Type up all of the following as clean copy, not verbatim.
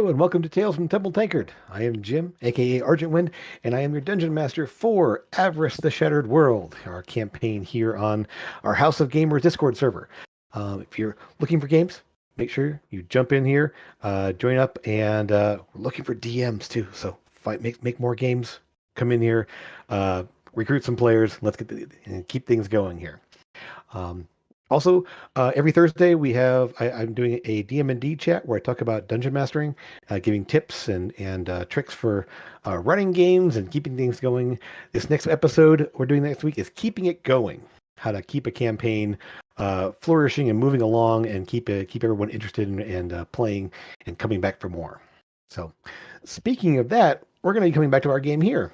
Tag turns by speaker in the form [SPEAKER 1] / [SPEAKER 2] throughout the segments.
[SPEAKER 1] Hello and welcome to Tales from Temple Tankard. I am Jim, aka Argent Wind, and I am your dungeon master for Avress the Shattered World, our campaign here on our House of Gamers Discord server. If you're looking for games, make sure you jump in here, join up, and we're looking for DMs too. So make more games. Come in here, recruit some players. Let's and keep things going here. Um, Also, every Thursday I'm doing a DM&D chat where I talk about dungeon mastering, giving tips and tricks for running games and keeping things going. This next episode we're doing next week is keeping it going, how to keep a campaign flourishing and moving along, and keep everyone interested and playing and coming back for more. So, speaking of that, we're going to be coming back to our game here.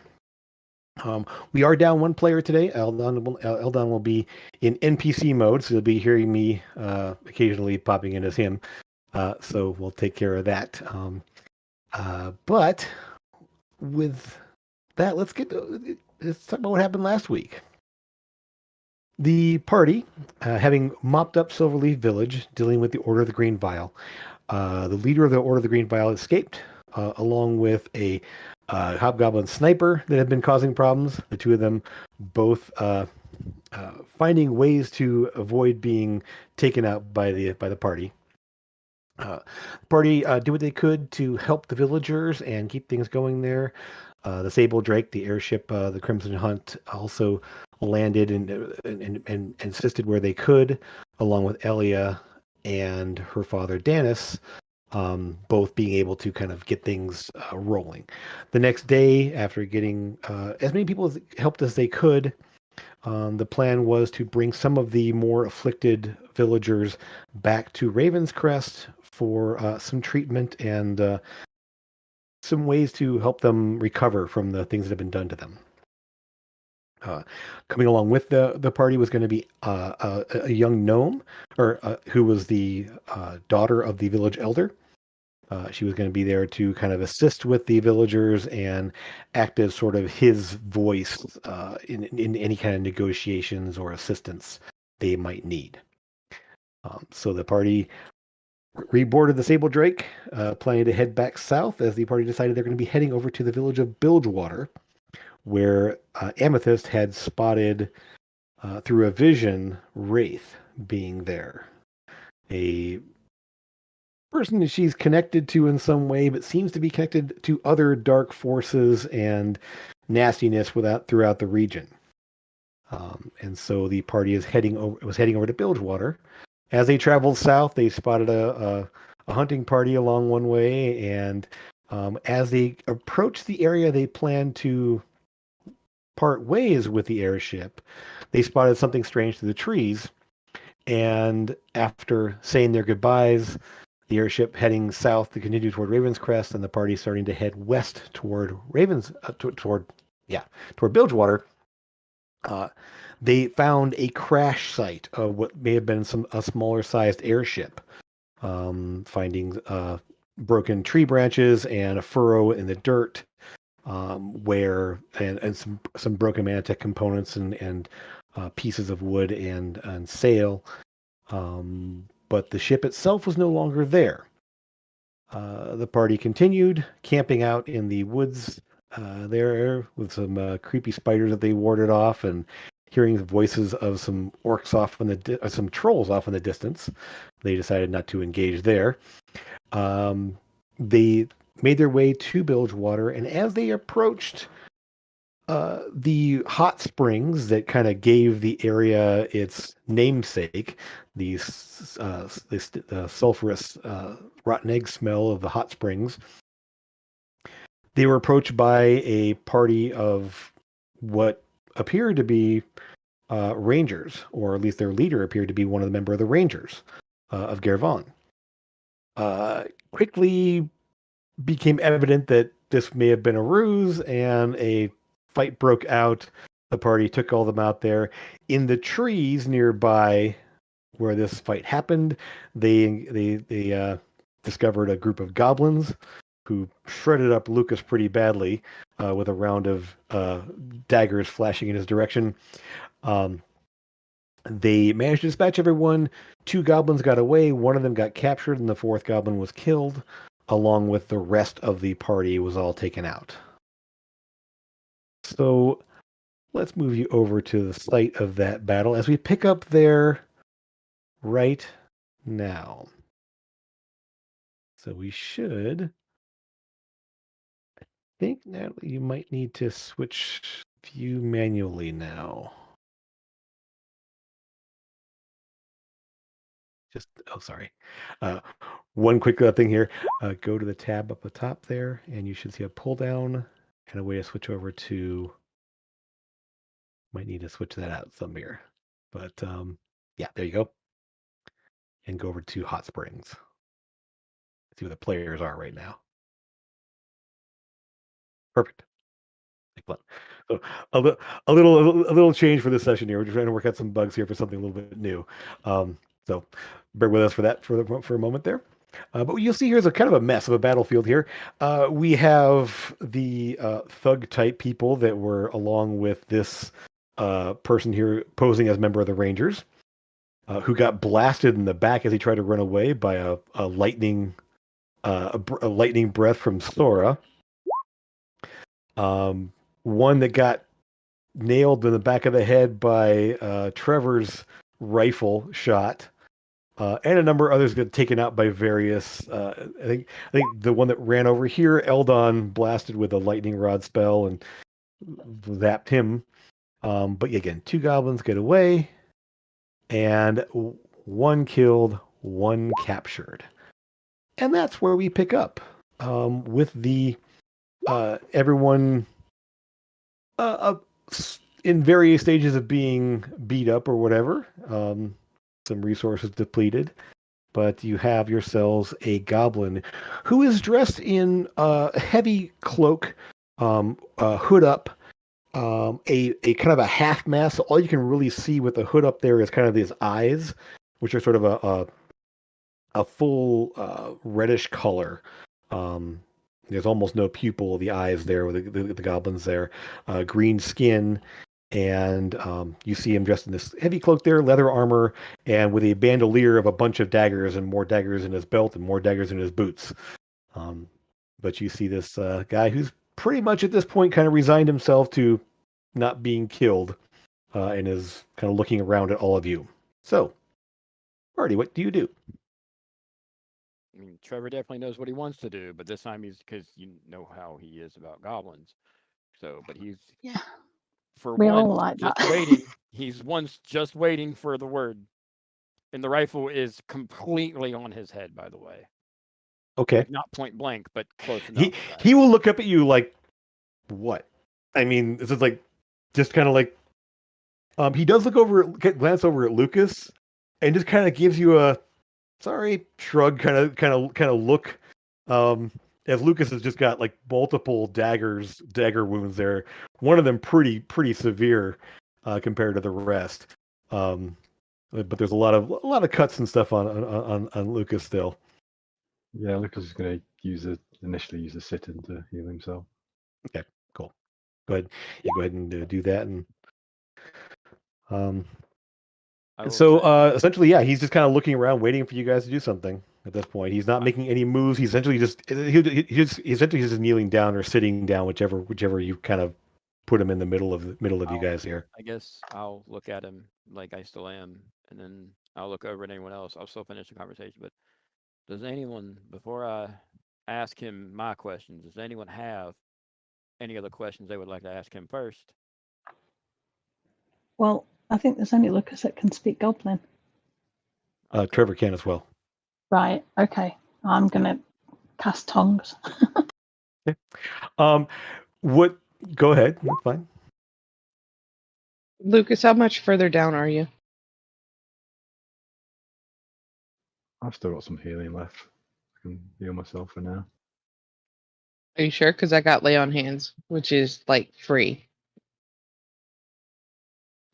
[SPEAKER 1] We are down one player today. Eldon will be in NPC mode, so you'll be hearing me occasionally popping in as him. So we'll take care of that. But with that, let's talk about what happened last week. The party, having mopped up Silverleaf Village, dealing with the Order of the Green Vial, the leader of the Order of the Green Vial escaped, along with a hobgoblin sniper that had been causing problems. The two of them both finding ways to avoid being taken out by the party. The party did what they could to help the villagers and keep things going there. The Sable Drake, the airship, the Crimson Hunt, also landed and assisted where they could, along with Elia and her father Danis, both being able to kind of get things rolling. The next day, after getting as many people helped as they could, the plan was to bring some of the more afflicted villagers back to Raven's Crest for some treatment and some ways to help them recover from the things that have been done to them. Coming along with the party was going to be a young gnome, or who was the daughter of the village elder. She was going to be there to kind of assist with the villagers and act as sort of his voice in any kind of negotiations or assistance they might need. So the party reboarded the Sable Drake, planning to head back south as the party decided they're going to be heading over to the village of Bilgewater, where Amethyst had spotted through a vision Wraith being there. A person that she's connected to in some way, but seems to be connected to other dark forces and nastiness throughout the region. And so the party was heading over to Bilgewater. As they traveled south, they spotted a hunting party along one way, and as they approached the area they planned to part ways with the airship, they spotted something strange through the trees. And after saying their goodbyes, the airship heading south to continue toward Raven's Crest, and the party starting to head west toward toward Bilgewater. They found a crash site of what may have been a smaller sized airship, finding broken tree branches and a furrow in the dirt, where some broken Manatech components and pieces of wood and sail. But the ship itself was no longer there. The party continued camping out in the woods there with some creepy spiders that they warded off, and hearing the voices of some orcs some trolls off in the distance. They decided not to engage there. They made their way to Bilgewater, and as they approached the hot springs that kind of gave the area its namesake, the sulfurous rotten egg smell of the hot springs, they were approached by a party of what appeared to be rangers, or at least their leader appeared to be one of the members of the Rangers of Gervon. Quickly became evident that this may have been a ruse, and a fight broke out. The party took all them out there. In the trees nearby where this fight happened, they discovered a group of goblins who shredded up Lucas pretty badly with a round of daggers flashing in his direction. They managed to dispatch everyone. 2 goblins got away. One of them got captured, and the 4th goblin was killed. along with the rest of the party, was all taken out. So let's move you over to the site of that battle as we pick up there right now. So we should think, Natalie, you might need to switch view manually now. Just, oh, sorry. Uh, one quick thing here. Go to the tab up the top there, and you should see a pull down and a way to switch over to. Might need to switch that out some here, but yeah, there you go, and go over to Hot Springs. See where the players are right now. Perfect. Excellent. So a, li- a little change for this session here. We're just trying to work out some bugs here for something a little bit new. So bear with us for that for a moment there. But what you'll see here is a kind of a mess of a battlefield here. We have the thug type people that were along with this person here posing as member of the Rangers, who got blasted in the back as he tried to run away by a lightning a lightning breath from Sora. Um, One that got nailed in the back of the head by Trevor's rifle shot, and a number of others get taken out by various. I think the one that ran over here, Eldon blasted with a lightning rod spell and zapped him. But again, two goblins get away, and one killed, one captured, and that's where we pick up with the everyone uh, in various stages of being beat up or whatever. Some resources depleted, but you have yourselves a goblin who is dressed in a heavy cloak, hood up, a kind of a half mask. So all you can really see with the hood up there is kind of his eyes, which are sort of a full reddish color. Um, there's almost no pupil of the eyes there with the goblins there. Green skin, and you see him dressed in this heavy cloak there, leather armor, and with a bandolier of a bunch of daggers and more daggers in his belt and more daggers in his boots. Um, but you see this guy who's pretty much at this point kind of resigned himself to not being killed, and is kind of looking around at all of you. So, Marty, what do you do?
[SPEAKER 2] I mean, Trevor definitely knows what he wants to do, but this time he's because you know how he is about goblins. So, but he's
[SPEAKER 3] Yeah,
[SPEAKER 2] for
[SPEAKER 3] we all
[SPEAKER 2] once
[SPEAKER 3] like that.
[SPEAKER 2] just waiting. He's once just waiting for the word, and the rifle is completely on his head. By the way,
[SPEAKER 1] Okay.
[SPEAKER 2] like not point blank, but close
[SPEAKER 1] He
[SPEAKER 2] enough. Right?
[SPEAKER 1] he will look up at you like, what? I mean, this is like just kind of like he does look over glance over at Lucas and just kind of gives you a sorry shrug kind of look. Um as Lucas has just got like multiple dagger wounds there. One of them pretty severe compared to the rest. Um but there's a lot of cuts and stuff on Lucas still.
[SPEAKER 4] Yeah, Lucas is going to initially use a sit-in to heal himself.
[SPEAKER 1] Okay, cool. Go ahead. You go ahead and do that. Um,
[SPEAKER 2] I
[SPEAKER 1] and
[SPEAKER 2] will
[SPEAKER 1] so
[SPEAKER 2] say,
[SPEAKER 1] essentially, yeah, he's just kind of looking around, waiting for you guys to do something. At this point, he's not
[SPEAKER 2] I,
[SPEAKER 1] making any moves. He's essentially just kneeling down or sitting down, whichever you kind of put him in the middle of you
[SPEAKER 2] I'll,
[SPEAKER 1] guys here.
[SPEAKER 2] I guess I'll look at him like I still am, and then I'll look over at anyone else. I'll still finish the conversation. But does anyone, before I ask him my questions, does anyone have any other questions they would like to ask him first?
[SPEAKER 3] Well, I think there's only Lucas that can speak Goblin.
[SPEAKER 2] Okay.
[SPEAKER 1] Trevor can as well.
[SPEAKER 3] Right, okay. I'm
[SPEAKER 1] Yeah.
[SPEAKER 3] going to cast Tongues.
[SPEAKER 1] Okay. Um, what? Go ahead. That's fine.
[SPEAKER 5] Lucas, how much further down are you?
[SPEAKER 4] I've still got some healing left. I can heal myself for now.
[SPEAKER 5] Are you sure? Because I got lay on hands, which is like free.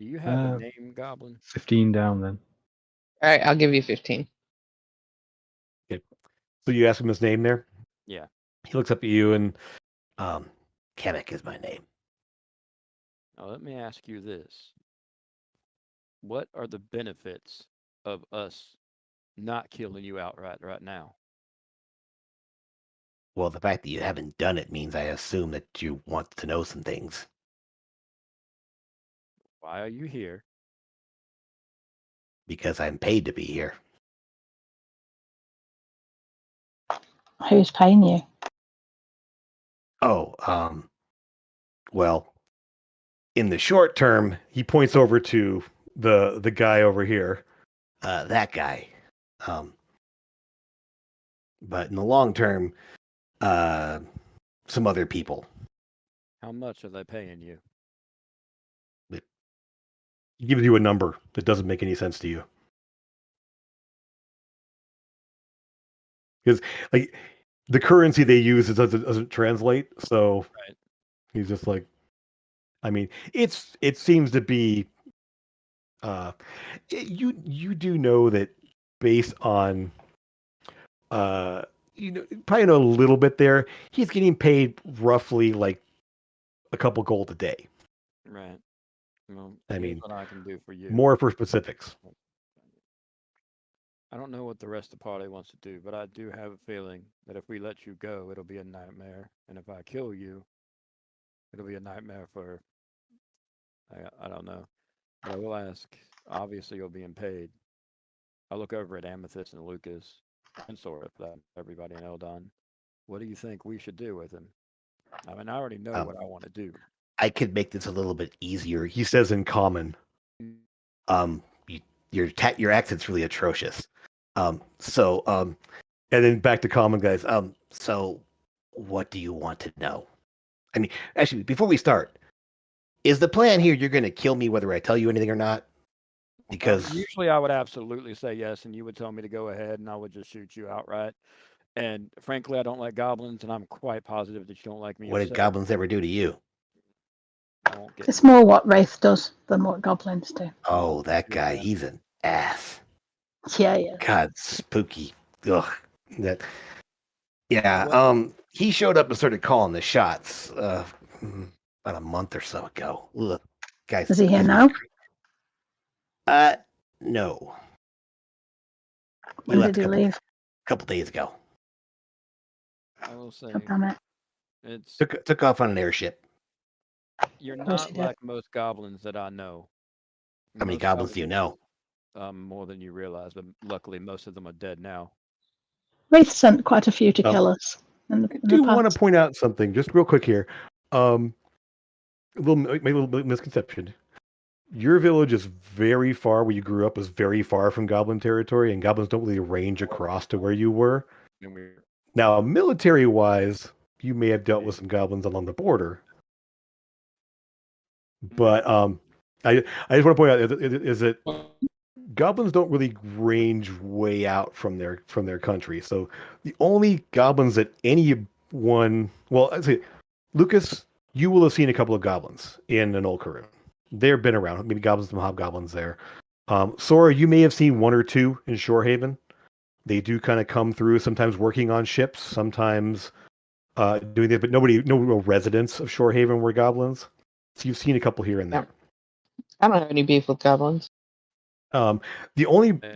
[SPEAKER 2] Do you have a name, Goblin?
[SPEAKER 4] 15 down then.
[SPEAKER 5] All right, I'll give you 15.
[SPEAKER 1] Okay. So you ask him his name there.
[SPEAKER 2] Yeah.
[SPEAKER 1] He looks up at you and Kamek is my name.
[SPEAKER 2] Now let me ask you this: what are the benefits of us not killing you outright right now?
[SPEAKER 6] Well, the fact that you haven't done it means I assume that you want to know some things.
[SPEAKER 2] Why are you here?
[SPEAKER 6] Because I'm paid to be here.
[SPEAKER 3] Who's paying you?
[SPEAKER 6] Oh, well, in the short term,
[SPEAKER 1] He points over to the guy over here.
[SPEAKER 6] that guy. But in the long term, some other people.
[SPEAKER 2] How much are they paying you?
[SPEAKER 1] He gives you a number that doesn't make any sense to you. Because like the currency they use doesn't translate, so
[SPEAKER 2] Right.
[SPEAKER 1] he's just like, I mean, it seems to be you do know that based on you know, probably know a little bit there, he's getting paid roughly like a couple gold a day.
[SPEAKER 2] Right. Well,
[SPEAKER 1] I
[SPEAKER 2] here's
[SPEAKER 1] mean,
[SPEAKER 2] what I can do for you.
[SPEAKER 1] more for specifics.
[SPEAKER 2] I don't know what the rest of the party wants to do, but I do have a feeling that if we let you go, it'll be a nightmare, and if I kill you, it'll be a nightmare for I don't know. But I will ask. Obviously, you're being paid. I look over at Amethyst and Lucas, and sort of that everybody in Eldon. What do you think we should do with him? I mean, I already know what I want to do.
[SPEAKER 6] I could make this a little bit easier.
[SPEAKER 1] He says in common.
[SPEAKER 6] Your accent's really atrocious.
[SPEAKER 1] And then back to common guys.
[SPEAKER 6] So what do you want to know? I mean, actually, before we start, is the plan here you're going to kill me whether I tell you anything or not? Because
[SPEAKER 2] usually I would absolutely say yes, and you would tell me to go ahead, and I would just shoot you outright. And frankly, I don't like goblins, and I'm quite positive that you don't like me.
[SPEAKER 6] what did
[SPEAKER 2] yourself.
[SPEAKER 6] goblins ever do to you?
[SPEAKER 2] I won't get
[SPEAKER 3] It's
[SPEAKER 2] into
[SPEAKER 3] more what Wraith does than what goblins do.
[SPEAKER 6] Oh, that guy,
[SPEAKER 2] Yeah.
[SPEAKER 6] he's an ass.
[SPEAKER 3] Yeah, yeah.
[SPEAKER 6] God, spooky. Ugh. That. Yeah.
[SPEAKER 2] Well-
[SPEAKER 6] He showed up and started calling the shots about a month or so ago. Ugh. Guys,
[SPEAKER 3] Is he here
[SPEAKER 6] gives me
[SPEAKER 3] now?
[SPEAKER 6] no.
[SPEAKER 3] When
[SPEAKER 6] left
[SPEAKER 3] did he leave?
[SPEAKER 6] a couple days ago.
[SPEAKER 2] I will say
[SPEAKER 3] God damn it.
[SPEAKER 2] it's
[SPEAKER 6] Took off on an airship.
[SPEAKER 2] you're
[SPEAKER 3] Of course
[SPEAKER 2] not
[SPEAKER 3] he did.
[SPEAKER 2] like most goblins that I know.
[SPEAKER 6] How many
[SPEAKER 2] Most
[SPEAKER 6] goblins do you know?
[SPEAKER 2] More than you realize, but luckily most of them are dead now.
[SPEAKER 3] Wraith sent quite a few to kill us.
[SPEAKER 1] I do want to point out something just real quick here. A little misconception. Your village is very far, where you grew up is very far from goblin territory, and goblins don't really range across to where you were.
[SPEAKER 2] And we
[SPEAKER 1] Now, military-wise, you may have dealt with some goblins along the border. But I just want to point out is that goblins don't really range way out from their country. So the only goblins that anyone, well, I'd say, Lucas, you will have seen a couple of goblins in an old Karun. They've been around, maybe goblins and hobgoblins there. Sora, you may have seen one or two in Shorehaven. They do kind of come through, sometimes working on ships, sometimes doing that, but no real residents of Shorehaven were goblins. So you've seen a couple here and there.
[SPEAKER 5] I don't have any beef with goblins.
[SPEAKER 1] The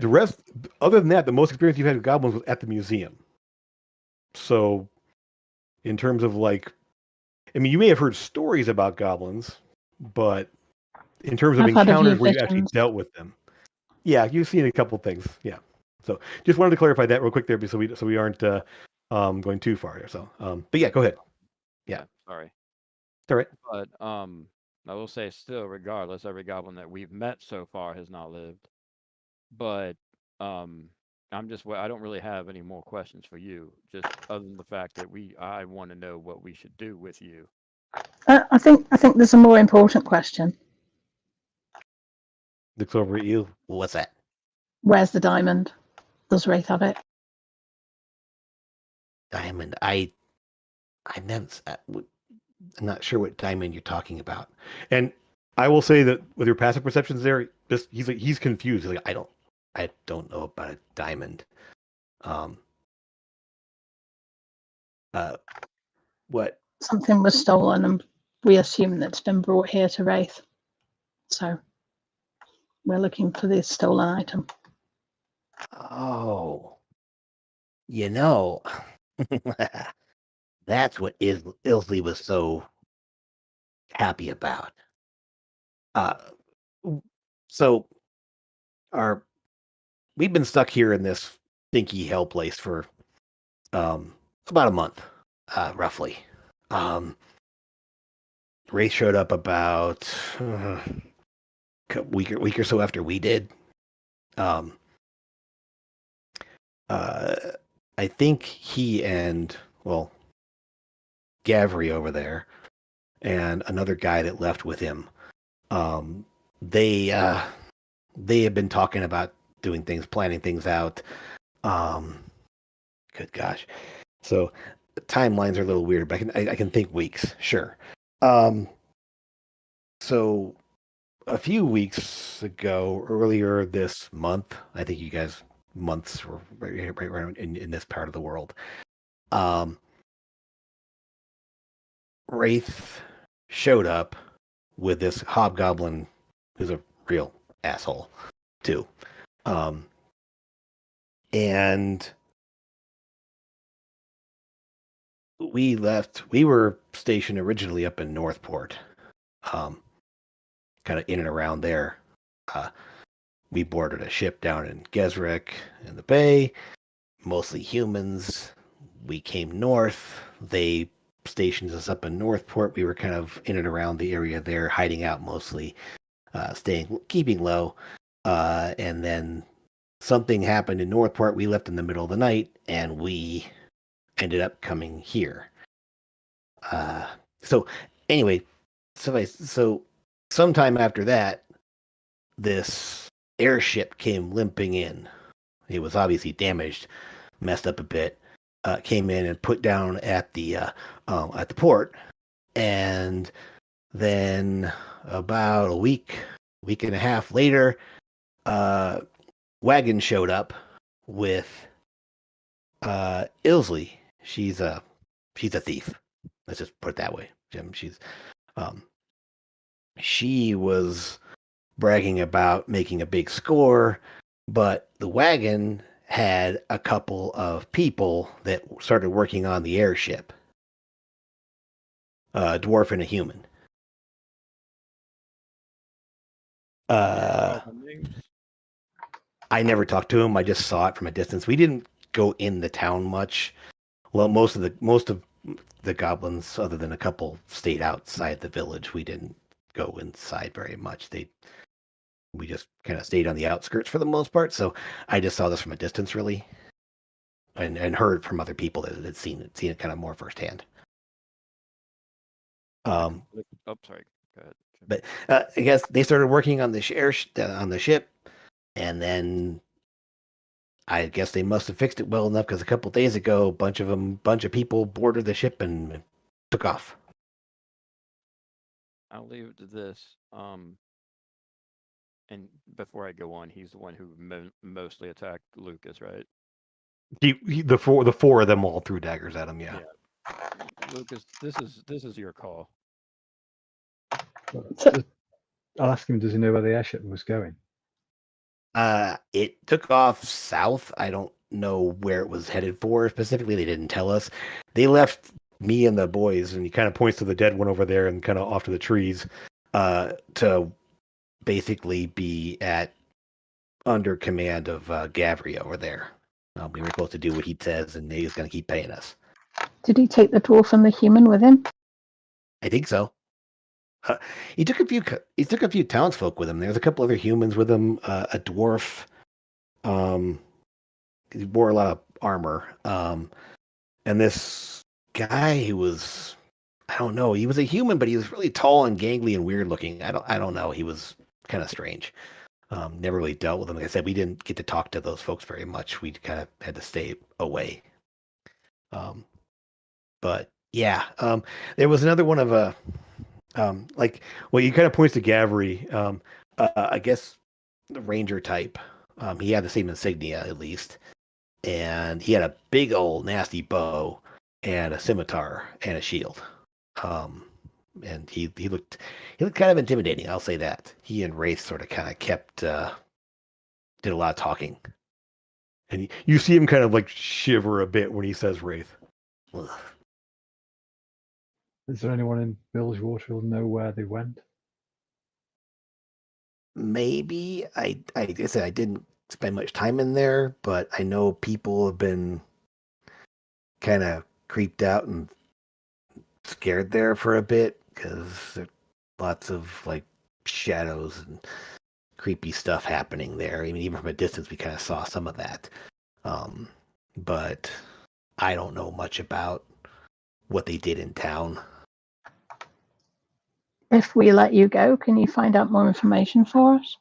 [SPEAKER 1] rest, other than that, the most experience you've had with goblins was at the museum. So, in terms of like, I mean, you may have heard stories about goblins, but in terms of
[SPEAKER 3] I've had a
[SPEAKER 1] encounters
[SPEAKER 3] few
[SPEAKER 1] where you actually
[SPEAKER 3] visions.
[SPEAKER 1] dealt with them, yeah, you've seen a couple things. Yeah. So, just wanted to clarify that real quick there, so we aren't going too far here. So, but yeah, go ahead. Yeah.
[SPEAKER 2] sorry.
[SPEAKER 1] All right.
[SPEAKER 2] But I will say still, regardless, every goblin that we've met so far has not lived. But I don't really have any more questions for you, just other than the fact that I want to know what we should do with you.
[SPEAKER 3] I think there's a more important question.
[SPEAKER 1] Looks over at you.
[SPEAKER 6] What's that?
[SPEAKER 3] Where's the diamond? Does Wraith have it?
[SPEAKER 6] Diamond. I'm not sure what diamond you're talking about.
[SPEAKER 1] And I will say that with your passive perceptions there, he's confused. He's like, I don't know about a diamond. What?
[SPEAKER 3] Something was stolen, and we assume that's been brought here to Wraith. So we're looking for this stolen item.
[SPEAKER 6] Oh, you know, That's what Ilsley was so happy about. Uh, so our we've been stuck here in this stinky hell place for about a month, roughly. Ray showed up about week or so after we did. Um, I think he and Gavry over there and another guy that left with him. They have been talking about doing things, planning things out. Good gosh. So the timelines are a little weird, but I can think weeks, sure. So a few weeks ago, earlier this month, I think you guys months were right around in this part of the world. Wraith showed up with this hobgoblin who's a real asshole too. And we were stationed originally up in Northport, kind of in and around there. We boarded a ship down in Gesrick in the bay, mostly humans. We came north. They stationed us up in Northport. We were kind of in and around the area there, hiding out mostly, keeping low. And then something happened in Northport. We left in the middle of the night, and we ended up coming here. So anyway, so sometime after that, this airship came limping in. It was obviously damaged, messed up a bit. Came in and put down at the port, and then about a week and a half later, wagon showed up with Ilsley. She's a thief. Let's just put it that way, Jim. She was bragging about making a big score, but the wagon had a couple of people that started working on the airship. A dwarf and a human. I never talked to him. I just saw it from a distance. We didn't go in the town much. Well, most of the goblins, other than a couple, stayed outside the village. We didn't go inside very much. We just kind of stayed on the outskirts for the most part. So I just saw this from a distance, really, and heard from other people that had seen it kind of more firsthand.
[SPEAKER 2] Oh, sorry. Go ahead.
[SPEAKER 6] But I guess they started working on the ship, and then I guess they must have fixed it well enough because a couple days ago, a bunch of people boarded the ship and took off.
[SPEAKER 2] I'll leave it to this. And before I go on, he's the one who mostly attacked Lucas, right?
[SPEAKER 1] The four of them all threw daggers at him. Yeah.
[SPEAKER 2] Lucas, this is your call.
[SPEAKER 4] I'll ask him, does he know where the airship was going?
[SPEAKER 6] It took off south. I don't know where it was headed for specifically. They didn't tell us. They left me and the boys, and he kind of points to the dead one over there and kind of off to the trees, to basically be under command of Gavry over there. We were supposed to do what he says, and he's going to keep paying us.
[SPEAKER 3] Did he take the dwarf and the human with him?
[SPEAKER 6] I think so. He took a few townsfolk with him. There's a couple other humans with him. A dwarf. He wore a lot of armor. And this guy who was, I don't know, he was a human, but he was really tall and gangly and weird looking. I don't know. He was kind of strange. Never really dealt with him. Like I said, we didn't get to talk to those folks very much. We kind of had to stay away. But yeah, there was another one of he kind of points to Gavry. I guess the ranger type. He had the same insignia at least, and he had a big old nasty bow and a scimitar and a shield. And he looked kind of intimidating. I'll say that. He and Wraith sort of kind of did a lot of talking, and you see him kind of like shiver a bit when he says Wraith. Ugh.
[SPEAKER 4] Is there anyone in Bilgewater who'll know where they went?
[SPEAKER 6] Maybe I said I didn't spend much time in there, but I know people have been kind of creeped out and scared there for a bit because there's lots of like shadows and creepy stuff happening there. I mean, even from a distance, we kind of saw some of that. But I don't know much about what they did in town.
[SPEAKER 3] If we let you go, can you find out more information for us?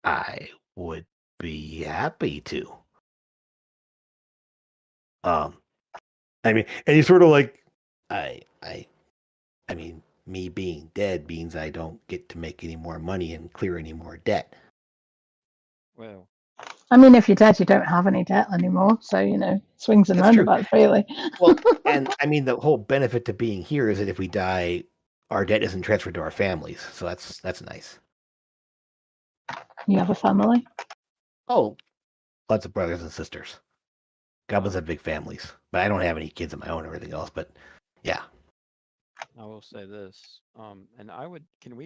[SPEAKER 6] I would be happy to.
[SPEAKER 1] I mean, and he's sort of like,
[SPEAKER 6] I mean, me being dead means I don't get to make any more money and clear any more debt.
[SPEAKER 2] Well,
[SPEAKER 3] I mean, if you're dead, you don't have any debt anymore. So, swings and
[SPEAKER 6] That's true.
[SPEAKER 3] roundabouts, really.
[SPEAKER 6] Well, and I mean, the whole benefit to being here is that if we die, our debt isn't transferred to our families. So that's nice.
[SPEAKER 3] You have a family?
[SPEAKER 6] Oh, lots of brothers and sisters. Goblins have big families, but I don't have any kids of my own or anything else. But yeah,
[SPEAKER 2] I will say this. And I would. Can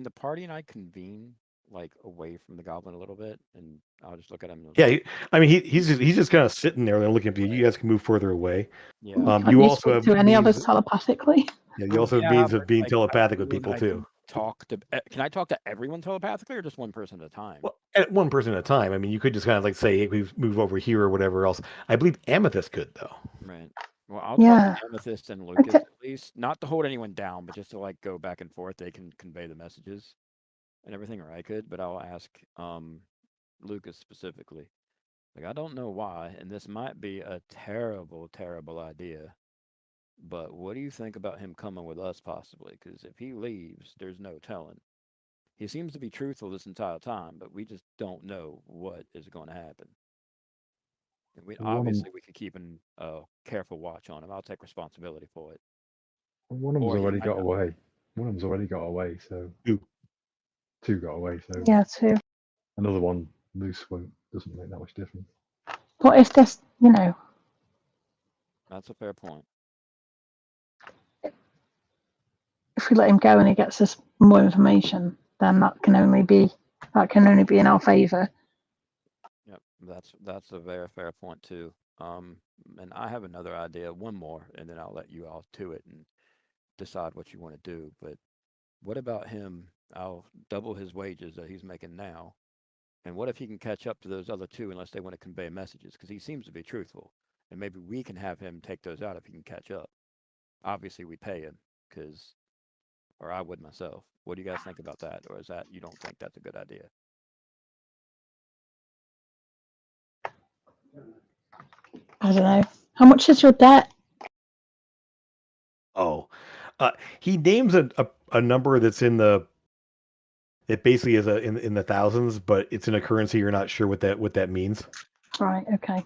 [SPEAKER 2] the party and I convene like away from the goblin a little bit, and I'll just look at him. And
[SPEAKER 1] yeah. I mean, he's just kind of sitting there and looking at you. You guys can move further away.
[SPEAKER 2] Yeah.
[SPEAKER 3] Can't
[SPEAKER 1] You
[SPEAKER 3] you
[SPEAKER 1] also
[SPEAKER 3] speak
[SPEAKER 1] have
[SPEAKER 3] to any of
[SPEAKER 1] means.
[SPEAKER 3] us telepathically?
[SPEAKER 1] Yeah, you also have
[SPEAKER 2] Yeah,
[SPEAKER 1] means of
[SPEAKER 2] but,
[SPEAKER 1] being
[SPEAKER 2] like,
[SPEAKER 1] telepathic
[SPEAKER 2] I
[SPEAKER 1] with
[SPEAKER 2] feel
[SPEAKER 1] people
[SPEAKER 2] I
[SPEAKER 1] too.
[SPEAKER 2] can talk to. Can I talk to everyone telepathically, or just one person at a time?
[SPEAKER 1] Well, at one person at a time. I mean, you could just kind of like say, hey, we move over here or whatever else. I believe Amethyst could though.
[SPEAKER 2] Right. Well, I'll
[SPEAKER 3] Yeah.
[SPEAKER 2] talk to Amethyst and Lucas
[SPEAKER 3] Okay.
[SPEAKER 2] at least, not to hold anyone down, but just to like go back and forth. They can convey the messages and everything, or I could. But I'll ask Lucas specifically. Like, I don't know why, and this might be a terrible, terrible idea. But what do you think about him coming with us possibly? Because if he leaves, there's no telling. He seems to be truthful this entire time, but we just don't know what is going to happen. And we
[SPEAKER 4] One of
[SPEAKER 2] obviously we could keep an careful watch on him. I'll take responsibility for it.
[SPEAKER 4] one of them's
[SPEAKER 2] Or he
[SPEAKER 4] already
[SPEAKER 2] might
[SPEAKER 4] got
[SPEAKER 2] not.
[SPEAKER 4] away. One of them's already got away, so
[SPEAKER 1] Who?
[SPEAKER 4] two got away. So
[SPEAKER 3] Yeah, too.
[SPEAKER 4] another one loose doesn't make that much difference.
[SPEAKER 3] What if this,
[SPEAKER 2] That's a fair point.
[SPEAKER 3] if we let him go and he gets us more information, then that can only be in our favour.
[SPEAKER 2] Yep, that's a very fair point too. And I have another idea, one more, and then I'll let you all to it and decide what you want to do. But what about him? I'll double his wages that he's making now. And what if he can catch up to those other two unless they want to convey messages? Because he seems to be truthful. And maybe we can have him take those out if he can catch up. Obviously, we pay him or I would myself. What do you guys think about that? Or is that you don't think that's a good idea?
[SPEAKER 3] I don't know. How much is your debt?
[SPEAKER 1] Oh, he names a number that's it basically is in the thousands, but it's in a currency you're not sure what that means.
[SPEAKER 3] Right, okay.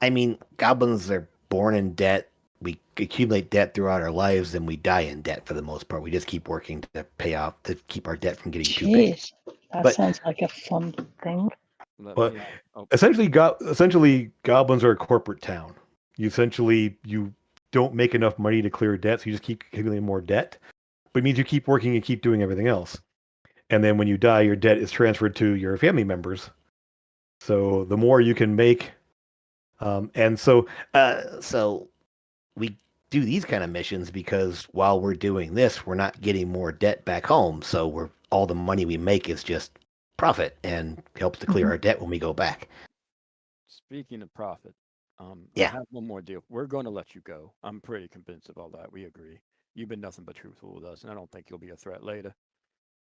[SPEAKER 6] I mean, goblins are born in debt. We accumulate debt throughout our lives, and we die in debt for the most part. We just keep working to pay off to keep our debt from getting too big.
[SPEAKER 3] Jeez, that
[SPEAKER 6] But-
[SPEAKER 3] sounds like a fun thing.
[SPEAKER 1] But
[SPEAKER 2] Oh,
[SPEAKER 1] essentially, goblins are a corporate town. You don't make enough money to clear debt, so you just keep accumulating more debt. But it means you keep working and keep doing everything else. And then when you die, your debt is transferred to your family members. So the more you can make,
[SPEAKER 6] So we do these kind of missions because while we're doing this, we're not getting more debt back home. So all the money we make is just profit and helps to clear our debt when we go back.
[SPEAKER 2] speaking of profit, I
[SPEAKER 6] Yeah.
[SPEAKER 2] have one more deal. We're going to let you go. I'm pretty convinced of all that. We agree. You've been nothing but truthful with us, and I don't think you'll be a threat later.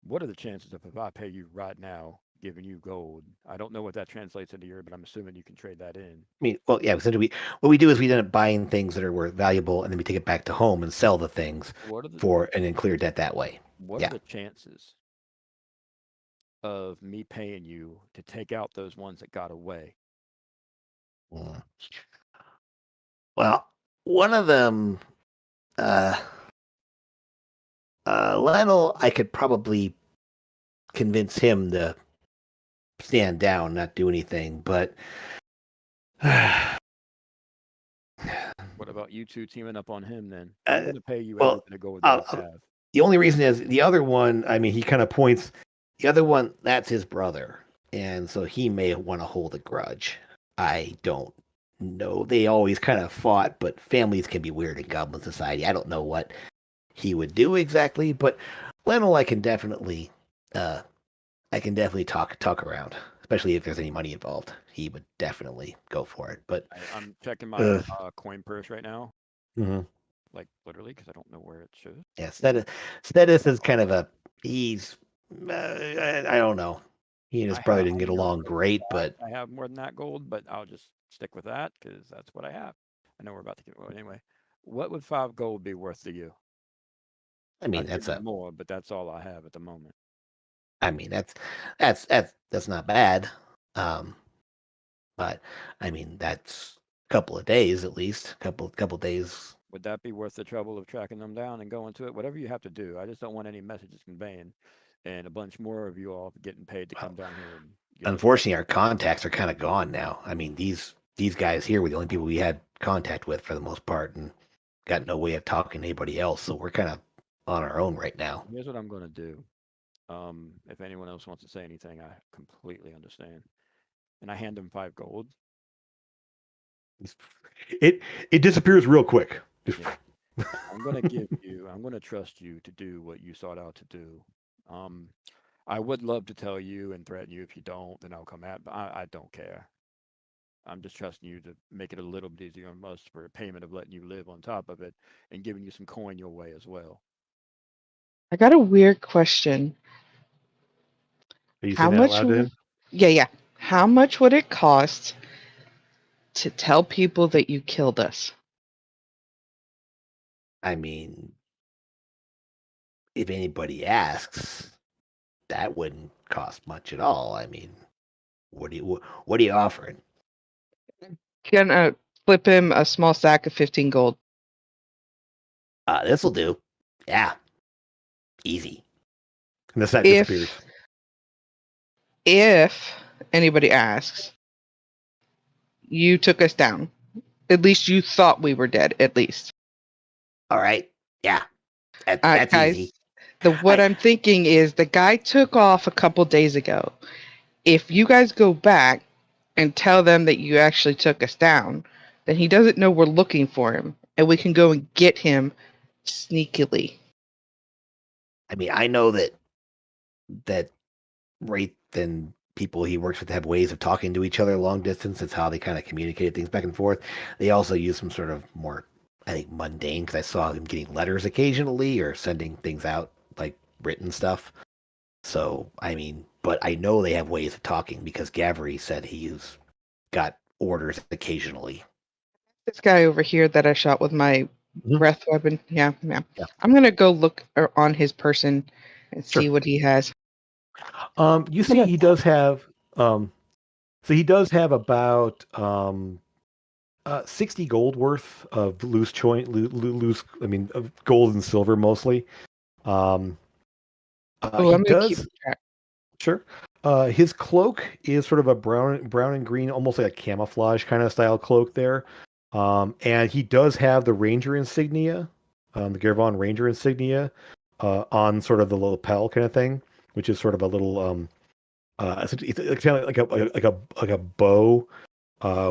[SPEAKER 2] What are the chances of if I pay you right now, giving you gold? I don't know what that translates into your, but I'm assuming you can trade that in.
[SPEAKER 6] I mean, well, yeah. Essentially, what we do is we end up buying things that are worth valuable, and then we take it back to home and sell the things
[SPEAKER 2] What are the
[SPEAKER 6] and then clear debt that way.
[SPEAKER 2] what
[SPEAKER 6] yeah.
[SPEAKER 2] are the chances of me paying you to take out those ones that got away?
[SPEAKER 6] Mm. Well, one of them, Lionel, I could probably convince him to stand down, not do anything, but
[SPEAKER 2] What about you two teaming up on him then?
[SPEAKER 6] Uh,
[SPEAKER 2] I'm going to pay you
[SPEAKER 6] well,
[SPEAKER 2] every bit of gold that you
[SPEAKER 6] uh,
[SPEAKER 2] have.
[SPEAKER 6] the only reason is the other one. I mean, he kind of points. The other one, that's his brother, and so he may want to hold a grudge. I don't know. They always kind of fought, but families can be weird in Goblin Society. I don't know what he would do exactly, but Lionel, uh, I can definitely talk around, especially if there's any money involved. He would definitely go for it. But
[SPEAKER 2] I'm checking my
[SPEAKER 6] uh,
[SPEAKER 2] coin purse right now,
[SPEAKER 6] mhm.
[SPEAKER 2] like literally, because I don't know where it shows.
[SPEAKER 6] Yeah, Steadis is kind of he's I don't know. He and his brother didn't get along great, but
[SPEAKER 2] I have more than that gold, but I'll just stick with that because that's what I have. I know we're about to get anyway. What would 5 gold be worth to you?
[SPEAKER 6] I mean
[SPEAKER 2] I'd give you more, but that's all I have at the moment.
[SPEAKER 6] I mean that's not bad. But I mean that's a couple of days at least, couple days.
[SPEAKER 2] Would that be worth the trouble of tracking them down and going to it? Whatever you have to do. I just don't want any messages conveying, and a bunch more of you all getting paid to come down here and get
[SPEAKER 6] Unfortunately, our contacts are kind of gone now. I mean these guys here were the only people we had contact with for the most part, and got no way of talking to anybody else. So we're kind of on our own right now.
[SPEAKER 2] Here's what I'm going to do. If anyone else wants to say anything, I completely understand. And I hand him 5 gold.
[SPEAKER 1] It disappears real quick.
[SPEAKER 2] Yeah. I'm going to give you, I'm going to trust you to do what you sought out to do. I would love to tell you and threaten you if you don't, then I'll come at, but I don't care. I'm just trusting you to make it a little bit easier on us for a payment of letting you live on top of it and giving you some coin your way as well.
[SPEAKER 5] I got a weird question.
[SPEAKER 1] Are you
[SPEAKER 5] How
[SPEAKER 1] saying that out
[SPEAKER 5] much?
[SPEAKER 1] loud to him?
[SPEAKER 5] Yeah. How much would it cost to tell people that you killed us?
[SPEAKER 6] I mean, if anybody asks, that wouldn't cost much at all. I mean, what are you offering?
[SPEAKER 5] Gonna flip him a small sack of 15 gold.
[SPEAKER 6] This will do. Yeah, easy.
[SPEAKER 1] And the sack disappears.
[SPEAKER 5] If anybody asks, you took us down. At least you thought we were dead. At least.
[SPEAKER 6] All right. Yeah, that's
[SPEAKER 5] guys,
[SPEAKER 6] easy.
[SPEAKER 5] What I'm thinking is the guy took off a couple days ago. If you guys go back and tell them that you actually took us down, then he doesn't know we're looking for him, and we can go and get him sneakily.
[SPEAKER 6] I mean, I know that Wraith and people he works with have ways of talking to each other long distance. It's how they kind of communicate things back and forth. They also use some sort of more, I think, mundane, because I saw him getting letters occasionally or sending things out like written stuff. So, I mean, but I know they have ways of talking because Gavry said he's got orders occasionally.
[SPEAKER 5] This guy over here that I shot with my breath weapon. Yeah. I'm gonna go look on his person and see what he has.
[SPEAKER 1] You see, he does have. So he does have about 60 gold worth of loose joint, loose. I mean, of gold and silver mostly.
[SPEAKER 5] I'm
[SPEAKER 1] He
[SPEAKER 5] gonna
[SPEAKER 1] does.
[SPEAKER 5] keep track.
[SPEAKER 1] Sure. His cloak is sort of a brown and green, almost like a camouflage kind of style cloak there. And he does have the Ranger insignia, the Gervon Ranger insignia, on sort of the lapel kind of thing, which is sort of a little it's kind of like a bow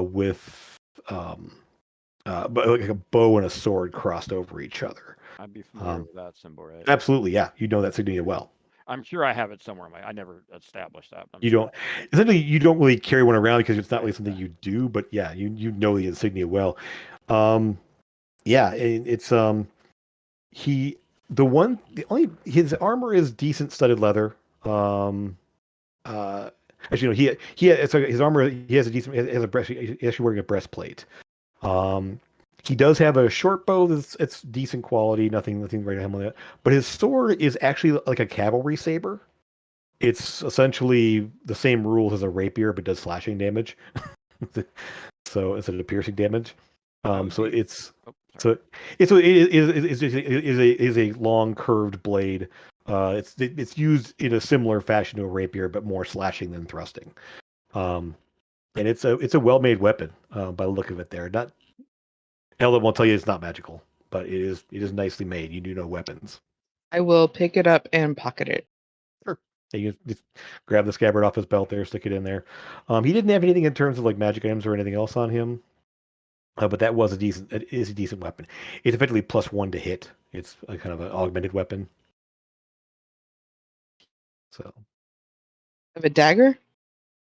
[SPEAKER 1] with but like a bow and a sword crossed over each other.
[SPEAKER 2] I'd be familiar with that symbol, right?
[SPEAKER 1] Absolutely, yeah. You know that insignia well.
[SPEAKER 2] I'm sure I have it somewhere. I never established that.
[SPEAKER 1] You don't. Essentially, you don't really carry one around because it's not really something you do. But yeah, you know the insignia well. Yeah, and it's his armor is decent studded leather. Actually, no, his armor. He has a decent. He has a breast. He's actually wearing a breastplate. He does have a short bow it's decent quality. Nothing right on him like that. But his sword is actually like a cavalry saber. It's essentially the same rules as a rapier, but does slashing damage. So instead of piercing damage, so it is a long curved blade. It's used in a similar fashion to a rapier, but more slashing than thrusting. And it's a well made weapon by the look of it. There, not Ella won't tell you it's not magical, but it is nicely made. You do know weapons.
[SPEAKER 5] I will pick it up and pocket it.
[SPEAKER 1] Sure. So you just grab the scabbard off his belt there, stick it in there. He didn't have anything in terms of like magic items or anything else on him, but that was it is a decent weapon. It's effectively +1 to hit. It's a kind of an augmented weapon. So
[SPEAKER 5] Have a dagger?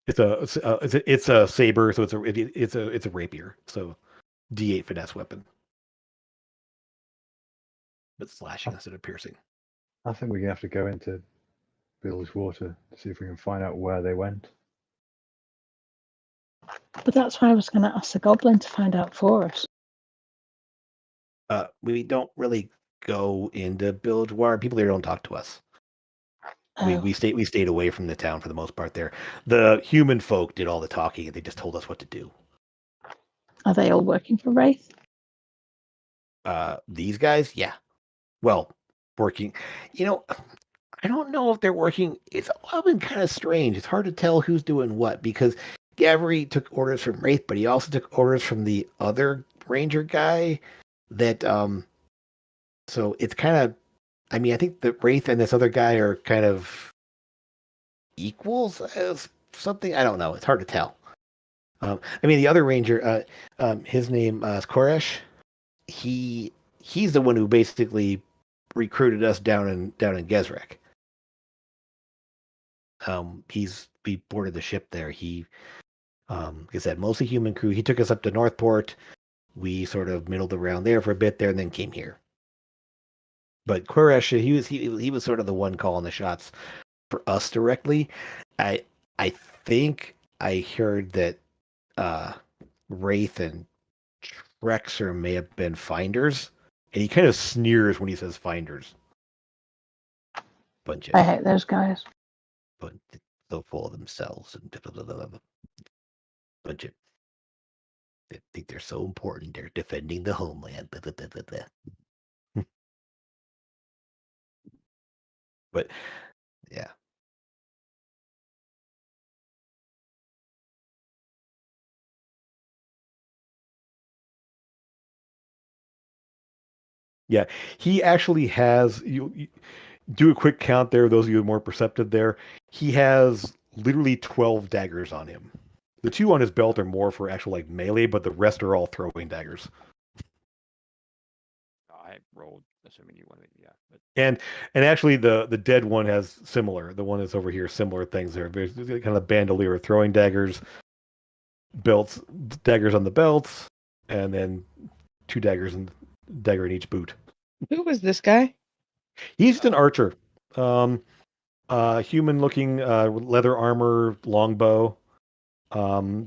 [SPEAKER 1] it's a saber, so it's a rapier. So D8 finesse weapon, but slashing instead of piercing.
[SPEAKER 4] I think we're gonna have to go into Bilgewater to see if we can find out where they went.
[SPEAKER 3] But that's why I was going to ask the goblin to find out for us.
[SPEAKER 6] We don't really go into Bilgewater. People here don't talk to us.
[SPEAKER 3] Oh,
[SPEAKER 6] We stayed away from the town for the most part there. The human folk did all the talking and they just told us what to do.
[SPEAKER 3] are they all working for Wraith?
[SPEAKER 6] These guys, yeah. Well, working. I don't know if they're working. It's all been kind of strange. It's hard to tell who's doing what because Gavry took orders from Wraith, but he also took orders from the other ranger guy that so it's kind of I mean, I think the Wraith and this other guy are kind of equals as something. I don't know. It's hard to tell. I mean, the other ranger, his name is Koresh. He's the one who basically recruited us down in Gezrek. We boarded the ship there. He, like I said, mostly human crew. He took us up to Northport. We sort of middled around there for a bit there, and then came here. But Koresh, he was sort of the one calling the shots for us directly. I think I heard that Wraith and Trexer may have been finders, and he kind of sneers when he says finders. Bunch
[SPEAKER 3] I
[SPEAKER 6] of
[SPEAKER 3] hate those guys.
[SPEAKER 6] so full of themselves and bunch of they think they're so important. They're defending the homeland. But yeah.
[SPEAKER 1] Yeah, he actually has. You do a quick count there. Those of you more perceptive there, he has literally 12 daggers on him. The 2 on his belt are more for actual like melee, but the rest are all throwing daggers.
[SPEAKER 2] I rolled, assuming you wanted, yeah. But
[SPEAKER 1] And actually, the dead one has similar. The one that's over here, similar things there. There's kind of bandolier throwing daggers, belts, daggers on the belts, and then 2 daggers and dagger in each boot.
[SPEAKER 5] Who was this guy?
[SPEAKER 1] He's just an archer. Human-looking, leather armor, longbow.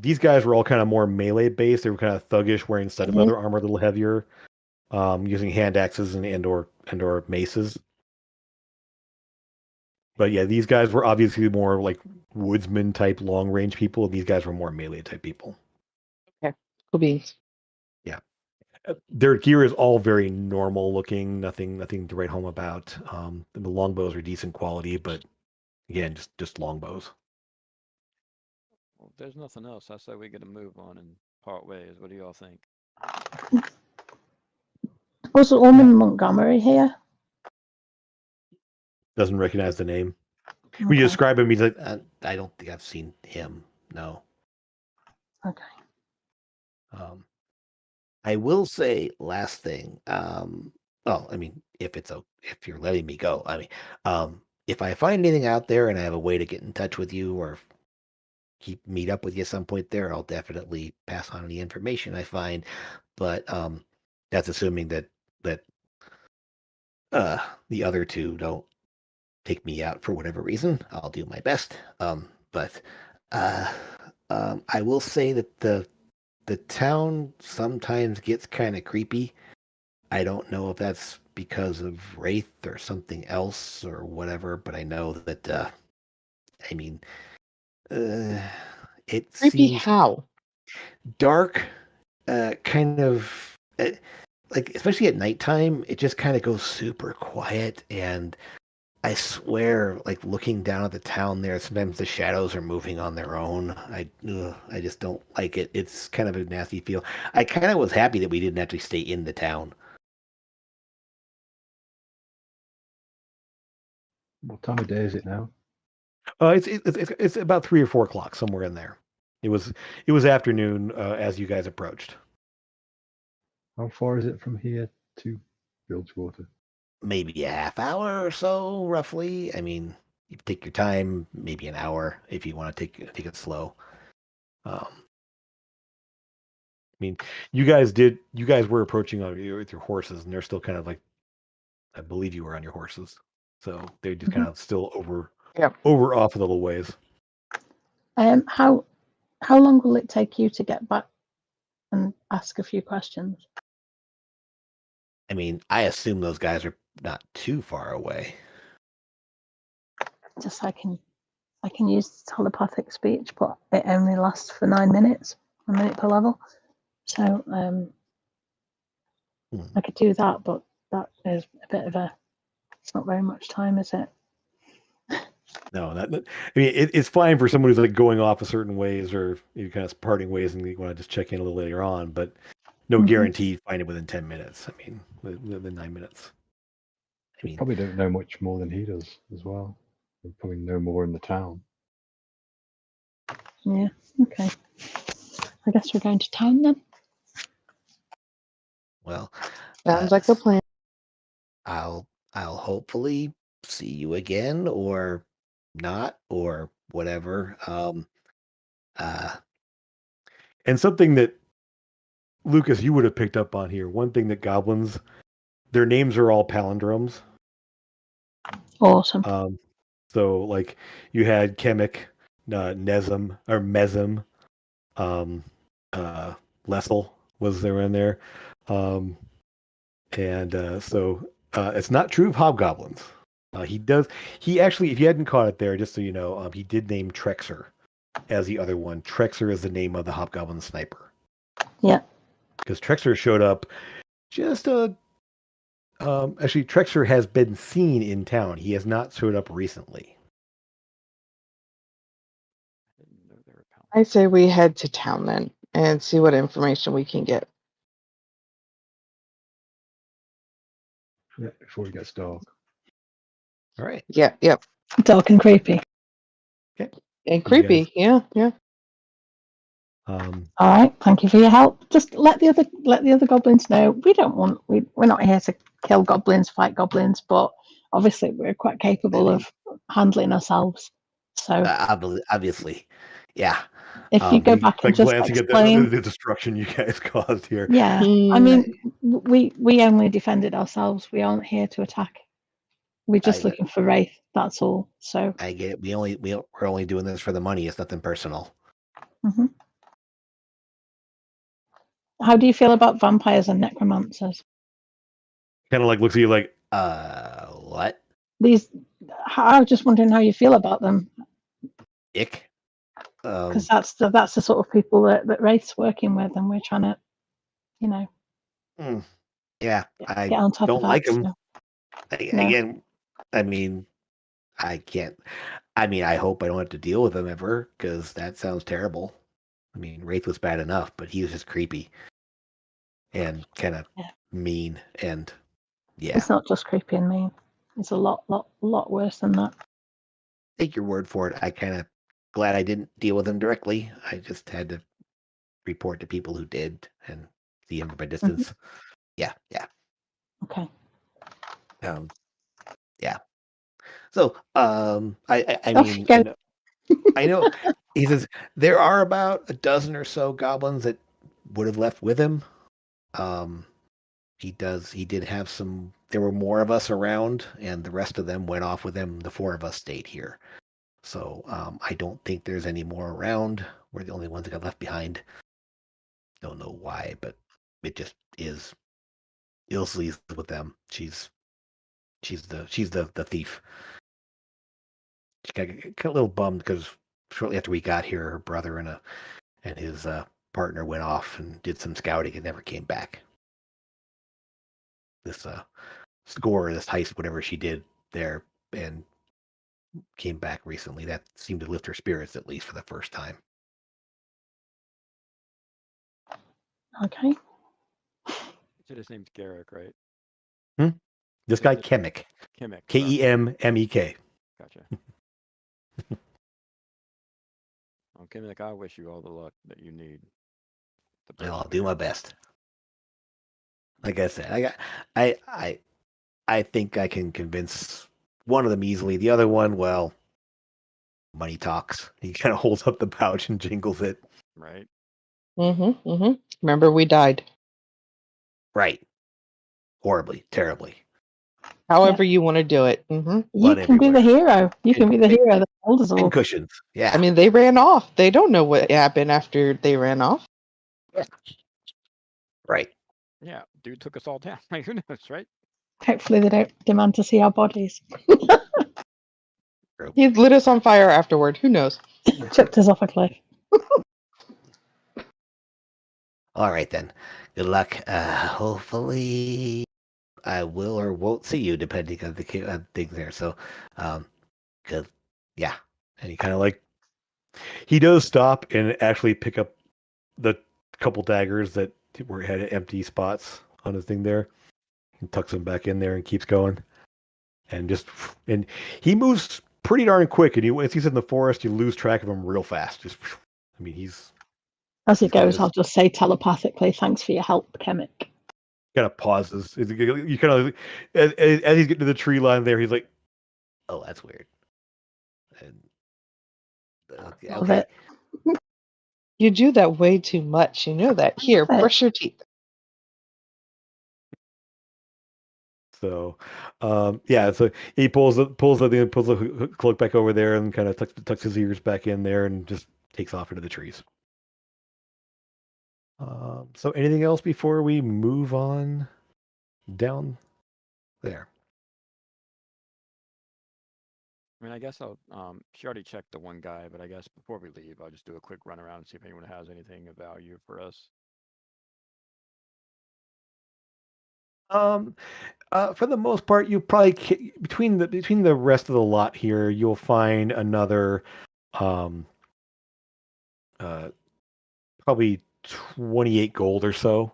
[SPEAKER 1] These guys were all kind of more melee based. They were kind of thuggish, wearing studded
[SPEAKER 3] Mhm.
[SPEAKER 1] leather armor, a little heavier, using hand axes and or maces. But yeah, these guys were obviously more like woodsman type long range people. These guys were more melee type people.
[SPEAKER 5] Cool beans.
[SPEAKER 1] Their gear is all very normal looking, nothing to write home about. The longbows are decent quality, but again, just longbows.
[SPEAKER 2] well, if there's nothing else, I say we get a move on and part ways. What do y'all think?
[SPEAKER 3] Was Ormond Montgomery here?
[SPEAKER 1] Doesn't recognize the name. When you
[SPEAKER 3] Okay.
[SPEAKER 1] describe him, he's like,
[SPEAKER 6] I don't think I've seen him. No.
[SPEAKER 3] Okay.
[SPEAKER 6] I will say last thing. Well, I mean, if you're letting me go, I mean, if I find anything out there and I have a way to get in touch with you or meet up with you at some point there, I'll definitely pass on any information I find. But that's assuming that the other two don't take me out for whatever reason. I'll do my best. But I will say that the town sometimes gets kind of creepy. I don't know if that's because of Wraith or something else or whatever, but I know that I mean it
[SPEAKER 5] Creepy
[SPEAKER 6] seems
[SPEAKER 5] how?
[SPEAKER 6] dark, kind of like especially at nighttime, it just kind of goes super quiet and I swear, like looking down at the town there, sometimes the shadows are moving on their own. I just don't like it. It's kind of a nasty feel. I kind of was happy that we didn't actually stay in the town.
[SPEAKER 4] What time of day is it now?
[SPEAKER 1] It's about 3 or 4 o'clock, somewhere in there. It was afternoon as you guys approached.
[SPEAKER 4] How far is it from here to Bilgewater?
[SPEAKER 6] Maybe a half hour or so, roughly. I mean, you take your time, maybe an hour if you want to take it slow. I mean, you guys were approaching with your horses, and they're still kind of like, I believe you were on your horses, so they're just kind of still over off a little ways.
[SPEAKER 3] How long will it take you to get back and ask a few questions?
[SPEAKER 6] I mean, I assume those guys are not too far away.
[SPEAKER 3] Just I can use telepathic speech, but it only lasts for 9 minutes, a minute per level. So I could do that, but that is a bit of it's not very much time, is it?
[SPEAKER 1] No, I mean, it's fine for someone who's like going off a certain ways or you kind of parting ways and you want to just check in a little later on, but no guarantee you find it within 10 minutes. I mean, within 9 minutes. I mean,
[SPEAKER 4] Probably don't know much more than he does as well. They probably know more in the town.
[SPEAKER 3] Yeah. Okay. I guess we're going to town then.
[SPEAKER 6] well,
[SPEAKER 5] Sounds like a plan.
[SPEAKER 6] I'll hopefully see you again or not or whatever.
[SPEAKER 1] and something that Lucas, you would have picked up on here. One thing that goblins, their names are all palindromes.
[SPEAKER 3] Awesome.
[SPEAKER 1] So like you had Chemic, Nesm or Mesm, Lessel was there in there, and so it's not true of hobgoblins. He actually, if you hadn't caught it there, just so you know, he did name Trexer as the other one. Trexer is the name of the hobgoblin sniper.
[SPEAKER 3] Yeah.
[SPEAKER 1] Because Trexer showed up just actually, Trexer has been seen in town. He has not showed up recently.
[SPEAKER 2] I didn't know they were pound.
[SPEAKER 5] I say we head to town then and see what information we can get.
[SPEAKER 4] Yeah, before it gets dark.
[SPEAKER 1] All right.
[SPEAKER 5] Yep.
[SPEAKER 3] Dark and creepy.
[SPEAKER 5] And
[SPEAKER 1] You
[SPEAKER 5] creepy.
[SPEAKER 1] guys-
[SPEAKER 5] Yeah.
[SPEAKER 3] All right. Thank you for your help. Just let the other goblins know we're not here to kill goblins, fight goblins, but obviously we're quite capable of handling ourselves. So
[SPEAKER 6] Obviously, yeah.
[SPEAKER 3] if you go back and
[SPEAKER 1] like
[SPEAKER 3] just
[SPEAKER 1] glancing
[SPEAKER 3] explain,
[SPEAKER 1] at the destruction you guys caused here.
[SPEAKER 3] yeah. I
[SPEAKER 5] Hmm.
[SPEAKER 3] mean, we only defended ourselves. We aren't here to attack. We're just looking for Wraith. That's all. So
[SPEAKER 6] I get it. We're only doing this for the money. It's nothing personal.
[SPEAKER 3] mhm. How do you feel about vampires and necromancers?
[SPEAKER 1] Kind of like looks at you like,
[SPEAKER 6] What?
[SPEAKER 3] I was just wondering how you feel about them,
[SPEAKER 6] Ick.
[SPEAKER 3] because that's the sort of people that Wraith's working with, and we're trying to,
[SPEAKER 6] Yeah, I
[SPEAKER 3] get on top
[SPEAKER 6] don't
[SPEAKER 3] of that.
[SPEAKER 6] like them.
[SPEAKER 3] So,
[SPEAKER 6] Again, I mean, I can't. I mean, I hope I don't have to deal with them ever because that sounds terrible. I mean, Wraith was bad enough, but he was just creepy and kind of mean, and yeah.
[SPEAKER 3] it's not just creepy and mean. It's a lot worse than that.
[SPEAKER 6] Take your word for it. I kind of glad I didn't deal with him directly. I just had to report to people who did and see him from a distance. Yeah.
[SPEAKER 3] Okay.
[SPEAKER 6] Yeah. So, I
[SPEAKER 3] Off
[SPEAKER 6] mean,
[SPEAKER 3] you go.
[SPEAKER 6] I know. He says there are about a dozen or so goblins that would have left with him. He did have some. There were more of us around, and the rest of them went off with him. The four of us stayed here. So, I don't think there's any more around. We're the only ones that got left behind. Don't know why, but it just is. Ilsley's with them. She's the thief. She got a little bummed because shortly after we got here, her brother and his partner went off and did some scouting and never came back. This score, this heist, whatever she did there, and came back recently. That seemed to lift her spirits, at least for the first time.
[SPEAKER 3] Okay.
[SPEAKER 2] You said his name's Garrick, right?
[SPEAKER 6] This guy, Kemek.
[SPEAKER 2] Kemek.
[SPEAKER 6] Kemek.
[SPEAKER 2] Gotcha. Well, Kemek, I wish you all the luck that you need.
[SPEAKER 6] I'll do my best. Like I said, I think I can convince one of them easily. The other one, well, money talks. He kind of holds up the pouch and jingles it.
[SPEAKER 2] Right.
[SPEAKER 5] Remember, we died.
[SPEAKER 6] Right. Horribly, terribly.
[SPEAKER 5] However you want to do it.
[SPEAKER 3] You can be the hero. You can be the hero that holds us all.
[SPEAKER 6] Cushions. Yeah.
[SPEAKER 5] I mean, they ran off. They don't know what happened after they ran off.
[SPEAKER 6] Right.
[SPEAKER 2] Yeah, dude took us all down. Like, who knows, right?
[SPEAKER 3] Hopefully they don't demand to see our bodies.
[SPEAKER 5] He lit us on fire afterward. Who knows?
[SPEAKER 3] Chucked us off a cliff.
[SPEAKER 6] All right, then. Good luck. Hopefully I will or won't see you, depending on the things there. So, good. Yeah. And he kind of he does stop and actually pick up the couple daggers that had empty spots on his thing there, and tucks them back in there and keeps going. And he moves pretty darn quick. And once he's in the forest, you lose track of him real fast. He's
[SPEAKER 3] as it goes. I'll just say telepathically, "Thanks for your help, Kemek."
[SPEAKER 6] Kind of pauses. You kind of as he's getting to the tree line there, he's like, "Oh, that's weird." And
[SPEAKER 3] okay.
[SPEAKER 5] You do that way too much. You know that. Here, brush your teeth.
[SPEAKER 6] So, so he pulls the cloak back over there and kind of tucks his ears back in there and just takes off into the trees. So anything else before we move on down there?
[SPEAKER 2] I mean, I guess I'll. She already checked the one guy, but I guess before we leave, I'll just do a quick run around and see if anyone has anything of value for us.
[SPEAKER 6] For the most part, you probably between the rest of the lot here, you'll find another, probably 28 gold or so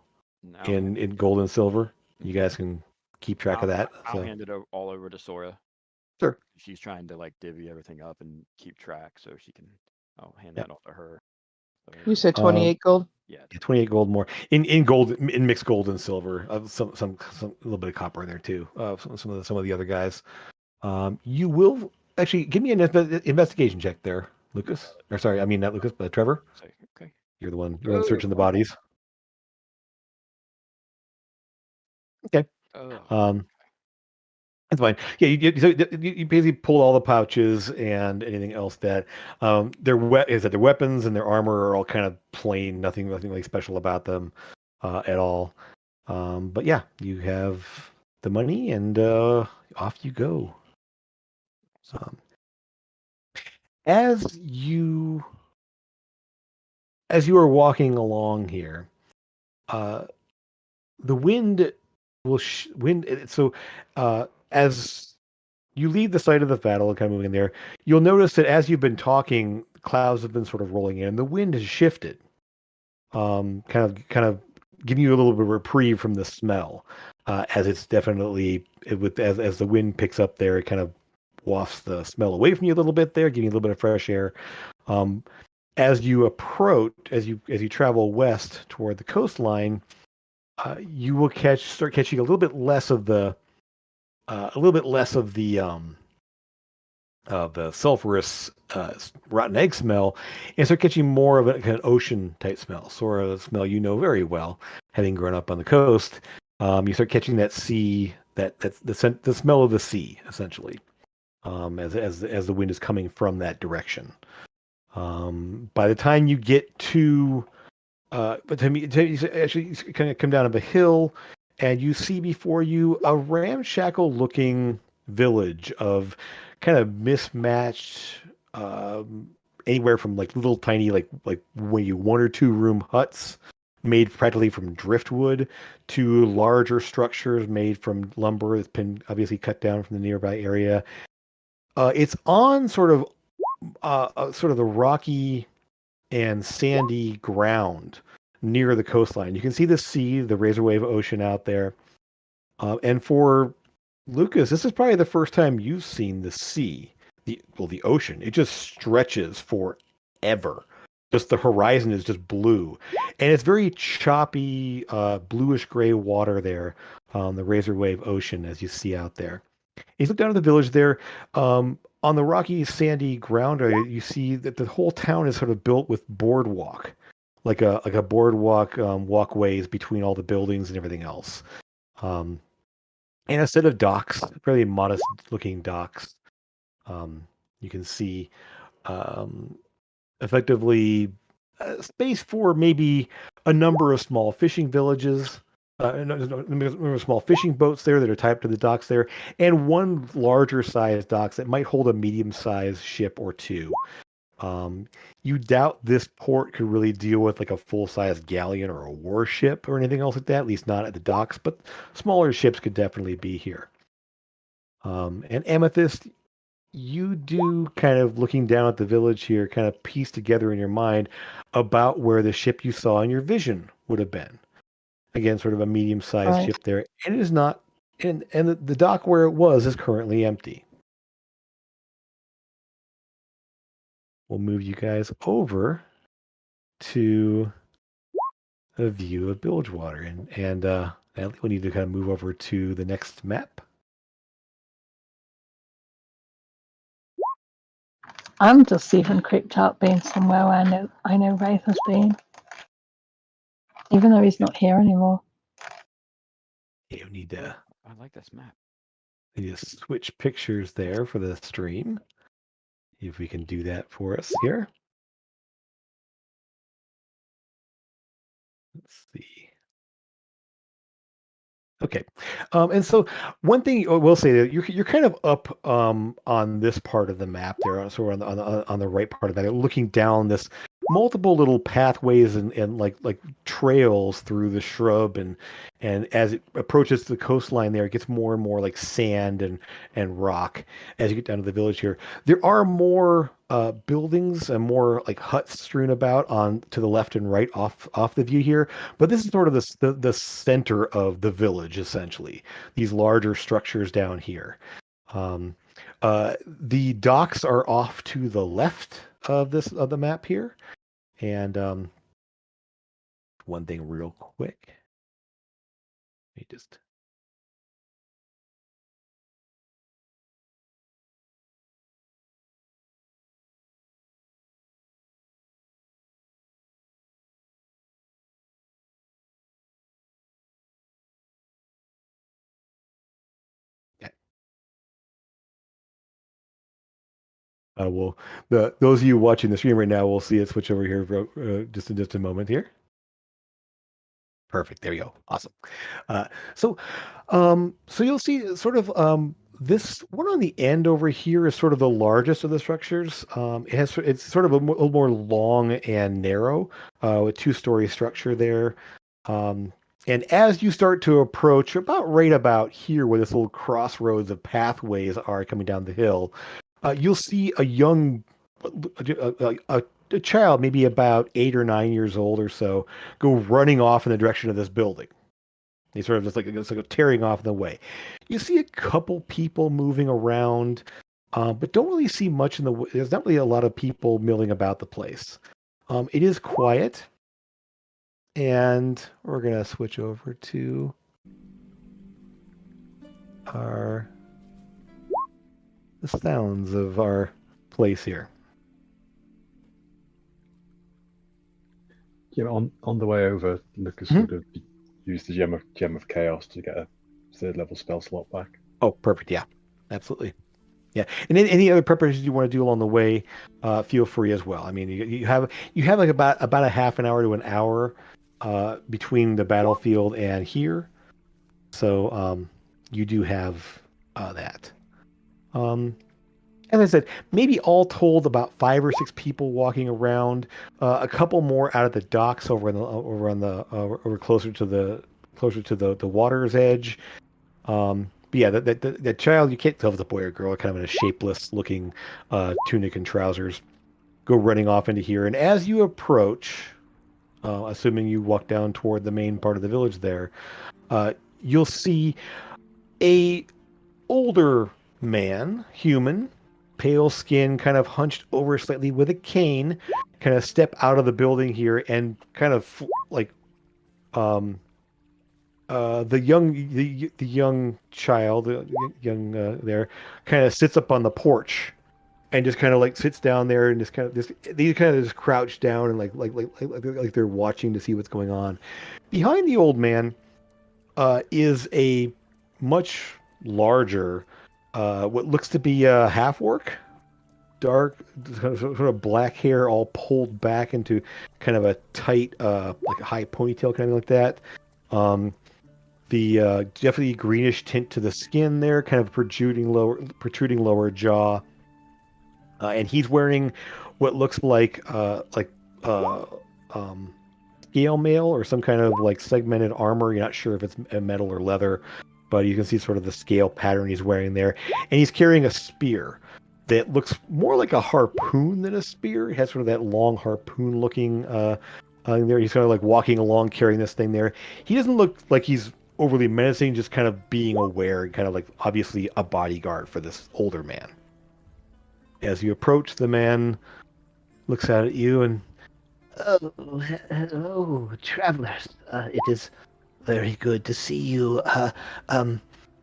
[SPEAKER 6] in gold and silver. You guys can keep track of that.
[SPEAKER 2] I'll hand it all over to Sora.
[SPEAKER 6] Sure.
[SPEAKER 2] She's trying to divvy everything up and keep track, so I'll hand that off to her. So,
[SPEAKER 5] you said 28 gold?
[SPEAKER 2] Yeah,
[SPEAKER 6] 28 gold more in gold, in mixed gold and silver. Some a little bit of copper in there too. Some of the other guys. You will actually give me an investigation check there, Lucas. Or sorry, I mean not Lucas, but Trevor.
[SPEAKER 2] Okay.
[SPEAKER 6] You're the one searching the bodies. Okay. That's fine. Yeah, you basically pull all the pouches and anything else that their weapons and their armor are all kind of plain, nothing like special about them at all. But yeah, you have the money and off you go. As you are walking along here, the wind will as you leave the site of the battle and kind of moving there, you'll notice that as you've been talking, clouds have been sort of rolling in, and the wind has shifted, kind of giving you a little bit of reprieve from the smell, as it's definitely as the wind picks up there, it kind of wafts the smell away from you a little bit there, giving you a little bit of fresh air. As you travel west toward the coastline, you will start catching a little bit less of the sulfurous rotten egg smell, and start catching more of a kind of ocean type smell, sort of a smell you know very well, having grown up on the coast. You start catching that sea, the smell of the sea, essentially, as the wind is coming from that direction. By the time you get to you actually kind of come down of a hill, and you see before you a ramshackle looking village of kind of mismatched, anywhere from little tiny maybe 1 or 2 room huts made practically from driftwood to larger structures made from lumber that's been obviously cut down from the nearby area.
[SPEAKER 1] It's on sort of the rocky and sandy ground near the coastline. You can see the sea, the razor wave ocean out there. And for Lucas, this is probably the first time you've seen the sea, the ocean. It just stretches forever. Just the horizon is just blue, and it's very choppy, bluish gray water there, the razor wave ocean as you see out there. You look down at the village there. On the rocky, sandy ground area, you see that the whole town is sort of built with boardwalk, like a boardwalk, walkways between all the buildings and everything else. Um, and a set of docks, fairly modest-looking docks. You can see um, effectively space for maybe a number of small fishing villages, number of small fishing boats there that are tied to the docks there, and one larger sized docks that might hold a medium sized ship or two. Um, you doubt this port could really deal with like a full size galleon or a warship or anything else like that, at least not at the docks, but smaller ships could definitely be here. And Amethyst, you do kind of looking down at the village here, kind of piece together in your mind about where the ship you saw in your vision would have been. Again, sort of a medium-sized
[SPEAKER 3] Right.
[SPEAKER 1] ship there, and it is not. And the dock where it was is currently empty. We'll move you guys over to a view of Bilgewater, and Natalie, we need to kind of move over to the next map.
[SPEAKER 3] I'm just even creeped out being somewhere where I know Wraith has been, even though he's not here anymore.
[SPEAKER 1] You need to.
[SPEAKER 2] I like this map.
[SPEAKER 1] Need to switch pictures there for the stream. If we can do that for us here. Let's see. Okay, and so one thing I will say that you're kind of up on this part of the map there, so on the right part of that, looking down this multiple little pathways and like trails through the shrub and as it approaches the coastline there, it gets more and more like sand and rock as you get down to the village here. There are more buildings and more like huts strewn about on to the left and right off the view here, but this is sort of the center of the village essentially. These larger structures down here. Um, the docks are off to the left of the map here, and one thing real quick. Let me just. Well, those of you watching the stream right now will see it switch over here just in just a moment here. Perfect. There we go. Awesome. Uh, so, so you'll see sort of this one on the end over here is sort of the largest of the structures. It's sort of a little more long and narrow, with two-story structure there. Um, and as you start to approach right about here, where this little crossroads of pathways are coming down the hill, you'll see a young, a child, maybe about 8 or 9 years old or so, go running off in the direction of this building. He's sort of just like it's like tearing off in the way. You see a couple people moving around, but don't really see much in the. There's not really a lot of people milling about the place. It is quiet, and we're gonna switch over to the sounds of our place here.
[SPEAKER 4] Yeah, on the way over, Lucas would have used the gem of chaos to get a 3rd level spell slot back.
[SPEAKER 1] Oh, perfect. Yeah, absolutely. Yeah, and any other preparations you want to do along the way, feel free as well. I mean, you have like about a half an hour to an hour between the battlefield and here, so you do have that. As I said, maybe all told about 5 or 6 people walking around, a couple more out at the docks over closer to the water's edge. But yeah, that child, you can't tell if it's a boy or girl, kind of in a shapeless looking tunic and trousers, go running off into here. And as you approach, assuming you walk down toward the main part of the village there, you'll see a older man, human, pale skin, kind of hunched over slightly with a cane, kind of step out of the building here and kind of like the young child, young there, kind of sits up on the porch and just kind of like sits down there and just kind of just crouch down and like they're watching to see what's going on. Behind the old man is a much larger, what looks to be a half orc, dark, sort of black hair all pulled back into kind of a tight, like a high ponytail, kind of like that. The definitely greenish tint to the skin there, kind of protruding lower jaw, and he's wearing what looks like scale mail or some kind of like segmented armor. You're not sure if it's metal or leather, but you can see sort of the scale pattern he's wearing there, and he's carrying a spear that looks more like a harpoon than a spear. It has sort of that long harpoon looking there. He's kind of like walking along carrying this thing there. He doesn't look like he's overly menacing, just kind of being aware and kind of like obviously a bodyguard for this older man. As you approach, the man looks out at you and,
[SPEAKER 6] Oh, hello, travelers. It is very good to see you.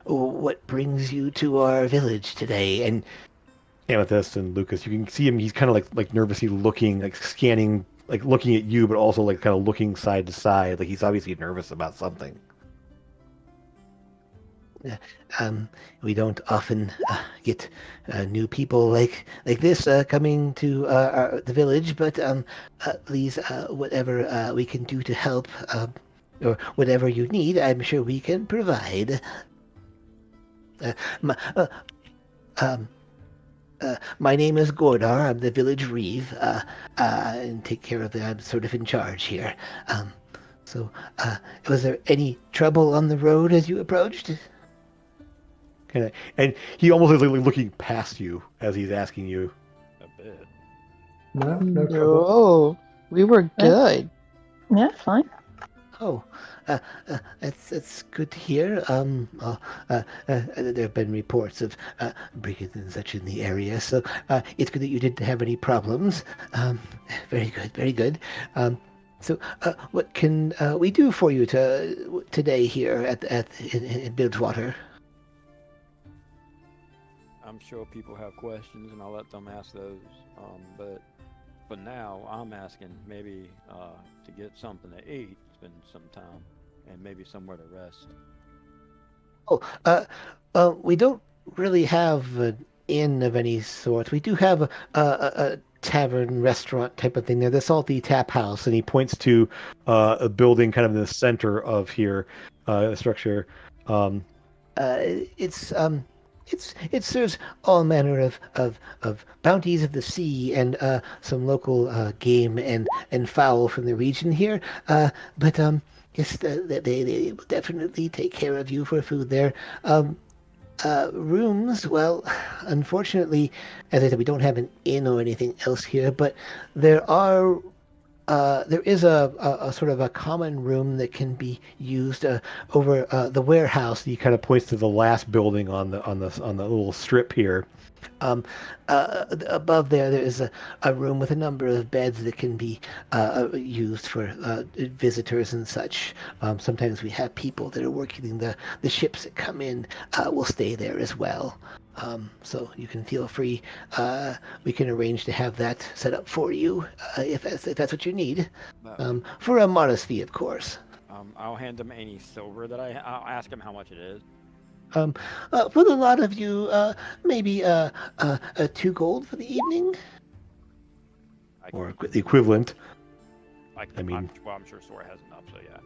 [SPEAKER 6] What brings you to our village today?
[SPEAKER 1] and Amethyst and Lucas, you can see him. He's kind of like nervously looking, like scanning, like looking at you, but also like kind of looking side to side. Like he's obviously nervous about something.
[SPEAKER 6] We don't often get new people like this coming to the village, but please, whatever we can do to help, or whatever you need, I'm sure we can provide. My, my name is Gordar. I'm the village reeve, and take care of I'm sort of in charge here. So, was there any trouble on the road as you approached?
[SPEAKER 1] Kind of, and he almost is like looking past you as he's asking you.
[SPEAKER 2] A bit.
[SPEAKER 4] No trouble.
[SPEAKER 5] No, we were good.
[SPEAKER 3] Yeah, fine.
[SPEAKER 6] Oh, that's good to hear. There have been reports of brigands and such in the area, so it's good that you didn't have any problems. Very good, very good. So, what can we do for you today here in Bilgewater?
[SPEAKER 2] I'm sure people have questions, and I'll let them ask those. But for now, I'm asking maybe to get something to eat, spend some time, and maybe somewhere to rest.
[SPEAKER 6] Oh, we don't really have an inn of any sort. We do have a tavern, restaurant type of thing there, the Salty Tap House, and he points to a building kind of in the center of here, the structure. It serves all manner of bounties of the sea and some local game and fowl from the region here. But yes, they will definitely take care of you for food there. Rooms, well, unfortunately, as I said, we don't have an inn or anything else here, but there is a sort of a common room that can be used over the warehouse. He kind of points to the last building on the little strip here. Above there is a room with a number of beds that can be used for visitors and such. Sometimes we have people that are working the ships that come in will stay there as well. So you can feel free. We can arrange to have that set up for you if that's what you need, for a modest fee, of course.
[SPEAKER 2] I'll hand him any silver that I'll ask him how much it is.
[SPEAKER 6] For the lot of you, maybe 2 gold for the evening,
[SPEAKER 1] Or the equivalent.
[SPEAKER 2] I mean, I'm sure Sora has enough, so yeah.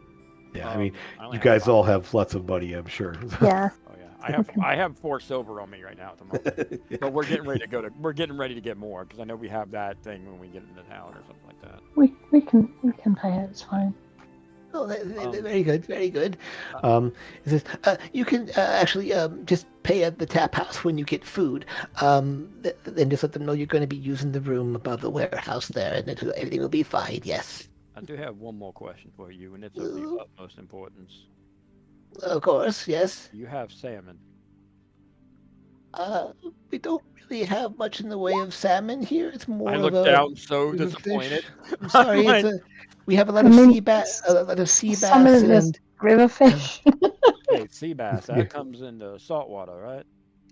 [SPEAKER 1] Yeah, I mean,
[SPEAKER 2] only
[SPEAKER 1] you
[SPEAKER 2] have
[SPEAKER 1] guys
[SPEAKER 2] 5.
[SPEAKER 1] all have lots of money, I'm sure.
[SPEAKER 3] Yeah.
[SPEAKER 2] Oh yeah, I have 4 silver on me right now at the moment, but we're getting ready to get more because I know we have that thing when we get into town or something like that.
[SPEAKER 3] We can pay it. It's fine.
[SPEAKER 6] Oh, very good, very good. It says you can actually just pay at the tap house when you get food. Then just let them know you're going to be using the room above the warehouse there, and everything will be fine. Yes.
[SPEAKER 2] I do have one more question for you, and it's of the utmost importance.
[SPEAKER 6] Of course, yes.
[SPEAKER 2] You have salmon.
[SPEAKER 6] We don't really have much in the way of salmon here. It's more
[SPEAKER 2] I
[SPEAKER 6] of
[SPEAKER 2] looked
[SPEAKER 6] a
[SPEAKER 2] down so
[SPEAKER 6] river
[SPEAKER 2] disappointed.
[SPEAKER 6] fish. I'm sorry.
[SPEAKER 2] Like,
[SPEAKER 6] We have a lot
[SPEAKER 3] I
[SPEAKER 6] of
[SPEAKER 3] mean,
[SPEAKER 6] a lot of sea
[SPEAKER 3] salmon
[SPEAKER 6] bass
[SPEAKER 3] is
[SPEAKER 6] and
[SPEAKER 3] river fish.
[SPEAKER 2] hey, sea bass,
[SPEAKER 1] Yeah.
[SPEAKER 2] that comes into salt water, right?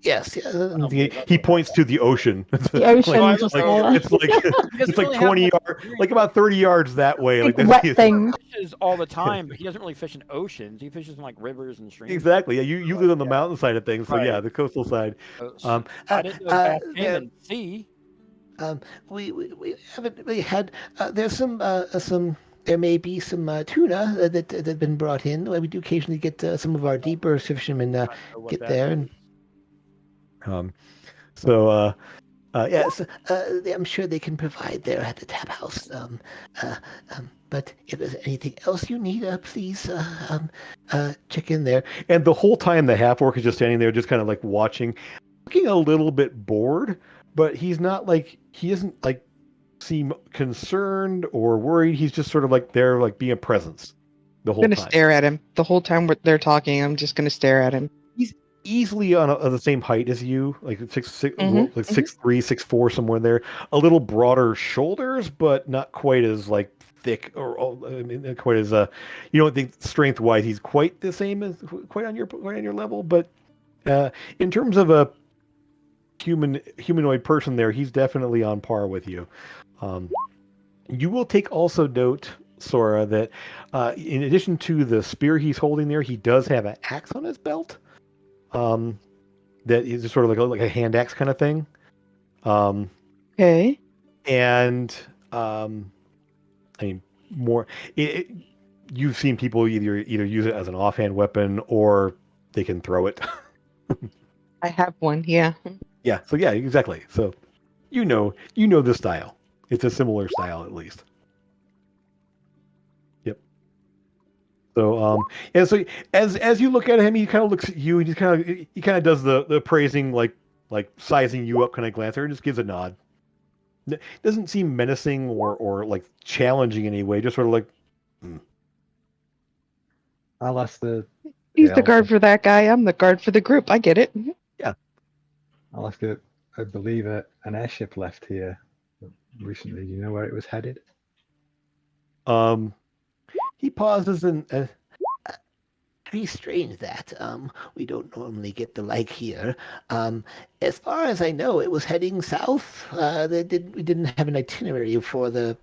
[SPEAKER 6] yes, yeah.
[SPEAKER 2] I don't
[SPEAKER 1] He,
[SPEAKER 2] believe I've
[SPEAKER 1] he
[SPEAKER 2] ever had
[SPEAKER 1] points
[SPEAKER 2] that.
[SPEAKER 1] to the ocean.
[SPEAKER 3] The ocean
[SPEAKER 2] I
[SPEAKER 3] just
[SPEAKER 2] looked
[SPEAKER 1] like
[SPEAKER 3] all
[SPEAKER 2] over.
[SPEAKER 1] it's like
[SPEAKER 2] He doesn't
[SPEAKER 1] it's like
[SPEAKER 2] really have
[SPEAKER 1] 20
[SPEAKER 2] much
[SPEAKER 1] yards, like
[SPEAKER 2] experience
[SPEAKER 1] about 30 yards that way.
[SPEAKER 3] big
[SPEAKER 1] Like
[SPEAKER 3] wet
[SPEAKER 1] that's
[SPEAKER 3] thing.
[SPEAKER 2] fishes all the time, but he doesn't really fish in oceans. He fishes in like rivers and streams.
[SPEAKER 1] exactly. Yeah, you live on the mountain side of things, so yeah,
[SPEAKER 2] Right.
[SPEAKER 1] the coastal side.
[SPEAKER 2] So I didn't know bass came in sea.
[SPEAKER 6] We haven't really had. There's some. There may be some tuna that been brought in. We do occasionally get some of our deeper fishermen
[SPEAKER 2] I know what
[SPEAKER 6] get
[SPEAKER 2] that
[SPEAKER 6] there,
[SPEAKER 2] is.
[SPEAKER 6] and
[SPEAKER 1] So
[SPEAKER 6] yes, I'm sure they can provide there at the tap house. But if there's anything else you need, please check in there.
[SPEAKER 1] and the whole time the half orc is just standing there, just kind of like watching, looking a little bit bored, but he doesn't like seem concerned or worried. He's just sort of like there, like being a presence the
[SPEAKER 5] I'm
[SPEAKER 1] whole
[SPEAKER 5] gonna
[SPEAKER 1] time.
[SPEAKER 5] stare at him the whole time they're talking. I'm just gonna stare at him.
[SPEAKER 1] He's easily on the same height as you, like
[SPEAKER 5] Mhm,
[SPEAKER 1] like 6'3", 6'4", somewhere in there. A little broader shoulders, but not quite as like thick or I mean, not quite as you don't think strength wise he's quite the same as quite on your level, but in terms of a humanoid person, there he's definitely on par with you. You will take also note, Sora, that in addition to the spear he's holding there, he does have an axe on his belt. That is sort of like a hand axe kind of thing.
[SPEAKER 5] Okay.
[SPEAKER 1] And I mean, more. You've seen people either use it as an offhand weapon or they can throw it.
[SPEAKER 5] I have one. Yeah.
[SPEAKER 1] Yeah. So yeah, exactly. So you know the style. It's a similar style at least. Yep. So and so as you look at him, he kind of looks at you and he kind of does the appraising like sizing you up kind of glance, or just gives a nod. Doesn't seem menacing or like challenging in any way. Just sort of like,
[SPEAKER 4] I'll ask
[SPEAKER 5] He's the
[SPEAKER 4] elder.
[SPEAKER 5] guard for that guy. I'm the guard for the group. I get it.
[SPEAKER 4] I'll ask it. I believe an airship left here recently. Do you know where it was headed?
[SPEAKER 6] he pauses and very strange that we don't normally get the like here. As far as I know, it was heading south. We didn't have an itinerary for the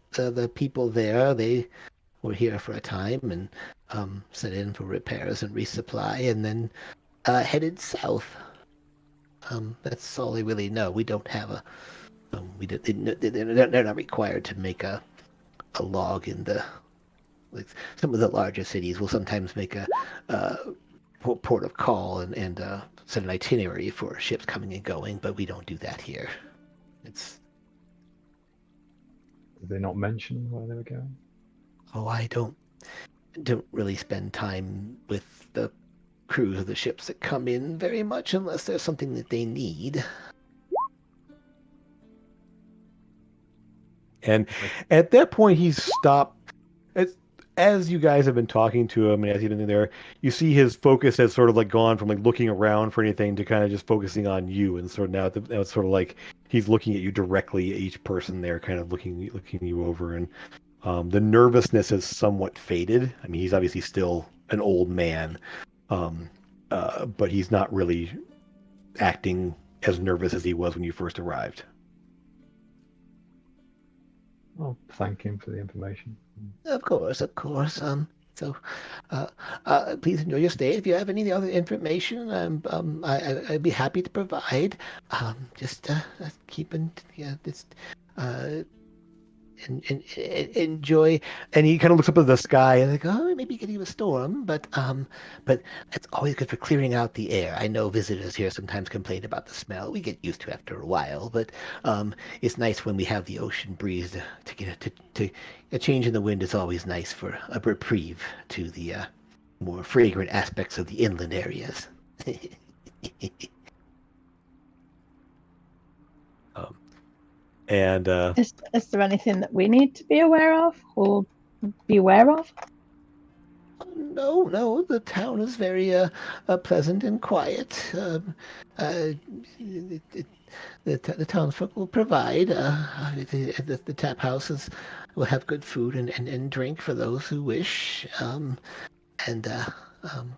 [SPEAKER 6] people there. They were here for a time and sent in for repairs and resupply, and then headed south. That's all I really know. We don't have a. They're not required to make a log in the. Like some of the larger cities will sometimes make a port of call and set an itinerary for ships coming and going, but we don't do that here. It's
[SPEAKER 4] Did they not mention where they were going?
[SPEAKER 6] I don't really spend time with the crews of the ships that come in very much unless there's something that they need.
[SPEAKER 1] and at that point he's stopped. As you guys have been talking to him and as he's been in there, you see his focus has sort of like gone from like looking around for anything to kind of just focusing on you, and sort of now it's sort of like he's looking at you directly, at each person there, kind of looking you over, and the nervousness has somewhat faded. I mean, he's obviously still an old man, but he's not really acting as nervous as he was when you first arrived.
[SPEAKER 4] I'll thank him for the information.
[SPEAKER 6] Of course. So, please enjoy your stay. If you have any other information, I'd be happy to provide. Just keep in, enjoy. And he kind of looks up at the sky and like, oh, maybe getting a storm, but it's always good for clearing out the air. I know visitors here sometimes complain about the smell. We get used to it after a while, but it's nice when we have the ocean breeze to get to a change in the wind is always nice for a reprieve to the more fragrant aspects of the inland areas. um, and
[SPEAKER 3] Is there anything that we need to be aware of or be aware of?
[SPEAKER 6] No, the town is very pleasant and quiet. The townsfolk will provide. The tap houses will have good food and drink for those who wish. And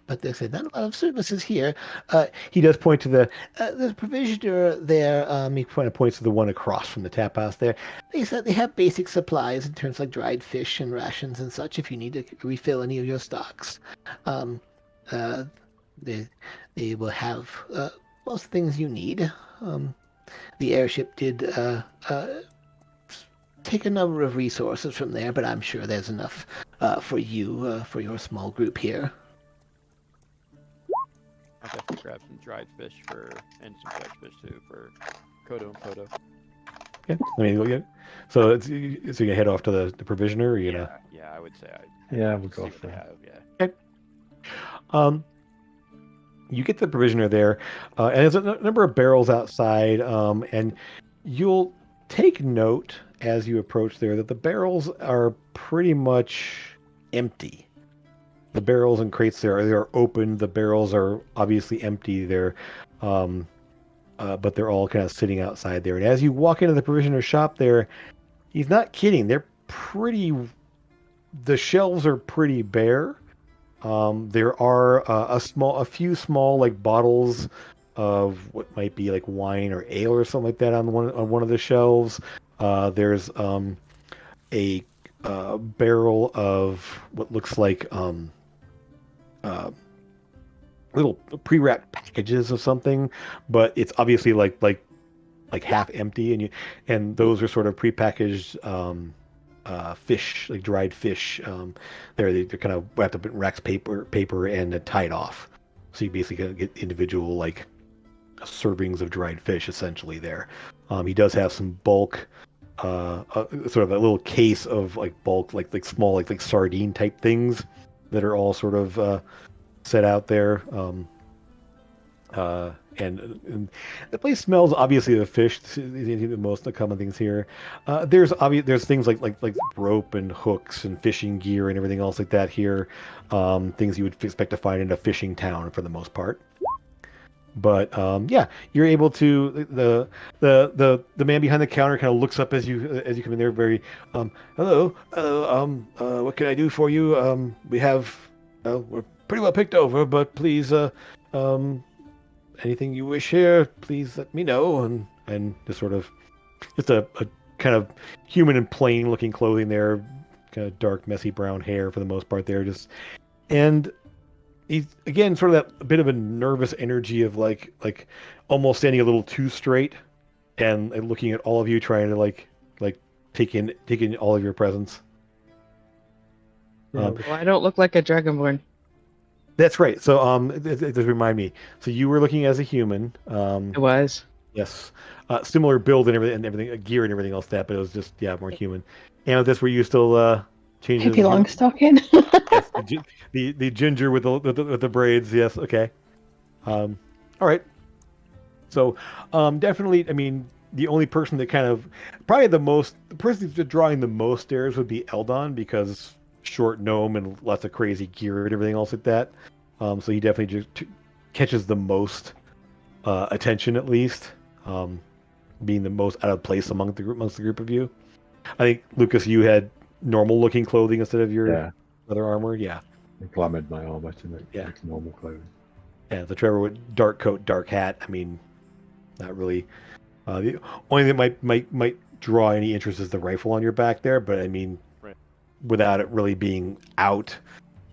[SPEAKER 6] but there's not a lot of services here. He does point to the provisioner there. He kind of points to the one across from the tap house there. They said they have basic supplies in terms of like dried fish and rations and such if you need to refill any of your stocks. Um, uh, they will have most things you need. The airship did take a number of resources from there, but I'm sure there's enough for you, for your small group here.
[SPEAKER 2] I'll definitely grab some dried fish and some fresh fish too for Kodo and Kodo.
[SPEAKER 1] Okay. I mean, yeah. So so you gonna head off to the provisioner, or you gonna?
[SPEAKER 2] Yeah, I would say
[SPEAKER 4] Yeah, we'll
[SPEAKER 2] see
[SPEAKER 4] go
[SPEAKER 2] what
[SPEAKER 4] for
[SPEAKER 2] they
[SPEAKER 4] it.
[SPEAKER 2] have. Yeah.
[SPEAKER 1] Okay. You get the provisioner there, and there's a number of barrels outside, and you'll take note as you approach there that the barrels are pretty much empty. The barrels and crates there they are open. The barrels are obviously empty. But they're all kind of sitting outside there. And as you walk into the provisioner shop there, he's not kidding. The shelves are pretty bare. There are a few small like bottles of what might be like wine or ale or something like that on one of the shelves. There's a barrel of what looks like little pre-wrapped packages of something, but it's obviously like half empty, and those are sort of prepackaged fish, like dried fish. They're kind of wrapped up in wax paper and tied off. So you basically gonna get individual like servings of dried fish essentially there. He does have some bulk, sort of a little case of like bulk, like small like sardine type things that are all sort of set out there. And the place smells obviously the fish. The most of the common things here. There's things like rope and hooks and fishing gear and everything else like that here. Things you would expect to find in a fishing town for the most part. But yeah, you're able to the man behind the counter kind of looks up as you come in there. Very hello, what can I do for you? We have we're pretty well picked over, but please anything you wish here, please let me know. And just a kind of human in plain looking clothing there, kind of dark, messy brown hair for the most part there. And he's again sort of that bit of a nervous energy of like almost standing a little too straight and looking at all of you, trying to like take in all of your presence.
[SPEAKER 5] Well, I don't look like a dragonborn.
[SPEAKER 1] That's right. So it does remind me. So you were looking as a human.
[SPEAKER 5] It was.
[SPEAKER 1] Yes. Similar build and everything, gear and everything else that, but it was just more human. And with this, were you still changing?
[SPEAKER 3] Pippi Longstocking.
[SPEAKER 1] Yes, the ginger with the braids. Yes. Okay. All right. So definitely, I mean, the only person that probably the person that's drawing the most stares would be Eldon, because short gnome and lots of crazy gear and everything else like that. So he definitely just catches the most attention, at least, being the most out of place amongst the group of you. I think Lucas, you had normal looking clothing instead of your leather armor. Yeah.
[SPEAKER 4] I glamored my armor to make
[SPEAKER 1] Yeah.
[SPEAKER 4] normal clothing.
[SPEAKER 1] Yeah. The Trevor with dark coat, dark hat. I mean, not really. The only thing that might draw any interest is the rifle on your back there, but I mean,
[SPEAKER 2] Right.
[SPEAKER 1] without it really being out,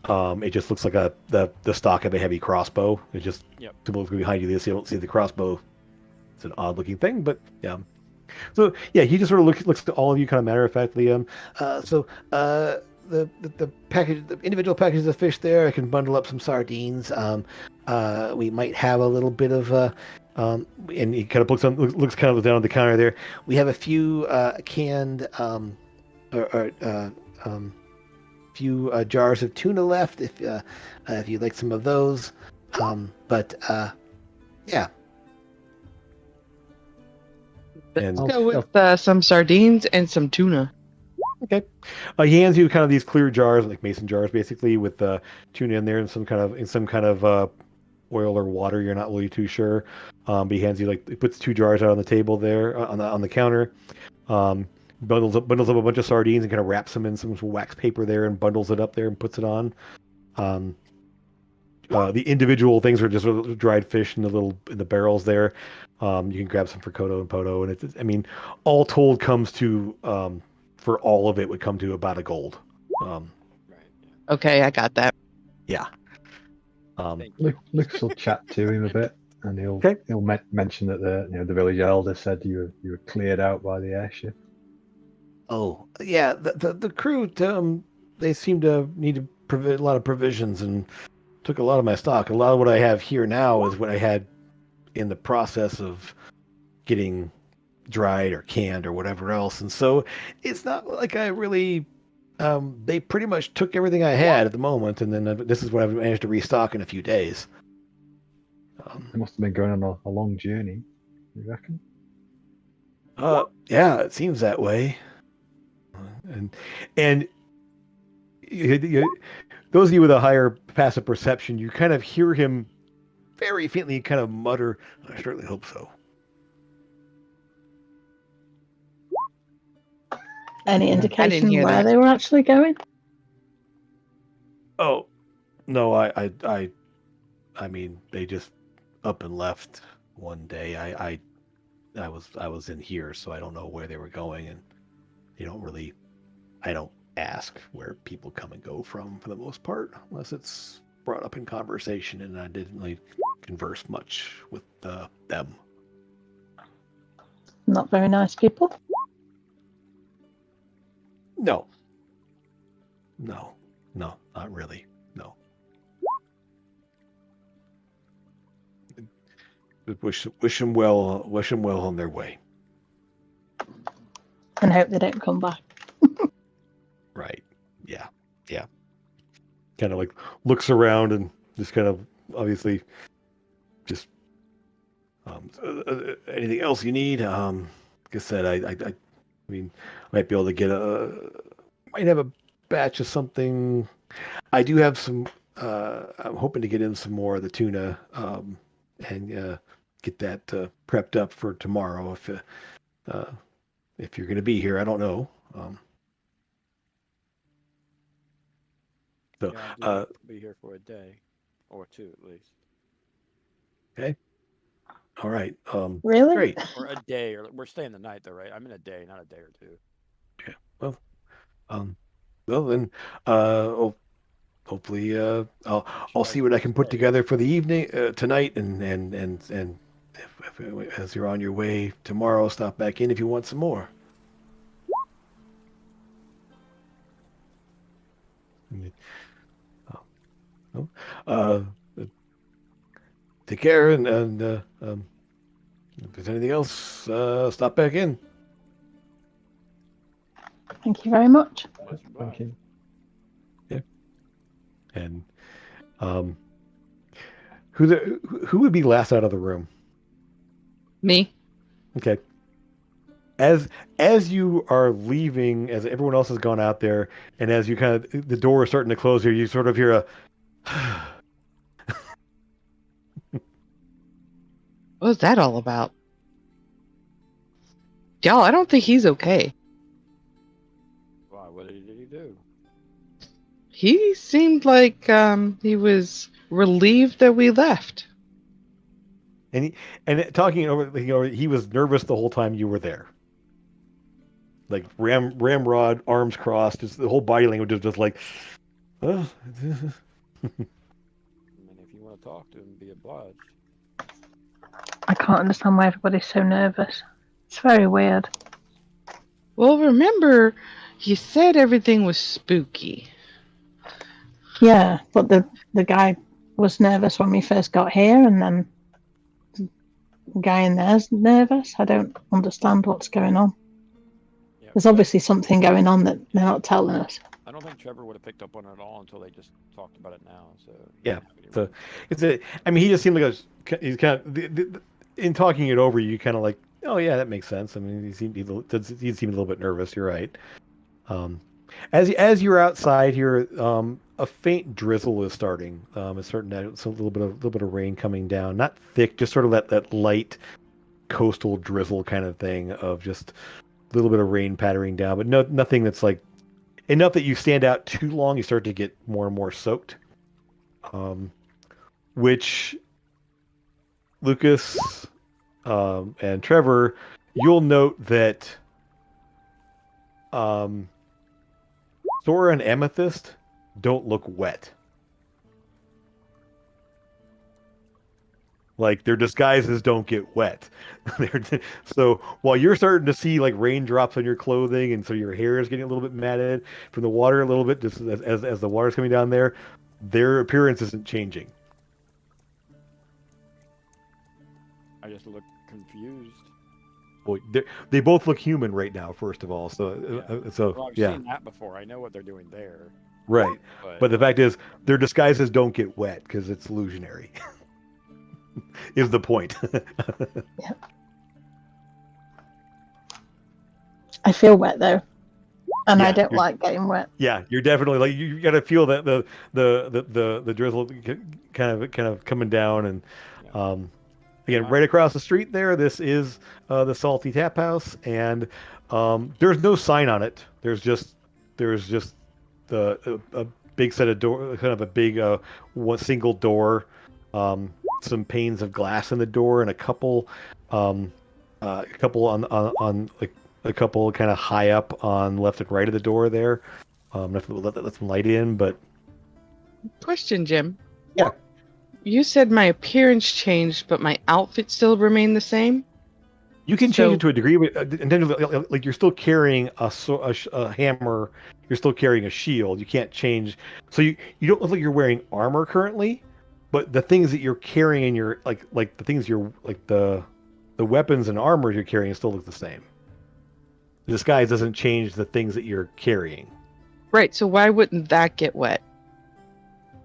[SPEAKER 1] it just looks like the stock of a heavy crossbow. It just to look behind you, you don't see the crossbow. It's an odd looking thing, but yeah. So yeah, he just sort of looks to all of you kind of matter of factly. The package, the individual packages of fish there, I can bundle up some sardines. We might have a little bit of and he kind of looks kind of down at the counter there. We have a few canned or few jars of tuna left if you'd like some of those. But yeah.
[SPEAKER 5] Let's
[SPEAKER 1] And
[SPEAKER 5] go with some sardines and some tuna.
[SPEAKER 1] okay. He hands you kind of these clear jars, like mason jars, basically, with tuna in there and some kind of oil or water. You're not really too sure. But he hands you he puts two jars out on the table there on the counter. Bundles up a bunch of sardines and kind of wraps them in some wax paper there and bundles it up there and puts it on. The individual things are just dried fish in the barrels there. You can grab some for Kodo and Poto, and I mean, all told, comes to for all of it would come to about a gold.
[SPEAKER 2] Right. Yeah.
[SPEAKER 5] Okay, I got that.
[SPEAKER 1] Yeah.
[SPEAKER 2] Thank you.
[SPEAKER 4] Lucas will chat to him a bit, and
[SPEAKER 1] Okay.
[SPEAKER 4] he'll mention that the village elder said you were cleared out by the airship.
[SPEAKER 1] Oh yeah, the crew they seem to need to a lot of provisions and took a lot of my stock. A lot of what I have here now is what I had in the process of getting dried or canned or whatever else. And so it's not like I really, they pretty much took everything I had at the moment. And then this is what I've managed to restock in a few days.
[SPEAKER 4] They must have been going on a long journey, you reckon?
[SPEAKER 1] Yeah, it seems that way. And those of you with a higher passive perception, you kind of hear him very faintly kind of mutter, I certainly hope so.
[SPEAKER 3] Any indication
[SPEAKER 5] hear
[SPEAKER 3] where
[SPEAKER 5] that.
[SPEAKER 3] they were actually going?
[SPEAKER 1] Oh, no, I mean, they just up and left one day. I was in here, so I don't know where they were going, and I don't ask where people come and go from for the most part, unless it's brought up in conversation, and I didn't really converse much with them.
[SPEAKER 3] Not very nice people.
[SPEAKER 1] No, not really. No. Wish them well. Wish them well on their way.
[SPEAKER 3] And hope they don't come back.
[SPEAKER 1] Right. Yeah. Kind of looks around and just kind of obviously just anything else you need. Like I said, I mean, I might be able to get might have a batch of something. I do have some. I'm hoping to get in some more of the tuna and get that prepped up for tomorrow. If you're going to be here, I don't know. So,
[SPEAKER 2] Yeah, I'll be here for a day or two at least.
[SPEAKER 1] okay. All right.
[SPEAKER 3] Really?
[SPEAKER 1] Great.
[SPEAKER 2] Or a day, or we're staying the night though, right? I'm in a day, not a day or two.
[SPEAKER 1] Okay. Well then, hopefully, I'll see what I can put together for the evening tonight, and as you're on your way tomorrow, stop back in if you want some more. Uh, take care, and if there's anything else, stop back in.
[SPEAKER 3] Thank you very much.
[SPEAKER 4] Thank you.
[SPEAKER 1] Yeah. And who would be last out of the room?
[SPEAKER 5] Me.
[SPEAKER 1] Okay. As you are leaving, as everyone else has gone out there, and as you kind of the door is starting to close here, you sort of hear a
[SPEAKER 5] What was that all about? Y'all, I don't think he's okay.
[SPEAKER 2] Why? What did he do?
[SPEAKER 5] He seemed like he was relieved that we left.
[SPEAKER 1] and talking over, he was nervous the whole time you were there. Like ramrod, arms crossed, just the whole body language is just like, oh.
[SPEAKER 2] I mean, if you want to talk to him, be obliged.
[SPEAKER 3] I can't understand why everybody's so nervous. It's very weird.
[SPEAKER 5] Well, remember, you said everything was spooky.
[SPEAKER 3] Yeah, but the guy was nervous when we first got here, and then the guy in there's nervous. I don't understand what's going on.
[SPEAKER 2] Yeah,
[SPEAKER 3] There's obviously something going on that they're not telling us.
[SPEAKER 2] I don't think Trevor would have picked up on it at all until they just talked about it now. So
[SPEAKER 1] Yeah. So it's a. I mean, he just seemed like he's kind of in talking it over. You kind of like, oh yeah, that makes sense. I mean, he seemed a little bit nervous. You're right. As you're outside here, a faint drizzle is starting. It's starting to, it's a little bit of rain coming down. Not thick, just sort of that light coastal drizzle kind of thing of just a little bit of rain pattering down, but nothing that's like enough that you stand out too long. You start to get more and more soaked. Which Lucas and Trevor, you'll note that Sora and Amethyst don't look wet. Like their disguises don't get wet. So while you're starting to see like raindrops on your clothing, and so your hair is getting a little bit matted from the water a little bit, just as the water's coming down there, their appearance isn't changing.
[SPEAKER 2] I just look confused.
[SPEAKER 1] Well, they both look human right now. First of all, so
[SPEAKER 2] Well, I've
[SPEAKER 1] yeah,
[SPEAKER 2] seen that before. I know what they're doing there.
[SPEAKER 1] right. But the fact is, their disguises don't get wet because it's illusionary. Is the point.
[SPEAKER 3] Yeah. I feel wet though, and I don't like getting wet.
[SPEAKER 1] Yeah, you're definitely like you got to feel that the drizzle kind of coming down, and again, right across the street there, this is the Salty Tap House, and there's no sign on it. There's just a big set of door, kind of a big one single door, some panes of glass in the door, and a couple on like a couple kind of high up on left and right of the door there. Let some light in, but
[SPEAKER 5] Question, Jim.
[SPEAKER 1] Yeah.
[SPEAKER 5] You said my appearance changed, but my outfit still remained the same?
[SPEAKER 1] you can change it to a degree. But like you're still carrying a hammer, you're still carrying a shield. You can't change. So you don't look like you're wearing armor currently, but the things that you're carrying in your like the things you're like the weapons and armor you're carrying still look the same. The disguise doesn't change the things that you're carrying.
[SPEAKER 5] Right, so why wouldn't that get wet?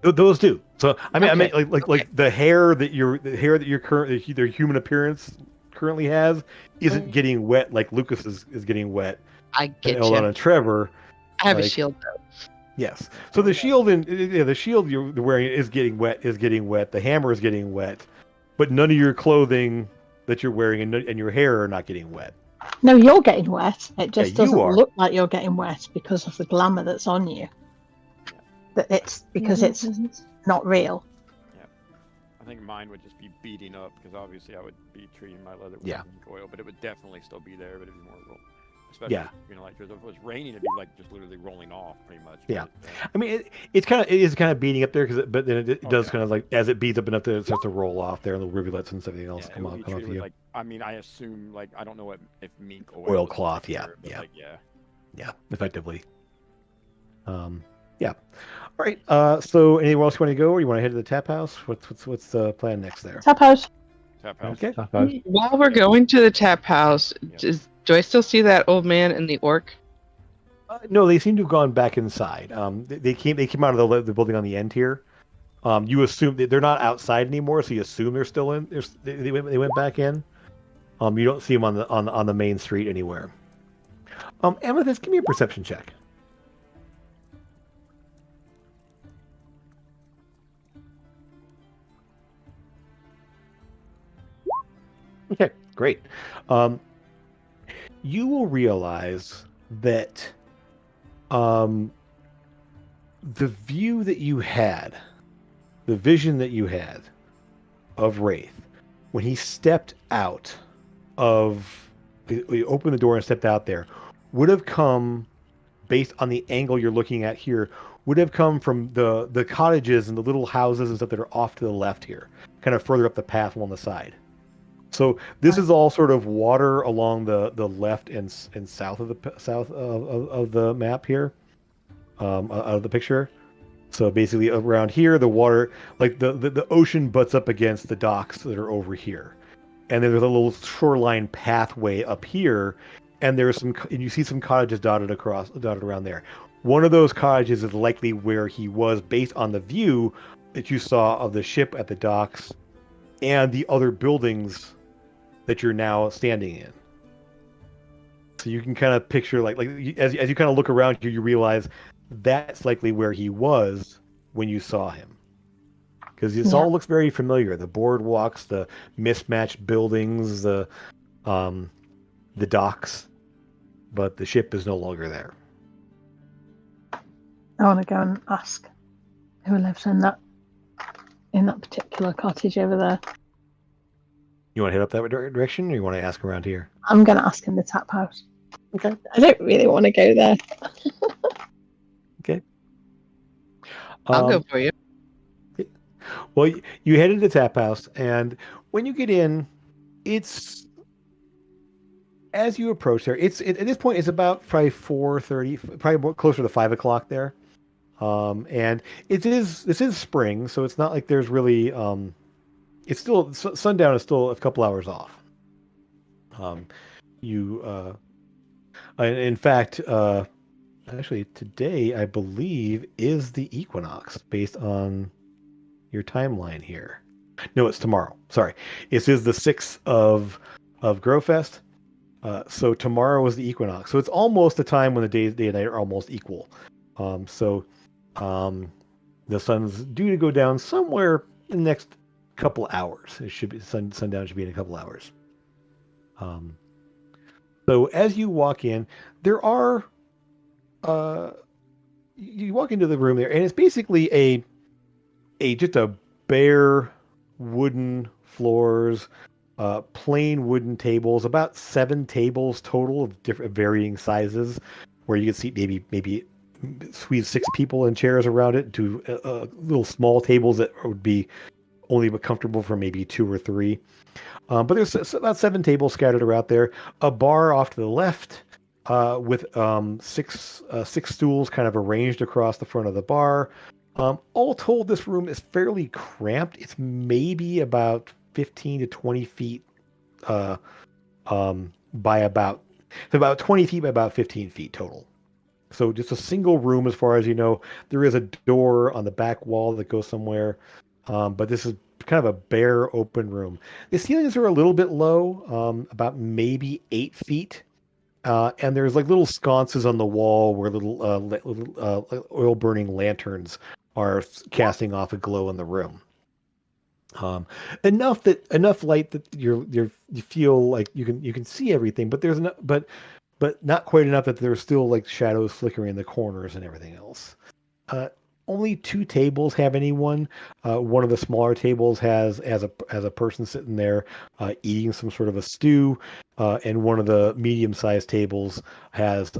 [SPEAKER 1] Those do. So I mean,
[SPEAKER 5] Okay.
[SPEAKER 1] like the hair that your current their human appearance currently has isn't getting wet like Lucas is getting wet.
[SPEAKER 5] I get
[SPEAKER 1] And Ilana
[SPEAKER 5] you.
[SPEAKER 1] and Trevor.
[SPEAKER 5] I have a
[SPEAKER 1] like-
[SPEAKER 5] shield though.
[SPEAKER 1] Yes. So the shield the shield you're wearing is getting wet. The hammer is getting wet, but none of your clothing that you're wearing and your hair are not getting wet.
[SPEAKER 3] No, you're getting wet. It just
[SPEAKER 1] you
[SPEAKER 3] doesn't
[SPEAKER 1] are.
[SPEAKER 3] look like you're getting wet because of the glamour that's on you. That it's because it's not real.
[SPEAKER 2] I think mine would just be beating up because obviously I would be treating my leather with
[SPEAKER 1] Yeah.
[SPEAKER 2] ink oil, but it would definitely still be there, but it'd be more especially like if it was raining, it'd be like just literally rolling off pretty much.
[SPEAKER 1] Yeah.
[SPEAKER 2] But,
[SPEAKER 1] I mean, it is kind of beating up there but then it does
[SPEAKER 2] Okay.
[SPEAKER 1] kind of like as it beats up enough that it starts to roll off there, and the rivulets and everything else
[SPEAKER 2] yeah,
[SPEAKER 1] come
[SPEAKER 2] it would
[SPEAKER 1] off
[SPEAKER 2] be
[SPEAKER 1] come off
[SPEAKER 2] treated
[SPEAKER 1] you.
[SPEAKER 2] like I mean I assume like I don't know what if mink oil
[SPEAKER 1] Oilcloth,
[SPEAKER 2] is
[SPEAKER 1] yeah,
[SPEAKER 2] but
[SPEAKER 1] yeah.
[SPEAKER 2] like, yeah.
[SPEAKER 1] Yeah, effectively. Yeah. All right. So anywhere else you want to go, or you want to head to the tap house? What's the plan next there?
[SPEAKER 3] Tap house.
[SPEAKER 2] Tap house.
[SPEAKER 1] Okay.
[SPEAKER 4] Tap house.
[SPEAKER 5] While we're going to the tap house, do I still see that old man and the orc?
[SPEAKER 1] No, they seem to have gone back inside. They came out of the building on the end here. You assume they're not outside anymore, so you assume they're still in. They went back in. You don't see them on the main street anywhere. Amethyst, give me a perception check. Okay, great. You will realize that the view that you had, the vision that you had of Wraith, when he stepped out he opened the door and stepped out there, would have come, based on the angle you're looking at here, would have come from the cottages and the little houses and stuff that are off to the left here, kind of further up the path along the side. So this is all sort of water along the left and south of of the map here, out of the picture. So basically around here, the water, like the ocean butts up against the docks that are over here. And then there's a little shoreline pathway up here, and and you see some cottages dotted around there. One of those cottages is likely where he was based on the view that you saw of the ship at the docks and the other buildings that you're now standing in. So you can kind of picture as you kind of look around here, you realize that's likely where he was when you saw him. Because this all looks very familiar. The boardwalks, the mismatched buildings, the docks, but the ship is no longer there.
[SPEAKER 3] I want to go and ask who lives in that particular cottage over there.
[SPEAKER 1] You want to head up that direction, or you want to ask around here?
[SPEAKER 3] I'm going to ask in the tap house.
[SPEAKER 1] Okay.
[SPEAKER 3] I don't really want to go there.
[SPEAKER 1] Okay.
[SPEAKER 5] I'll go for you.
[SPEAKER 1] Well, you head into the tap house, and when you get in, it's as you approach there. At this point, it's about probably 4:30, probably more closer to 5 o'clock there. And this is spring, so it's not like there's really it's still sundown is still a couple hours off. In fact, actually today I believe is the equinox based on your timeline here. No, it's tomorrow. Sorry, it is the 6th of Growfest. So tomorrow is the equinox. So it's almost the time when the day and night are almost equal. The sun's due to go down somewhere in the next couple hours. It should be sundown should be in a couple hours. So as you walk in, there are you walk into the room there, and it's basically just a bare wooden floors, plain wooden tables, about 7 tables total of different varying sizes, where you can see maybe squeeze 6 people in chairs around it, to little small tables that would be only but comfortable for maybe 2 or 3. But there's about 7 tables scattered around there. A bar off to the left, with 6 stools kind of arranged across the front of the bar. All told, this room is fairly cramped. It's maybe about 15 to 20 feet by about 20 feet by about 15 feet total. So just a single room as far as you know. There is a door on the back wall that goes somewhere, but this is kind of a bare open room. The ceilings are a little bit low, about maybe 8 feet. And there's like little sconces on the wall where little oil burning lanterns are casting off a glow in the room. Enough light that you feel like you can see everything, but there's not quite enough that there's still like shadows flickering in the corners and everything else. Only 2 tables have anyone. One of the smaller tables has a person sitting there eating some sort of a stew, and one of the medium-sized tables has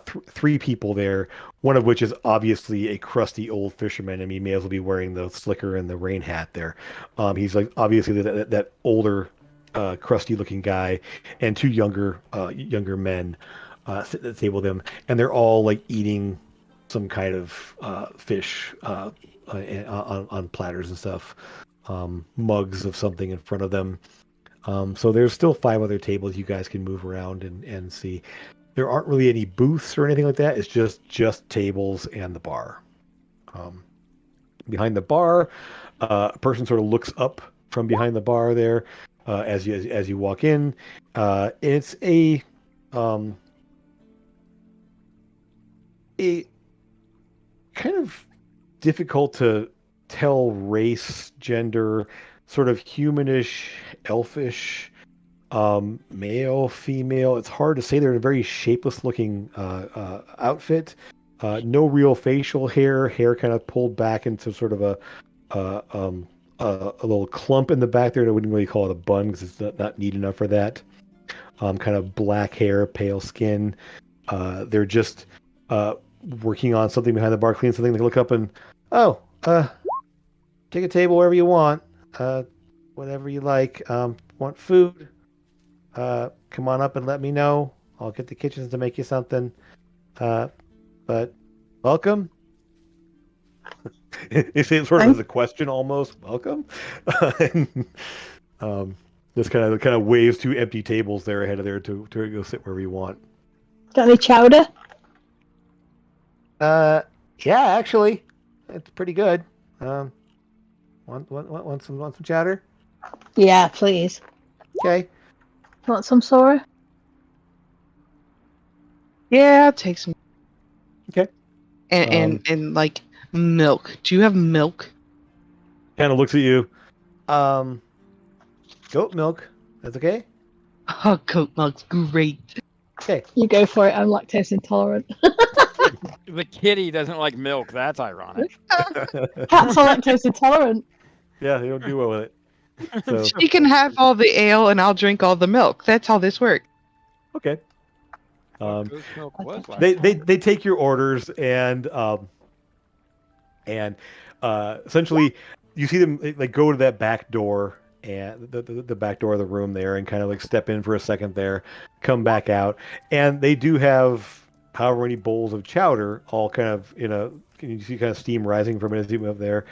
[SPEAKER 1] 3 people there. One of which is obviously a crusty old fisherman. I mean, he may as well be wearing the slicker and the rain hat there. He's like obviously that older, crusty-looking guy, and 2 younger men sitting at the table with them, and they're all like eating some kind of fish on platters and stuff, mugs of something in front of them. So there's still 5 other tables you guys can move around and see. There aren't really any booths or anything like that. It's just tables and the bar. Behind the bar, a person sort of looks up from behind the bar there as you walk in. It's a kind of difficult to tell race, gender, sort of humanish, elfish, male, female. It's hard to say. They're in a very shapeless looking outfit. No real facial hair kind of pulled back into sort of a little clump in the back there. I wouldn't really call it a bun because it's not neat enough for that. Kind of black hair, pale skin. They're just working on something behind the bar, cleaning something. They look up and, take a table wherever you want.
[SPEAKER 6] whatever you like. Want food? Come on up and let me know. I'll get the kitchens to make you something. But welcome. It's sort of as a question almost. Welcome. And, just kind of waves two empty tables there ahead of there to go sit wherever you want.
[SPEAKER 3] Got any chowder?
[SPEAKER 6] Yeah, actually, it's pretty good. Want some chowder?
[SPEAKER 3] Yeah, please.
[SPEAKER 6] Okay.
[SPEAKER 3] Want some, Sora?
[SPEAKER 5] Yeah, I'll take some.
[SPEAKER 6] Okay.
[SPEAKER 5] And like milk. Do you have milk?
[SPEAKER 6] Kind of looks at you. Goat milk. That's okay.
[SPEAKER 5] Oh, goat milk's great.
[SPEAKER 6] Okay.
[SPEAKER 3] You go for it. I'm lactose intolerant.
[SPEAKER 2] The kitty doesn't like milk. That's ironic.
[SPEAKER 3] Cats are lactose intolerant.
[SPEAKER 6] Yeah, they don't do well with it. So
[SPEAKER 5] She can have all the ale and I'll drink all the milk. That's how this works.
[SPEAKER 6] okay.
[SPEAKER 2] Goat's milk was
[SPEAKER 6] They
[SPEAKER 2] lactose.
[SPEAKER 6] take your orders and essentially you see them like go to that back door and the back door of the room there and kind of like step in for a second there, come back out, and they do have however many bowls of chowder all kind of in a, can you see kind of steam rising from it as you move there.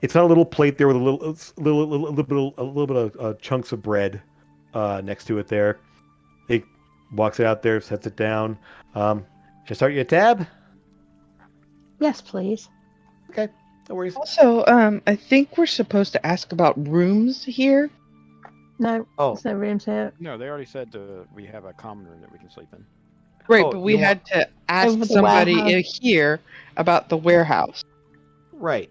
[SPEAKER 6] It's on a little plate there with a little bit of chunks of bread next to it there. He walks it out there, sets it down. Should I start you a tab?
[SPEAKER 3] Yes, please.
[SPEAKER 6] Okay, no worries.
[SPEAKER 5] Also, I think we're supposed to ask about rooms here.
[SPEAKER 3] No,
[SPEAKER 6] Oh,
[SPEAKER 3] there's no rooms here.
[SPEAKER 2] No, they already said we have a common room that we can sleep in.
[SPEAKER 5] Right,
[SPEAKER 6] Oh,
[SPEAKER 5] but we
[SPEAKER 6] you
[SPEAKER 5] had to ask
[SPEAKER 3] Over the
[SPEAKER 5] somebody
[SPEAKER 3] warehouse.
[SPEAKER 5] here about the warehouse.
[SPEAKER 6] right.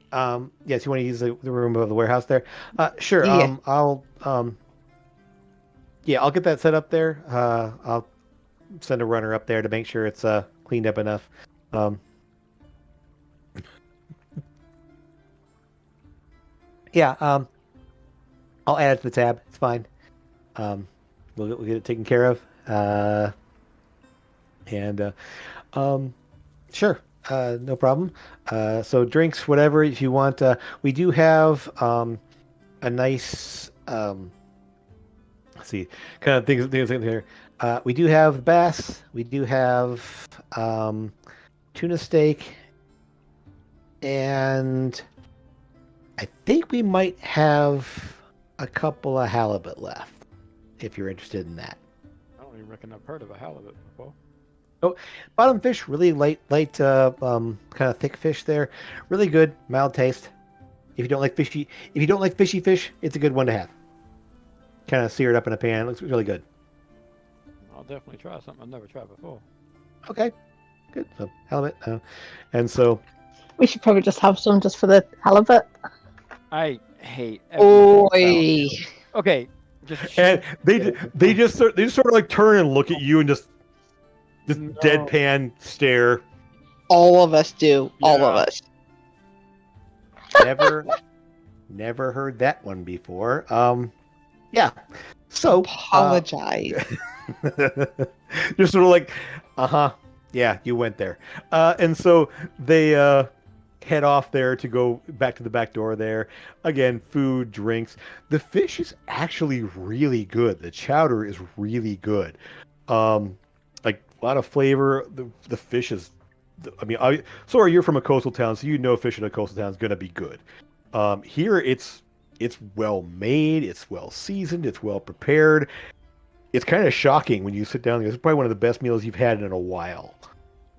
[SPEAKER 6] Yes, you want to use the room of the warehouse there? Sure.
[SPEAKER 5] Yeah.
[SPEAKER 6] I'll I'll get that set up there. I'll send a runner up there to make sure it's cleaned up enough. Yeah. I'll add it to the tab. It's fine. We'll get it taken care of. Sure. No problem. So drinks, whatever, if you want. We do have a nice, let's see, kind of things in here. We do have bass. We do have tuna steak. And I think we might have a couple of halibut left, if you're interested in that.
[SPEAKER 2] I don't even reckon I've heard of a halibut before.
[SPEAKER 6] Bottom fish, really light, kind of thick fish there. Really good, mild taste. If you don't like fishy fish, it's a good one to have. Kind of seared up in a pan. Looks really good.
[SPEAKER 2] I'll definitely try something I've never tried before.
[SPEAKER 6] Okay, good. So halibut, and so
[SPEAKER 3] We should probably just have some just for the halibut.
[SPEAKER 2] I hate everything about
[SPEAKER 5] Oi.
[SPEAKER 2] Okay, just
[SPEAKER 6] and they just sort of like turn and look at you and just
[SPEAKER 2] No.
[SPEAKER 6] deadpan stare.
[SPEAKER 5] All of us do. All of
[SPEAKER 2] Yeah.
[SPEAKER 5] us.
[SPEAKER 6] Never heard that one before. Yeah. So
[SPEAKER 5] Apologize.
[SPEAKER 6] just sort of like, yeah, you went there. And so they head off there to go back to the back door there. Again, food, drinks. The fish is actually really good. The chowder is really good. Like a lot of flavor. The fish is, I mean, sorry, you're from a coastal town, so you know fish in a coastal town is going to be good. Here it's well made, it's well seasoned, it's well prepared. It's kind of shocking when you sit down. It's probably one of the best meals you've had in a while.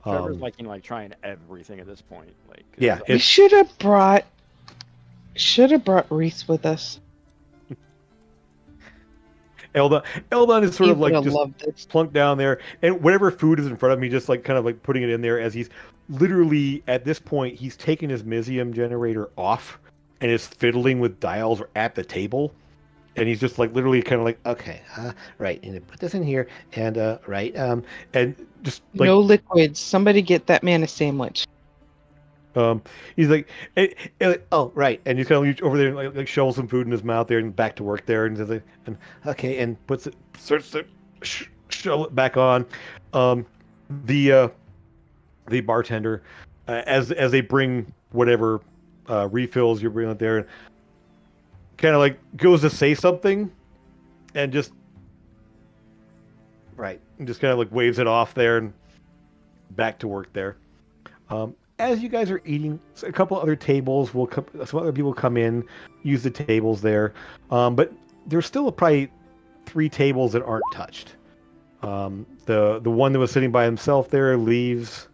[SPEAKER 2] Trevor's like trying everything at this point. Like
[SPEAKER 6] Yeah,
[SPEAKER 5] We should have brought Reese with us.
[SPEAKER 6] Eldon is sort
[SPEAKER 5] He
[SPEAKER 6] of like
[SPEAKER 5] would've
[SPEAKER 6] just
[SPEAKER 5] loved this.
[SPEAKER 6] plunked down there, and whatever food is in front of me, just like kind of like putting it in there as he's literally at this point he's taken his Mizium generator off and is fiddling with dials at the table, and he's just like literally kind of like, okay, right, and put this in here, and right, and just like
[SPEAKER 5] No liquids. Somebody get that man a sandwich.
[SPEAKER 6] he's like, oh right, and he's kind of reach over there and like shovels some food in his mouth there and back to work there, and says like, and okay, and starts to shovel it back on. The bartender, as they bring whatever refills you're bringing out there,
[SPEAKER 1] kind of like goes to say something, and just kind of like waves it off there and back to work there. As you guys are eating, a couple other tables will come. Some other people come in, use the tables there, but there's still probably 3 tables that aren't touched. The one that was sitting by himself there leaves.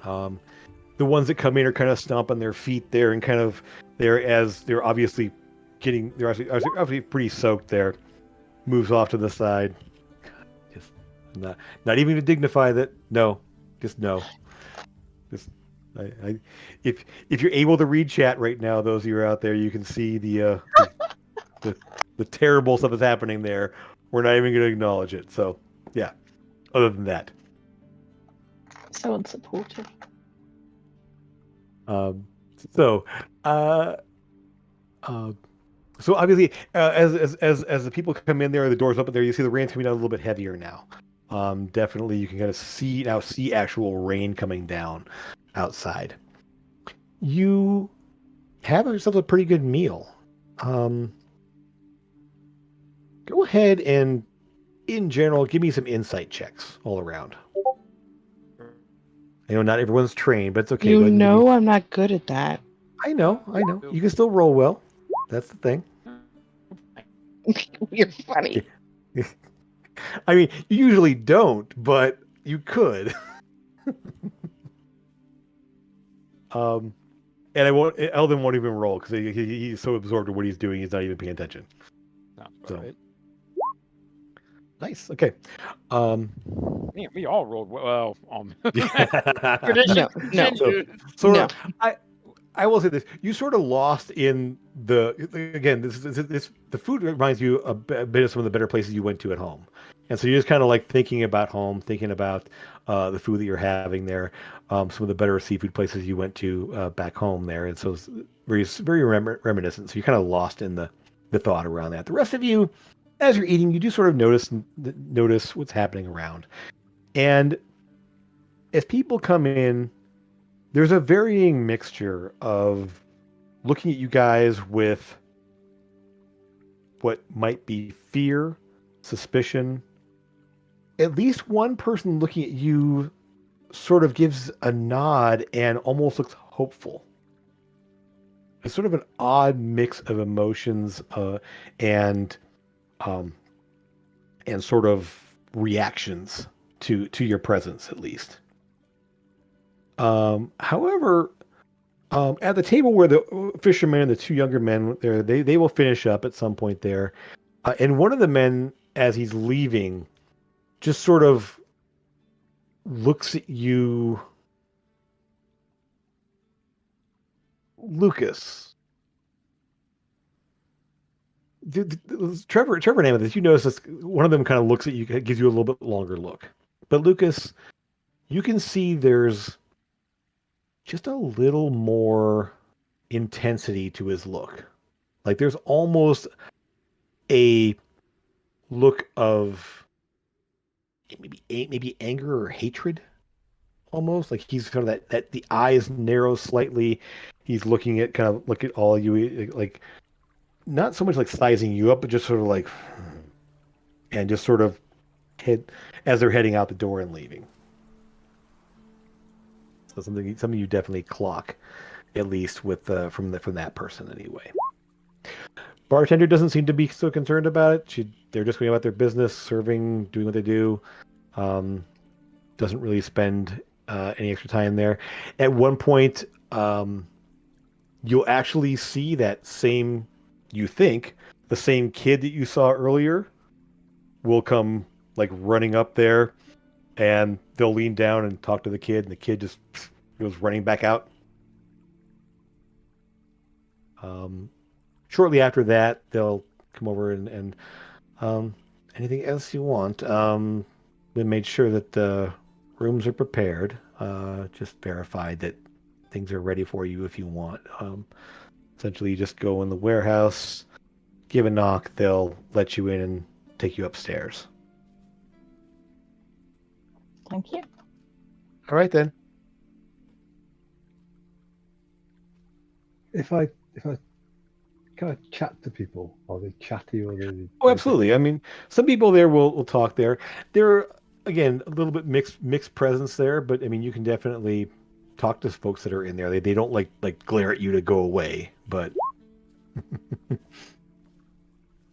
[SPEAKER 1] The ones that come in are kind of stomping their feet there and kind of there as they're obviously obviously pretty soaked there. Moves off to the side. Just not even to dignify that. No, just no. Just if you're able to read chat right now, those of you out there, you can see the terrible stuff that's happening there. We're not even going to acknowledge it. So yeah. Other than that,
[SPEAKER 3] So unsupportive.
[SPEAKER 1] So, uh, uh, so obviously, as the people come in there, the doors open there, you see the rain's coming down a little bit heavier now. Definitely, you can kind of see actual rain coming down outside. You have yourself a pretty good meal. Go ahead and, in general, give me some insight checks all around. I know not everyone's trained, but it's okay. Go
[SPEAKER 5] You
[SPEAKER 1] ahead and give me...
[SPEAKER 5] know I'm not good at that.
[SPEAKER 1] I know. You can still roll well. That's the thing.
[SPEAKER 5] You're funny.
[SPEAKER 1] I mean, you usually don't, but you could. And Eldon won't even roll because he's so absorbed in what he's doing, he's not even paying attention.
[SPEAKER 2] So, right.
[SPEAKER 1] Nice. Okay.
[SPEAKER 2] Man, we all rolled well.
[SPEAKER 5] No.
[SPEAKER 1] So I will say this: you sort of lost in the the food reminds you a bit of some of the better places you went to at home, and so you're just kind of like thinking about home, thinking about the food that you're having there, some of the better seafood places you went to back home there, and so it's very reminiscent. So you're kind of lost in the thought around that. The rest of you, as you're eating, you do sort of notice what's happening around, and as people come in. There's a varying mixture of looking at you guys with what might be fear, suspicion. At least one person looking at you sort of gives a nod and almost looks hopeful. It's sort of an odd mix of emotions and sort of reactions to your presence, at least. However, at the table where the fisherman and the 2 younger men there, they will finish up at some point there, and one of the men, as he's leaving, just sort of looks at you, Lucas. Trevor and Amethyst, you notice this, one of them kind of looks at you, gives you a little bit longer look, but Lucas, you can see there's just a little more intensity to his look. Like there's almost a look of maybe anger or hatred, almost like he's kind of that the eyes narrow slightly. He's looking at all you, like not so much like sizing you up, but just sort of like, and just sort of head as they're heading out the door and leaving. So something you definitely clock, at least with from that person anyway. Bartender doesn't seem to be so concerned about it. They're just going about their business, serving, doing what they do. Doesn't really spend any extra time there. At one point, you'll actually see that same, the same kid that you saw earlier will come like running up there, and they'll lean down and talk to the kid, and the kid just goes running back out. Shortly after that, they'll come over and anything else you want. We made sure that the rooms are prepared. Just verified that things are ready for you if you want. Essentially, you just go in the warehouse, give a knock, they'll let you in and take you upstairs.
[SPEAKER 3] Thank you.
[SPEAKER 1] All right, then.
[SPEAKER 4] If I kind of chat to people? Are they chatty or
[SPEAKER 1] Oh, absolutely. I mean, some people there will talk there. There, again, a little bit mixed presence there, but I mean, you can definitely talk to folks that are in there. They don't like glare at you to go away, but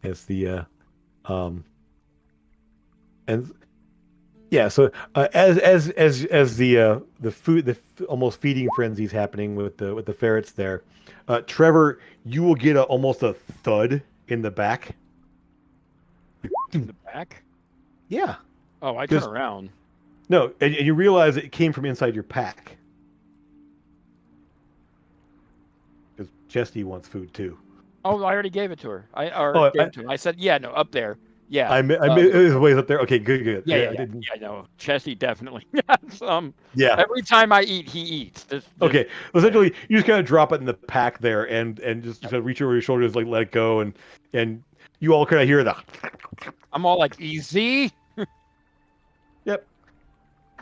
[SPEAKER 1] it's the um and yeah. So as the food almost feeding frenzy's happening with the ferrets there, Trevor, you will get almost a thud in the back.
[SPEAKER 2] In the back?
[SPEAKER 1] Yeah.
[SPEAKER 2] Oh, I turn
[SPEAKER 1] Just
[SPEAKER 2] around.
[SPEAKER 1] no, and you realize it came from inside your pack. Because Chesty wants food too.
[SPEAKER 2] Oh, I already gave it to her.
[SPEAKER 1] Oh,
[SPEAKER 2] Gave it to him. I said, yeah, no, up there. Yeah.
[SPEAKER 1] it was ways up there. Okay, good.
[SPEAKER 2] Yeah,
[SPEAKER 1] I didn't.
[SPEAKER 2] yeah, no. Chesty definitely got some.
[SPEAKER 1] Yeah.
[SPEAKER 2] Every time I eat, he eats.
[SPEAKER 1] Okay. Essentially, you just kind of drop it in the pack there, and just kind of reach over your shoulders, like let it go, and you all kind of hear the.
[SPEAKER 2] I'm all like, easy.
[SPEAKER 1] Yep.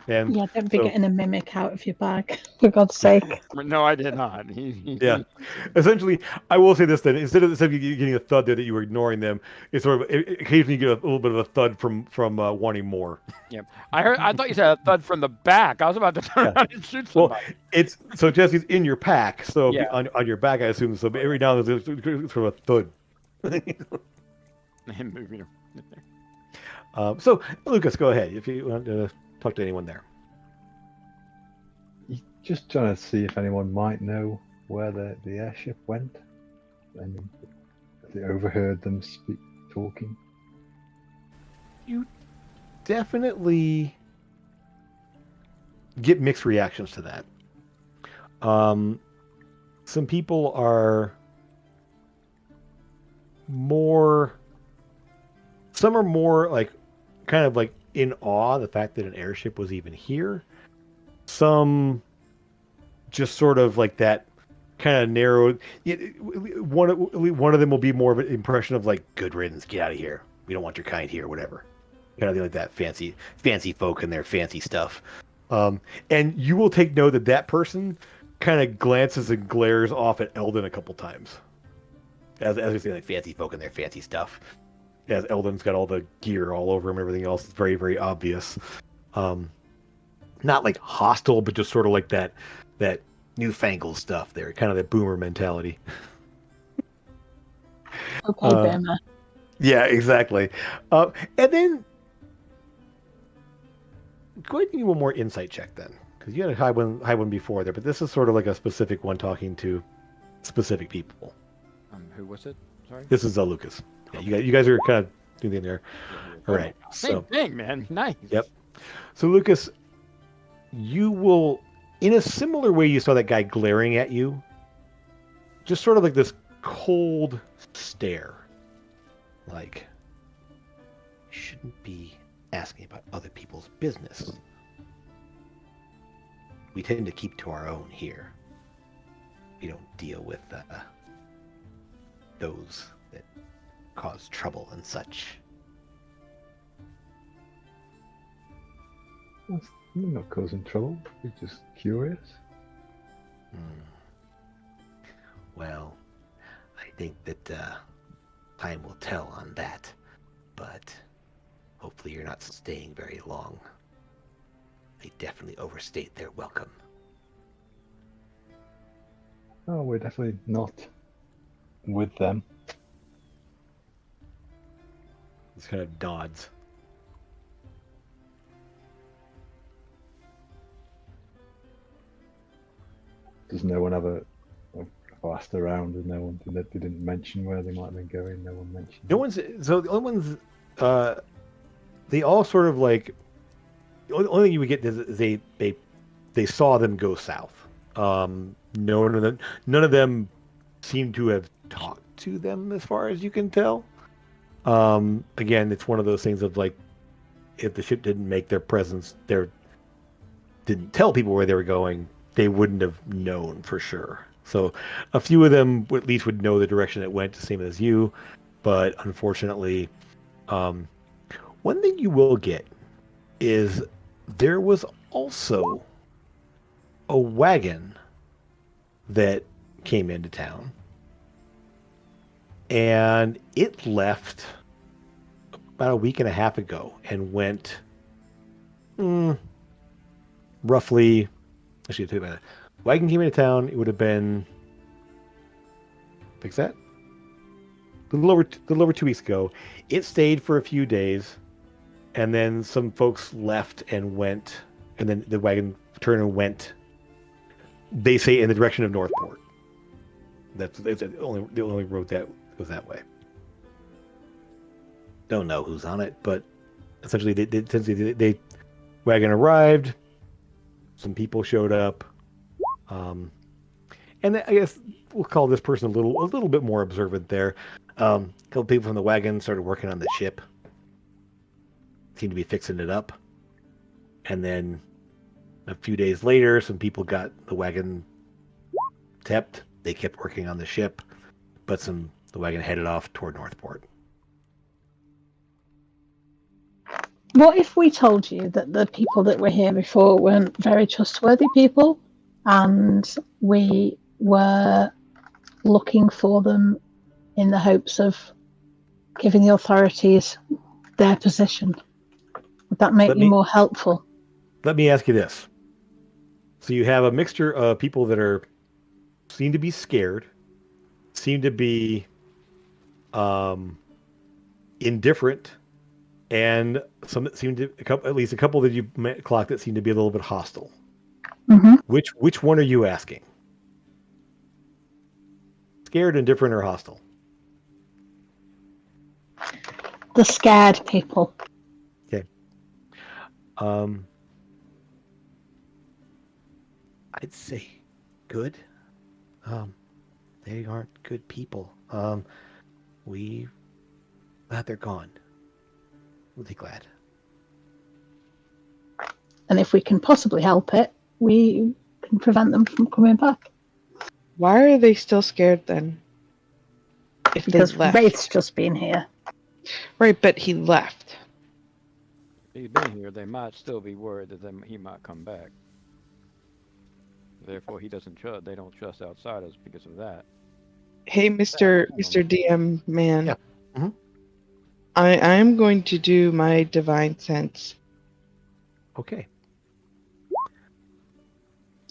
[SPEAKER 1] And
[SPEAKER 3] Yeah, don't be
[SPEAKER 1] so-
[SPEAKER 3] getting a mimic out of your bag, for God's sake.
[SPEAKER 2] No, I did not.
[SPEAKER 1] Yeah. Essentially, I will say this then: instead of getting a thud there that you were ignoring them, it's sort of occasionally you get a little bit of a thud from wanting more.
[SPEAKER 2] Yeah, I thought you said a thud from the back. I was about to turn around and shoot
[SPEAKER 1] Well,
[SPEAKER 2] somebody.
[SPEAKER 1] it's so Jesse's in your pack, so
[SPEAKER 2] Yeah.
[SPEAKER 1] on your back, I assume. So every now and then there's sort of a thud.
[SPEAKER 2] Him moving.
[SPEAKER 1] So Lucas, go ahead if you want to talk to anyone there.
[SPEAKER 4] Just trying to see if anyone might know where the airship went. And if they overheard them talking.
[SPEAKER 1] You definitely get mixed reactions to that. Some people are more. Some are more like, kind of like in awe the fact that an airship was even here. Some just sort of like that kind of narrowed. One of them will be more of an impression of like, good riddance, get out of here. We don't want your kind here, whatever. Kind of thing like that. Fancy folk and their fancy stuff. And you will take note that that person kind of glances and glares off at Eldon a couple times. As we say, like fancy folk and their fancy stuff. As Eldon's got all the gear all over him, everything else is very, very obvious. Not like hostile, but just sort of like that newfangled stuff there, kind of that boomer mentality.
[SPEAKER 3] Okay, Boomer.
[SPEAKER 1] Yeah, exactly. And then go ahead and give me one more insight check then, because you had a high one before there, but this is sort of like a specific one talking to specific people.
[SPEAKER 2] Who was it? Sorry.
[SPEAKER 1] This is Lucas. Yeah, you guys are kind of doing the thing there. All right.
[SPEAKER 2] Same thing, man. Nice.
[SPEAKER 1] Yep. So Lucas, you will, in a similar way you saw that guy glaring at you, just sort of like this cold stare. Like, you shouldn't be asking about other people's business. We tend to keep to our own here. We don't deal with those that cause trouble and such.
[SPEAKER 4] We're not causing trouble. We're just curious.
[SPEAKER 6] Well, I think that time will tell on that, but hopefully you're not staying very long. They definitely overstate their welcome.
[SPEAKER 4] Oh, we're definitely not with them.
[SPEAKER 1] This kind of nods.
[SPEAKER 4] Does no one have I've asked around and no one they didn't mention where they might have been going. No one mentioned.
[SPEAKER 1] No one's so the only ones. They all sort of like. The only thing you would get is they saw them go south. None of them seem to have talked to them as far as you can tell. Again, it's one of those things of like, if the ship didn't make their presence there, didn't tell people where they were going, they wouldn't have known for sure. So a few of them at least would know the direction it went, the same as you. But unfortunately, one thing you will get is there was also a wagon that came into town.
[SPEAKER 6] and it left about a week and a half ago and went roughly. Actually, tell you about it. Wagon came into town. It would have been fix that. A little over 2 weeks ago. It stayed for a few days, and then some folks left and went, and then the wagon turned and went. They say in the direction of Northport. That's the only road that goes that way. Don't know who's on it, but essentially they wagon arrived. Some people showed up, and I guess we'll call this person a little bit more observant there. A couple people from the wagon started working on the ship. Seemed to be fixing it up, and then a few days later, some people got the wagon tepped. They kept working on the ship, but the wagon headed off toward Northport.
[SPEAKER 3] What if we told you that the people that were here before weren't very trustworthy people, and we were looking for them in the hopes of giving the authorities their position? Would that make you more helpful?
[SPEAKER 6] Let me ask you this. So you have a mixture of people that seem to be scared, seem to be indifferent, and some that seem to, at least a couple that you clocked that seem to be a little bit hostile.
[SPEAKER 3] Mm-hmm.
[SPEAKER 6] Which one are you asking? Scared, indifferent, or hostile?
[SPEAKER 3] The scared people.
[SPEAKER 6] Okay. I'd say good. They aren't good people. We glad they're gone. Really glad.
[SPEAKER 3] And if we can possibly help it, we can prevent them from coming back.
[SPEAKER 5] Why are they still scared then? If
[SPEAKER 3] Because
[SPEAKER 5] they left.
[SPEAKER 3] Wraith's just been here.
[SPEAKER 5] Right, but he left.
[SPEAKER 2] If he's been here, they might still be worried that he might come back. Therefore, they don't trust outsiders because of that.
[SPEAKER 5] Hey, Mr. DM man.
[SPEAKER 6] Yeah. Mm-hmm.
[SPEAKER 5] I am going to do my divine sense.
[SPEAKER 6] Okay.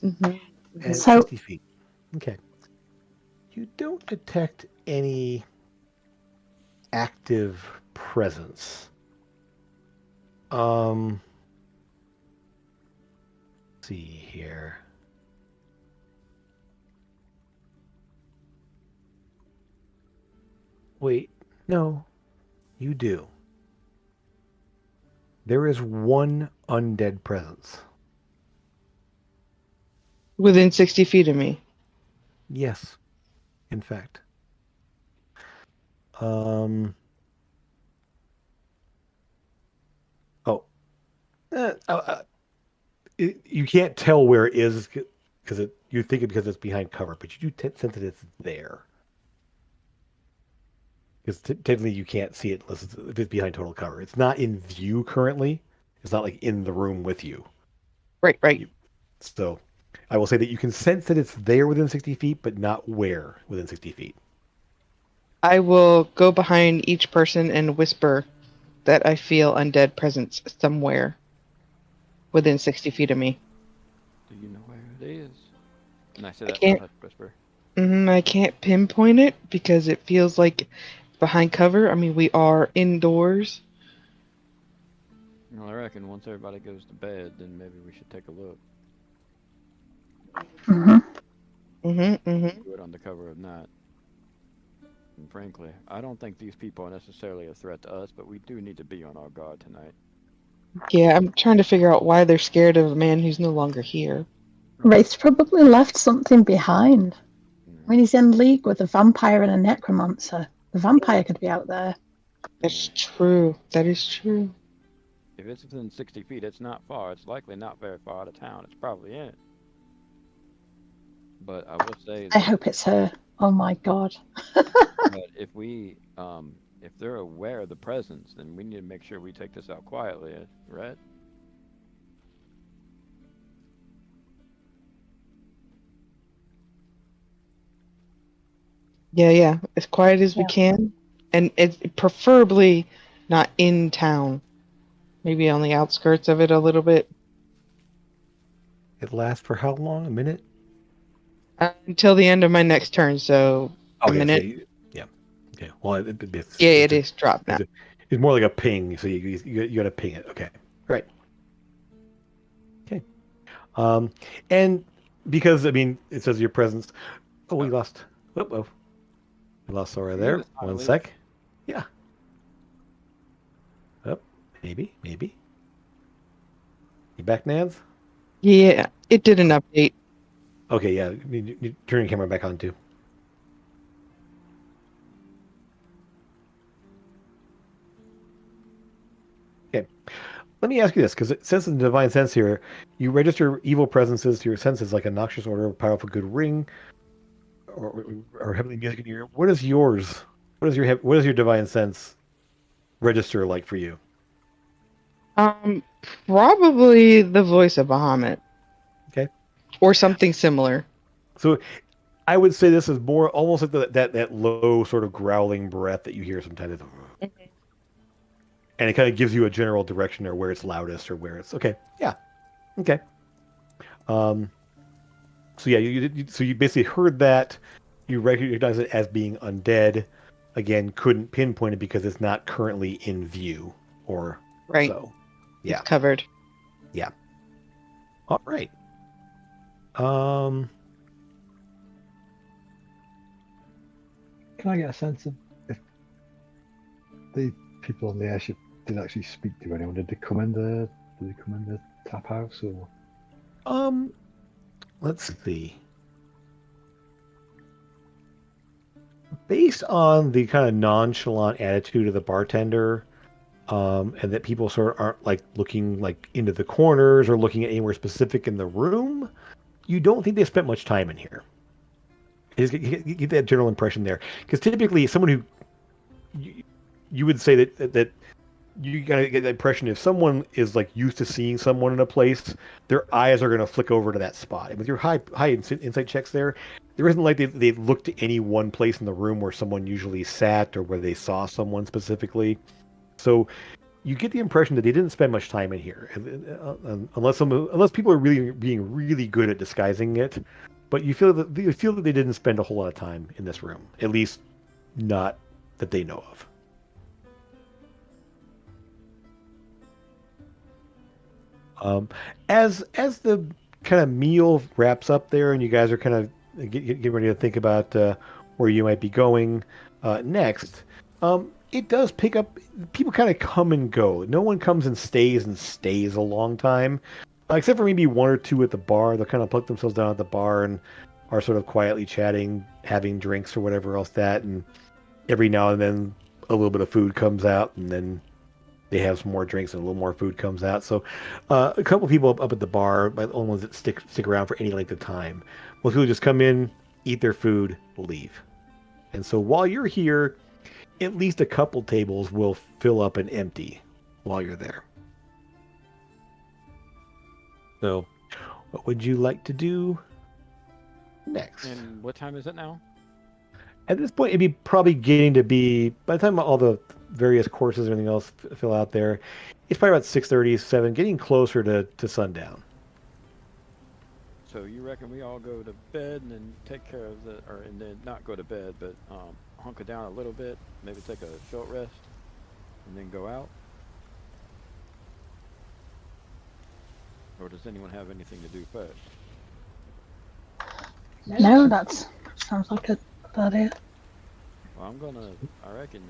[SPEAKER 5] Mm-hmm.
[SPEAKER 6] At
[SPEAKER 3] So-
[SPEAKER 6] 60 feet. Okay. You don't detect any active presence. Let's see here. Wait, no, you do. There is one undead presence.
[SPEAKER 5] Within 60 feet of me.
[SPEAKER 6] Yes, in fact. You can't tell where it is because you think it because it's behind cover, but you do sense that it's there. Because technically you can't see it unless if it's behind total cover. It's not in view currently. It's not like in the room with you.
[SPEAKER 5] Right.
[SPEAKER 6] So I will say that you can sense that it's there within 60 feet, but not where within 60 feet.
[SPEAKER 5] I will go behind each person and whisper that I feel undead presence somewhere within 60 feet of me.
[SPEAKER 2] Do you know where it is? And I said that
[SPEAKER 5] can't-
[SPEAKER 2] with a whisper.
[SPEAKER 5] I can't pinpoint it because it feels like behind cover. I mean, we are indoors.
[SPEAKER 2] Well, I reckon once everybody goes to bed, then maybe we should take a look.
[SPEAKER 3] Mm-hmm.
[SPEAKER 2] Do it on the cover of night. And frankly, I don't think these people are necessarily a threat to us, but we do need to be on our guard tonight.
[SPEAKER 5] Yeah, I'm trying to figure out why they're scared of a man who's no longer here.
[SPEAKER 3] Wraith's probably left something behind. I mean, he's in league with a vampire and a necromancer. The vampire could be out there.
[SPEAKER 5] That's true. That is true.
[SPEAKER 2] If it's within 60 feet, it's not far. It's likely not very far out of town. It's probably in it. But I will say
[SPEAKER 3] I hope it's her. Oh my god.
[SPEAKER 2] But if they're aware of the presence, then we need to make sure we take this out quietly, right?
[SPEAKER 5] Yeah. As quiet as we
[SPEAKER 3] Yeah.
[SPEAKER 5] can, and it's preferably not in town. Maybe on the outskirts of it a little bit.
[SPEAKER 1] It lasts for how long? A minute?
[SPEAKER 5] Until the end of my next turn, so a
[SPEAKER 1] Okay, so
[SPEAKER 5] minute.
[SPEAKER 1] yeah. Okay. Well,
[SPEAKER 5] Yeah, it is dropped now.
[SPEAKER 1] it's more like a ping. So you got to ping it. Okay. Right. Okay. And because I mean, it says your presence. Oh, we lost. Oh, we lost Sora
[SPEAKER 2] You
[SPEAKER 1] there.
[SPEAKER 2] just kinda
[SPEAKER 1] One
[SPEAKER 2] leave.
[SPEAKER 1] sec. Yeah. Oh, maybe. You back, Nance?
[SPEAKER 5] Yeah, it did an update.
[SPEAKER 1] Okay, yeah. You turn your camera back on too. Okay. Let me ask you this, because it says in the Divine Sense here, you register evil presences to your senses like a noxious odor, a powerful good ring, or heavenly music in your ear. What is yours? What is your Divine Sense register like for you?
[SPEAKER 5] Um, Probably the voice of Bahamut
[SPEAKER 1] Okay.
[SPEAKER 5] or something similar.
[SPEAKER 1] So I would say this is more almost like that low sort of growling breath that you hear sometimes. And it kind of gives you a general direction or where it's loudest or where it's okay. Yeah. Okay. Um, so yeah, so you basically heard that. You recognize it as being undead. Again, couldn't pinpoint it because it's not currently in view or
[SPEAKER 5] Right.
[SPEAKER 1] so. Yeah.
[SPEAKER 5] It's covered.
[SPEAKER 1] Yeah. All right. Um,
[SPEAKER 4] Can I get a sense of if the people on the airship did actually speak to anyone? Did they come in the tap house or?
[SPEAKER 1] let's see. Based on the kind of nonchalant attitude of the bartender, and that people sort of aren't like looking like into the corners or looking at anywhere specific in the room, you don't think they spent much time in here. You get that general impression there, because typically someone who you would say that you gotta get the impression if someone is like used to seeing someone in a place, their eyes are gonna flick over to that spot. And with your high insight checks there isn't like they looked to any one place in the room where someone usually sat or where they saw someone specifically. So you get the impression that they didn't spend much time in here, unless people are really being really good at disguising it. But you feel that they didn't spend a whole lot of time in this room, at least not that they know of. As the kind of meal wraps up there, and you guys are kind of getting ready to think about where you might be going next, it does pick up. People kind of come and go. No one comes and stays a long time, except for maybe one or two at the bar. They'll kind of plug themselves down at the bar and are sort of quietly chatting, having drinks or whatever else that, and every now and then a little bit of food comes out, and then they have some more drinks and a little more food comes out. So a couple of people up at the bar, but the only ones that stick around for any length of time. Most people just come in, eat their food, leave. And so while you're here, at least a couple tables will fill up and empty while you're there. So what would you like to do next?
[SPEAKER 2] And what time is it now?
[SPEAKER 1] At this point, it'd be probably getting to be, by the time all the various courses and everything else fill out there, it's probably about 6:30, 7, getting closer to sundown.
[SPEAKER 2] So you reckon we all go to bed and then take care of and then not go to bed, but hunker down a little bit, maybe take a short rest, and then go out? Or does anyone have anything to do first?
[SPEAKER 3] No, sounds like a good idea.
[SPEAKER 2] Well, I reckon,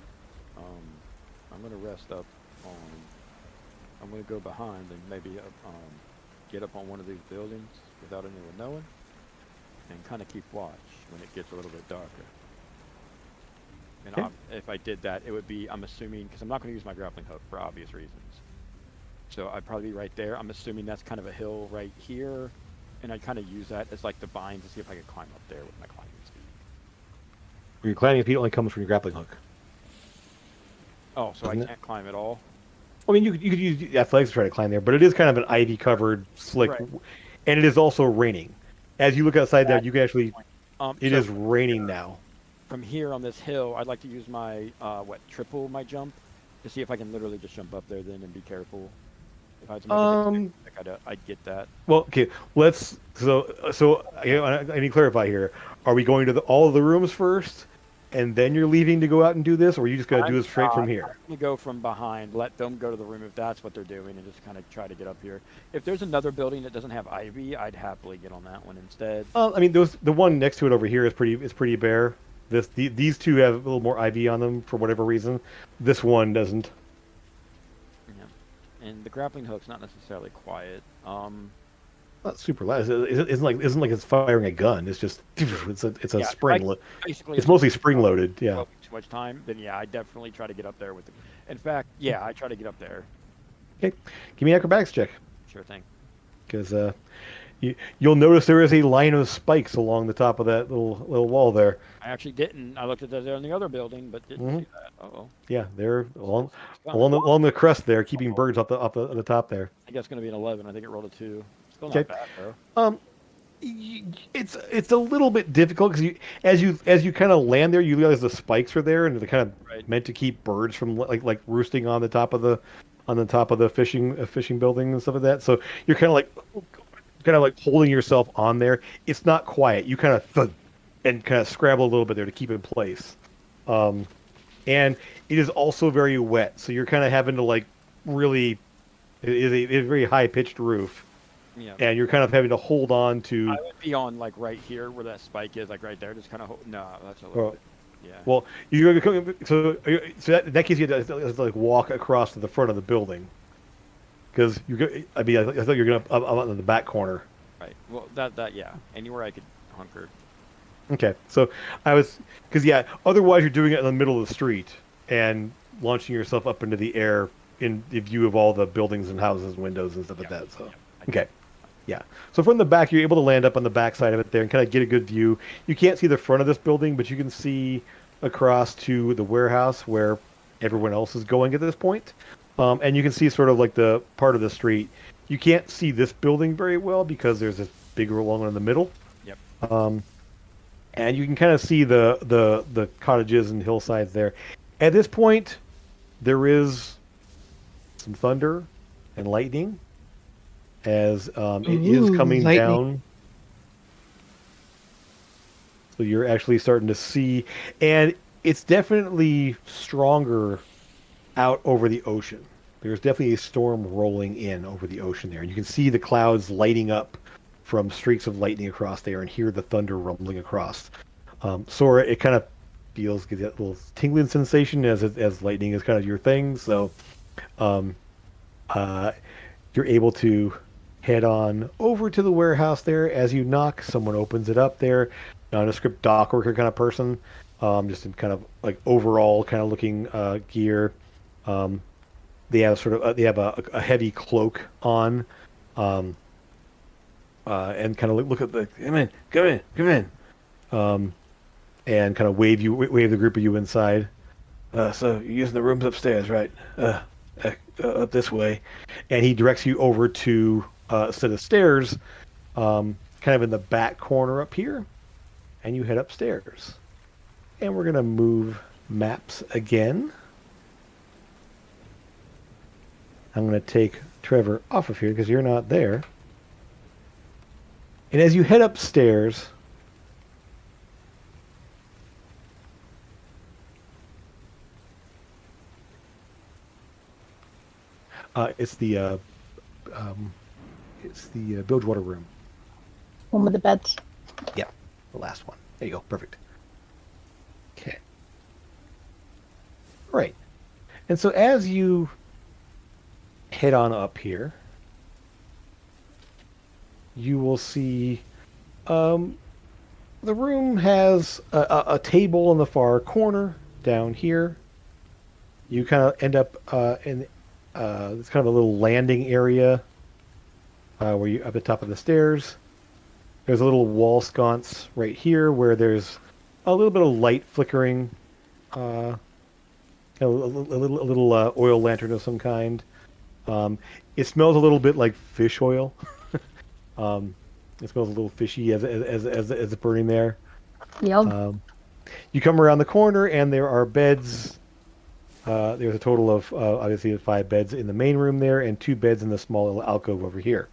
[SPEAKER 2] I'm gonna rest up on, I'm gonna go behind and maybe get up on one of these buildings without anyone knowing, and kind of keep watch when it gets a little bit darker. And
[SPEAKER 1] Okay.
[SPEAKER 2] if I did that, it would be, I'm assuming, because I'm not going to use my grappling hook for obvious reasons. So I'd probably be right there. I'm assuming that's kind of a hill right here, and I'd kind of use that as like the bind to see if I could climb up there with my climbing speed.
[SPEAKER 1] Your climbing speed only comes from your grappling hook.
[SPEAKER 2] Oh, so
[SPEAKER 1] Doesn't
[SPEAKER 2] I
[SPEAKER 1] it?
[SPEAKER 2] can't climb at all?
[SPEAKER 1] I mean, you could use athletics to try to climb there, but it is kind of an ivy-covered, slick,
[SPEAKER 2] Right.
[SPEAKER 1] and it is also raining. As you look outside there,
[SPEAKER 2] That's
[SPEAKER 1] you can actually. It
[SPEAKER 2] so
[SPEAKER 1] is raining now.
[SPEAKER 2] from here on this hill, I'd like to use my triple my jump to see if I can literally just jump up there then and be careful. If I had to make a big check, I'd get that.
[SPEAKER 1] Well, okay. Let's. So I need to clarify here. Are we going to all of the rooms first, and then you're leaving to go out and do this, or are you just gonna do it straight from here?
[SPEAKER 2] I'm gonna go from behind. Let them go to the room if that's what they're doing, and just kind of try to get up here. If there's another building that doesn't have ivy, I'd happily get on that one instead.
[SPEAKER 1] I mean, the one next to it over here is pretty bare. These two have a little more ivy on them for whatever reason. This one doesn't.
[SPEAKER 2] Yeah, and the grappling hook's not necessarily quiet.
[SPEAKER 1] Not super loud. Isn't like it's firing a gun. It's just it's a spring.
[SPEAKER 2] Basically,
[SPEAKER 1] it's mostly spring loaded. Yeah.
[SPEAKER 2] Too much time. Then yeah, I definitely try to get up there with it. In fact, yeah, I try to get up there.
[SPEAKER 1] Okay, give me an acrobatics check.
[SPEAKER 2] Sure thing.
[SPEAKER 1] Because you'll notice there is a line of spikes along the top of that little wall there.
[SPEAKER 2] I actually didn't. I looked at that there in the other building, but didn't see that. Uh-oh.
[SPEAKER 1] Yeah, they're along the crest there, keeping birds off the top there.
[SPEAKER 2] I think it's going to be an 11. I think it rolled a 2. Still not bad though.
[SPEAKER 1] It's a little bit difficult because as you kind of land there, you realize the spikes are there and they're kind of meant to keep birds from like roosting on the top of the fishing building and stuff like that. So you're kind of like holding yourself on there. It's not quiet. You kind of thud and kind of scrabble a little bit there to keep it in place. And it is also very wet, so you're kind of having to like really. It is a very high pitched roof. Yeah. And you're kind of having to hold on to.
[SPEAKER 2] I would be on like right here where that spike is, like right there. Just kind of no, that's a little bit. Yeah.
[SPEAKER 1] Well, in that case you have to like walk across to the front of the building. Because I thought you were up in the back corner.
[SPEAKER 2] Right. Well, that yeah. Anywhere I could hunker.
[SPEAKER 1] Okay. So otherwise you're doing it in the middle of the street and launching yourself up into the air in the view of all the buildings and houses and windows and stuff like that. So okay. Yeah. So from the back, you're able to land up on the back side of it there and kind of get a good view. You can't see the front of this building, but you can see across to the warehouse where everyone else is going at this point. And you can see sort of like the part of the street. You can't see this building very well because there's this bigger one in the middle.
[SPEAKER 2] Yep.
[SPEAKER 1] And you can kind of see the cottages and hillsides there. At this point, there is some thunder and lightning. As it is coming down. So you're actually starting to see, and it's definitely stronger out over the ocean. There's definitely a storm rolling in over the ocean there. And you can see the clouds lighting up from streaks of lightning across there and hear the thunder rumbling across. Sora, it kind of feels, gets that little tingling sensation as lightning is kind of your thing. So you're able to head on over to the warehouse there. As you knock, someone opens it up there. Nondescript dock worker kind of person, just in kind of like overall kind of looking gear. They have a heavy cloak on, and kind of look at the come in, and kind of wave the group of you inside. So you're using the rooms upstairs, right? Up this way, and he directs you over to a set of stairs, kind of in the back corner up here, and you head upstairs. And we're gonna move maps again. I'm gonna take Trevor off of here because you're not there. And as you head upstairs, it's the Bilgewater room.
[SPEAKER 3] One with the beds.
[SPEAKER 1] Yeah, the last one. There you go. Perfect. Okay. Right. And so as you head on up here, you will see the room has a table in the far corner down here. You kind of end up in it's kind of a little landing area where you up at the top of the stairs. There's a little wall sconce right here where there's a little bit of light flickering, a little oil lantern of some kind. It smells a little bit like fish oil. It smells a little fishy as it's burning there.
[SPEAKER 3] Yum.
[SPEAKER 1] You come around the corner, and there are beds. There's a total of obviously 5 beds in the main room there, and 2 beds in the small little alcove over here.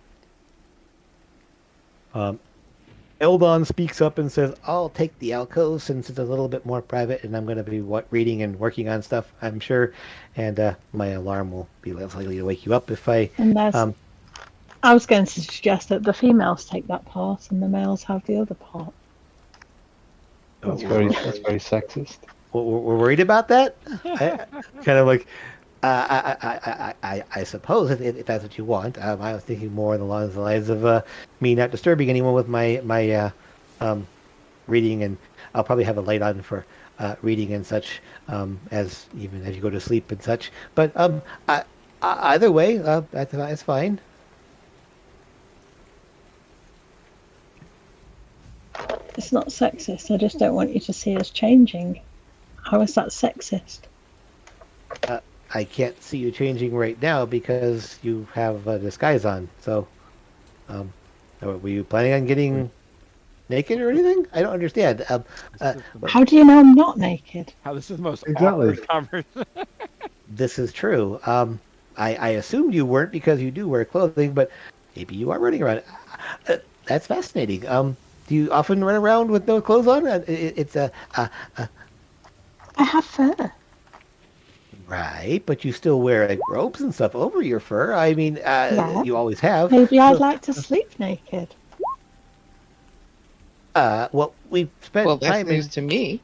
[SPEAKER 1] Eldon speaks up and says, "I'll take the alcove since it's a little bit more private, and I'm going to be reading and working on stuff, I'm sure. And my alarm will be less likely to wake you up if I."
[SPEAKER 3] And I was going to suggest that the females take that part and the males have the other part.
[SPEAKER 4] That's very sexist.
[SPEAKER 1] We're worried about that. Kind of like, I suppose if that's what you want. I was thinking more along the lines of me not disturbing anyone with my reading, and I'll probably have a light on for reading and such, as even as you go to sleep and such. But either way, that's fine.
[SPEAKER 3] It's not sexist. I just don't want you to see us changing. How is that sexist?
[SPEAKER 1] I can't see you changing right now because you have a disguise on. So, were you planning on getting naked or anything? I don't understand.
[SPEAKER 3] How do you know I'm not naked?
[SPEAKER 2] How this is the most
[SPEAKER 4] Exactly.
[SPEAKER 2] awkward conversation.
[SPEAKER 1] This is true. I assumed you weren't because you do wear clothing, but maybe you are running around. That's fascinating. Do you often run around with no clothes on? It's
[SPEAKER 3] I have fur.
[SPEAKER 1] right, but you still wear like robes and stuff over your fur. I mean,
[SPEAKER 3] Yeah.
[SPEAKER 1] you always have.
[SPEAKER 3] Maybe I'd
[SPEAKER 1] So,
[SPEAKER 3] like to sleep naked.
[SPEAKER 1] well, we've spent
[SPEAKER 5] Well, that's
[SPEAKER 1] time in
[SPEAKER 5] news to me.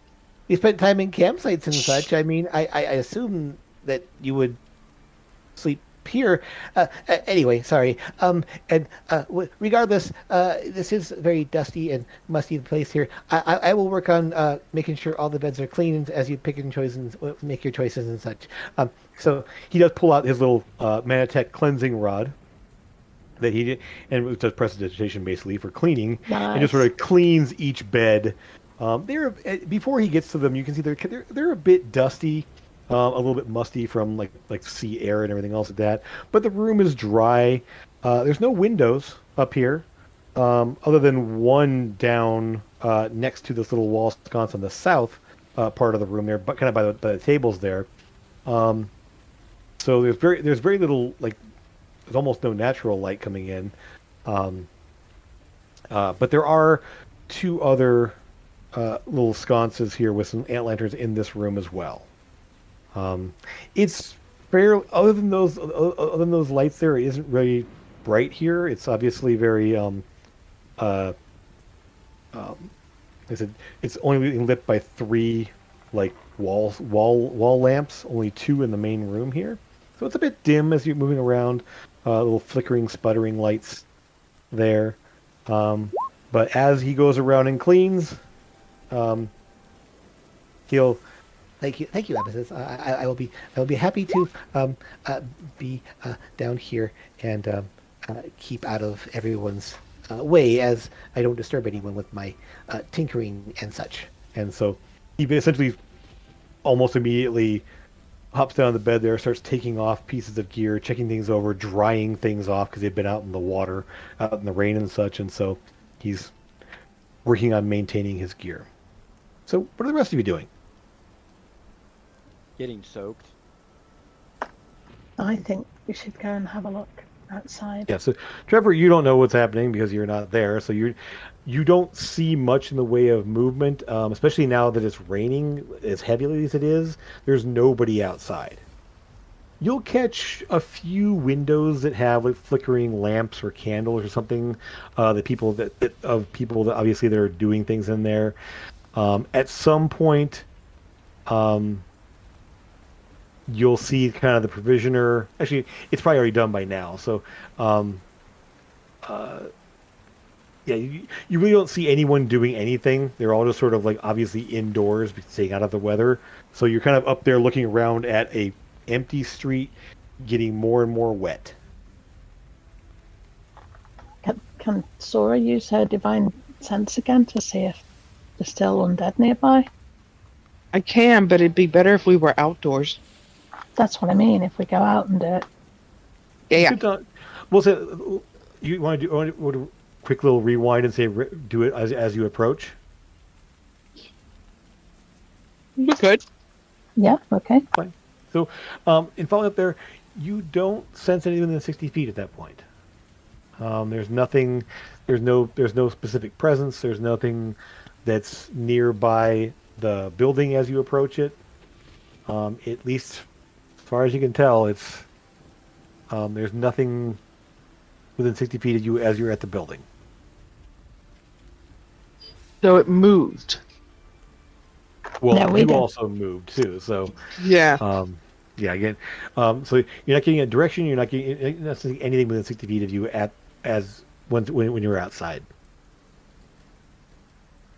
[SPEAKER 1] we spent time in campsites and such. I mean, I assume that you would sleep here. Anyway, sorry. Regardless, this is a very dusty and musty place here. I will work on making sure all the beds are clean as you pick and choices, make your choices and such. So he does pull out his little Manatech cleansing rod that he did, and it does prestidigitation basically for cleaning, and just sort of cleans each bed. They're before he gets to them, you can see they're a bit dusty. A little bit musty from like sea air and everything else like that. But the room is dry. There's no windows up here, other than one down next to this little wall sconce on the south part of the room there, but kind of by the tables there. So there's very little, like, there's almost no natural light coming in. But there are 2 other little sconces here with some ant lanterns in this room as well. It's fairly, other than those lights there, it isn't really bright here. It's obviously very like I said, it's only being lit by 3 like wall lamps, only 2 in the main room here. So it's a bit dim as you're moving around. Little flickering, sputtering lights there. But as he goes around and cleans, he'll thank you, Avress. I will be happy to be down here and keep out of everyone's way, as I don't disturb anyone with my tinkering and such. And so he essentially almost immediately hops down the bed there, starts taking off pieces of gear, checking things over, drying things off because they've been out in the water, out in the rain and such. And so he's working on maintaining his gear. So what are the rest of you doing?
[SPEAKER 2] Getting soaked.
[SPEAKER 3] I think we should go and have a look outside.
[SPEAKER 1] Yeah, so Trevor, you don't know what's happening because you're not there, so you don't see much in the way of movement, especially now that it's raining as heavily as it is. There's nobody outside. You'll catch a few windows that have like flickering lamps or candles or something. The people that obviously that are doing things in there. At some point, you'll see kind of the provisioner. Actually, it's probably already done by now. So, yeah, you really don't see anyone doing anything. They're all just sort of like obviously indoors, staying out of the weather. So you're kind of up there looking around at a empty street, getting more and more wet.
[SPEAKER 3] Can Sora use her divine sense again to see if there's still undead nearby?
[SPEAKER 5] I can, but it'd be better if we were outdoors.
[SPEAKER 3] That's what I mean, if we go out and do it.
[SPEAKER 5] Yeah.
[SPEAKER 1] Well, so you want to do a quick little rewind and say do it as you approach?
[SPEAKER 5] We could.
[SPEAKER 3] Yeah. Okay.
[SPEAKER 1] Fine. So, in following up there, you don't sense anything within 60 feet at that point. There's nothing. There's no specific presence. There's nothing that's nearby the building as you approach it. At least, as far as you can tell, it's there's nothing within 60 feet of you as you're at the building.
[SPEAKER 5] So it moved.
[SPEAKER 1] Well,
[SPEAKER 3] No, we
[SPEAKER 1] you
[SPEAKER 3] don't.
[SPEAKER 1] also moved too, so
[SPEAKER 5] Yeah.
[SPEAKER 1] yeah. Again, so you're not getting a direction. You're not getting not seeing anything within 60 feet of you at as when you're outside.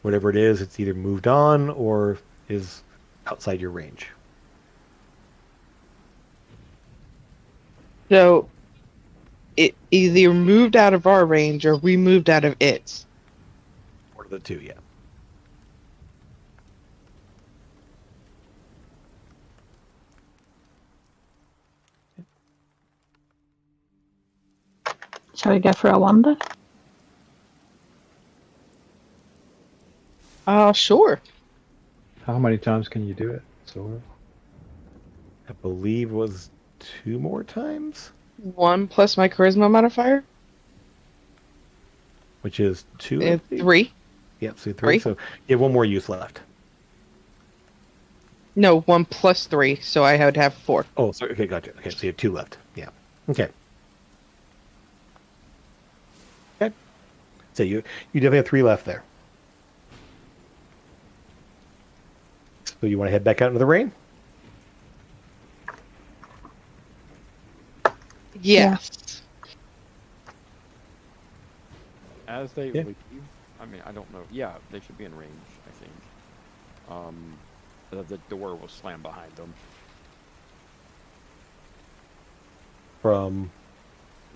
[SPEAKER 1] Whatever it is, it's either moved on or is outside your range.
[SPEAKER 5] So it either moved out of our range or we moved out of its.
[SPEAKER 1] One of the two, yeah.
[SPEAKER 3] Shall we go for a wander?
[SPEAKER 5] Sure.
[SPEAKER 4] How many times can you do it? So
[SPEAKER 1] I believe it was 2 more times,
[SPEAKER 5] 1 plus my charisma modifier.
[SPEAKER 1] which is 2.
[SPEAKER 5] And 3.
[SPEAKER 1] Yep, so 3.
[SPEAKER 5] Three?
[SPEAKER 1] So you have 1 more use left.
[SPEAKER 5] No, 1 plus 3, so I would have 4.
[SPEAKER 1] Oh, sorry. Okay, gotcha. Okay, so you have 2 left. Yeah. Okay. Okay. So you definitely have 3 left there. So you want to head back out into the rain?
[SPEAKER 5] Yes.
[SPEAKER 2] As they
[SPEAKER 1] Yeah.
[SPEAKER 2] leave, I mean, I don't know. Yeah, they should be in range, I think. The door will slam behind them.
[SPEAKER 1] From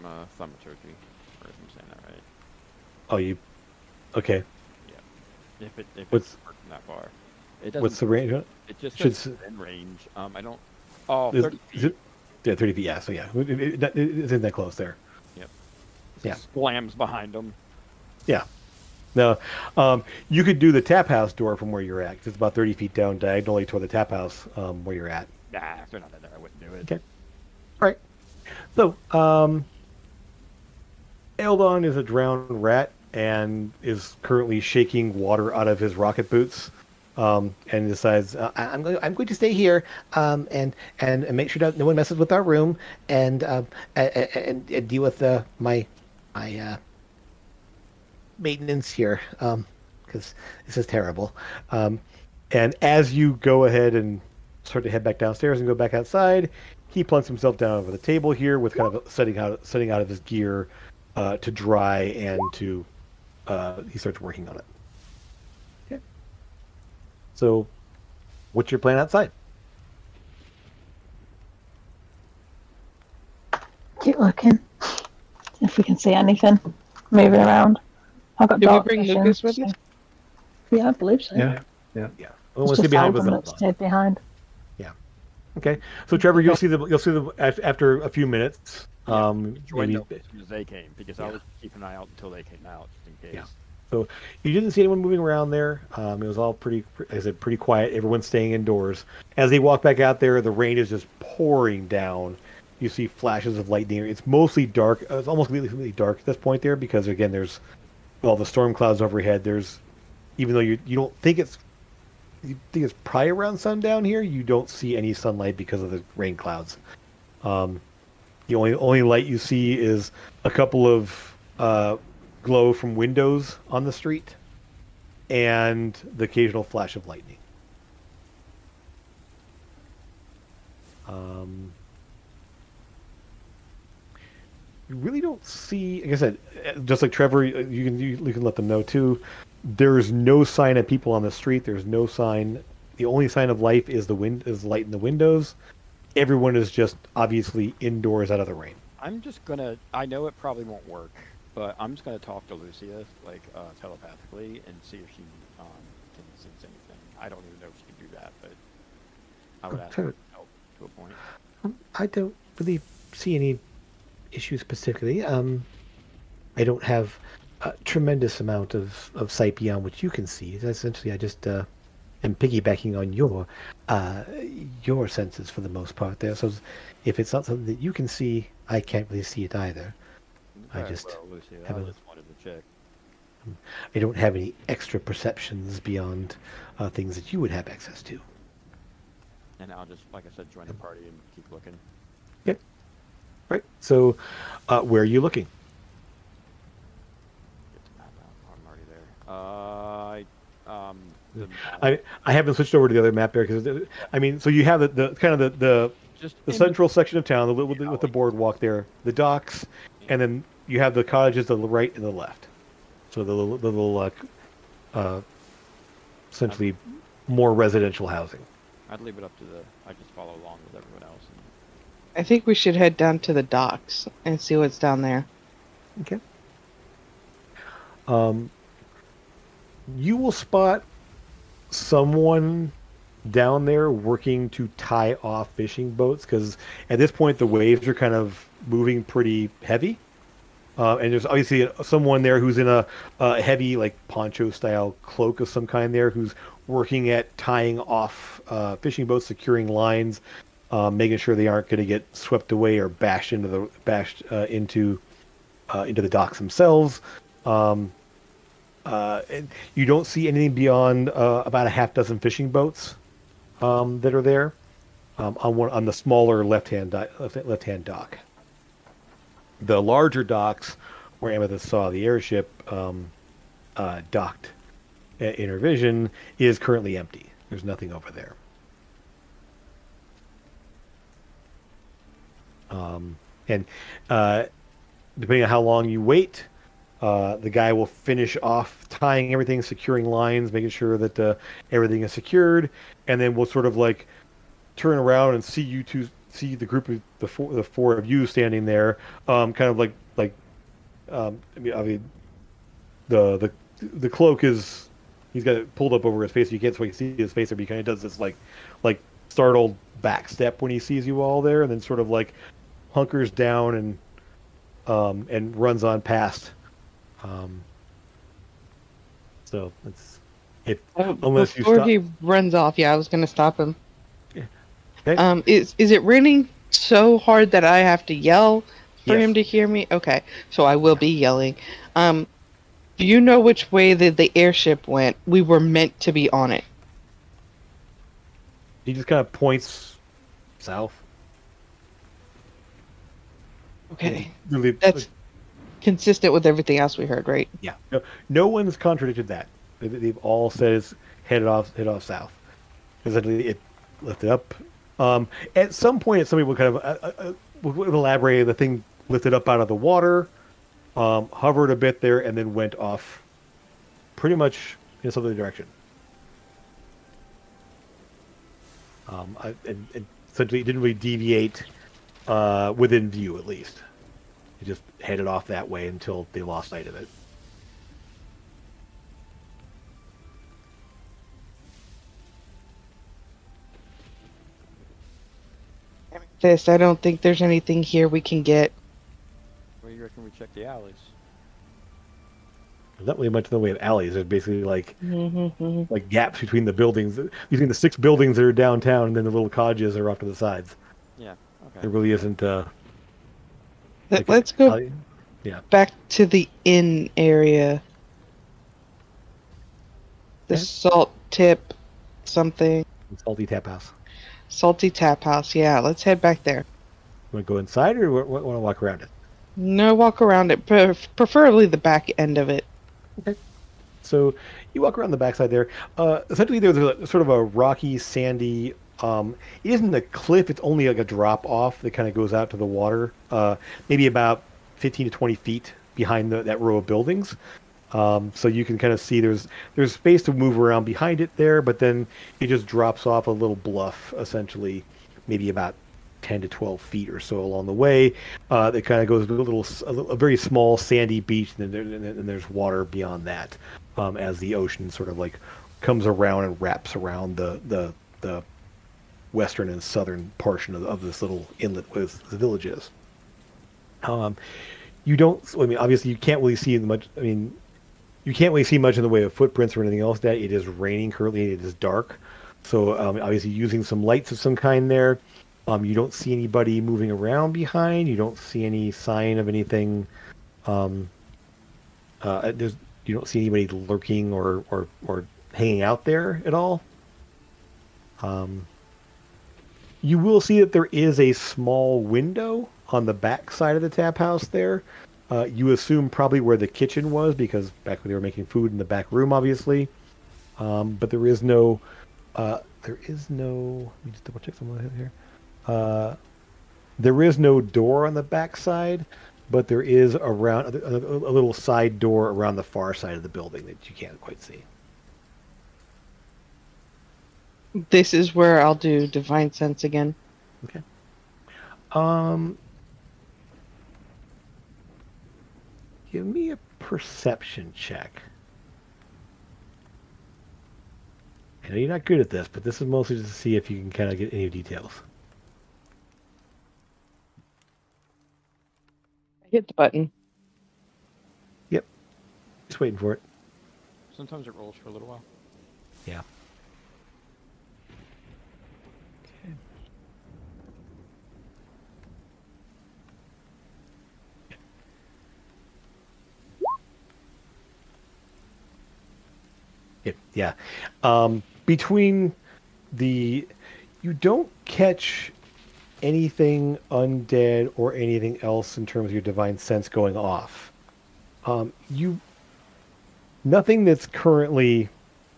[SPEAKER 2] Thaumaturgy, or if I'm saying that right.
[SPEAKER 1] oh, you okay?
[SPEAKER 2] If
[SPEAKER 1] What's-
[SPEAKER 2] it's working that far, it doesn't.
[SPEAKER 1] What's the range?
[SPEAKER 2] It just
[SPEAKER 1] should
[SPEAKER 2] says in range. I don't. Oh,
[SPEAKER 1] Is,
[SPEAKER 2] 30
[SPEAKER 1] is
[SPEAKER 2] feet.
[SPEAKER 1] it? Yeah, 30 feet. Yeah, so yeah, it's in that close there.
[SPEAKER 2] Yep.
[SPEAKER 1] Yeah.
[SPEAKER 2] Slams behind them.
[SPEAKER 1] Yeah. Now, you could do the tap house door from where you're at. 'Cause it's about 30 feet down diagonally toward the tap house where you're at.
[SPEAKER 2] Nah, if they're not in there, I wouldn't do it.
[SPEAKER 1] Okay. All right. So, Eldon is a drowned rat and is currently shaking water out of his rocket boots. And decides I'm going to stay here and make sure that no one messes with our room and deal with my maintenance here because this is terrible. And as you go ahead and start to head back downstairs and go back outside, he plunks himself down over the table here with kind of setting out of his gear to dry and to he starts working on it. Okay. So, what's your plan outside?
[SPEAKER 3] Keep looking. If we can see anything moving around. I've got
[SPEAKER 5] Did we
[SPEAKER 3] dark
[SPEAKER 5] bring
[SPEAKER 3] vision,
[SPEAKER 5] Lucas with
[SPEAKER 3] so-
[SPEAKER 5] us?
[SPEAKER 3] Yeah, I believe so.
[SPEAKER 4] yeah.
[SPEAKER 1] Yeah.
[SPEAKER 3] It's
[SPEAKER 1] Well, let's see
[SPEAKER 3] just
[SPEAKER 1] behind
[SPEAKER 3] Alban
[SPEAKER 1] was
[SPEAKER 3] that
[SPEAKER 1] Eldon.
[SPEAKER 3] stayed behind.
[SPEAKER 1] Okay. So Trevor, you'll see the after a few minutes.
[SPEAKER 2] Join
[SPEAKER 1] Maybe
[SPEAKER 2] them as soon as they came, because I was keeping an eye out until they came out, just in case.
[SPEAKER 1] Yeah. So you didn't see anyone moving around there. It was all pretty, as I said, pretty quiet. Everyone's staying indoors. As they walk back out there, the rain is just pouring down. You see flashes of lightning. It's mostly dark. It's almost completely dark at this point there because again, there's all the storm clouds overhead. There's, even though you don't think you think it's probably around sundown here, you don't see any sunlight because of the rain clouds. The only light you see is a couple of glow from windows on the street and the occasional flash of lightning. You really don't see, like I said, just like Trevor, you can let them know too. There's no sign of people on the street. There's no sign. The only sign of life is light in the windows. Everyone is just obviously indoors out of the rain.
[SPEAKER 2] I'm just gonna. I know it probably won't work, but I'm just gonna talk to Lucia, like telepathically, and see if she can sense anything. I don't even know if she can do that, but I would ask her for help to a point.
[SPEAKER 6] I don't really see any issue specifically. I don't have a tremendous amount of sight beyond what you can see. Essentially, I just am piggybacking on your senses for the most part there. So if it's not something that you can see, I can't really see it either. I
[SPEAKER 2] Very
[SPEAKER 6] just
[SPEAKER 2] well, Lucy.
[SPEAKER 6] have
[SPEAKER 2] I
[SPEAKER 6] a,
[SPEAKER 2] just wanted to check.
[SPEAKER 6] I don't have any extra perceptions beyond things that you would have access to.
[SPEAKER 2] And I'll just, like I said, join the party and keep looking.
[SPEAKER 6] Okay. Right. So, where are you looking?
[SPEAKER 2] Get the map out. I'm already there. The map.
[SPEAKER 1] I haven't switched over to the other map there because I mean, so you have the kind of
[SPEAKER 2] Just
[SPEAKER 1] the
[SPEAKER 2] in
[SPEAKER 1] central section of town with
[SPEAKER 2] between
[SPEAKER 1] with the
[SPEAKER 2] alleys.
[SPEAKER 1] boardwalk there, the docks, and then you have the cottages to the right and the left. So the little essentially more residential housing.
[SPEAKER 2] I'd leave it up to I just follow along with everyone else.
[SPEAKER 5] I think we should head down to the docks and see what's down there.
[SPEAKER 1] Okay. You will spot someone down there working to tie off fishing boats because at this point the waves are kind of moving pretty heavy. And there's obviously someone there who's in a heavy, like poncho style cloak of some kind there, who's working at tying off fishing boats, securing lines, making sure they aren't going to get swept away or bashed into the docks themselves. And you don't see anything beyond about a half dozen fishing boats that are there on the smaller left-hand dock. The larger docks where Amethyst saw the airship docked in her vision is currently empty. There's nothing over there. And depending on how long you wait, the guy will finish off tying everything, securing lines, making sure that everything is secured, and then we'll sort of like turn around and see the group of the four of you standing there, kind of like I mean the cloak is he's got it pulled up over his face, so you can't quite see his face, but he kind of does this like startled back step when he sees you all there, and then sort of like hunkers down and runs on past. So it's unless you
[SPEAKER 5] Before
[SPEAKER 1] stop.
[SPEAKER 5] he runs off, yeah, I was gonna stop him.
[SPEAKER 1] Okay.
[SPEAKER 5] Is it raining so hard that I have to yell for
[SPEAKER 1] Yes.
[SPEAKER 5] him to hear me? Okay, so I will be yelling. Do you know which way the airship went? We were meant to be on it.
[SPEAKER 1] He just kind of points south.
[SPEAKER 5] Okay,
[SPEAKER 1] Really,
[SPEAKER 5] that's consistent with everything else we heard, right?
[SPEAKER 1] yeah. No one's contradicted that. They've all said it's head off south. Essentially, it lifted up. At some point, some people kind of would elaborate. The thing lifted up out of the water, hovered a bit there, and then went off pretty much in a southerly direction. And essentially, it didn't really deviate within view, at least. It just headed off that way until they lost sight of it.
[SPEAKER 5] I don't think there's anything here we can get.
[SPEAKER 2] Where do you reckon we check the alleys?
[SPEAKER 1] There's not really much in the way of alleys. There's basically like
[SPEAKER 5] Mm-hmm.
[SPEAKER 1] gaps between the buildings, between the 6 buildings that are downtown, and then the little cottages are off to the sides.
[SPEAKER 2] Yeah. Okay.
[SPEAKER 1] There really isn't.
[SPEAKER 5] Let's go
[SPEAKER 1] Yeah.
[SPEAKER 5] back to the inn area. The
[SPEAKER 1] Okay.
[SPEAKER 5] salt tip something.
[SPEAKER 1] Salty Tap House.
[SPEAKER 5] Salty tap house. Yeah, let's head back there.
[SPEAKER 1] Want to go inside or want to walk around it?
[SPEAKER 5] No, walk around it. Preferably the back end of it.
[SPEAKER 1] So you walk around the backside there. Essentially, there's sort of a rocky, sandy. It isn't a cliff. It's only like a drop off that kind of goes out to the water. Maybe about 15 to 20 feet behind that row of buildings. So you can kind of see there's space to move around behind it there, but then it just drops off a little bluff, essentially, maybe about 10 to 12 feet or so along the way. That kind of goes to a very small sandy beach, and then there's water beyond that, as the ocean sort of like comes around and wraps around the western and southern portion of this little inlet where the village is. You don't. I mean, obviously, you can't really see much. I mean, you can't really see much in the way of footprints or anything else. That it is raining currently. It is dark, so obviously using some lights of some kind there. You don't see anybody moving around behind. You don't see any sign of anything. Um, there's you don't see anybody lurking or hanging out there at all. You will see that there is a small window on the back side of the tap house there. You assume probably where the kitchen was because back when they were making food in the back room, obviously. But there is no. There is no. Let me just double check something here. There is no door on the back side, but there is around a little side door around the far side of the building that you can't quite see.
[SPEAKER 5] This is where I'll do divine sense again.
[SPEAKER 1] Okay. Give me a perception check. I know you're not good at this, but this is mostly just to see if you can kind of get any details.
[SPEAKER 5] I hit the button.
[SPEAKER 1] Yep. Just waiting for it.
[SPEAKER 2] Sometimes it rolls for a little while.
[SPEAKER 1] Yeah. Yeah. Between you don't catch anything undead or anything else in terms of your divine sense going off. Nothing that's currently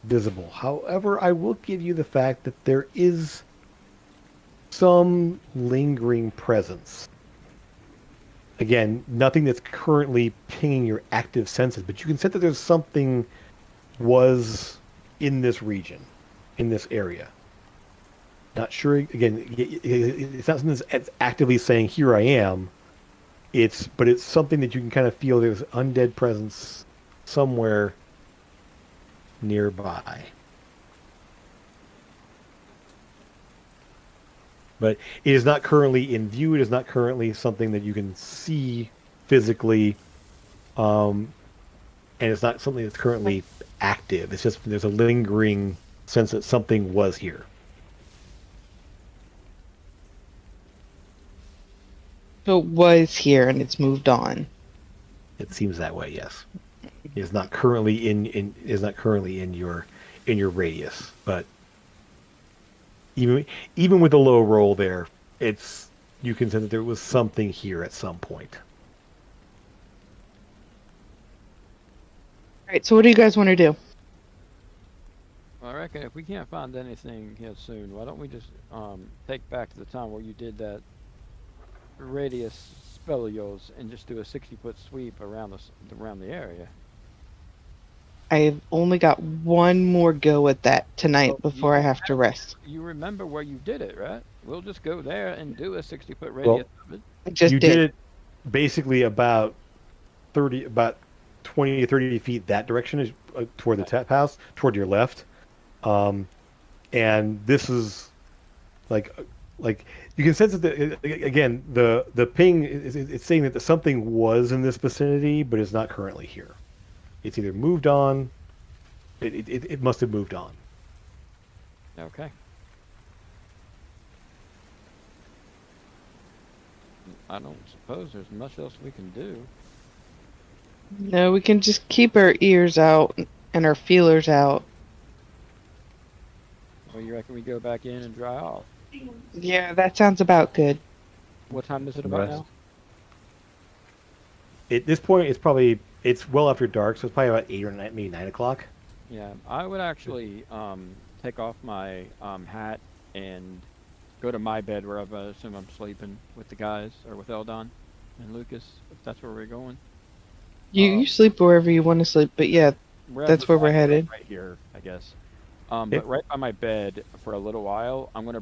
[SPEAKER 1] visible. However, I will give you the fact that there is some lingering presence. Again, nothing that's currently pinging your active senses, but you can sense that there's something was in this region, in this area. Not sure. Again, it's not something that's actively saying "Here I am." But it's something that you can kind of feel. There's undead presence somewhere nearby. But it is not currently in view. It is not currently something that you can see physically, and it's not something that's currently active. It's just there's a lingering sense that something was here.
[SPEAKER 5] So it was here and it's moved on.
[SPEAKER 1] It seems that way. Yes, it is not currently in your radius, but even with the low roll there, you can sense that there was something here at some point.
[SPEAKER 5] All right, so what do you guys want to do?
[SPEAKER 2] Well, I reckon if we can't find anything here soon, why don't we just take back to the time where you did that radius spell of yours and just do a 60-foot sweep around the area.
[SPEAKER 5] I've only got one more go at that tonight before I have to rest.
[SPEAKER 2] You remember where you did it, right? We'll just go there and do a 60-foot radius of it.
[SPEAKER 5] I just
[SPEAKER 1] you did it basically about 20 to 30 feet that direction is toward the tap house, toward your left. And this is like you can sense that again the ping it's saying that something was in this vicinity but is not currently here. It's either moved on. It must have moved on.
[SPEAKER 2] Okay. I don't suppose there's much else we can do.
[SPEAKER 5] No, we can just keep our ears out and our feelers out.
[SPEAKER 2] Well, you reckon we go back in and dry off?
[SPEAKER 5] Yeah, that sounds about good.
[SPEAKER 2] What time is it about now?
[SPEAKER 1] At this point, it's well after dark, so it's probably about 8 or 9, maybe 9 o'clock.
[SPEAKER 2] Yeah, I would actually take off my hat and go to my bed where I assume I'm sleeping with the guys, or with Eldon and Lucas, if that's where we're going.
[SPEAKER 5] You sleep wherever you want to sleep, but yeah, that's where we're headed.
[SPEAKER 2] Right here, I guess. But right by my bed for a little while, I'm gonna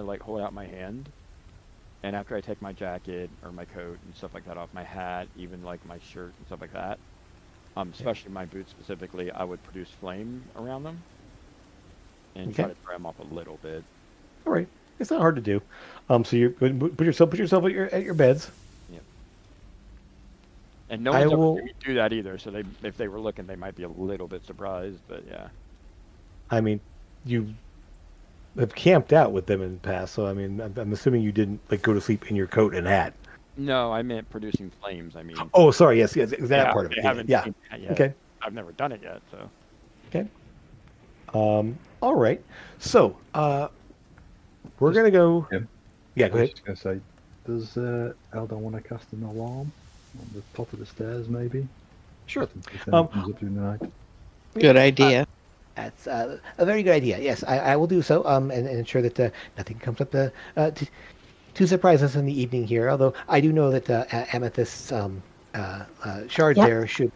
[SPEAKER 2] like hold out my hand, and after I take my jacket or my coat and stuff like that off, my hat, even like my shirt and stuff like that, especially my boots specifically, I would produce flame around them and try to dry them off a little bit.
[SPEAKER 1] All right, it's not hard to do. So you put yourself at your beds.
[SPEAKER 2] Yep. And no
[SPEAKER 1] I
[SPEAKER 2] one's ever
[SPEAKER 1] will.
[SPEAKER 2] seen me do that either. So if they were looking, they might be a little bit surprised. But yeah.
[SPEAKER 1] I mean, you have camped out with them in the past, so I mean, I'm assuming you didn't like go to sleep in your coat and hat.
[SPEAKER 2] No, I meant producing flames. I mean,
[SPEAKER 1] Oh, sorry. Yes, that
[SPEAKER 2] yeah,
[SPEAKER 1] part of it.
[SPEAKER 2] they
[SPEAKER 1] Yeah,
[SPEAKER 2] haven't
[SPEAKER 1] yeah.
[SPEAKER 2] seen that yet.
[SPEAKER 1] Okay.
[SPEAKER 2] I've never done it yet, so.
[SPEAKER 1] Okay. All right. So, we're
[SPEAKER 4] Just-
[SPEAKER 1] gonna go.
[SPEAKER 4] Yeah.
[SPEAKER 1] Yeah,
[SPEAKER 4] I
[SPEAKER 1] go
[SPEAKER 4] was
[SPEAKER 1] ahead.
[SPEAKER 4] just going to say, does Eldon want to cast an alarm on the top of the stairs, maybe?
[SPEAKER 1] Sure.
[SPEAKER 4] Just in case anyone
[SPEAKER 1] Um,
[SPEAKER 4] comes up during the night.
[SPEAKER 5] Good idea.
[SPEAKER 6] That's a very good idea. Yes, I will do so. And ensure that nothing comes up to surprise us in the evening here. Although I do know that Amethyst's shard
[SPEAKER 3] Yep.
[SPEAKER 6] there should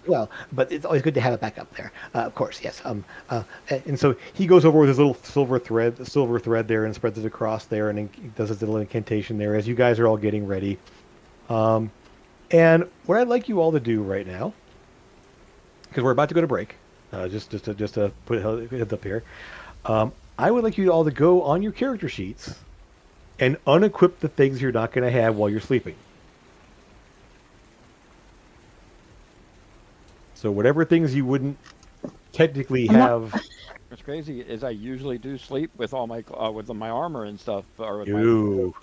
[SPEAKER 6] well, but it's always good to have it back up there. Of course, yes.
[SPEAKER 1] And so he goes over with his little silver thread there, and spreads it across there, and he does his little incantation there as you guys are all getting ready. And what I'd like you all to do right now, because we're about to go to break, just to put it up here, I would like you all to go on your character sheets and unequip the things you're not going to have while you're sleeping. So whatever things you wouldn't technically
[SPEAKER 3] I'm not-
[SPEAKER 1] have.
[SPEAKER 2] What's crazy is I usually do sleep with all my with my armor and stuff, or with
[SPEAKER 1] Ew.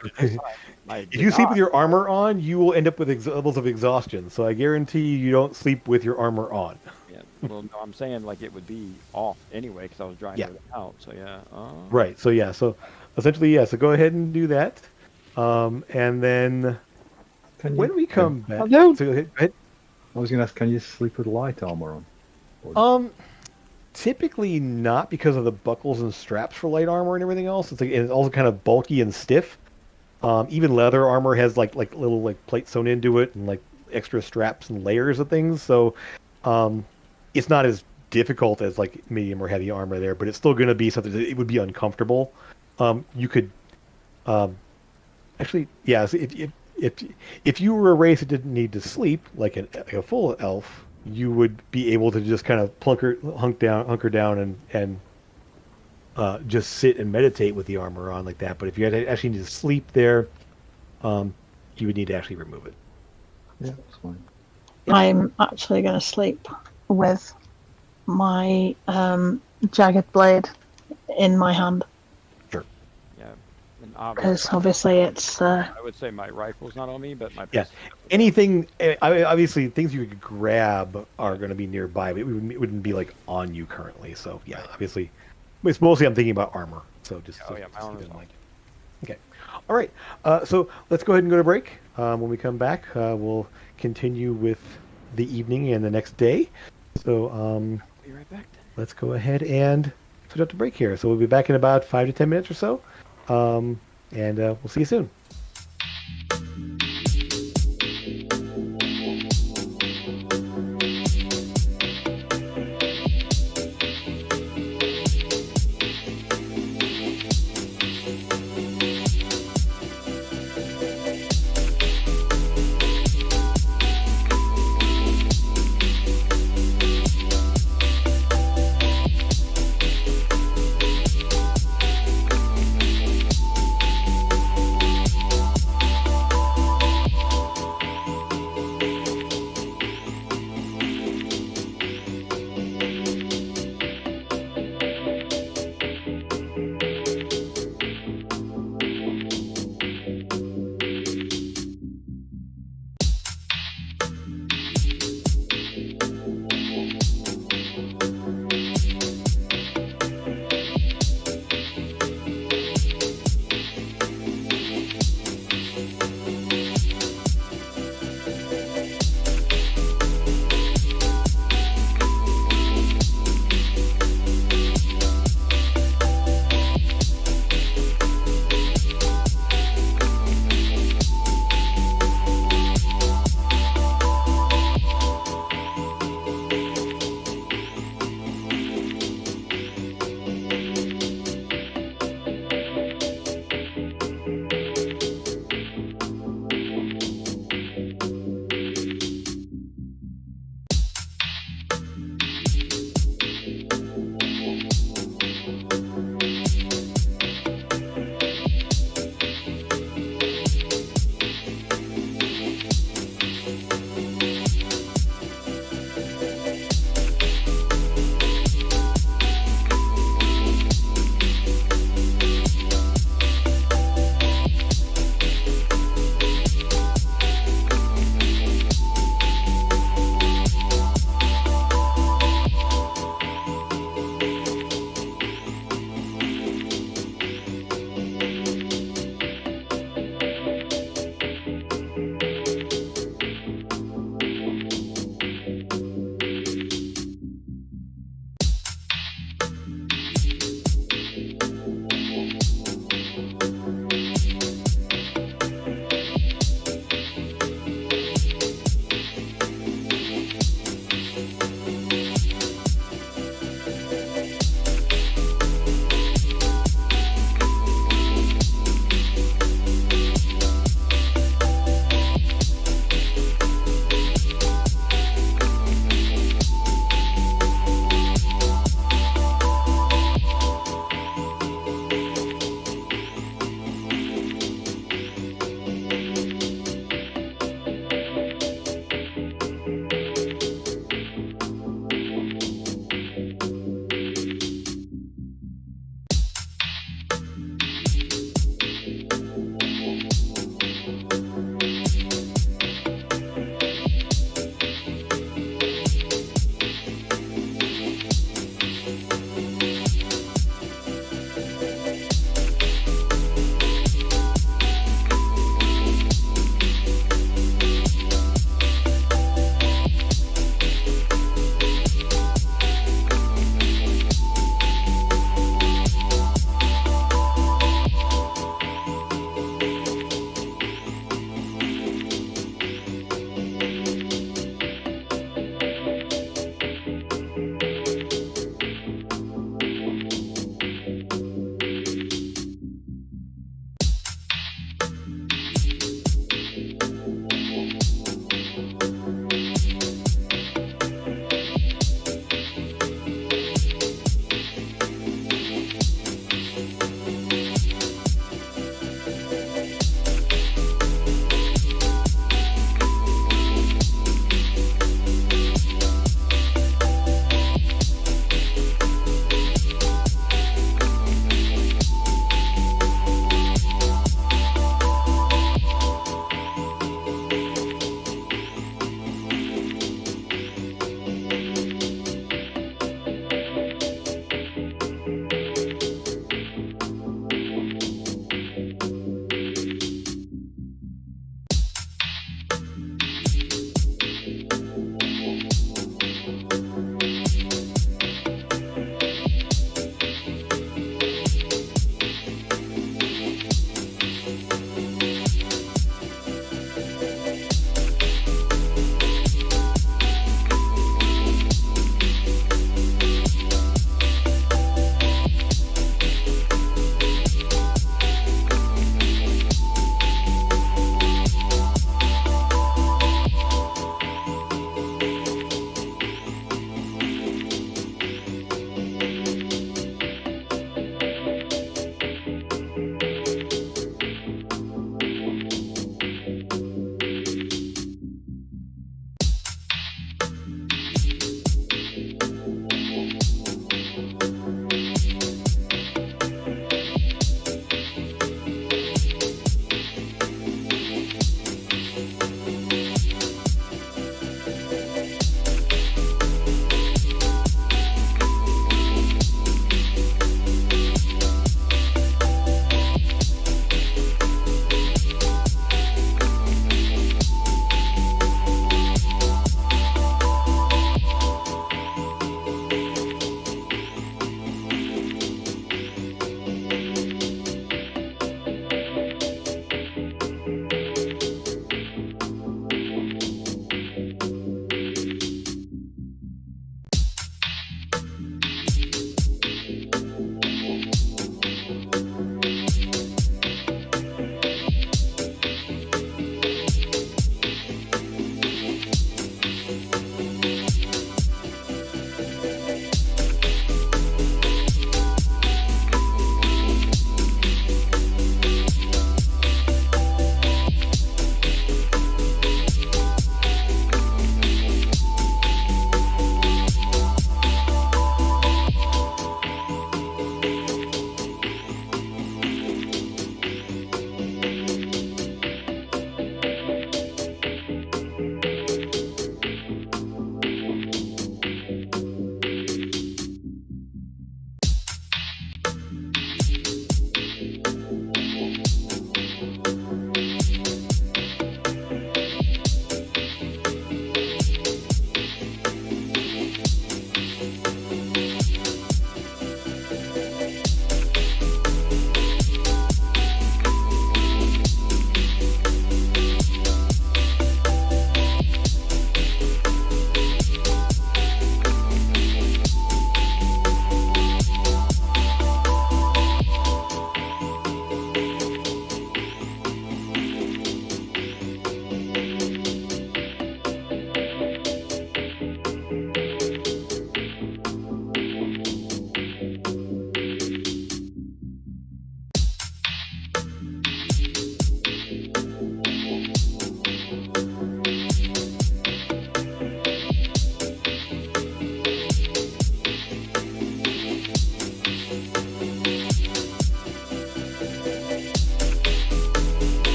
[SPEAKER 2] my
[SPEAKER 1] If you sleep with your armor on, you will end up with levels of exhaustion. So I guarantee you don't sleep with your armor on.
[SPEAKER 2] Yeah, well, no, I'm saying like it would be off anyway because I was drying
[SPEAKER 1] Yeah.
[SPEAKER 2] it out. So yeah.
[SPEAKER 1] Right. So yeah. So essentially, yeah. So go ahead and do that. And then
[SPEAKER 4] Can
[SPEAKER 1] when
[SPEAKER 4] you,
[SPEAKER 1] we come back,
[SPEAKER 5] Although-
[SPEAKER 1] so go ahead.
[SPEAKER 4] I was going to ask, can you sleep with light armor on?
[SPEAKER 1] Typically not because of the buckles and straps for light armor and everything else. It's also kind of bulky and stiff. Even leather armor has like little like plates sewn into it and like extra straps and layers of things. So it's not as difficult as like medium or heavy armor there, but it's still going to be something that it would be uncomfortable. You could actually, yeah. So if you were a race that didn't need to sleep like a full elf, you would be able to just kind of hunker down and just sit and meditate with the armor on like that. But if you had to actually need to sleep there, you would need to actually remove it.
[SPEAKER 4] Yeah, that's fine.
[SPEAKER 3] I'm actually going to sleep with my jagged blade in my hand
[SPEAKER 2] Yeah. And obviously,
[SPEAKER 3] because obviously it's
[SPEAKER 2] I would say my rifle's not on me, but my
[SPEAKER 1] Yeah.
[SPEAKER 2] pistol.
[SPEAKER 1] Anything, obviously, things you could grab are going to be nearby, but it wouldn't be like on you currently. So yeah, obviously, it's mostly I'm thinking about armor. So just,
[SPEAKER 2] Oh, yeah, my
[SPEAKER 1] just keep
[SPEAKER 2] armor's
[SPEAKER 1] it in
[SPEAKER 2] on.
[SPEAKER 1] mind. Okay. All right. So let's go ahead and go to break. When we come back, we'll continue with the evening and the next day. So
[SPEAKER 2] Be right back then.
[SPEAKER 1] let's go ahead and switch up to break here. So we'll be back in about 5 to 10 minutes or so. And we'll see you soon.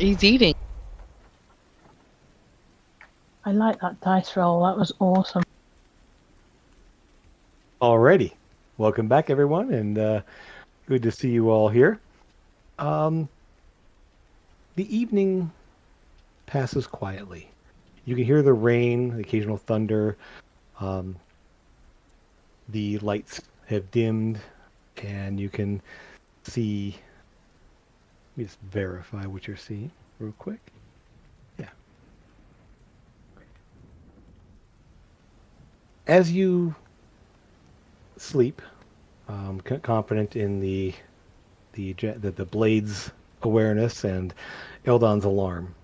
[SPEAKER 5] He's eating.
[SPEAKER 3] I like that dice roll. That was awesome.
[SPEAKER 1] Alrighty. Welcome back, everyone, and good to see you all here. The evening passes quietly. You can hear the rain, the occasional thunder. The lights have dimmed, and you can see. Let me just verify what you're seeing real quick. Yeah. As you sleep, confident in the Blade's awareness and Eldon's alarm,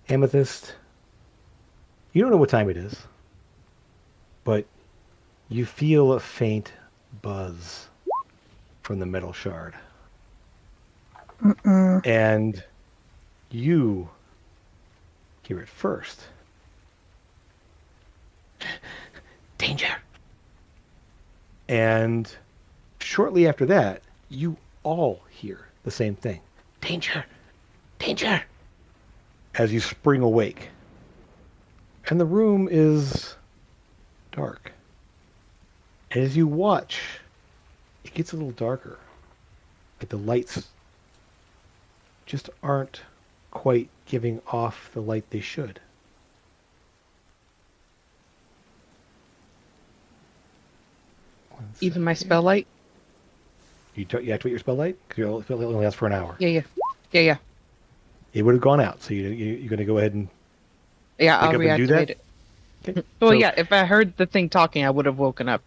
[SPEAKER 1] Amethyst, you don't know what time it is, but you feel a faint buzz from the metal shard. And you hear it first. Danger. And shortly after that, you all hear the same thing. Danger. Danger. As you spring awake. And the room is dark. And as you watch, it gets a little darker. Like the lights just aren't quite giving off the light they should.
[SPEAKER 5] Even my spell light?
[SPEAKER 1] You activate your spell light? Because your spell light only lasts for an hour.
[SPEAKER 5] Yeah.
[SPEAKER 1] It would have gone out, so you're going to go ahead and
[SPEAKER 5] Yeah,
[SPEAKER 1] wake
[SPEAKER 5] I'll
[SPEAKER 1] up and do that?
[SPEAKER 5] reactivate it.
[SPEAKER 1] Okay.
[SPEAKER 5] Well,
[SPEAKER 1] So
[SPEAKER 5] yeah, if I heard the thing talking, I would have woken up.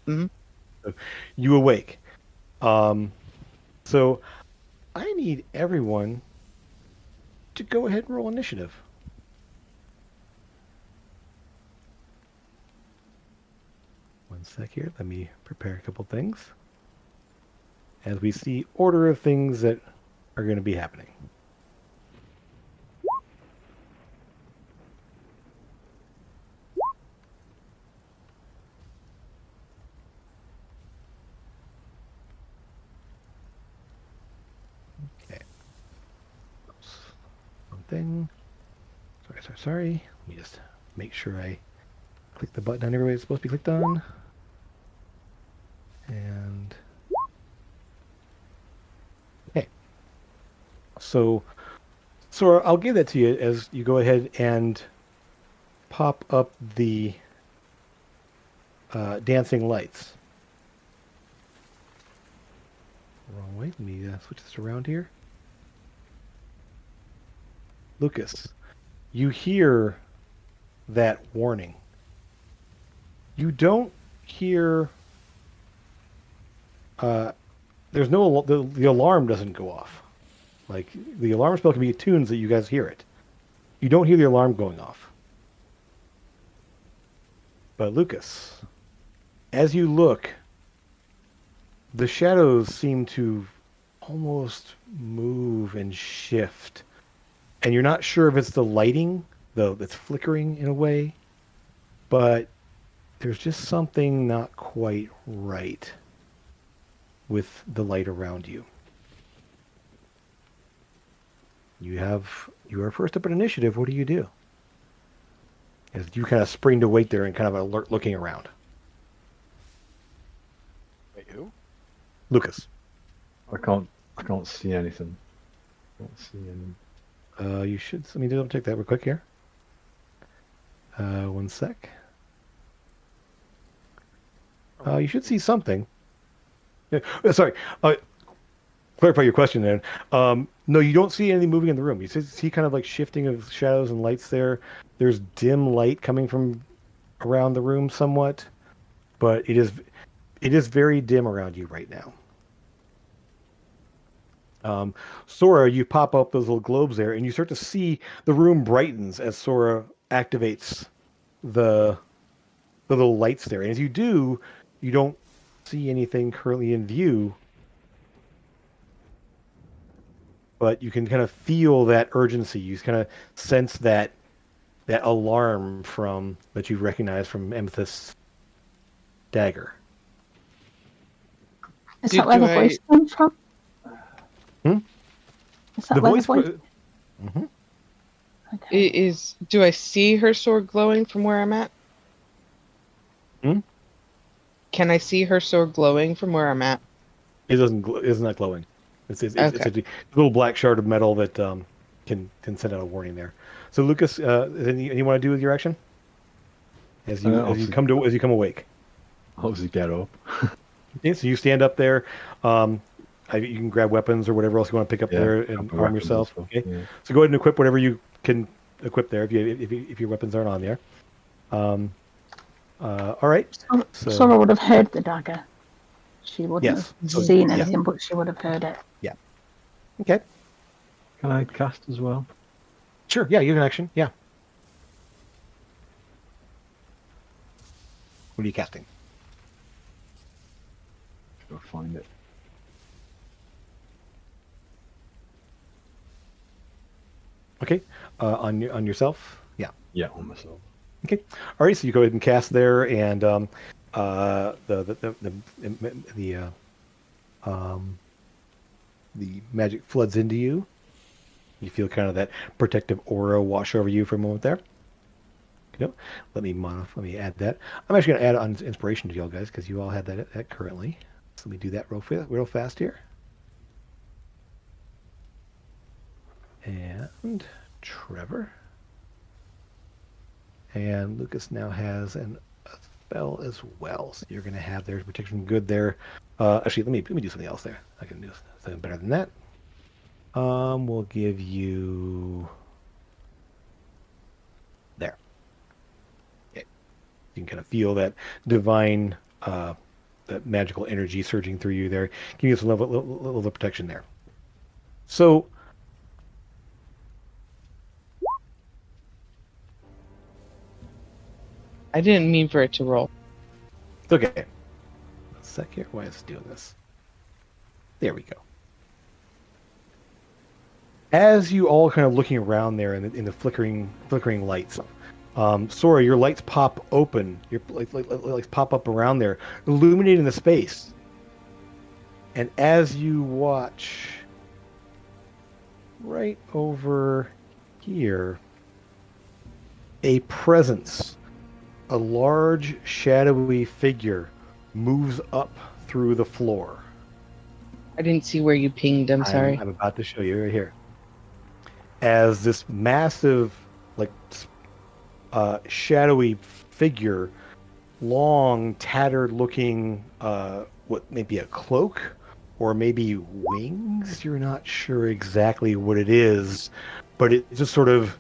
[SPEAKER 1] you awake. So I need everyone to go ahead and roll initiative. One sec here. Let me prepare a couple things as we see order of things that are going to be happening. Okay. Oops. One thing. Sorry. Let me just make sure I click the button on everywhere it's supposed to be clicked on. And okay. So I'll give that to you as you go ahead and pop up the dancing lights. Wrong way. Let me switch this around here. Lucas, you hear that warning. You don't hear. There's no the alarm doesn't go off. Like the alarm spell can be attuned so you guys hear it. You don't hear the alarm going off. But Lucas, as you look, the shadows seem to almost move and shift. And you're not sure if it's the lighting, though, that's flickering in a way, but there's just something not quite right with the light around you. You are first up in initiative. What do you do? As you kind of spring to wait there and kind of alert looking around.
[SPEAKER 2] Wait, who?
[SPEAKER 1] Lucas.
[SPEAKER 4] I can't see anything. I don't see any.
[SPEAKER 1] You should. Let me double check that real quick here. One sec. You should see something. Yeah, sorry. Clarify your question then. No, you don't see anything moving in the room. You see kind of like shifting of shadows and lights there. There's dim light coming from around the room somewhat, but it is very dim around you right now. Sora, you pop up those little globes there, and you start to see the room brightens as Sora activates the little lights there. And as you do, you don't see anything currently in view, but you can kind of feel that urgency. You kind of sense that alarm that you recognize from Amethyst's dagger.
[SPEAKER 3] Is that where the voice came from?
[SPEAKER 1] Hmm?
[SPEAKER 3] Is that where the voice?
[SPEAKER 1] Mm-hmm.
[SPEAKER 3] Okay.
[SPEAKER 5] Do I see her sword glowing from where I'm at?
[SPEAKER 1] Hmm?
[SPEAKER 5] Can I see her sword glowing from where I'm at?
[SPEAKER 1] It doesn't. It's not glowing. It's
[SPEAKER 5] Okay.
[SPEAKER 1] a little black shard of metal that can send out a warning there. So Lucas, anything you want to do with your action
[SPEAKER 4] Obviously,
[SPEAKER 1] as you come awake?
[SPEAKER 4] obviously get up.
[SPEAKER 1] Okay, so you stand up there. You can grab weapons or whatever else you want to pick up
[SPEAKER 4] Yeah,
[SPEAKER 1] there
[SPEAKER 4] grab
[SPEAKER 1] and
[SPEAKER 4] my
[SPEAKER 1] arm
[SPEAKER 4] weapons and
[SPEAKER 1] yourself.
[SPEAKER 4] stuff.
[SPEAKER 1] Okay,
[SPEAKER 4] Yeah.
[SPEAKER 1] so go ahead and equip whatever you can equip there if your weapons aren't on there. Um, all right. So
[SPEAKER 3] Sora would have heard the dagger. She wouldn't have
[SPEAKER 1] yes. So
[SPEAKER 3] seen
[SPEAKER 1] yeah,
[SPEAKER 3] anything, but she would have heard it.
[SPEAKER 1] yeah. Okay.
[SPEAKER 4] Can I cast as well?
[SPEAKER 1] Sure. Yeah, you have an action. Yeah. What are you casting?
[SPEAKER 4] Go find it.
[SPEAKER 1] Okay. On yourself. Yeah.
[SPEAKER 4] Yeah, on myself.
[SPEAKER 1] Okay. All right. So you go ahead and cast there, and the magic floods into you. You feel kind of that protective aura wash over you for a moment there. Yep. Let me add that. I'm actually going to add on inspiration to y'all guys because you all had that currently. So let me do that real fast here. And Trevor. And Lucas now has a spell as well. So you're going to have their protection good there. Actually, let me do something else there. I can do something better than that. We'll give you there. Okay. You can kind of feel that divine, that magical energy surging through you there. Give you some level of protection there. So
[SPEAKER 5] I didn't mean for it to roll.
[SPEAKER 1] it's okay. A sec here. Why is it doing this? There we go. As you all kind of looking around there in the flickering lights, Sora, your lights pop open. Your lights pop up around there, illuminating the space. And as you watch, right over here, a presence, a large shadowy figure, moves up through the floor.
[SPEAKER 5] I didn't see where you pinged. I'm sorry.
[SPEAKER 1] I'm about to show you right here. As this massive, like, shadowy figure, long, tattered-looking, what may be a cloak, or maybe wings. You're not sure exactly what it is, but it just sort of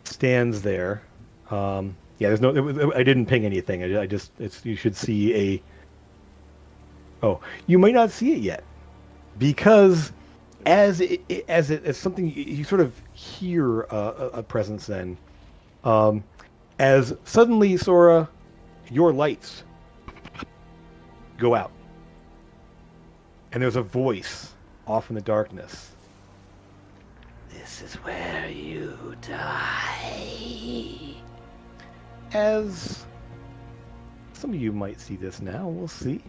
[SPEAKER 1] stands there. Yeah, there's no. I didn't ping anything. I just. You should see a. Oh, you might not see it yet, because as something you sort of hear a presence then, as suddenly Sora, your lights go out, and there's a voice off in the darkness. This is where you die. As some of you might see this now, we'll see.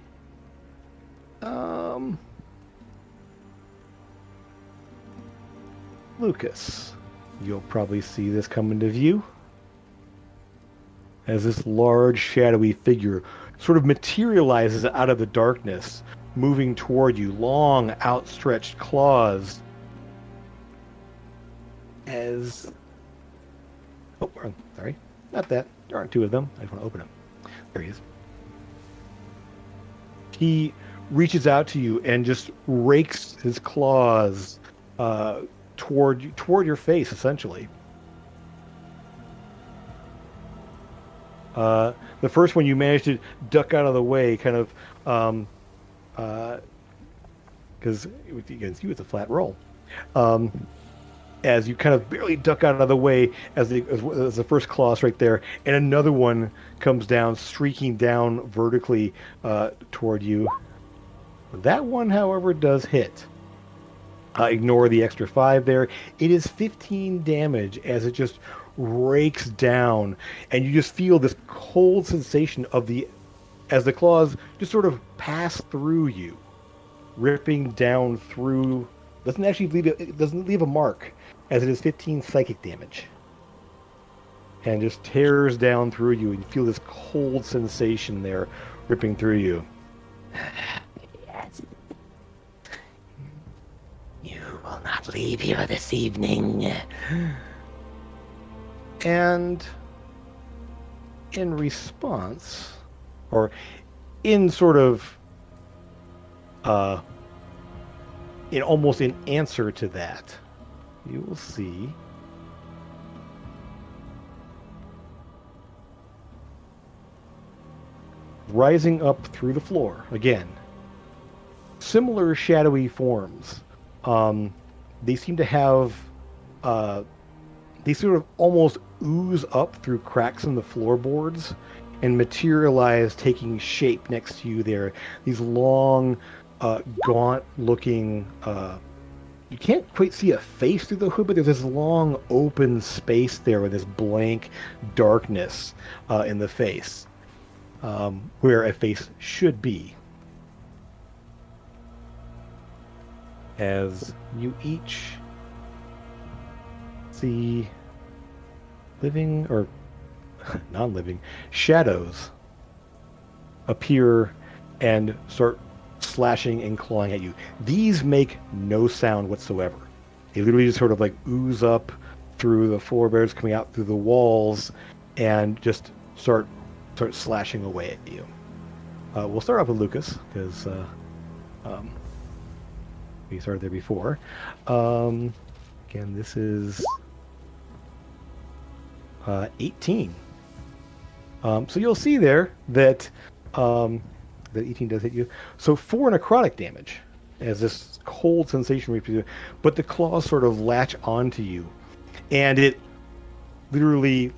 [SPEAKER 1] Lucas, you'll probably see this come into view as this large shadowy figure sort of materializes out of the darkness, moving toward you, long outstretched claws. Sorry, not that. There aren't two of them. I just want to open him. There he is. He reaches out to you and just rakes his claws toward your face, essentially. The first one you managed to duck out of the way, kind of, because against you it's a flat roll. As you kind of barely duck out of the way as the first claws right there, and another one comes down, streaking down vertically toward you. That one, however, does hit. Ignore the extra 5 there. It is 15 damage as it just rakes down, and you just feel this cold sensation as the claws just sort of pass through you, ripping down through Doesn't actually it doesn't leave a mark, as it is 15 psychic damage. And just tears down through you, and you feel this cold sensation there ripping through you.
[SPEAKER 6] Yes. You will not leave here this evening.
[SPEAKER 1] And in response, or in sort of, almost in answer to that, you will see rising up through the floor again, similar shadowy forms. They seem to have, they sort of almost ooze up through cracks in the floorboards and materialize, taking shape next to you there. These long, gaunt-looking, you can't quite see a face through the hood, but there's this long open space there with this blank darkness in the face, where a face should be. As you each see living or non-living shadows appear and start slashing and clawing at you. These make no sound whatsoever. They literally just sort of like ooze up through the floorboards, coming out through the walls, and just start slashing away at you. We'll start off with Lucas, because we started there before. Again, this is 18. So you'll see there that that 18 does hit you. So 4 necrotic damage as this cold sensation reaches you, but the claws sort of latch onto you, and it literally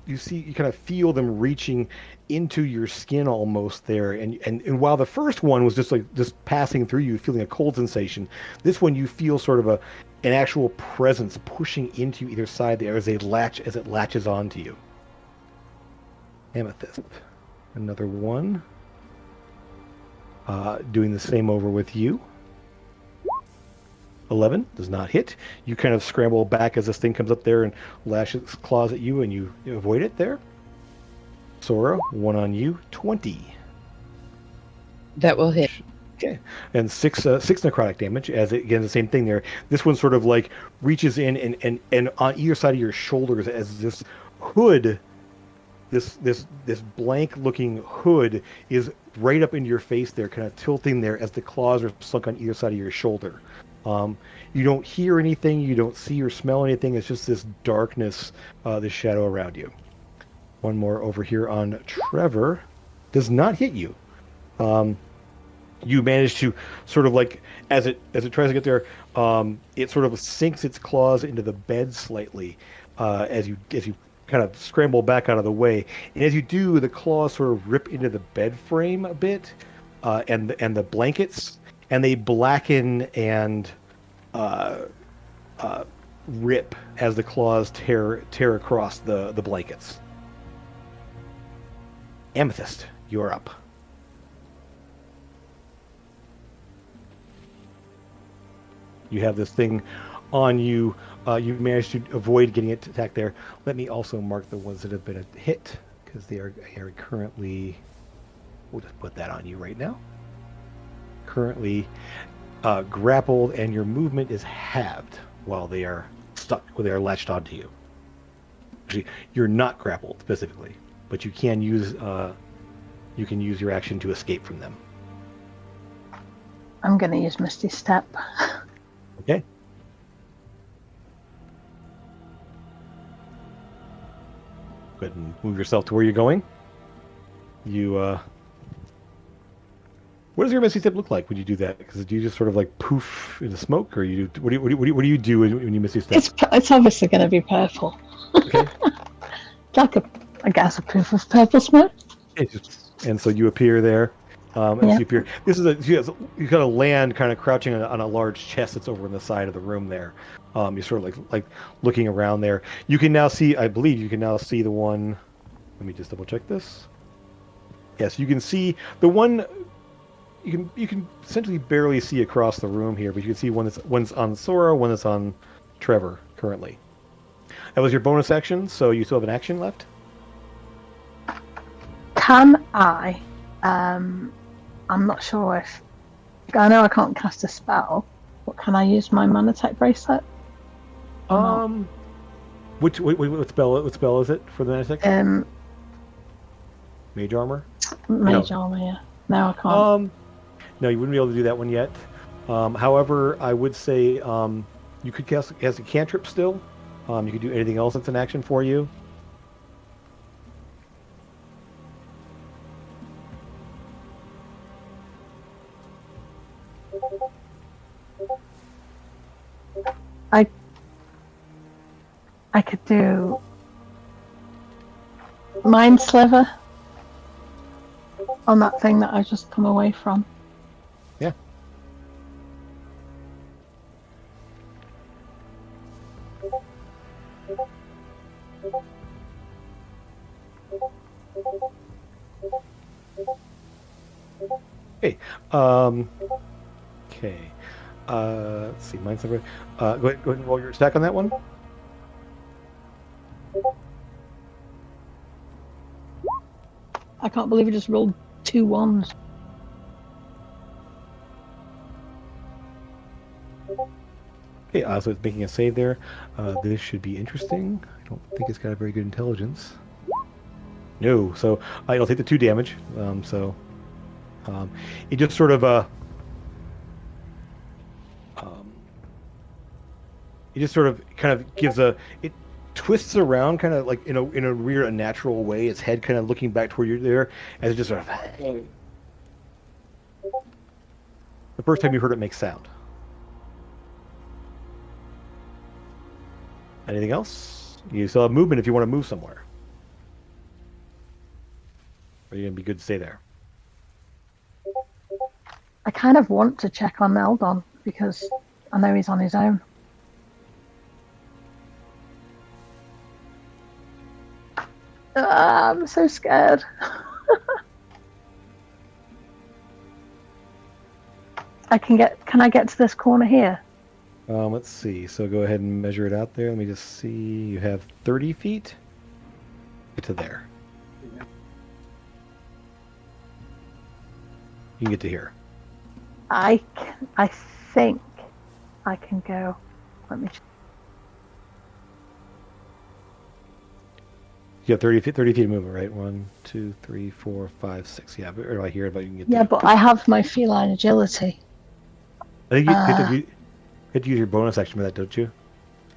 [SPEAKER 1] you kind of feel them reaching into your skin almost there, and while the first one was just passing through you, feeling a cold sensation, this one you feel sort of an actual presence pushing into either side there as it latches onto you. Amethyst, another one, doing the same over with you. 11 does not hit. You kind of scramble back as this thing comes up there and lashes claws at you, and you avoid it there. Sora, 1 on you, 20.
[SPEAKER 5] That will hit.
[SPEAKER 1] Okay, and 6 necrotic damage. As again, the same thing there. This one sort of like reaches in and on either side of your shoulders as this hood, this blank looking hood is right up into your face there, kind of tilting there as the claws are sunk on either side of your shoulder. You don't hear anything, you don't see or smell anything. It's just this darkness, this shadow around you. One more over here on Trevor. Does not hit you. You manage to sort of like, as it tries to get there, it sort of sinks its claws into the bed slightly, as you kind of scramble back out of the way. And as you do, the claws sort of rip into the bed frame a bit, and the blankets, and they blacken and rip as the claws tear across the blankets. Amethyst, you're up. You have this thing on you. You managed to avoid getting it to attack there. Let me also mark the ones that have been a hit, because they are currently... We'll just put that on you right now. Currently grappled, and your movement is halved while they are stuck, while they are latched onto you. Actually, you're not grappled specifically, but you can use your action to escape from them.
[SPEAKER 3] I'm going to use Misty Step.
[SPEAKER 1] Okay. Go ahead and move yourself to where you're going. What does your Misty Step look like when you do that? Because do you just sort of like poof into smoke, or you do, what do you do when you Misty Step?
[SPEAKER 3] It's obviously going to be purple.
[SPEAKER 1] Okay.
[SPEAKER 3] Like I guess a poof of purple smoke.
[SPEAKER 1] And so you appear there. As
[SPEAKER 3] Yeah.
[SPEAKER 1] you appear, you kind of land kind of crouching on a large chest that's over on the side of the room there. You're sort of like looking around there. You can now see, I believe you can now see the one. Let me just double check this. Yes, you can see the one you can essentially barely see across the room here, but you can see one's on Sora, one is on Trevor currently. That was your bonus action, so you still have an action left.
[SPEAKER 3] Can I? I'm not sure if. I know I can't cast a spell, but can I use my mana type bracelet? Or not?
[SPEAKER 1] What spell is it for the Nanotech? Mage armor.
[SPEAKER 3] Mage armor. Yeah. No, I can't.
[SPEAKER 1] No, you wouldn't be able to do that one yet. However, I would say you could cast a cantrip still. You could do anything else that's an action for you.
[SPEAKER 3] I could do Mind Sliver on that thing that I just come away from.
[SPEAKER 1] Yeah. Okay. Okay. Let's see. Mind Sliver. Go ahead and roll your attack on that one.
[SPEAKER 3] I can't believe I just rolled 2 1s.
[SPEAKER 1] Okay, so it's making a save there. This should be interesting. I don't think it's got a very good intelligence. No, so it'll take the 2 damage. It just sort of it just sort of kind of gives it twists around kind of like in a weird unnatural way, its head kind of looking back toward you there, as it just sort of the first time you heard it make sound. Anything else? You still have movement if you want to move somewhere. Or are you going to be good to stay there?
[SPEAKER 3] I kind of want to check on Eldon because I know he's on his own. I'm so scared. Can I get to this corner here?
[SPEAKER 1] Let's see. So go ahead and measure it out there. Let me just see. You have 30 feet. Get to there. You can get to here.
[SPEAKER 3] I think I can go. Let me.
[SPEAKER 1] You have 30 feet of movement, right? 1, 2, 3, 4, 5, 6. Yeah, but right here, but you can get there.
[SPEAKER 3] Yeah, but I have my feline agility.
[SPEAKER 1] I think you have to use your bonus action for that, don't you?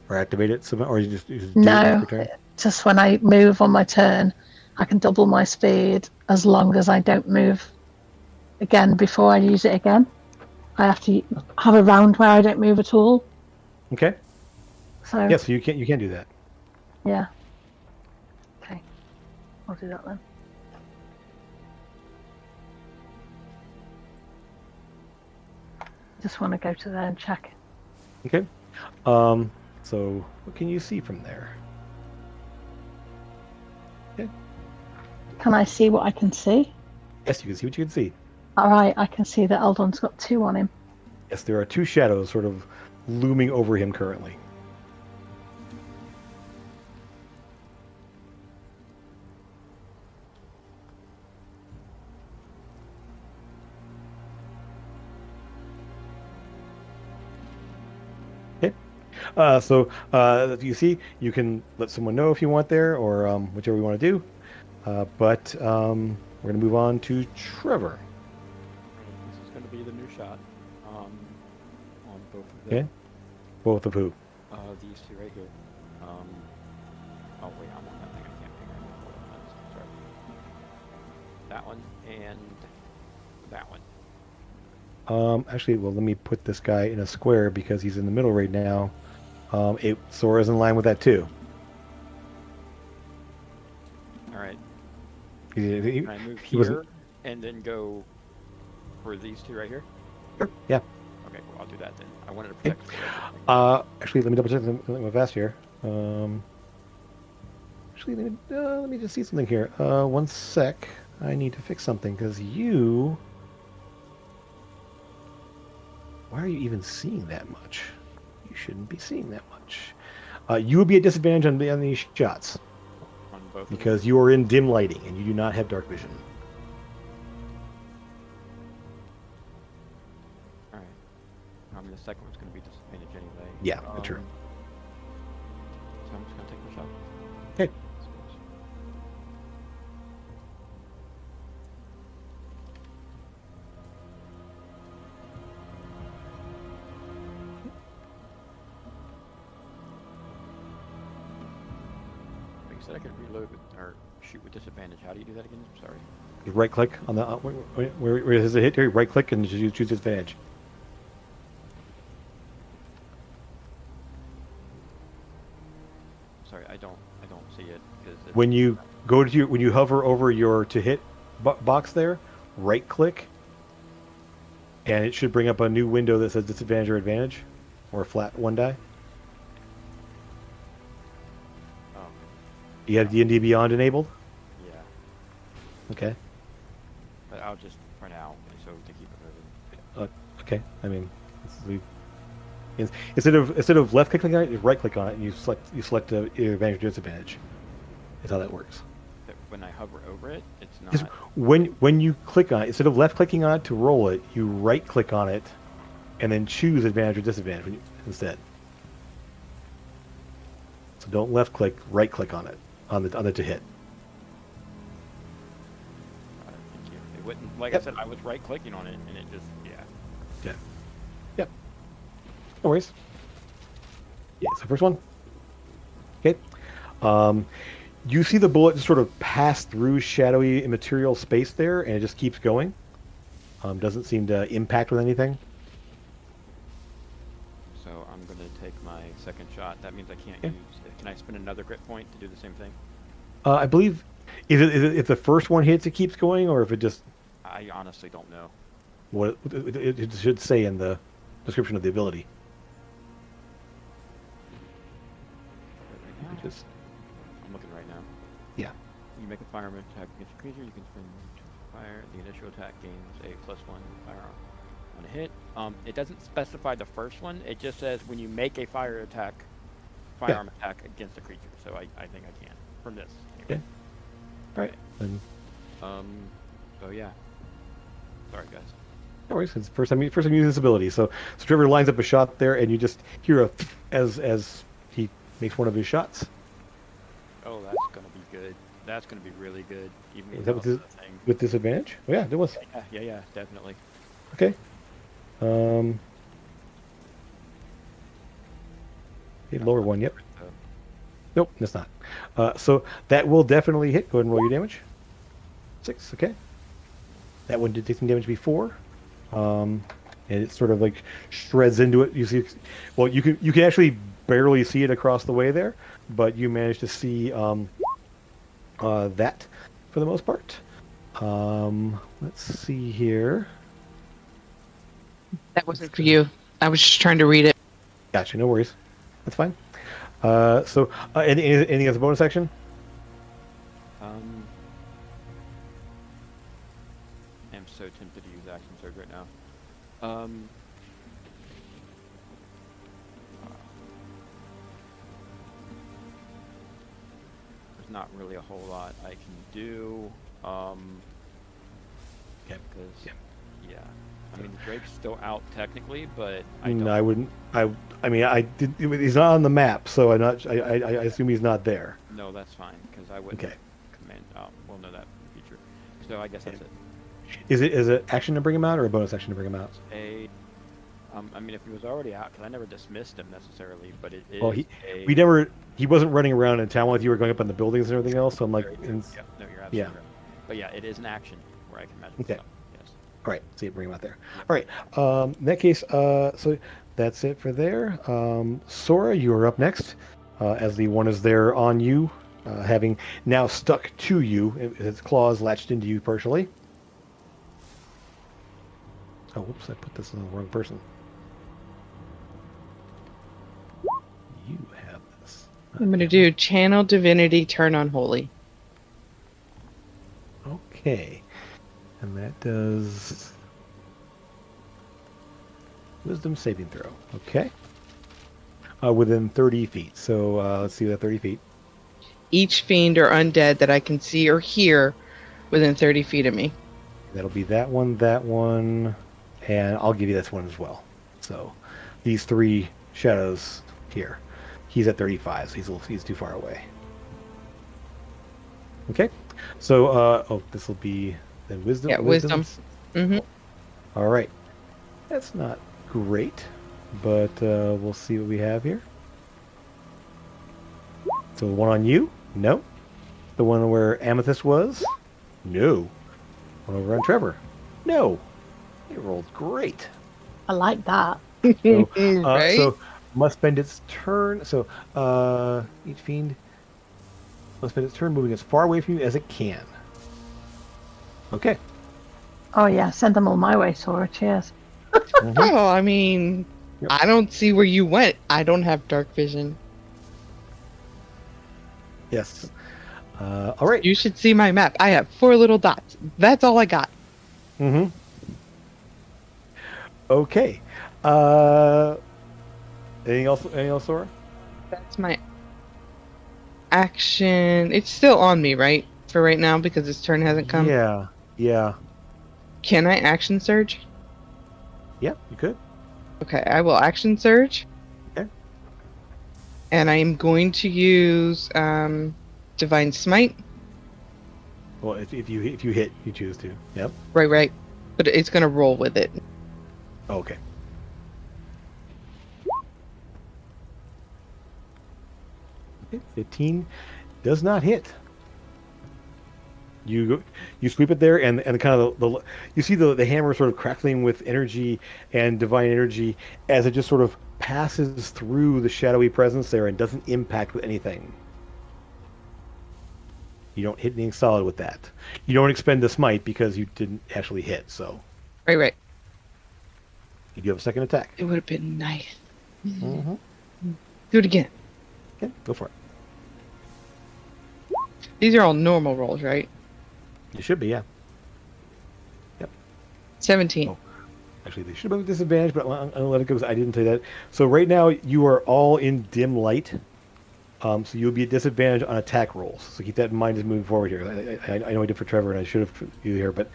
[SPEAKER 1] Or activate it somehow, or you just do it
[SPEAKER 3] No,
[SPEAKER 1] per turn?
[SPEAKER 3] just when I move on my turn, I can double my speed as long as I don't move again before I use it again. I have to have a round where I don't move at all.
[SPEAKER 1] Okay.
[SPEAKER 3] So
[SPEAKER 1] Yeah, so you can do that.
[SPEAKER 3] yeah. Okay, I'll do that then. Just want to go to there and check.
[SPEAKER 1] Okay. So what can you see from there? Okay.
[SPEAKER 3] Can I see what I can see?
[SPEAKER 1] Yes, you can see what you can see.
[SPEAKER 3] All right, I can see that Eldon's got 2 on him.
[SPEAKER 1] Yes, there are 2 shadows sort of looming over him currently. Okay. So you see, you can let someone know if you want there, or whichever you want to do. But we're going to move on to Trevor.
[SPEAKER 2] This is going to be the new shot on both of them.
[SPEAKER 1] Okay. Both of who?
[SPEAKER 2] These 2 right here. Oh wait, I'm on that thing. I can't figure it out. Hold on, sorry. That one and that one.
[SPEAKER 1] Actually, well, let me put this guy in a square because he's in the middle right now. Sora's in line with that too.
[SPEAKER 2] All right.
[SPEAKER 1] He
[SPEAKER 2] Can I move
[SPEAKER 1] wasn't-
[SPEAKER 2] here and then go for these 2 right here?
[SPEAKER 1] Sure. Yeah.
[SPEAKER 2] Okay, cool. I'll do that then. I wanted to protect. the
[SPEAKER 1] Actually, let me double check something fast here. Actually, let me just see something here. 1 sec. I need to fix something because you Why are you even seeing that much? You shouldn't be seeing that much. You would be at disadvantage on these shots
[SPEAKER 2] On both of them?
[SPEAKER 1] because you are in dim lighting and you do not have dark vision.
[SPEAKER 2] All right. I mean, the second one's going to be disadvantage anyway.
[SPEAKER 1] Yeah, true.
[SPEAKER 2] So I'm just going to take the shot.
[SPEAKER 1] Okay.
[SPEAKER 2] You said I could reload with, or shoot with disadvantage. How do you do that again? I'm sorry.
[SPEAKER 1] You right click on the where there's a hit here. Right click and you choose disadvantage.
[SPEAKER 2] Sorry, I don't see it because
[SPEAKER 1] When you go to when you hover over your to hit box there, right click, and it should bring up a new window that says disadvantage or advantage, or flat one die.
[SPEAKER 2] Oh,
[SPEAKER 1] You have D&D Beyond enabled.
[SPEAKER 2] yeah.
[SPEAKER 1] Okay.
[SPEAKER 2] But I'll just for now, so to keep it moving.
[SPEAKER 1] Okay. I mean, instead of left clicking on it, you right click on it and you select either advantage or disadvantage. That's how that works.
[SPEAKER 2] But when I hover over it, it's not.
[SPEAKER 1] Just when you click on it, instead of left clicking on it to roll it, you right click on it, and then choose advantage or disadvantage instead. So don't left click, right click on it on the to hit.
[SPEAKER 2] Thank you. It wouldn't. Like
[SPEAKER 1] Yep.
[SPEAKER 2] I said, I was right clicking on it, and it just
[SPEAKER 1] Yeah. Yep. No worries. Yeah. So first one. Okay. You see the bullet just sort of pass through shadowy immaterial space there, and it just keeps going. Doesn't seem to impact with anything.
[SPEAKER 2] So I'm going to take my second shot. That means I can't
[SPEAKER 1] Yeah.
[SPEAKER 2] use. Can I spend another grit point to do the same thing?
[SPEAKER 1] I believe, is it if the first one hits, it keeps going, or if it just
[SPEAKER 2] I honestly don't know.
[SPEAKER 1] what it should say in the description of the ability.
[SPEAKER 2] Right now,
[SPEAKER 1] Just
[SPEAKER 2] I'm looking right now.
[SPEAKER 1] yeah.
[SPEAKER 2] You make a firearm attack against a creature. You can spend fire. The initial attack gains a +1 firearm on a hit. It doesn't specify the first one. It just says when you make a firearm attack against a creature. So I think I can from this. Anyway.
[SPEAKER 1] All right. Then
[SPEAKER 2] So yeah. Sorry guys.
[SPEAKER 1] no worries. It's the first time you use this ability. So Trevor lines up a shot there, and you just hear a as he makes one of his shots.
[SPEAKER 2] Oh, that's gonna be good. That's gonna be really good. Even
[SPEAKER 1] Is that
[SPEAKER 2] without
[SPEAKER 1] with
[SPEAKER 2] the thing.
[SPEAKER 1] with disadvantage? Oh, yeah, it was.
[SPEAKER 2] Yeah, definitely.
[SPEAKER 1] Okay. The lower one, yep.
[SPEAKER 2] So,
[SPEAKER 1] Nope, that's not. So that will definitely hit. Go ahead and roll your damage. 6, okay. That one did take some damage before. And it sort of like shreds into it. You see, well, you can actually barely see it across the way there, but you managed to see that for the most part. Let's see here.
[SPEAKER 5] That wasn't for you. I was just trying to read it.
[SPEAKER 1] Gotcha, no worries. That's fine. So anything as a bonus action?
[SPEAKER 2] I'm so tempted to use action surge right now. There's not really a whole lot I can do.
[SPEAKER 1] Okay.
[SPEAKER 2] Because yeah, I mean the Drake's still out technically, but I
[SPEAKER 1] No,
[SPEAKER 2] don't.
[SPEAKER 1] I wouldn't. I mean, I did. He's not on the map, so I'm not. I assume he's not there.
[SPEAKER 2] No, that's fine because I wouldn't
[SPEAKER 1] Okay.
[SPEAKER 2] command. We'll know that in the future. So I guess that's it.
[SPEAKER 1] Is it action to bring him out or a bonus action to bring him out?
[SPEAKER 2] I mean, if he was already out, because I never dismissed him necessarily, but it is.
[SPEAKER 1] Well, he wasn't running around in town with you or going up on the buildings and everything else. So I'm like,
[SPEAKER 2] Yeah, no, you're absolutely right. But yeah, it is an action where I can magic
[SPEAKER 1] Okay.
[SPEAKER 2] stuff. Yes.
[SPEAKER 1] all right, see, bring him out there. All right. In that case, so that's it for there. Sora, you are up next, as the one is there on you, having now stuck to you. Its claws latched into you partially. Oh, whoops! I put this on the wrong person. You have this.
[SPEAKER 5] I'm going to do Channel Divinity, Turn on Holy.
[SPEAKER 1] Okay. And that does Wisdom saving throw. Okay. Within 30 feet. So let's see that 30 feet.
[SPEAKER 5] Each fiend or undead that I can see or hear within 30 feet of me.
[SPEAKER 1] That'll be that one, and I'll give you this one as well. So these three shadows here. He's at 35, so he's too far away. Okay. So this will be then wisdom.
[SPEAKER 5] Yeah, wisdom. Mm-hmm.
[SPEAKER 1] All right. That's not great, but we'll see what we have here. So the one on you? No. The one where Amethyst was? No. One over on Trevor? No. It rolled great.
[SPEAKER 3] I like that.
[SPEAKER 1] So,
[SPEAKER 5] Right?
[SPEAKER 1] so must spend its turn. So each fiend must spend its turn moving as far away from you as it can. Okay.
[SPEAKER 3] Oh yeah, send them all my way, Sora. Cheers.
[SPEAKER 1] Mhm.
[SPEAKER 5] Oh, I mean,
[SPEAKER 1] Yep.
[SPEAKER 5] I don't see where you went. I don't have dark vision.
[SPEAKER 1] Yes. All right.
[SPEAKER 5] You should see my map. I have 4 little dots. That's all I got.
[SPEAKER 1] Mm-hmm. Okay. Anything else? Anything else, Sora?
[SPEAKER 5] That's my action. It's still on me, right? For right now, because its turn hasn't come.
[SPEAKER 1] Yeah. Yeah.
[SPEAKER 5] Can I action surge?
[SPEAKER 1] Yeah. You could.
[SPEAKER 5] Okay, I will action surge.
[SPEAKER 1] Okay.
[SPEAKER 5] And I am going to use Divine Smite.
[SPEAKER 1] Well, if you hit, you choose to. Yep.
[SPEAKER 5] Right. But it's going to roll with it.
[SPEAKER 1] Okay. Okay, 15 does not hit. You sweep it there, and kind of the you see the hammer sort of crackling with energy and divine energy as it just sort of passes through the shadowy presence there and doesn't impact with anything. You don't hit anything solid with that. You don't expend the smite because you didn't actually hit, so
[SPEAKER 5] Right.
[SPEAKER 1] you do have a second attack.
[SPEAKER 5] It would have been nice.
[SPEAKER 1] Mm-hmm.
[SPEAKER 5] Do it again.
[SPEAKER 1] Okay, go for it.
[SPEAKER 5] These are all normal rolls, right?
[SPEAKER 1] You should be, yeah.
[SPEAKER 5] 17.
[SPEAKER 1] Oh. Actually, they should have a disadvantage, but I'm going to let it go because I didn't say that. So right now, you are all in dim light. So you'll be at disadvantage on attack rolls. So keep that in mind as moving forward here. I know I did for Trevor, and I should have you here, but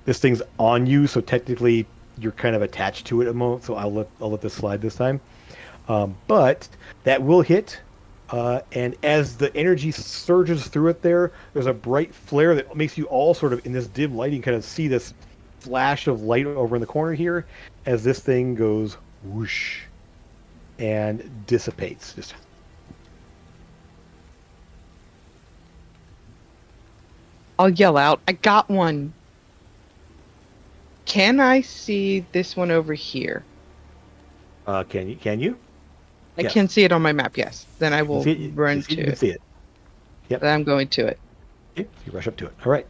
[SPEAKER 1] this thing's on you, so technically you're kind of attached to it at the moment. So I'll let this slide this time. But that will hit, and as the energy surges through it, there's a bright flare that makes you all sort of in this dim lighting kind of see this flash of light over in the corner here as this thing goes whoosh and dissipates. Just
[SPEAKER 5] I'll yell out, I got one. Can I see this one over here?
[SPEAKER 1] can you?
[SPEAKER 5] I
[SPEAKER 1] Yes.
[SPEAKER 5] can see it on my map, yes. Then I will
[SPEAKER 1] You see it,
[SPEAKER 5] run
[SPEAKER 1] you
[SPEAKER 5] to
[SPEAKER 1] can
[SPEAKER 5] it.
[SPEAKER 1] see it. Yep.
[SPEAKER 5] Then I'm going to it.
[SPEAKER 1] Okay, you rush up to it. All right.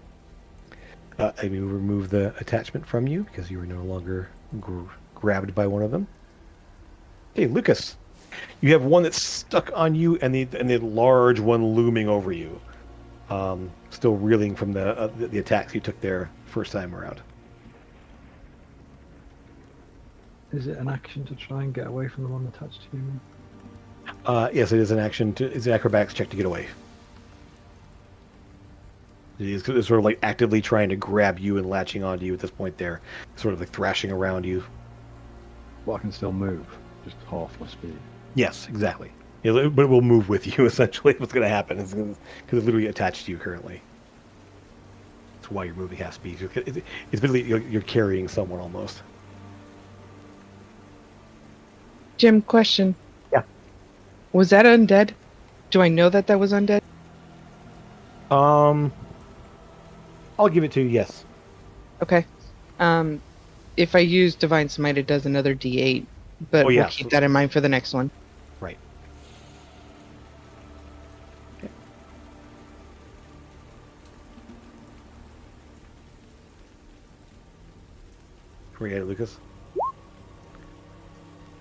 [SPEAKER 1] I will remove the attachment from you because you are no longer grabbed by one of them. Hey, Lucas, you have one that's stuck on you, and the large one looming over you, still reeling from the attacks you took there first time around.
[SPEAKER 4] Is it an action to try and get away from the one attached to you?
[SPEAKER 1] Yes, it is an action. It's an acrobatics check to get away. It's sort of like actively trying to grab you and latching onto you at this point there, sort of like thrashing around you.
[SPEAKER 4] Well, I can still move, just half my speed.
[SPEAKER 1] Yes, exactly. Yeah, but it will move with you, essentially. What's going to happen is because it's literally attached to you currently. That's why you're moving half speed. It's literally you're carrying someone almost.
[SPEAKER 5] Jim, question.
[SPEAKER 1] Yeah.
[SPEAKER 5] Was that undead? Do I know that was undead?
[SPEAKER 1] I'll give it to you, yes.
[SPEAKER 5] Okay. If I use Divine Smite, it does another D8, but
[SPEAKER 1] Oh, yeah.
[SPEAKER 5] we'll keep that in mind for the next one.
[SPEAKER 1] Right. Okay. Where you at, Lucas?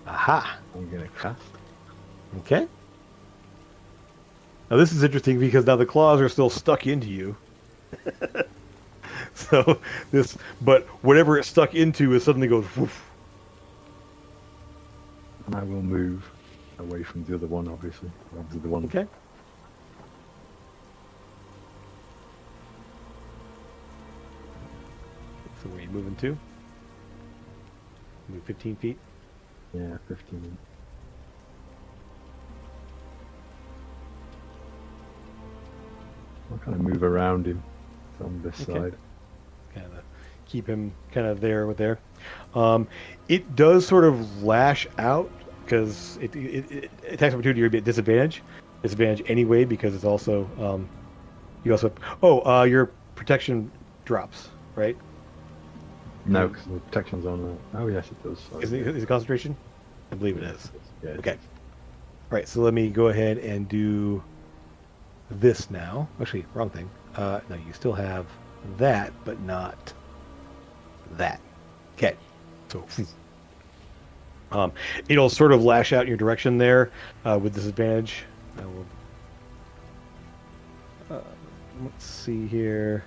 [SPEAKER 1] Aha.
[SPEAKER 4] I'm gonna cast.
[SPEAKER 1] Okay. Now this is interesting because now the claws are still stuck into you. So but whatever it's stuck into is suddenly goes woof.
[SPEAKER 4] And I will move away from the other one, obviously. Obviously the one.
[SPEAKER 1] Okay. So where are you moving to? Move 15 feet.
[SPEAKER 4] Yeah, 15. I'll kind of move around him from this side.
[SPEAKER 1] Kind of keep him kind of there with there. It does sort of lash out because it attacks opportunity you're at disadvantage. Disadvantage anyway because it's also you also your protection drops, right?
[SPEAKER 4] No, because the protection's on. Oh yes, it does. Sorry.
[SPEAKER 1] Is it concentration? I believe it is.
[SPEAKER 4] Yeah.
[SPEAKER 1] Okay. All right, so let me go ahead and do this now. Actually, wrong thing. No, you still have that, but not that. Okay. So, it'll sort of lash out in your direction there with disadvantage. I will. Let's see here.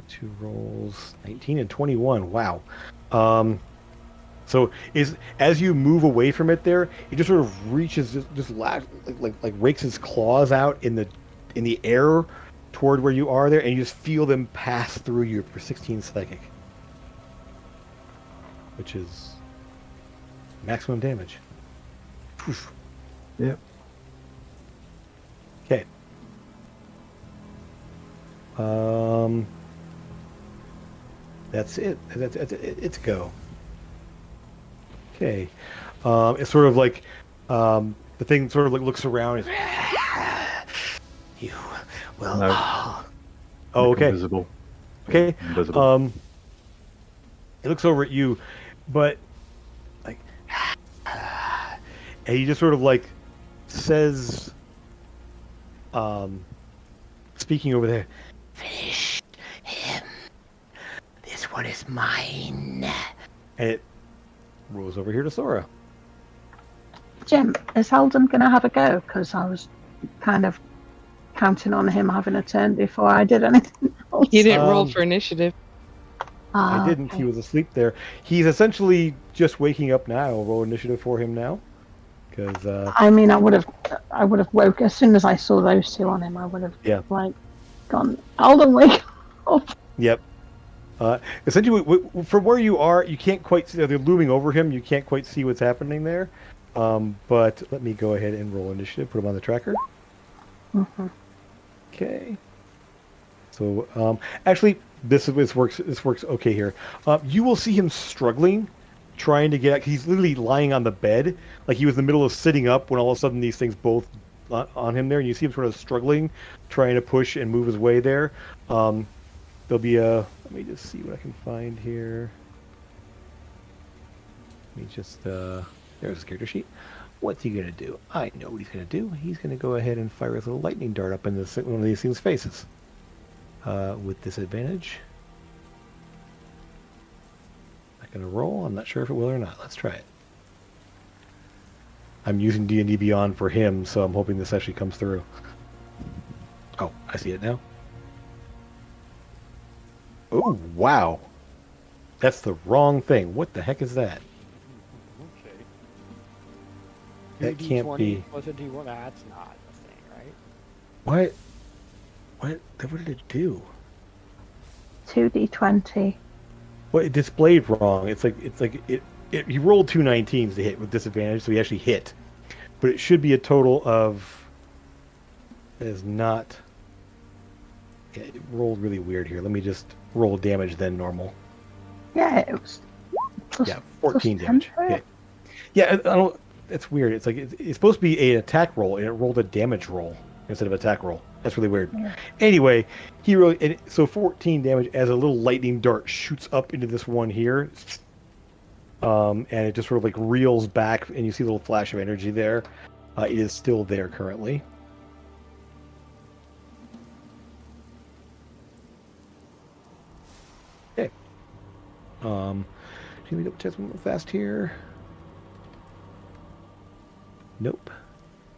[SPEAKER 1] 2 rolls, 19 and 21. Wow. So as you move away from it, there it just sort of reaches, just like rakes its claws out in the air toward where you are there, and you just feel them pass through you for 16 psychic, which is maximum damage. Oof.
[SPEAKER 4] Yep.
[SPEAKER 1] Okay. That's it. It's go. Okay. It's sort of like the thing sort of like looks around. And, you will.
[SPEAKER 4] No.
[SPEAKER 1] Oh, okay.
[SPEAKER 4] Invisible.
[SPEAKER 1] Okay.
[SPEAKER 4] Invisible.
[SPEAKER 1] It looks over at you, but like, and he just sort of like says, speaking over there, finish him. This one is mine. And it rolls over here to Sora.
[SPEAKER 3] Jim, is Haldon going to have a go? Because I was kind of counting on him having a turn before I did anything else.
[SPEAKER 5] You didn't roll for initiative.
[SPEAKER 1] I didn't.
[SPEAKER 3] Okay.
[SPEAKER 1] He was asleep there. He's essentially just waking up now. I'll roll initiative for him now. Because
[SPEAKER 3] I mean, I would have woke as soon as I saw those two on him. I would have like gone, Haldon, wake up.
[SPEAKER 1] Yep. Essentially, from where you are, you can't quite see. They're looming over him. You can't quite see what's happening there. But let me go ahead and roll initiative. Put him on the tracker.
[SPEAKER 3] Mm-hmm.
[SPEAKER 1] Okay. So actually, this works. This works okay here. You will see him struggling, trying to get out. He's literally lying on the bed, like he was in the middle of sitting up when all of a sudden these things both on him there, and you see him sort of struggling, trying to push and move his way there. There'll be a. Let me just see what I can find here. Let me just. There's his character sheet. What's he gonna do? I know what he's gonna do. He's gonna go ahead and fire his little lightning dart up in one of these things' faces. With disadvantage. Not gonna roll. I'm not sure if it will or not. Let's try it. I'm using D&D Beyond for him, so I'm hoping this actually comes through. Oh, I see it now. Oh, wow. That's the wrong thing. What the heck is that?
[SPEAKER 2] Okay.
[SPEAKER 1] That can't be.
[SPEAKER 2] Plus a D1. That's not a thing, right?
[SPEAKER 1] What? What did it do?
[SPEAKER 3] 2d20.
[SPEAKER 1] Well, it displayed wrong. It's like he rolled 2 19s to hit with disadvantage, so he actually hit. But it should be a total of. It is not. Yeah, it rolled really weird here. Let me just roll damage then normal.
[SPEAKER 3] Yeah, it was. Plus,
[SPEAKER 1] 14
[SPEAKER 3] plus
[SPEAKER 1] damage.
[SPEAKER 3] 10.
[SPEAKER 1] Yeah. Yeah, I don't. It's weird. It's like it's supposed to be an attack roll, and it rolled a damage roll instead of attack roll. That's really weird.
[SPEAKER 3] Yeah.
[SPEAKER 1] Anyway, so 14 damage as a little lightning dart shoots up into this one here, and it just sort of like reels back, and you see a little flash of energy there. It is still there currently. Okay. Let me double check one fast here. Nope.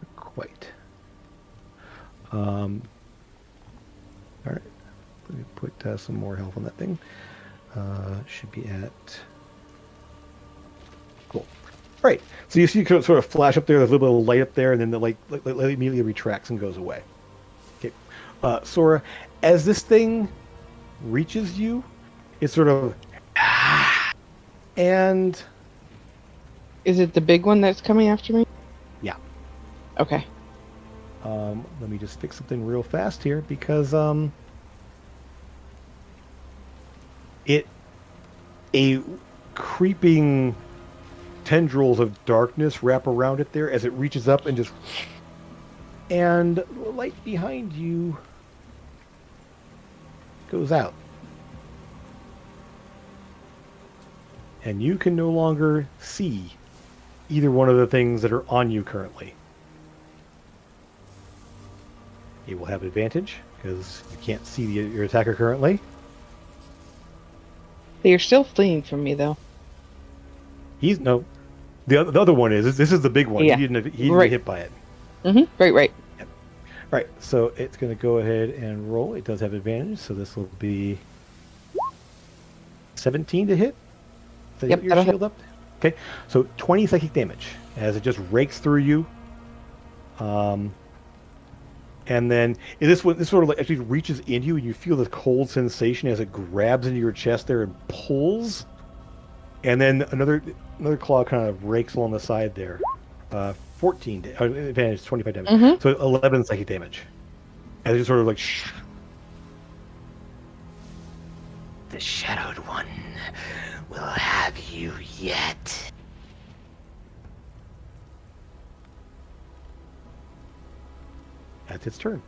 [SPEAKER 1] Not quite. All right. Let me put some more health on that thing. Should be at Cool. Right. So you see sort of flash up there. There's a little bit of light up there, and then the light immediately retracts and goes away. Okay. Sora, as this thing reaches you, it's sort of and
[SPEAKER 5] Is it the big one that's coming after me?
[SPEAKER 1] yeah.
[SPEAKER 5] Okay.
[SPEAKER 1] Let me just fix something real fast here because a creeping tendrils of darkness wrap around it there as it reaches up and and the light behind you goes out. And you can no longer see either one of the things that are on you currently. You will have advantage because you can't see your attacker currently.
[SPEAKER 5] They're still fleeing from me, though.
[SPEAKER 1] He's no. The other one is this is the big one.
[SPEAKER 5] Yeah.
[SPEAKER 1] He didn't get hit by it.
[SPEAKER 5] Right.
[SPEAKER 1] Yep. Right. So it's going to go ahead and roll. It does have advantage, so this will be 17 to hit. So
[SPEAKER 5] Yep,
[SPEAKER 1] your
[SPEAKER 5] that'll
[SPEAKER 1] shield up. Okay. So 20 psychic damage as it just rakes through you. And then this sort of like actually reaches into you, and you feel this cold sensation as it grabs into your chest there and pulls. And then another claw kind of rakes along the side there. 14 advantage, 25 damage. So 11 psychic damage. As it sort of like
[SPEAKER 6] The Shadowed One will have you yet.
[SPEAKER 1] That's its turn.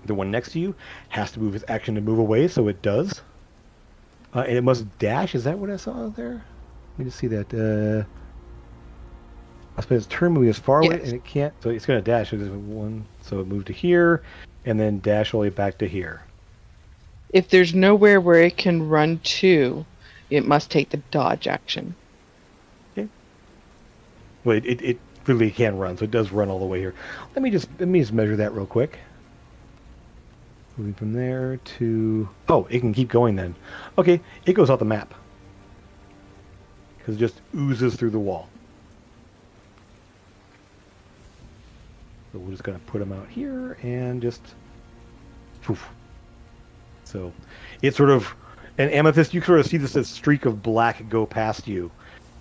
[SPEAKER 1] The one next to you has to move its action to move away, so it does. And it must dash. Is that what I saw there? Let me just see that. I suppose its turn moving as far away, and it can't. So it's going to dash. So it moved to here, and then dash all the way back to here.
[SPEAKER 5] If there's nowhere where it can run to, it must take the dodge action.
[SPEAKER 1] Okay. Well, it really can run, so it does run all the way here. Let me just measure that real quick. Moving from there to... Oh, it can keep going then. Okay, it goes off the map. Because it just oozes through the wall. So we're just going to put them out here and just... Poof. So it sort of... And Amethyst, you sort of see this streak of black go past you.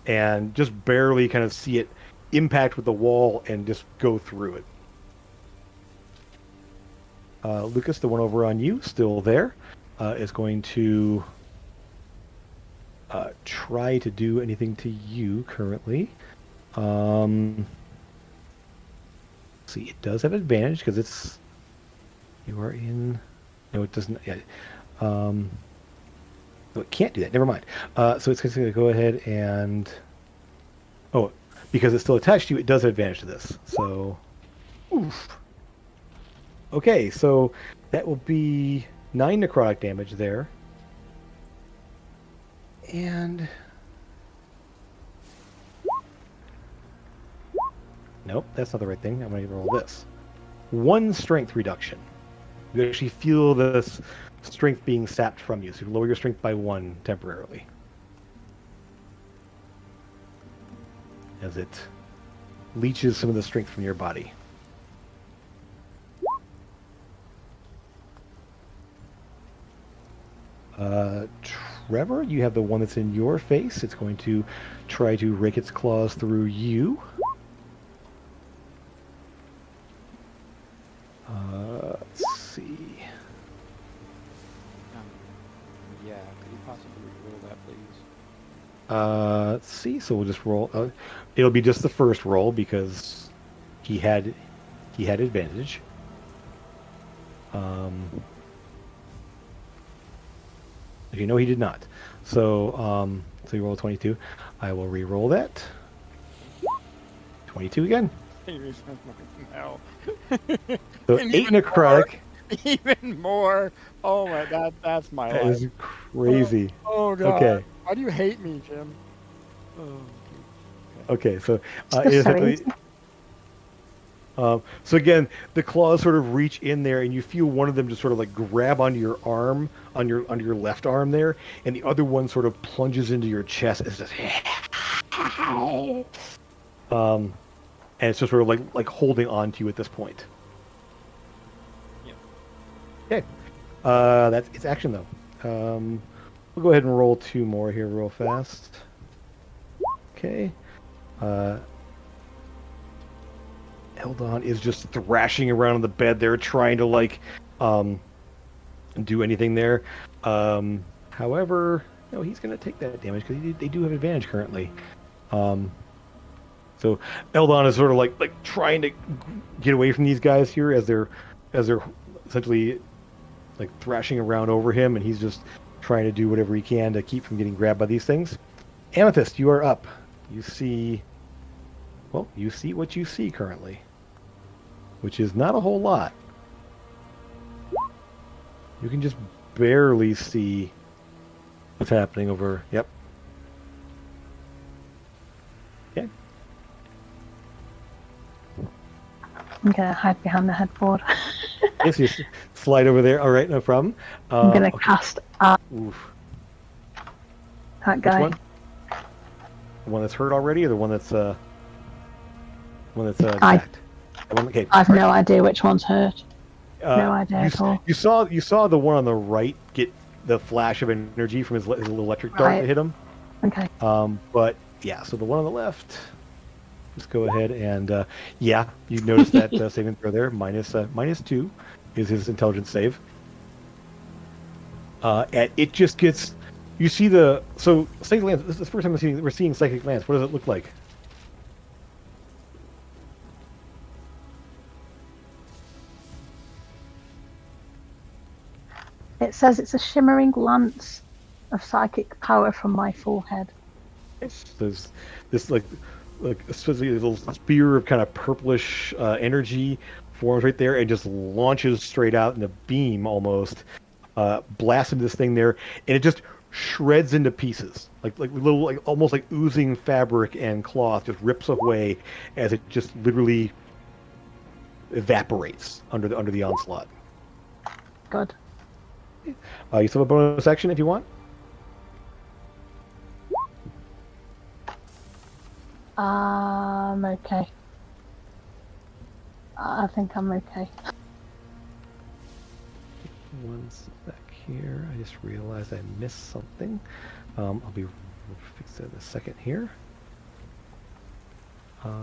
[SPEAKER 1] And just barely kind of see it impact with the wall and just go through it. Lucas, the one over on you, still there, is going to try to do anything to you currently. See, it does have advantage because you are in. No, it doesn't. Yeah. No, it can't do that. Never mind. So it's going to go ahead and. Oh, because it's still attached to you, it does have advantage to this. So, oof. Okay, so that will be 9 necrotic damage there. And... Nope, that's not the right thing. I'm going to roll this. 1 strength reduction. You actually feel this strength being sapped from you, so you lower your strength by 1 temporarily. As it leeches some of the strength from your body. Trevor, you have the one that's in your face. It's going to try to rake its claws through you. Let's see.
[SPEAKER 2] Yeah, could you possibly roll that, please?
[SPEAKER 1] Let's see. So we'll just roll. It'll be just the first roll because he had advantage. You know he did not. So so you roll 22. I will re-roll that. 22 again.
[SPEAKER 2] No.
[SPEAKER 1] So 8 necrotic.
[SPEAKER 2] Even more. Oh my god, that's my
[SPEAKER 1] That
[SPEAKER 2] life.
[SPEAKER 1] is crazy.
[SPEAKER 2] Oh god.
[SPEAKER 1] Okay.
[SPEAKER 2] Why do you hate me, Jim? Oh.
[SPEAKER 1] Okay, so
[SPEAKER 3] So
[SPEAKER 1] it is
[SPEAKER 3] sorry.
[SPEAKER 1] actually, So again, the claws sort of reach in there, and you feel one of them just sort of like grab onto your arm, on your left arm there, and the other one sort of plunges into your chest. It's just, and it's just sort of like holding on to you at this point.
[SPEAKER 2] Yep.
[SPEAKER 1] Okay, that's it's action though. We'll go ahead and roll 2 more here real fast. Okay. Eldon is just thrashing around on the bed there, trying to like do anything there. However, no, he's going to take that damage because they do have advantage currently. So Eldon is sort of like trying to get away from these guys here as they're essentially like thrashing around over him, and he's just trying to do whatever he can to keep from getting grabbed by these things. Amethyst, you are up. You see what you see currently, which is not a whole lot. You can just barely see what's happening over. Yep. Okay.
[SPEAKER 3] I'm gonna hide behind the headboard.
[SPEAKER 1] Yes, you slide over there. All right, no problem.
[SPEAKER 3] I'm gonna cast
[SPEAKER 1] Oof.
[SPEAKER 3] that guy.
[SPEAKER 1] Which one? The one that's hurt already, or the one that's
[SPEAKER 3] I-
[SPEAKER 1] attacked? The one, okay.
[SPEAKER 3] I've no idea which one's hurt. No idea at all.
[SPEAKER 1] You saw the one on the right get the flash of energy from his little electric dart that hit him.
[SPEAKER 3] Okay.
[SPEAKER 1] But yeah, so the one on the left. Just go ahead and yeah, you notice that saving throw there -2 is his intelligence save. And it just gets. You see psychic lance. This is the first time we're seeing psychic lance. What does it look like?
[SPEAKER 3] It says it's a shimmering lance of psychic power from my forehead.
[SPEAKER 1] There's this like especially a little spear of kind of purplish energy forms right there and just launches straight out in a beam almost, blasts into this thing there, and it just shreds into pieces like little like almost like oozing fabric and cloth just rips away as it just literally evaporates under the onslaught.
[SPEAKER 3] Good.
[SPEAKER 1] You still have a bonus action if you want.
[SPEAKER 3] Okay. I think I'm okay.
[SPEAKER 1] One sec here. I just realized I missed something. We'll fix it in a second here. Okay.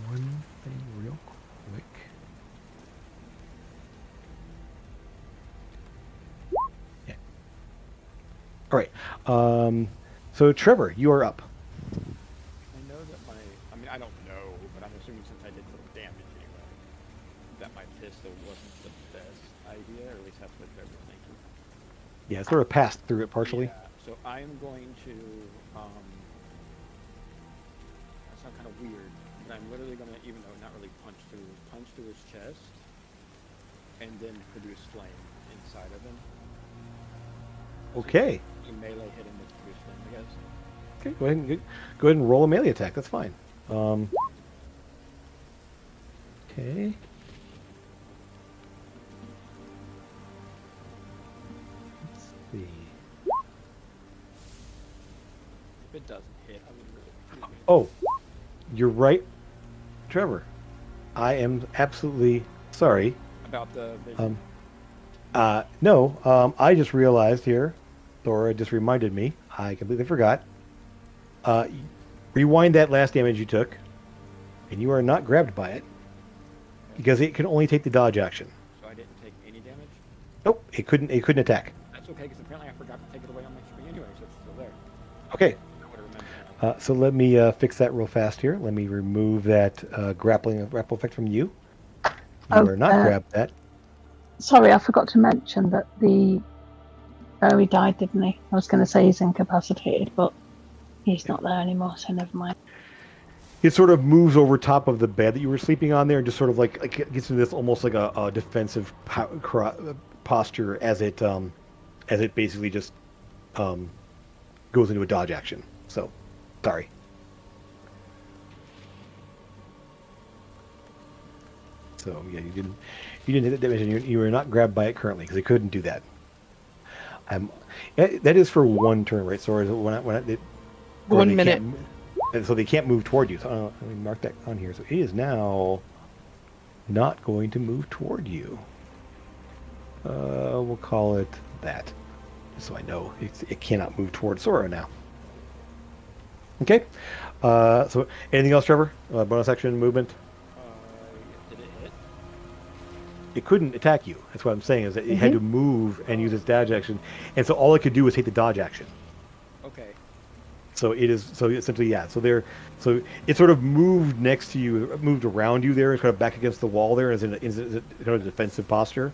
[SPEAKER 1] One thing real quick. Yeah. All right. So Trevor, you are up.
[SPEAKER 2] I know that I don't know, but I'm assuming since I did little damage anyway, that my pistol wasn't the best idea, or at least that's what Trevor's thinking.
[SPEAKER 1] Yeah, it sort of passed through it partially.
[SPEAKER 2] Yeah, so I am going to, that sounds kind of weird, but I'm literally going to, even though not really punch through his chest, and then produce flame inside of him.
[SPEAKER 1] Okay.
[SPEAKER 2] So you melee hit him with produce flame, I guess.
[SPEAKER 1] Okay, go ahead and roll a melee attack. That's fine. Okay. Let's see.
[SPEAKER 2] If it doesn't hit, I would really.
[SPEAKER 1] Oh, you're right, Trevor. I am absolutely sorry.
[SPEAKER 2] About the vision.
[SPEAKER 1] No, I just realized here, Thora just reminded me, I completely forgot. Rewind that last damage you took, and you are not grabbed by it, because it can only take the dodge action.
[SPEAKER 2] So I didn't take any damage?
[SPEAKER 1] Nope, it couldn't attack.
[SPEAKER 2] That's okay, because apparently I forgot to take it away on my screen anyway, so it's still there.
[SPEAKER 1] Okay,
[SPEAKER 2] I would have remembered.
[SPEAKER 1] so let me fix that real fast here. Let me remove that grapple effect from you. You are not grabbed that.
[SPEAKER 3] Sorry, I forgot to mention that he died, didn't he? I was going to say he's incapacitated, but he's not there anymore, so never mind.
[SPEAKER 1] It sort of moves over top of the bed that you were sleeping on there, and just sort of like gets into this almost like a defensive posture as it as it basically just goes into a dodge action. So, sorry. So yeah, you didn't hit that damage, and you were not grabbed by it currently because it couldn't do that. That is for one turn, right? So when
[SPEAKER 5] 1 minute.
[SPEAKER 1] So they can't move toward you. So let me mark that on here. So it is now not going to move toward you. We'll call it that, just so I know it cannot move toward Sora now. Okay. So anything else, Trevor? Bonus action movement.
[SPEAKER 2] Did it hit?
[SPEAKER 1] It couldn't attack you. That's what I'm saying, is that it had to move and use its dodge action, and so all it could do was hit the dodge action.
[SPEAKER 2] Okay.
[SPEAKER 1] So it is, so essentially, yeah. So it sort of moved next to you, moved around you there, kind of back against the wall there, as in kind of a defensive posture.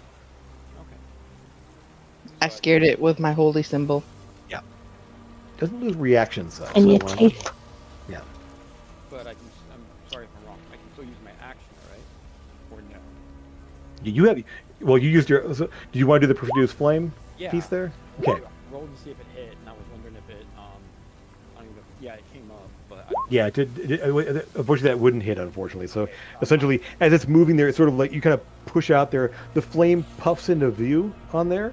[SPEAKER 2] Okay.
[SPEAKER 5] I scared it with my holy symbol.
[SPEAKER 1] Yeah. Doesn't lose reactions though.
[SPEAKER 3] In
[SPEAKER 1] so,
[SPEAKER 3] your teeth.
[SPEAKER 1] Yeah.
[SPEAKER 2] But I'm sorry if I'm wrong. I can still use my action, right? Or no?
[SPEAKER 1] You have, well, you used your. So, do you want to do the produce flame piece there? Okay.
[SPEAKER 2] I rolled to see if it hit, and I was wondering if it I don't even, yeah, it came up, but
[SPEAKER 1] Yeah, unfortunately that wouldn't hit, unfortunately. So essentially, as it's moving there, it's sort of like you kind of push out there. The flame puffs into view on there,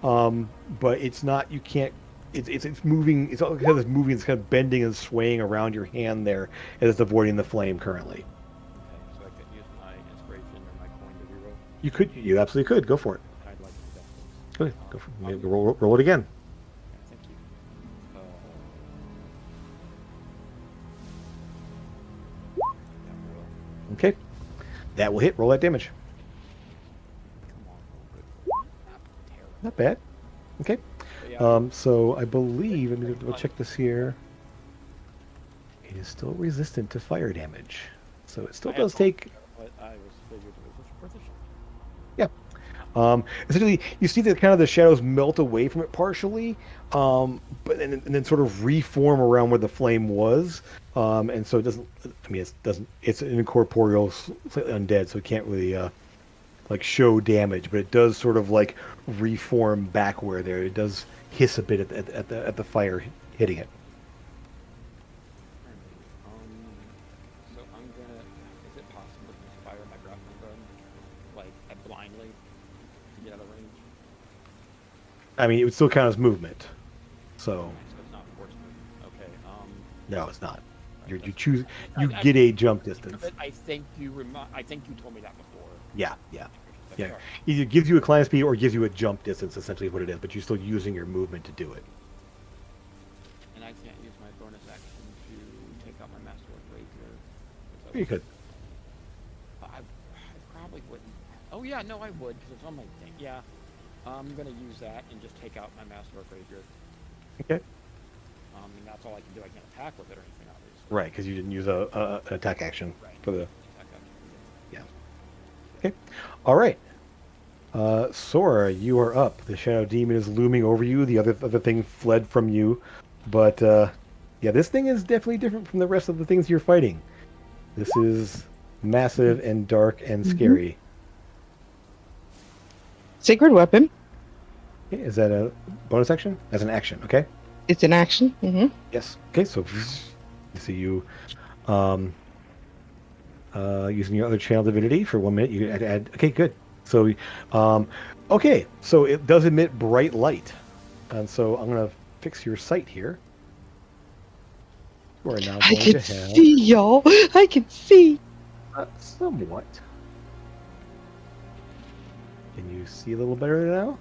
[SPEAKER 1] but it's not. You can't. It's moving. It's all kind of moving. It's kind of bending and swaying around your hand there as it's avoiding the flame currently.
[SPEAKER 2] okay, so I could use my inspiration or my coin to reroll.
[SPEAKER 1] You could. You absolutely could. Go for it.
[SPEAKER 2] I'd like to do that.
[SPEAKER 1] Go ahead. Go for it. Roll it again.
[SPEAKER 2] Okay, thank you. That will.
[SPEAKER 1] Okay. That will hit. Roll that damage.
[SPEAKER 2] Come on, roll good. Not terrible.
[SPEAKER 1] Not bad. Okay.
[SPEAKER 2] But yeah,
[SPEAKER 1] So I believe, let me double check this here. It is still resistant to fire damage. So it still
[SPEAKER 2] I had
[SPEAKER 1] does
[SPEAKER 2] thought-
[SPEAKER 1] take.
[SPEAKER 2] but I was figured it was worth a shot.
[SPEAKER 1] Essentially, you see that kind of the shadows melt away from it partially, but and then sort of reform around where the flame was, and so it doesn't. I mean, it doesn't. It's an incorporeal, slightly undead, so it can't really like show damage, but it does sort of like reform back where there. It does hiss a bit at the fire hitting it.
[SPEAKER 2] So I'm gonna. Is it possible to just fire my grappling gun, like blindly, to get out of range?
[SPEAKER 1] I mean, it would still count as movement. So
[SPEAKER 2] So it's not force movement. Okay.
[SPEAKER 1] no, it's not. You
[SPEAKER 2] that's-
[SPEAKER 1] choose. You
[SPEAKER 2] I-
[SPEAKER 1] get a jump distance.
[SPEAKER 2] But I think I think you told me that before.
[SPEAKER 1] Yeah, yeah. Yeah,
[SPEAKER 2] Sorry.
[SPEAKER 1] either gives you a climb speed or gives you a jump distance, essentially is what it is, but you're still using your movement to do it.
[SPEAKER 2] And I can't use my bonus action to take out my masterwork rapier.
[SPEAKER 1] You could.
[SPEAKER 2] I probably wouldn't. Oh yeah, no, I would because it's on my thing. Yeah, I'm gonna use that and just take out my masterwork rapier.
[SPEAKER 1] Okay.
[SPEAKER 2] And that's all I can do. I can't attack with it or anything, obviously.
[SPEAKER 1] Right, because you didn't use an attack action
[SPEAKER 2] Right.
[SPEAKER 1] for the.
[SPEAKER 2] Attack action.
[SPEAKER 1] Yeah. Okay. All right. Sora, you are up. The shadow demon is looming over you. The other thing fled from you, but yeah, this thing is definitely different from the rest of the things you're fighting. This is massive and dark and scary.
[SPEAKER 5] Sacred weapon.
[SPEAKER 1] Okay, is that a bonus action? As an action, okay?
[SPEAKER 5] It's an action.
[SPEAKER 1] Yes. Okay, so you see you using your other channel divinity for 1 minute. You add. Okay, good. So, okay, so it does emit bright light, and so I'm gonna fix your sight here. You are now
[SPEAKER 5] I
[SPEAKER 1] going
[SPEAKER 5] can
[SPEAKER 1] to have
[SPEAKER 5] see, y'all. I can see.
[SPEAKER 1] somewhat. Can you see a little better now?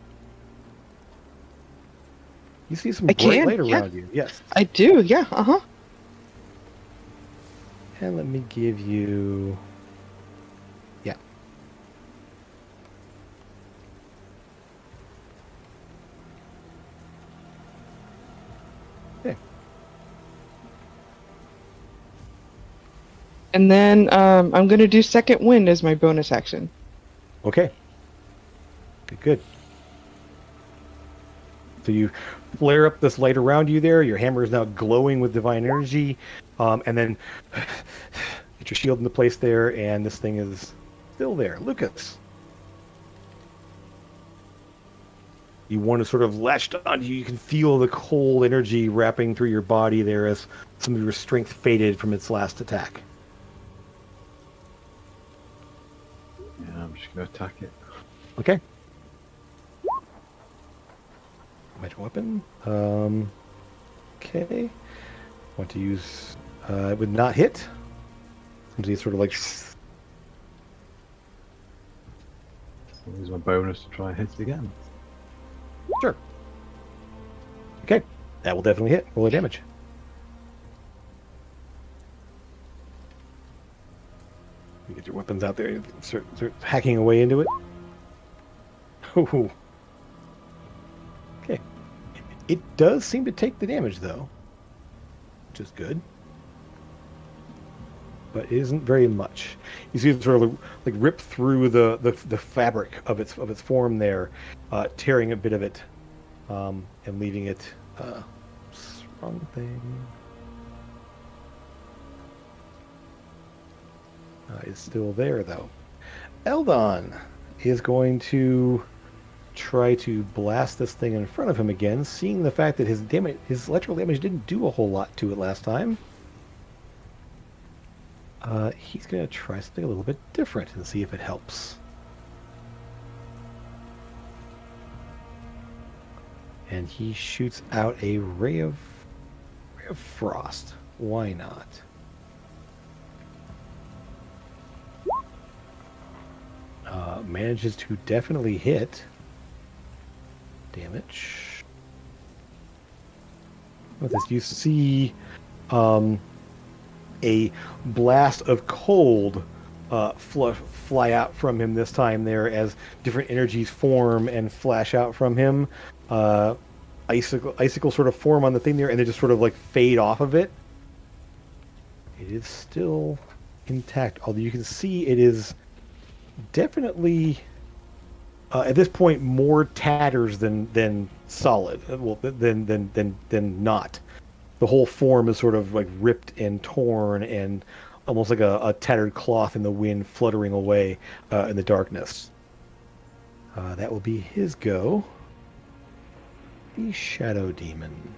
[SPEAKER 1] You see some
[SPEAKER 5] I
[SPEAKER 1] bright
[SPEAKER 5] can,
[SPEAKER 1] light
[SPEAKER 5] yeah.
[SPEAKER 1] around you. Yes.
[SPEAKER 5] I do. Yeah.
[SPEAKER 1] And let me give you. Yeah. Okay.
[SPEAKER 5] And then I'm gonna do second wind as my bonus action.
[SPEAKER 1] Okay. Good. So you flare up this light around you there. Your hammer is now glowing with divine energy. And then get your shield into place there, and this thing is still there. Lucas. You want to sort of latched on you. You can feel the cold energy wrapping through your body there as some of your strength faded from its last attack.
[SPEAKER 4] Yeah, I'm just going to attack it.
[SPEAKER 1] Okay. Magic weapon. Okay. Want to use... it would not hit. It's sort of like...
[SPEAKER 4] I'll use my bonus to try and hit it again.
[SPEAKER 1] Sure. Okay. That will definitely hit. Roll the damage. You get your weapons out there. You start hacking away into it. Oh. Okay. It does seem to take the damage, though. Which is good. But it isn't very much. You see it sort of like rip through the fabric of its form there, tearing a bit of it, and leaving it. Wrong thing. Is still there though. Eldon is going to try to blast this thing in front of him again, seeing the fact that his electrical damage didn't do a whole lot to it last time. He's going to try something a little bit different and see if it helps. And he shoots out a ray of frost. Why not? Manages to definitely hit. Damage. With this, you see a blast of cold fly out from him this time there as different energies form and flash out from him. Icicle sort of form on the thing there and they just sort of like fade off of it. It is still intact, although you can see it is definitely at this point more tatters than solid. Well, than not. The whole form is sort of like ripped and torn and almost like a tattered cloth in the wind fluttering away in the darkness. That will be his go. The Shadow Demon.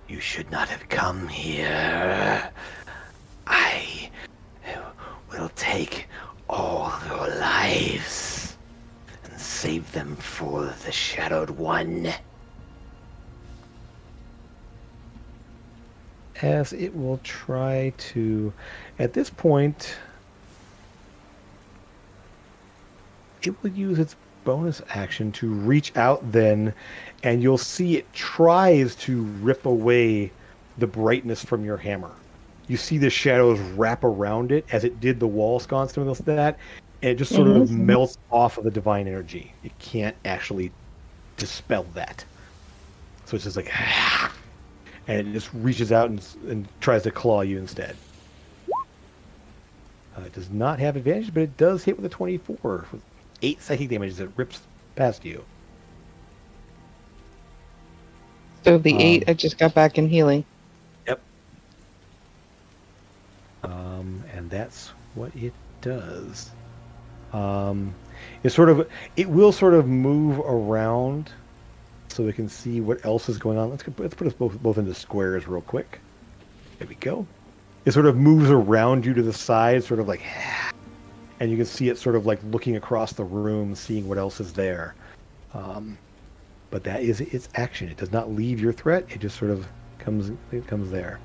[SPEAKER 6] You should not have come here. I will take all your lives and save them for the Shadowed One.
[SPEAKER 1] As it will try to, at this point, it will use its bonus action to reach out then, and you'll see it tries to rip away the brightness from your hammer. You see the shadows wrap around it as it did the wall sconce and that, and it just sort of melts off of the divine energy. It can't actually dispel that. So it's just like, and it just reaches out and tries to claw you instead. It does not have advantage, but it does hit with a 24. 8 psychic damage as it rips past you.
[SPEAKER 5] So the 8, I just got back in healing.
[SPEAKER 1] Yep. And that's what it does. It will sort of move around so we can see what else is going on. Let's put us both into squares real quick. There we go. It sort of moves around you to the side, sort of like, and you can see it sort of like looking across the room, seeing what else is there. But that is its action. It does not leave your threat. It just sort of comes there.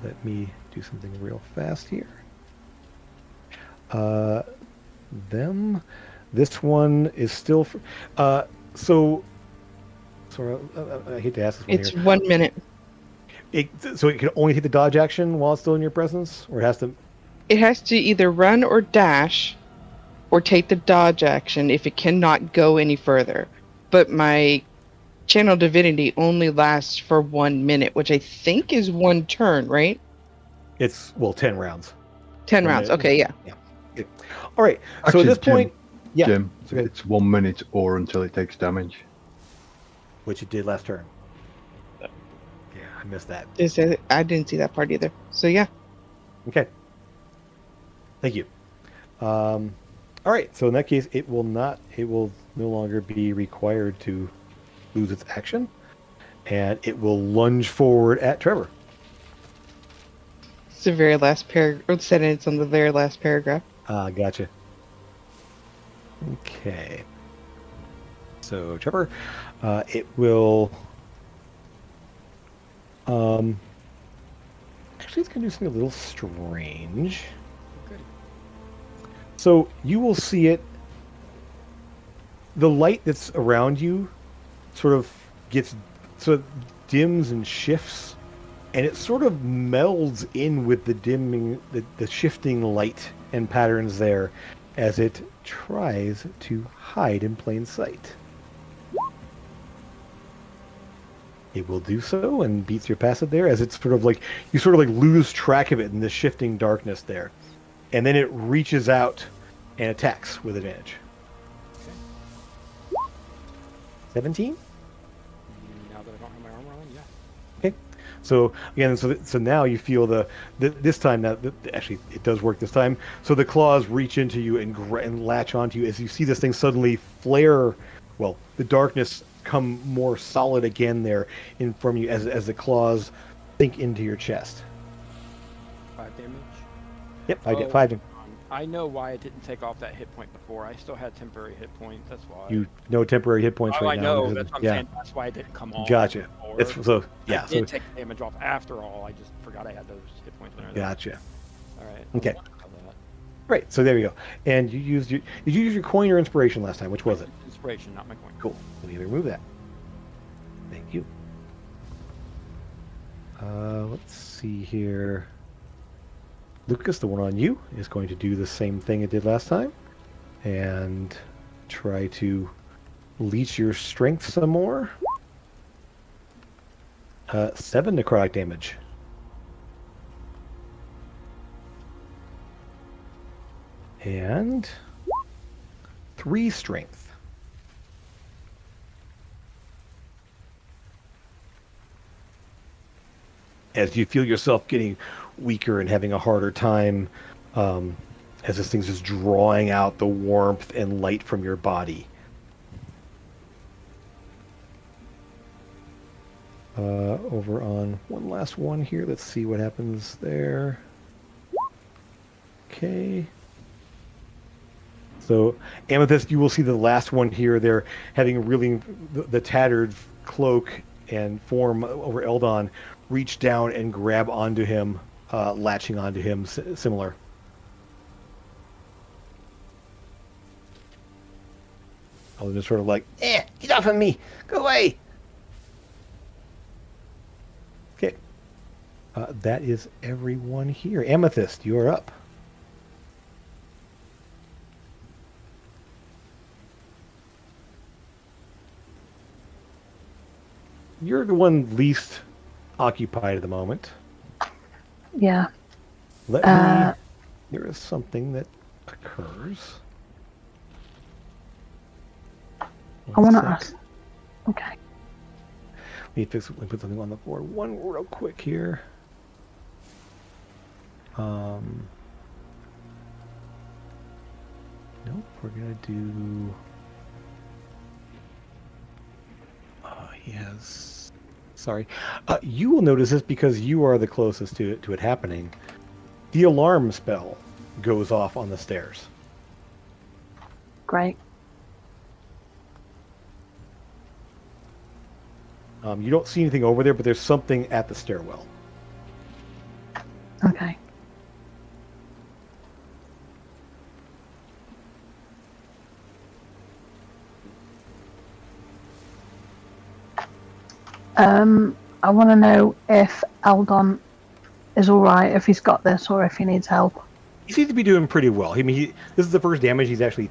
[SPEAKER 1] Let me do something real fast here. This one is still... So I hate to ask this one
[SPEAKER 5] It's
[SPEAKER 1] here.
[SPEAKER 5] 1 minute.
[SPEAKER 1] So it can only hit the dodge action while it's still in your presence? Or it has to...
[SPEAKER 5] It has to either run or dash or take the dodge action if it cannot go any further. But my channel divinity only lasts for 1 minute, which I think is 1 turn, right?
[SPEAKER 1] It's, 10 rounds.
[SPEAKER 5] 10 rounds. Okay, yeah.
[SPEAKER 1] All right.
[SPEAKER 4] Actually,
[SPEAKER 1] so at this point...
[SPEAKER 4] Jim,
[SPEAKER 1] okay.
[SPEAKER 4] it's 1 minute or until it takes damage.
[SPEAKER 1] Which it did last turn. Yeah, I missed that.
[SPEAKER 5] I didn't see that part either. So yeah.
[SPEAKER 1] Okay. Thank you. All right. So in that case, it will not. It will no longer be required to lose its action, and it will lunge forward at Trevor.
[SPEAKER 5] It's the very last paragraph, or sentence on the very last paragraph.
[SPEAKER 1] Ah, gotcha. Okay. So Trevor, it will. Actually, it's going to do something a little strange.
[SPEAKER 2] Okay.
[SPEAKER 1] So you will see it. The light that's around you sort of gets sort of dims and shifts, and it sort of melds in with the dimming, the shifting light and patterns there, as it tries to hide in plain sight. It will do so and beats your passive there, as it's sort of like you sort of like lose track of it in the shifting darkness there, and then it reaches out and attacks with advantage. 17.
[SPEAKER 2] Now that I don't have my armor on, yeah.
[SPEAKER 1] Okay. So again, so now you feel this time that actually it does work this time. So the claws reach into you and latch onto you as you see this thing suddenly flare. Well, the darkness come more solid again there in from you as the claws sink into your chest.
[SPEAKER 2] 5 damage.
[SPEAKER 1] Yep,
[SPEAKER 2] Oh,
[SPEAKER 1] 5.
[SPEAKER 2] I know why it didn't take off that hit point before. I still had temporary hit points. That's why.
[SPEAKER 1] You no temporary hit points
[SPEAKER 2] Oh,
[SPEAKER 1] right
[SPEAKER 2] I
[SPEAKER 1] now.
[SPEAKER 2] know.
[SPEAKER 1] because
[SPEAKER 2] That's what I'm
[SPEAKER 1] yeah,
[SPEAKER 2] saying. That's why it didn't come off.
[SPEAKER 1] gotcha.
[SPEAKER 2] Before.
[SPEAKER 1] It's so yeah.
[SPEAKER 2] I
[SPEAKER 1] So
[SPEAKER 2] did take damage off after all. I just forgot I had those hit points when I was
[SPEAKER 1] gotcha.
[SPEAKER 2] All right.
[SPEAKER 1] Okay.
[SPEAKER 2] I'll have that.
[SPEAKER 1] Right. So there you go. And you used did you use your coin or inspiration last time? Which was it?
[SPEAKER 2] Inspiration, not my coin.
[SPEAKER 1] Cool. We'll either remove that. Thank you. Let's see here. Lucas, the one on you, is going to do the same thing it did last time and try to leech your strength some more. 7 necrotic damage. And 3 strength. As you feel yourself getting weaker and having a harder time, as this thing's just drawing out the warmth and light from your body. Over on one last one here. Let's see what happens there. Okay. So, Amethyst, you will see the last one here. They're having really the tattered cloak and form over Eldon reach down and grab onto him, latching onto him, similar. Eldon is sort of like, get off of me! Go away! Okay. That is everyone here. Amethyst, you are up. You're the one least occupied at the moment.
[SPEAKER 3] Yeah.
[SPEAKER 1] Let me. There is something that occurs.
[SPEAKER 3] I want to ask. Okay.
[SPEAKER 1] Let me put something on the board. One real quick here. Nope. We're gonna do. Yes. Sorry. You will notice this because you are the closest to it happening. The alarm spell goes off on the stairs.
[SPEAKER 3] Great.
[SPEAKER 1] You don't see anything over there, but there's something at the stairwell.
[SPEAKER 3] Okay. I want to know if Eldon is all right, if he's got this, or if he needs help.
[SPEAKER 1] He seems to be doing pretty well. I mean, this is the first damage he's actually.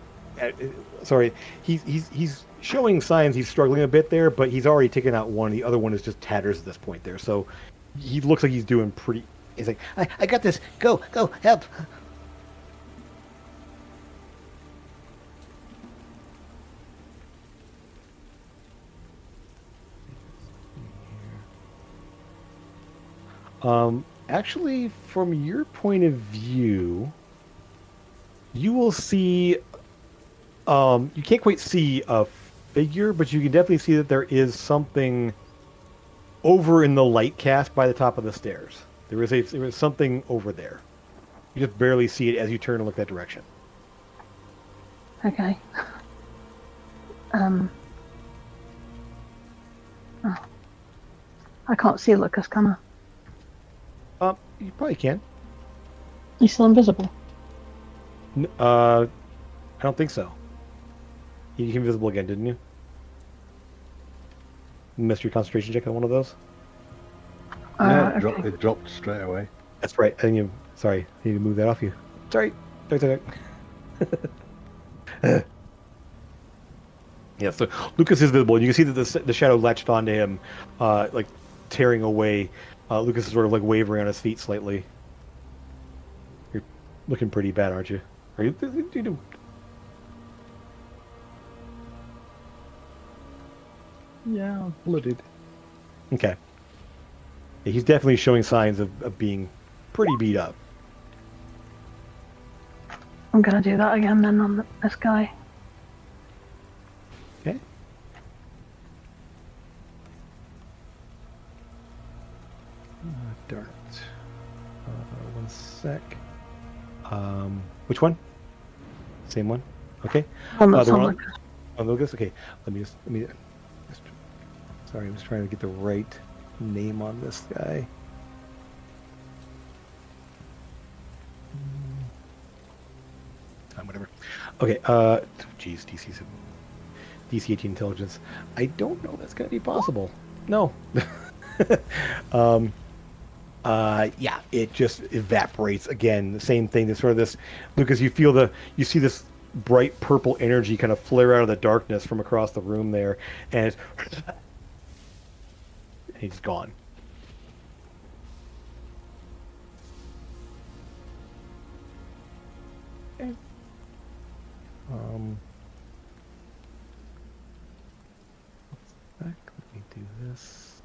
[SPEAKER 1] Sorry, he's showing signs he's struggling a bit there, but he's already taken out one. The other one is just tatters at this point there. So he looks like he's doing pretty. He's like, I got this. Go, help. Actually, from your point of view, You will see. You can't quite see a figure, but you can definitely see that there is something over in the light cast by the top of the stairs. There is something over there. You just barely see it as you turn and look that direction.
[SPEAKER 3] Okay. Oh. I can't see Lucas, can I?
[SPEAKER 1] You probably can.
[SPEAKER 3] He's still invisible.
[SPEAKER 1] I don't think so. You became invisible again, didn't you? Missed your concentration check on one of those?
[SPEAKER 4] Yeah,
[SPEAKER 3] Okay.
[SPEAKER 4] it dropped straight away.
[SPEAKER 1] That's right. Sorry, I need to move that off you. Sorry. Sorry. Yeah, so Lucas is visible. You can see that the shadow latched onto him, like tearing away. Lucas is sort of like wavering on his feet slightly. You're looking pretty bad, aren't you? Are you?
[SPEAKER 4] Yeah, I'm blooded.
[SPEAKER 1] Okay. Yeah, he's definitely showing signs of being pretty beat up.
[SPEAKER 3] I'm gonna do that again then on this guy.
[SPEAKER 1] Okay. Darn it. One sec. Which one? Same one? Okay.
[SPEAKER 3] One that's
[SPEAKER 1] The
[SPEAKER 3] on
[SPEAKER 1] one
[SPEAKER 3] Lucas.
[SPEAKER 1] on Lucas? Okay. Let me sorry, I'm just trying to get the right name on this guy. Whatever. Okay, geez, DC 18 intelligence. I don't know if that's gonna be possible. No. Yeah, it just evaporates again. The same thing. There's sort of this, Lucas. You see this bright purple energy kind of flare out of the darkness from across the room there, and he's gone. Okay. Let me do this.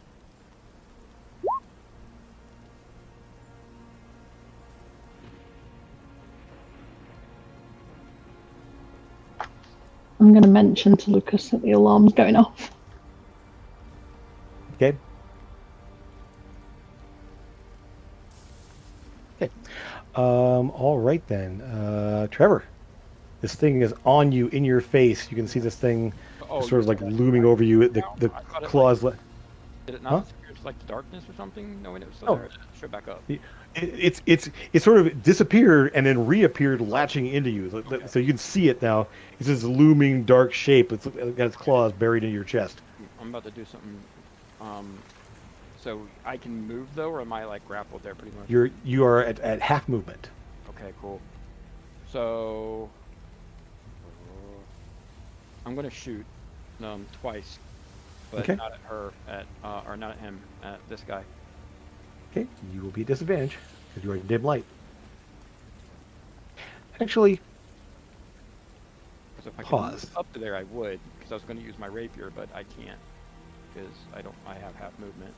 [SPEAKER 3] I'm going to mention to Lucas that the alarm's going off.
[SPEAKER 1] Okay. Okay. All right then. Trevor, this thing is on you, in your face. You can see this thing sort of like looming over you. The claws.
[SPEAKER 2] Did it not disappear into like the darkness or something? No, it was still there. Straight back up.
[SPEAKER 1] It sort of disappeared and then reappeared, latching into you.
[SPEAKER 2] Okay.
[SPEAKER 1] So you can see it now. It's this looming dark shape. It's got its claws buried in your chest.
[SPEAKER 2] I'm about to do something. So I can move though, or am I like grappled there pretty much?
[SPEAKER 1] You are at half movement.
[SPEAKER 2] Okay, cool. So I'm gonna shoot twice, but
[SPEAKER 1] Okay.
[SPEAKER 2] not at her, or not at him, at this guy.
[SPEAKER 1] Okay, you will be at disadvantage because you are in dim light. Actually,
[SPEAKER 2] Because if I
[SPEAKER 1] Pause.
[SPEAKER 2] could move up to there, I would, because I was going to use my rapier, but I can't, because I have half movement.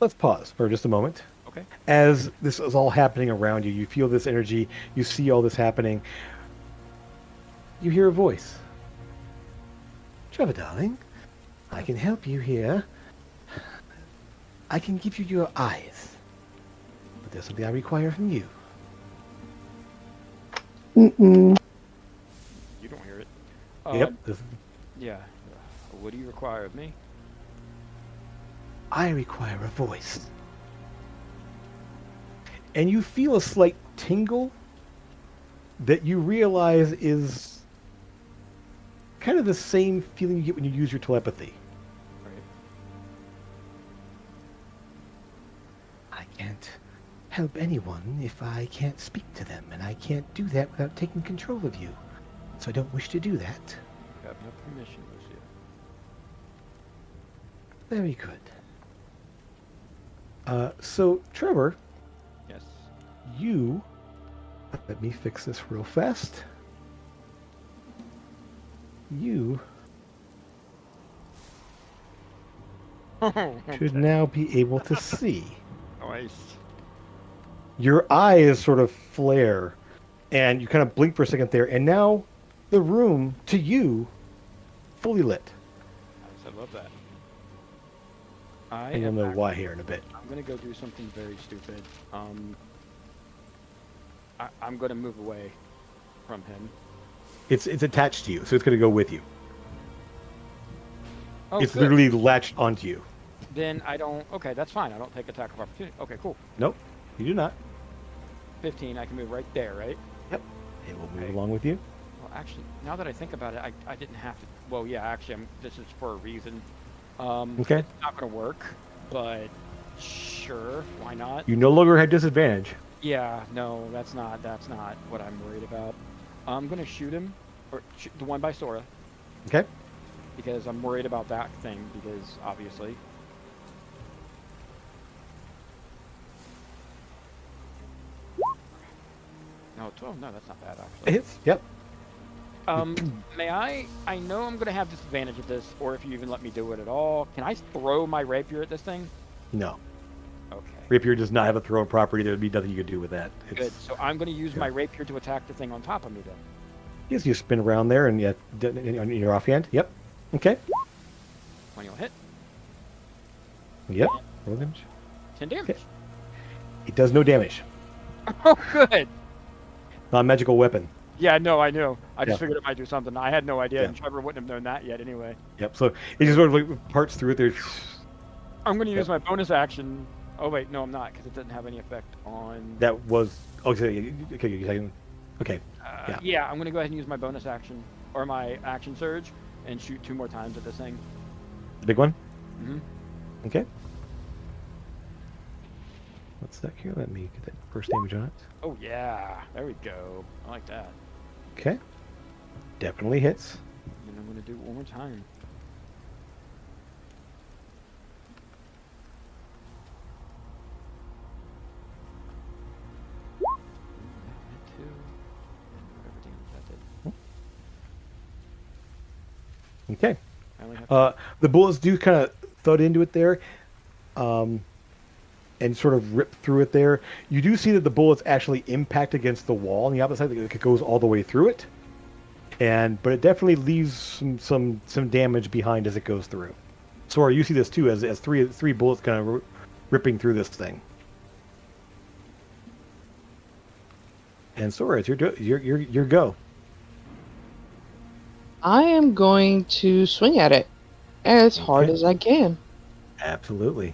[SPEAKER 1] let's pause for just a moment.
[SPEAKER 2] Okay.
[SPEAKER 1] As this is all happening around you, you feel this energy, you see all this happening. You hear a voice. Trevor, darling, I can help you here. I can give you your eyes. But there's something I require from you.
[SPEAKER 3] Mm-mm.
[SPEAKER 2] You don't hear it.
[SPEAKER 1] Yep.
[SPEAKER 2] Yeah. What do you require of me?
[SPEAKER 1] I require a voice. And you feel a slight tingle that you realize is kind of the same feeling you get when you use your telepathy.
[SPEAKER 2] Right.
[SPEAKER 1] I can't help anyone if I can't speak to them, and I can't do that without taking control of you. So I don't wish to do that.
[SPEAKER 2] You have no permission, Lucia.
[SPEAKER 1] Very good. So, Trevor,
[SPEAKER 2] Yes.
[SPEAKER 1] you... Let me fix this real fast. You should now be able to see.
[SPEAKER 2] Nice.
[SPEAKER 1] Your eyes sort of flare, And you kind of blink for a second there, and now the room, to you, fully lit.
[SPEAKER 2] Nice, I love that.
[SPEAKER 1] And you'll know why here in a bit.
[SPEAKER 2] I'm gonna go do something very stupid. I'm gonna move away from him.
[SPEAKER 1] It's attached to you, so it's going to go with you.
[SPEAKER 2] Oh,
[SPEAKER 1] It's
[SPEAKER 2] good.
[SPEAKER 1] literally latched onto you.
[SPEAKER 2] Then I don't. Okay, that's fine. I don't take attack of opportunity. Okay, cool.
[SPEAKER 1] Nope, you do not.
[SPEAKER 2] 15. I can move right there, right?
[SPEAKER 1] Yep. It will move
[SPEAKER 2] Okay.
[SPEAKER 1] along with you.
[SPEAKER 2] Well, actually, now that I think about it, I didn't have to. Well, yeah, actually, this is for a reason.
[SPEAKER 1] Okay.
[SPEAKER 2] It's not gonna work, but sure, why not?
[SPEAKER 1] You no longer have disadvantage.
[SPEAKER 2] Yeah, no, that's not what I'm worried about. I'm gonna shoot him, or shoot the one by Sora,
[SPEAKER 1] Okay.
[SPEAKER 2] because I'm worried about that thing, because obviously. No, 12, no, that's not bad,
[SPEAKER 1] It
[SPEAKER 2] actually.
[SPEAKER 1] hits. Yep.
[SPEAKER 2] May I know I'm gonna have disadvantage of this, or if you even let me do it at all, can I throw my rapier at this thing?
[SPEAKER 1] No.
[SPEAKER 2] Okay.
[SPEAKER 1] Rapier does not have a thrown property. There would be nothing you could do with that.
[SPEAKER 2] Good. So I'm gonna use my rapier to attack the thing on top of me then.
[SPEAKER 1] Yes, you spin around there and on your offhand. Yep. Okay.
[SPEAKER 2] When you'll hit.
[SPEAKER 1] Yep. Roll damage.
[SPEAKER 2] 10 damage.
[SPEAKER 1] Okay. It does no damage.
[SPEAKER 2] Oh, good.
[SPEAKER 1] Non-magical weapon.
[SPEAKER 2] Yeah, no, I knew. I just
[SPEAKER 1] Yeah.
[SPEAKER 2] figured it might do something. I had no idea,
[SPEAKER 1] Yeah.
[SPEAKER 2] and Trevor wouldn't have known that yet anyway.
[SPEAKER 1] Yep. So it just sort of like parts through it there.
[SPEAKER 2] I'm going to use
[SPEAKER 1] Yep.
[SPEAKER 2] my bonus action. Oh, wait, no, I'm not, because it doesn't have any effect on...
[SPEAKER 1] That was okay. Okay. Yeah.
[SPEAKER 2] Yeah, I'm going to go ahead and use my bonus action, or my action surge, and shoot 2 more times at this thing.
[SPEAKER 1] The big one.
[SPEAKER 2] Mm-hmm.
[SPEAKER 1] Okay. What's that here? Let me get that first damage on it.
[SPEAKER 2] Oh, yeah. There we go. I like that.
[SPEAKER 1] Okay. Definitely hits.
[SPEAKER 2] And I'm going to do it one more time. Hit 2. Whatever damage that did.
[SPEAKER 1] Okay.
[SPEAKER 2] I only have
[SPEAKER 1] The bullets do kind of thud into it there, and sort of rip through it there. You do see that the bullets actually impact against the wall on the opposite side. It goes all the way through it, but it definitely leaves some damage behind as it goes through. Sora, you see this too, as three bullets kind of ripping through this thing. And Sora, it's your go.
[SPEAKER 5] I am going to swing at it as hard
[SPEAKER 1] Okay.
[SPEAKER 5] as I can.
[SPEAKER 1] Absolutely.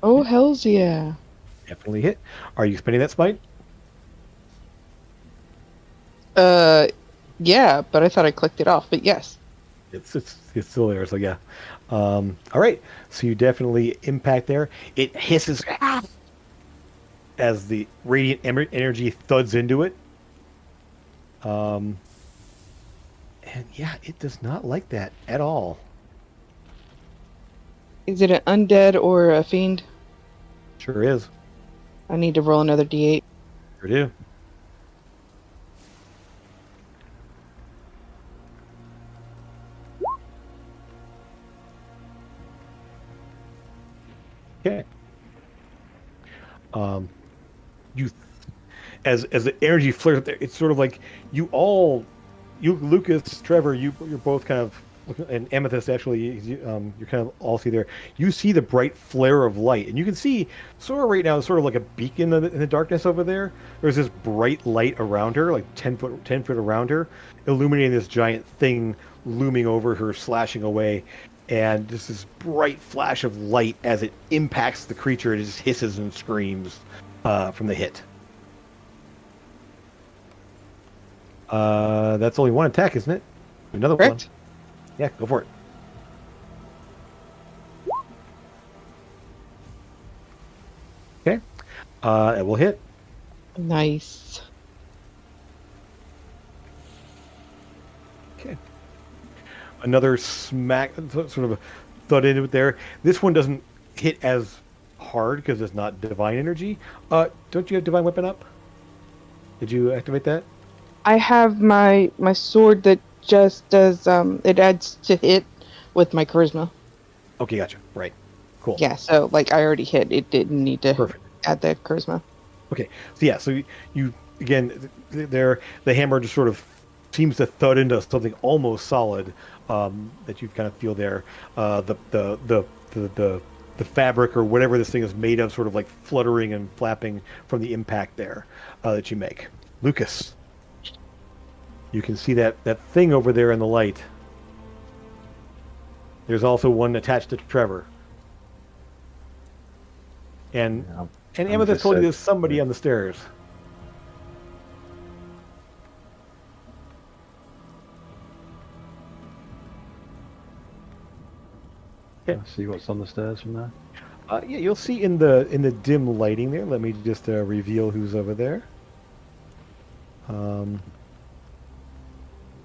[SPEAKER 5] Oh, hells yeah.
[SPEAKER 1] Definitely hit. Are you spending that spite?
[SPEAKER 5] Yeah, but I thought I clicked it off, but yes.
[SPEAKER 1] It's still there, so yeah. All right, so you definitely impact there. It hisses as the radiant energy thuds into it. And yeah, it does not like that at all.
[SPEAKER 5] Is it an undead or a fiend?
[SPEAKER 1] Sure is.
[SPEAKER 5] I need to roll another d8.
[SPEAKER 1] Sure do. Okay. You, as the energy flares up there, it's sort of like you, Lucas, Trevor, you're both kind of, and Amethyst actually, you're kind of all see there. You see the bright flare of light, and you can see Sora right now is sort of like a beacon in the darkness over there. There's this bright light around her, like 10 foot around her, illuminating this giant thing looming over her, slashing away. And just this bright flash of light as it impacts the creature. It just hisses and screams from the hit. That's only one attack, isn't it? Another
[SPEAKER 5] Correct?
[SPEAKER 1] one. Yeah, go for it. Okay. It will hit.
[SPEAKER 5] Nice.
[SPEAKER 1] Okay. Another smack, sort of a thud into it there. This one doesn't hit as hard because it's not divine energy. Don't you have divine weapon up? Did you activate that?
[SPEAKER 5] I have my sword that just does it adds to hit with my charisma.
[SPEAKER 1] Okay, gotcha. Right. Cool.
[SPEAKER 5] Yeah, so like I already hit. It didn't need to
[SPEAKER 1] Perfect.
[SPEAKER 5] add the charisma.
[SPEAKER 1] Okay. So yeah, so you again there the hammer just sort of seems to thud into something almost solid that you kind of feel there. The fabric or whatever this thing is made of sort of like fluttering and flapping from the impact there that you make. Lucas, you can see that thing over there in the light. There's also one attached to Trevor. And
[SPEAKER 4] Yeah,
[SPEAKER 1] and
[SPEAKER 4] I'm
[SPEAKER 1] Amethyst
[SPEAKER 4] just
[SPEAKER 1] told you
[SPEAKER 4] said-
[SPEAKER 1] there's somebody
[SPEAKER 4] yeah.
[SPEAKER 1] on the stairs. Okay.
[SPEAKER 4] See what's on the stairs from there.
[SPEAKER 1] Yeah, you'll see in the dim lighting there. Let me just reveal who's over there.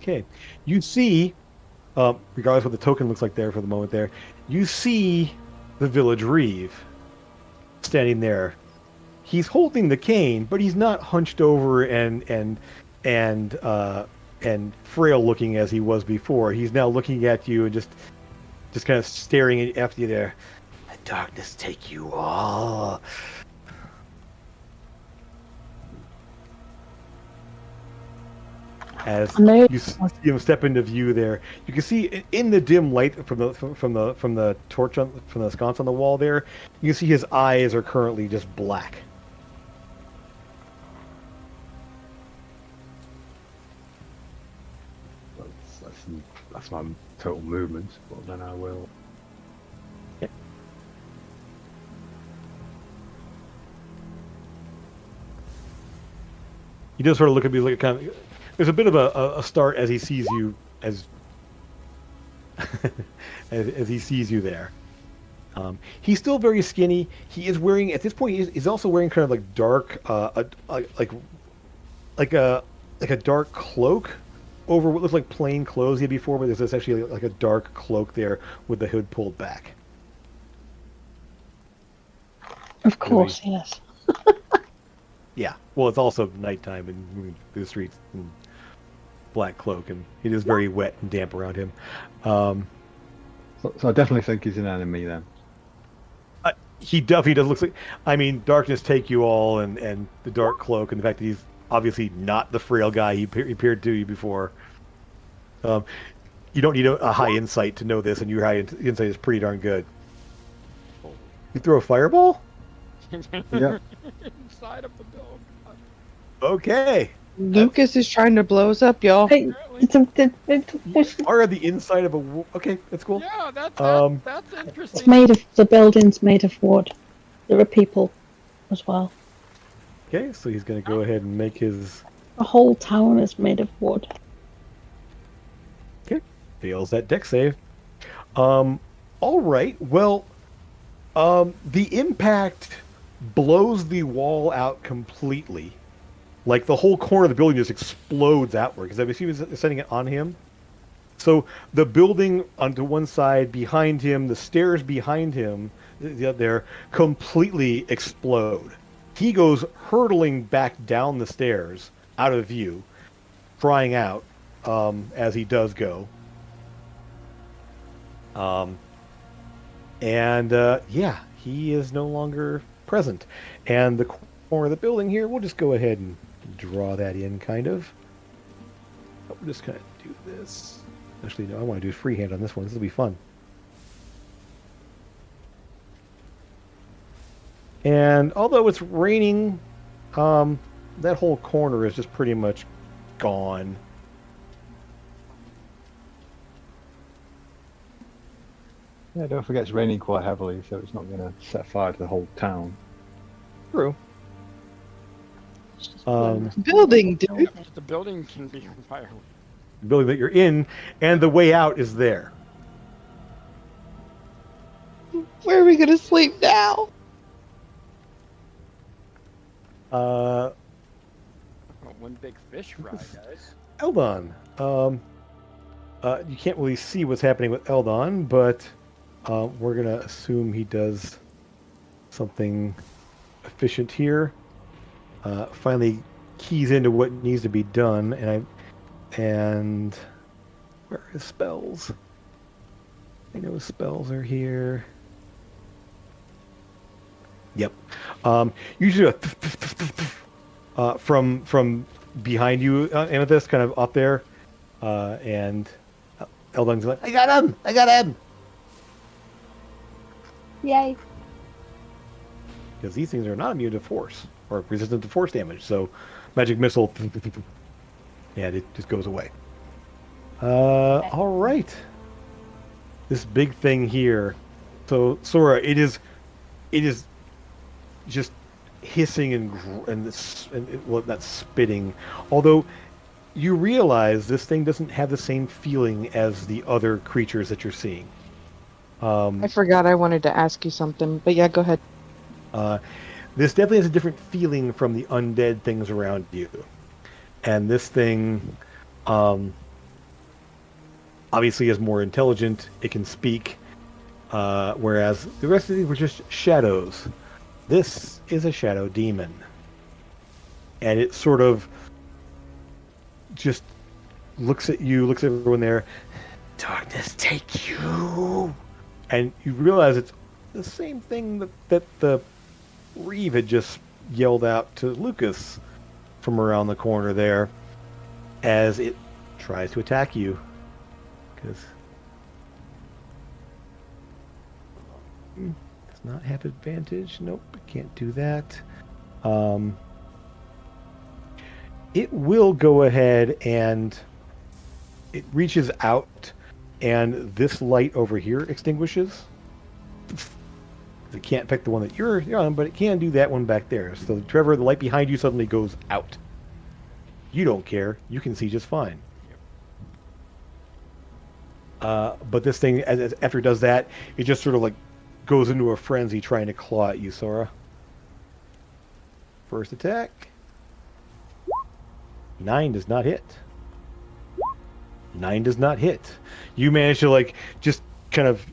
[SPEAKER 1] Okay, you see, regardless of what the token looks like there for the moment there, you see the village reeve standing there. He's holding the cane, but he's not hunched over and frail looking as he was before. He's now looking at you and just kind of staring after you there. The darkness take you all. As
[SPEAKER 3] No.
[SPEAKER 1] you see him step into view there, you can see in the dim light from the torch from the sconce on the wall there, you can see his eyes are currently just black.
[SPEAKER 4] That's my total movement, but then I will.
[SPEAKER 1] He does sort of look at me like kind of. There's a bit of a start as he sees you as as he sees you there. He's still very skinny. He is wearing at this point. He's also wearing kind of like dark, like a dark cloak over what looks like plain clothes he had before, but there's actually like a dark cloak there with the hood pulled back.
[SPEAKER 3] Of course, yes.
[SPEAKER 1] Yeah. Well, it's also nighttime and moving through the streets in black cloak, and it is very wet and damp around him.
[SPEAKER 4] So I definitely think he's an enemy then.
[SPEAKER 1] He definitely does look like. I mean, darkness take you all, and the dark cloak, and the fact that he's obviously not the frail guy he appeared to you before. You don't need a high insight to know this, and your high insight is pretty darn good. You throw a fireball?
[SPEAKER 4] Yeah.
[SPEAKER 2] Inside of the building.
[SPEAKER 1] Okay.
[SPEAKER 5] Lucas is trying to blow us up, y'all.
[SPEAKER 3] Hey, it's
[SPEAKER 1] Or the inside of a. Okay, that's cool.
[SPEAKER 2] Yeah, that's interesting.
[SPEAKER 3] made of, the building's made of wood. There are people as well.
[SPEAKER 1] Okay, so he's going to go ahead and make his.
[SPEAKER 3] The whole town is made of wood.
[SPEAKER 1] Okay, fails that deck save. All right. Well, the impact blows the wall out completely. Like the whole corner of the building just explodes outward because I mean, he was sending it on him. So the building onto one side behind him, the stairs behind him, there completely explode. He goes hurtling back down the stairs out of view, crying out as he does go. Yeah, he is no longer present. And the corner of the building here, we'll just go ahead and draw that in, kind of. We'll just kind of do this. Actually, no, I want to do freehand on this one. This will be fun. And although it's raining, that whole corner is just pretty much gone.
[SPEAKER 4] Yeah, don't forget it's raining quite heavily, so it's not going to set fire to the whole town.
[SPEAKER 1] True.
[SPEAKER 5] Building, dude.
[SPEAKER 2] The building can be on fire.
[SPEAKER 1] The building that you're in, and the way out is there.
[SPEAKER 5] Where are we gonna sleep now?
[SPEAKER 1] Uh,
[SPEAKER 2] One big fish fry, guys.
[SPEAKER 1] Eldon. You can't really see what's happening with Eldon, but we're gonna assume he does something efficient here. Finally keys into what needs to be done, and Where are his spells? I know his spells are here. Yep. Usually from behind you, Amethyst, kind of up there, and Eldung's like, I got him! I got him!
[SPEAKER 7] Yay.
[SPEAKER 1] Because these things are not immune to force or resistant to force damage. So magic missile, and it just goes away. All right. This big thing here. So Sora, it is just hissing and well, not spitting. Although you realize this thing doesn't have the same feeling as the other creatures that you're seeing.
[SPEAKER 5] I forgot I wanted to ask you something, but yeah, go ahead.
[SPEAKER 1] This definitely has a different feeling from the undead things around you. And this thing obviously is more intelligent. It can speak. Whereas the rest of these were just shadows. This is a shadow demon. And it sort of just looks at you, looks at everyone there. Darkness take you. And you realize it's the same thing that the Reeve had just yelled out to Lucas from around the corner there as it tries to attack you. Because does not have advantage. Nope, can't do that. It will go ahead and it reaches out, and this light over here extinguishes. It can't affect the one that you're on, but it can do that one back there. So, Trevor, the light behind you suddenly goes out. You don't care. You can see just fine. But this thing, after it does that, it just sort of like goes into a frenzy trying to claw at you, Sora. First attack. 9 does not hit. 9 does not hit. You manage to like just kind of,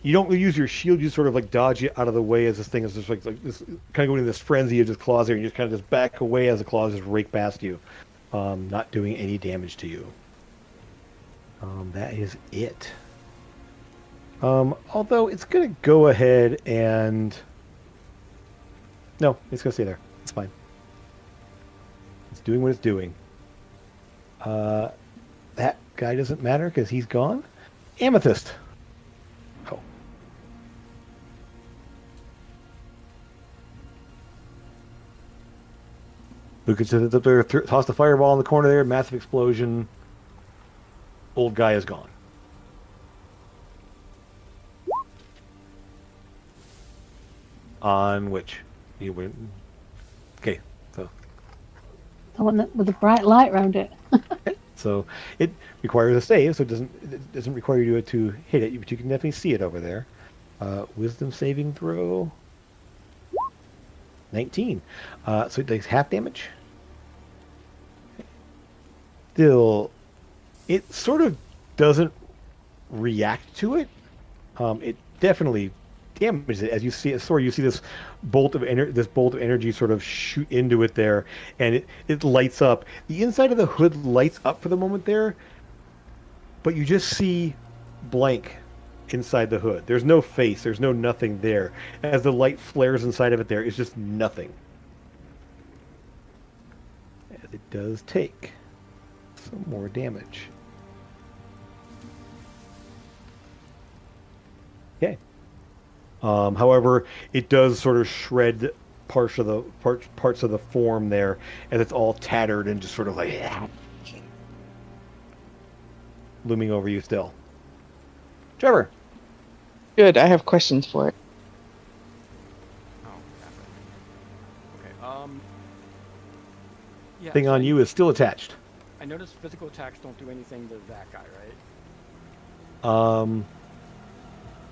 [SPEAKER 1] you don't use your shield, you sort of like dodge it out of the way as this thing is just like this, kind of going into this frenzy of just claws there, and you just kind of just back away as the claws just rake past you, not doing any damage to you. That is it. Although it's gonna go ahead and no, it's gonna stay there. It's fine. It's doing what it's doing. That guy doesn't matter because he's gone. Amethyst. Oh. Lucas is up there, tossed the fireball in the corner there, massive explosion. Old guy is gone. On which? You went. Okay, so.
[SPEAKER 3] The one with the bright light around it.
[SPEAKER 1] So it requires a save, so it doesn't require you to hit it, but you can definitely see it over there. Wisdom saving throw. 19. So it takes half damage. Still, it sort of doesn't react to it. It definitely damages it as you see it. Sorry, you see this bolt of energy sort of shoot into it there, and it lights up. The inside of the hood lights up for the moment there, but you just see blank inside the hood. There's no face. There's no nothing there. As the light flares inside of it, there is just nothing. As it does take some more damage. Okay. However, it does sort of shred parts of the form there, and it's all tattered and just sort of like looming over you still. Trevor.
[SPEAKER 5] Good, I have questions for it.
[SPEAKER 2] Okay. Yeah.
[SPEAKER 1] Thing on you is still attached.
[SPEAKER 2] I noticed physical attacks don't do anything to that guy, right?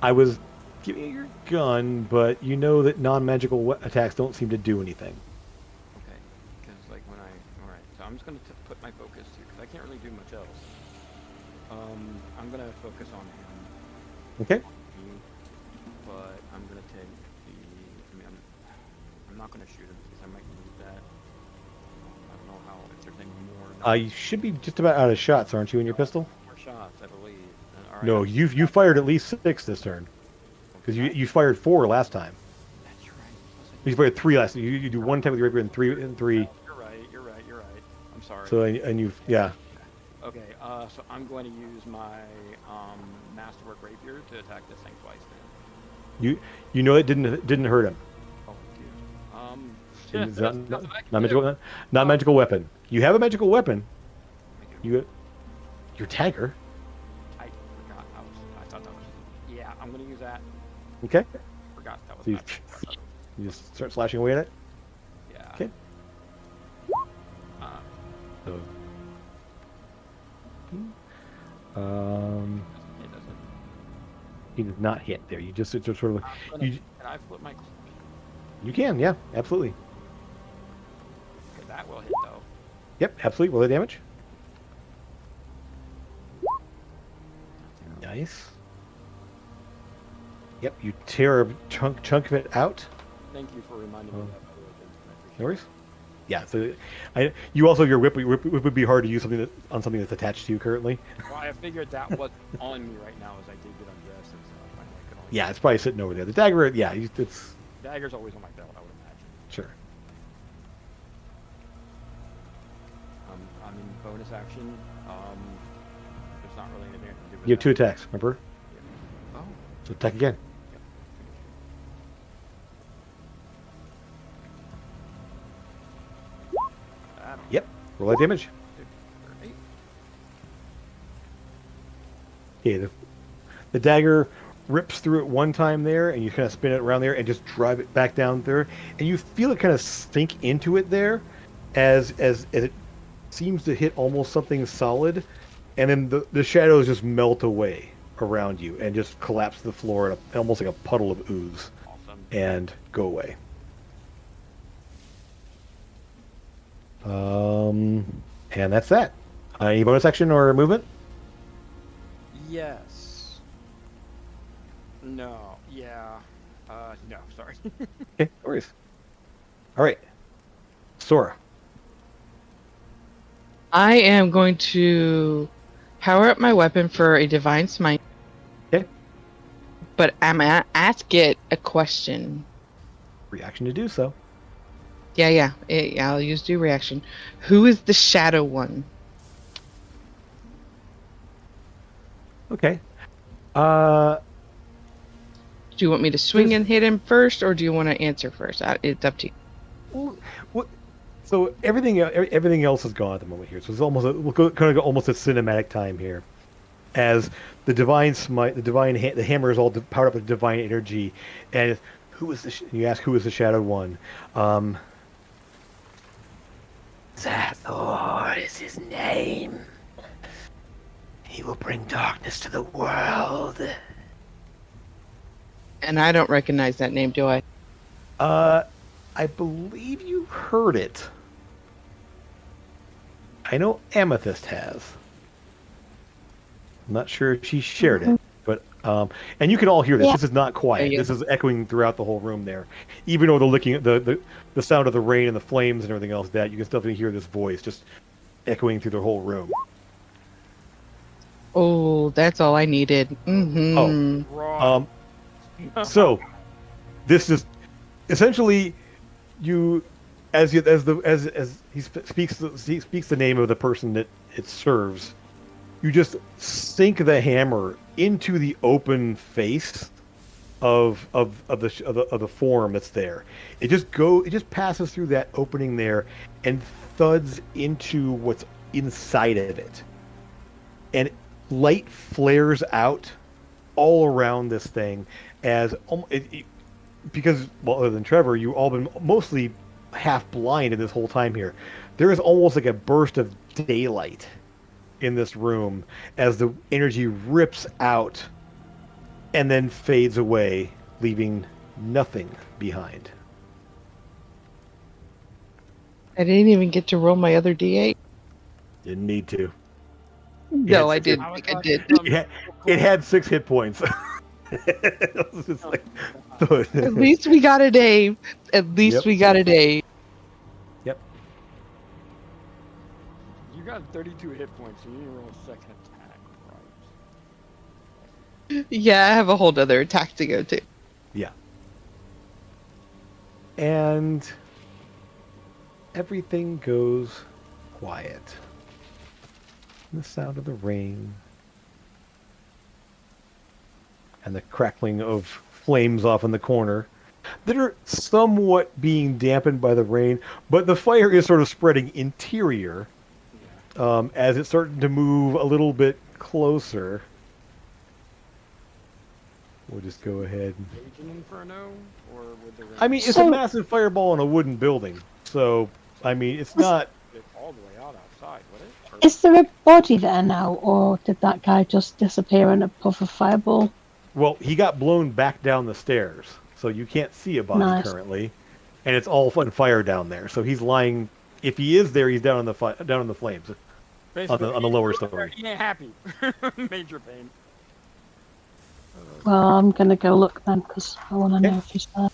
[SPEAKER 1] I was giving you your gun, but you know that non-magical attacks don't seem to do anything.
[SPEAKER 2] Okay. Because like when alright, so I'm just gonna put my focus here because I can't really do much else. I'm gonna focus on him.
[SPEAKER 1] Okay.
[SPEAKER 2] But I'm gonna take the. I'm not gonna shoot him because I might need that. I don't know how if there's any more.
[SPEAKER 1] You should be just about out of shots, aren't you, in your pistol?
[SPEAKER 2] More shots, I believe. All right,
[SPEAKER 1] No, you fired at least 6 this turn. Because you fired 4 last time.
[SPEAKER 2] That's right.
[SPEAKER 1] You fired 3 last time. You do 1 time with your rapier and 3 and 3.
[SPEAKER 2] You're right. I'm sorry.
[SPEAKER 1] So and you've
[SPEAKER 2] Okay, so I'm going to use my masterwork rapier to attack this thing twice then.
[SPEAKER 1] You know it didn't hurt him.
[SPEAKER 2] Oh, dude.
[SPEAKER 1] It's not magical weapon. You have a magical weapon. Your dagger.
[SPEAKER 2] I forgot. I thought that was. Yeah, I'm gonna use that.
[SPEAKER 1] Okay.
[SPEAKER 2] Forgot that was.
[SPEAKER 1] So
[SPEAKER 2] magic.
[SPEAKER 1] you just start slashing away at it.
[SPEAKER 2] Yeah.
[SPEAKER 1] Okay. So,
[SPEAKER 2] It doesn't.
[SPEAKER 1] he did not hit there. You just sort of
[SPEAKER 2] Can I flip my?
[SPEAKER 1] you can, yeah, absolutely.
[SPEAKER 2] Okay, that will hit though.
[SPEAKER 1] Yep, absolutely. Roll the damage. Nice. Yep, you tear a chunk of it out.
[SPEAKER 2] Thank you for reminding me of that. By the way, Jason. I appreciate
[SPEAKER 1] No worries. Yeah, so you also your whip would be hard to use on something that's attached to you currently.
[SPEAKER 2] it. Well, I figured that was on me right now as I did get undressed and stuff. I could only
[SPEAKER 1] Yeah, it's probably sitting over there. The dagger, yeah, it's
[SPEAKER 2] dagger's always on my belt, I would imagine.
[SPEAKER 1] sure.
[SPEAKER 2] I'm in bonus action. There's not really anything I can do with
[SPEAKER 1] You have 2
[SPEAKER 2] that.
[SPEAKER 1] attacks, remember?
[SPEAKER 2] Oh.
[SPEAKER 1] So attack again. Yep. Roll that damage. Okay, the dagger rips through it one time there, and you kind of spin it around there and just drive it back down there, and you feel it kind of sink into it there, as it seems to hit almost something solid, and then the shadows just melt away around you and just collapse to the floor in almost like a puddle of ooze,
[SPEAKER 2] Awesome.
[SPEAKER 1] and go away. And that's that. Any bonus action or movement?
[SPEAKER 2] Yes. No. Yeah. No. Sorry.
[SPEAKER 1] Okay, no worries. All right, Sora.
[SPEAKER 5] I am going to power up my weapon for a divine smite.
[SPEAKER 1] Okay.
[SPEAKER 5] But I'm gonna ask it a question.
[SPEAKER 1] Reaction to do so.
[SPEAKER 5] Yeah. I'll use do reaction. Who is the shadow one?
[SPEAKER 1] Okay.
[SPEAKER 5] Do you want me to swing and hit him first, or do you want to answer first? It's up to you.
[SPEAKER 1] So everything else is gone at the moment here. So it's almost kind of almost a cinematic time here, as the divine smite, the hammer is all powered up with divine energy, and who is you ask who is the shadowed one? Zathor is his name. He will bring darkness to the world.
[SPEAKER 5] And I don't recognize that name, do I?
[SPEAKER 1] I believe you heard it. I know Amethyst has. I'm not sure if she shared it, but and you can all hear this.
[SPEAKER 3] Yeah.
[SPEAKER 1] This is not quiet.
[SPEAKER 5] Yeah.
[SPEAKER 1] This is echoing throughout the whole room there. Even though the sound of the rain and the flames and everything else, that you can still hear this voice just echoing through the whole room.
[SPEAKER 5] Oh, that's all I needed. Mm-hmm.
[SPEAKER 2] Right.
[SPEAKER 1] So this is essentially you as he speaks the name of the person that it serves. You just sink the hammer into the open face of the form that's there. It just passes through that opening there and thuds into what's inside of it. And light flares out all around this thing as because, well, other than Trevor, you've all been mostly half blinded this whole time here. There is almost like a burst of daylight in this room as the energy rips out and then fades away, leaving nothing behind.
[SPEAKER 5] I didn't even get to roll my other D8.
[SPEAKER 1] Didn't need to.
[SPEAKER 5] No,
[SPEAKER 1] Yes,
[SPEAKER 5] I didn't think I did.
[SPEAKER 1] It had 6 hit points. It was just like,
[SPEAKER 5] At least we got a day. At least
[SPEAKER 1] Yep.
[SPEAKER 5] we got a day.
[SPEAKER 1] Yep.
[SPEAKER 2] You got 32 hit points, so you didn't roll a second attack. Right.
[SPEAKER 5] Yeah, I have a whole other attack to go to.
[SPEAKER 1] Yeah. And everything goes quiet. The sound of the rain and the crackling of flames off in the corner that are somewhat being dampened by the rain, but the fire is sort of spreading interior as it's starting to move a little bit closer. We'll just go ahead.
[SPEAKER 2] Raging Inferno, or would the rain
[SPEAKER 1] I mean, it's a
[SPEAKER 3] So-
[SPEAKER 1] massive fireball in a wooden building, so I mean, it's not.
[SPEAKER 2] get all the way out outside, would it? Or
[SPEAKER 3] Is there a body there now, or did that guy just disappear in a puff of fireball?
[SPEAKER 1] Well, he got blown back down the stairs, so you can't see a body
[SPEAKER 3] Nice.
[SPEAKER 1] currently, and it's all on fire down there. So he's lying. If he is there, he's down in the down in the flames
[SPEAKER 2] basically,
[SPEAKER 1] on the lower story.
[SPEAKER 2] he ain't happy. Major pain.
[SPEAKER 3] Well, I'm gonna go look then because I want to know
[SPEAKER 1] Okay.
[SPEAKER 3] if he's there.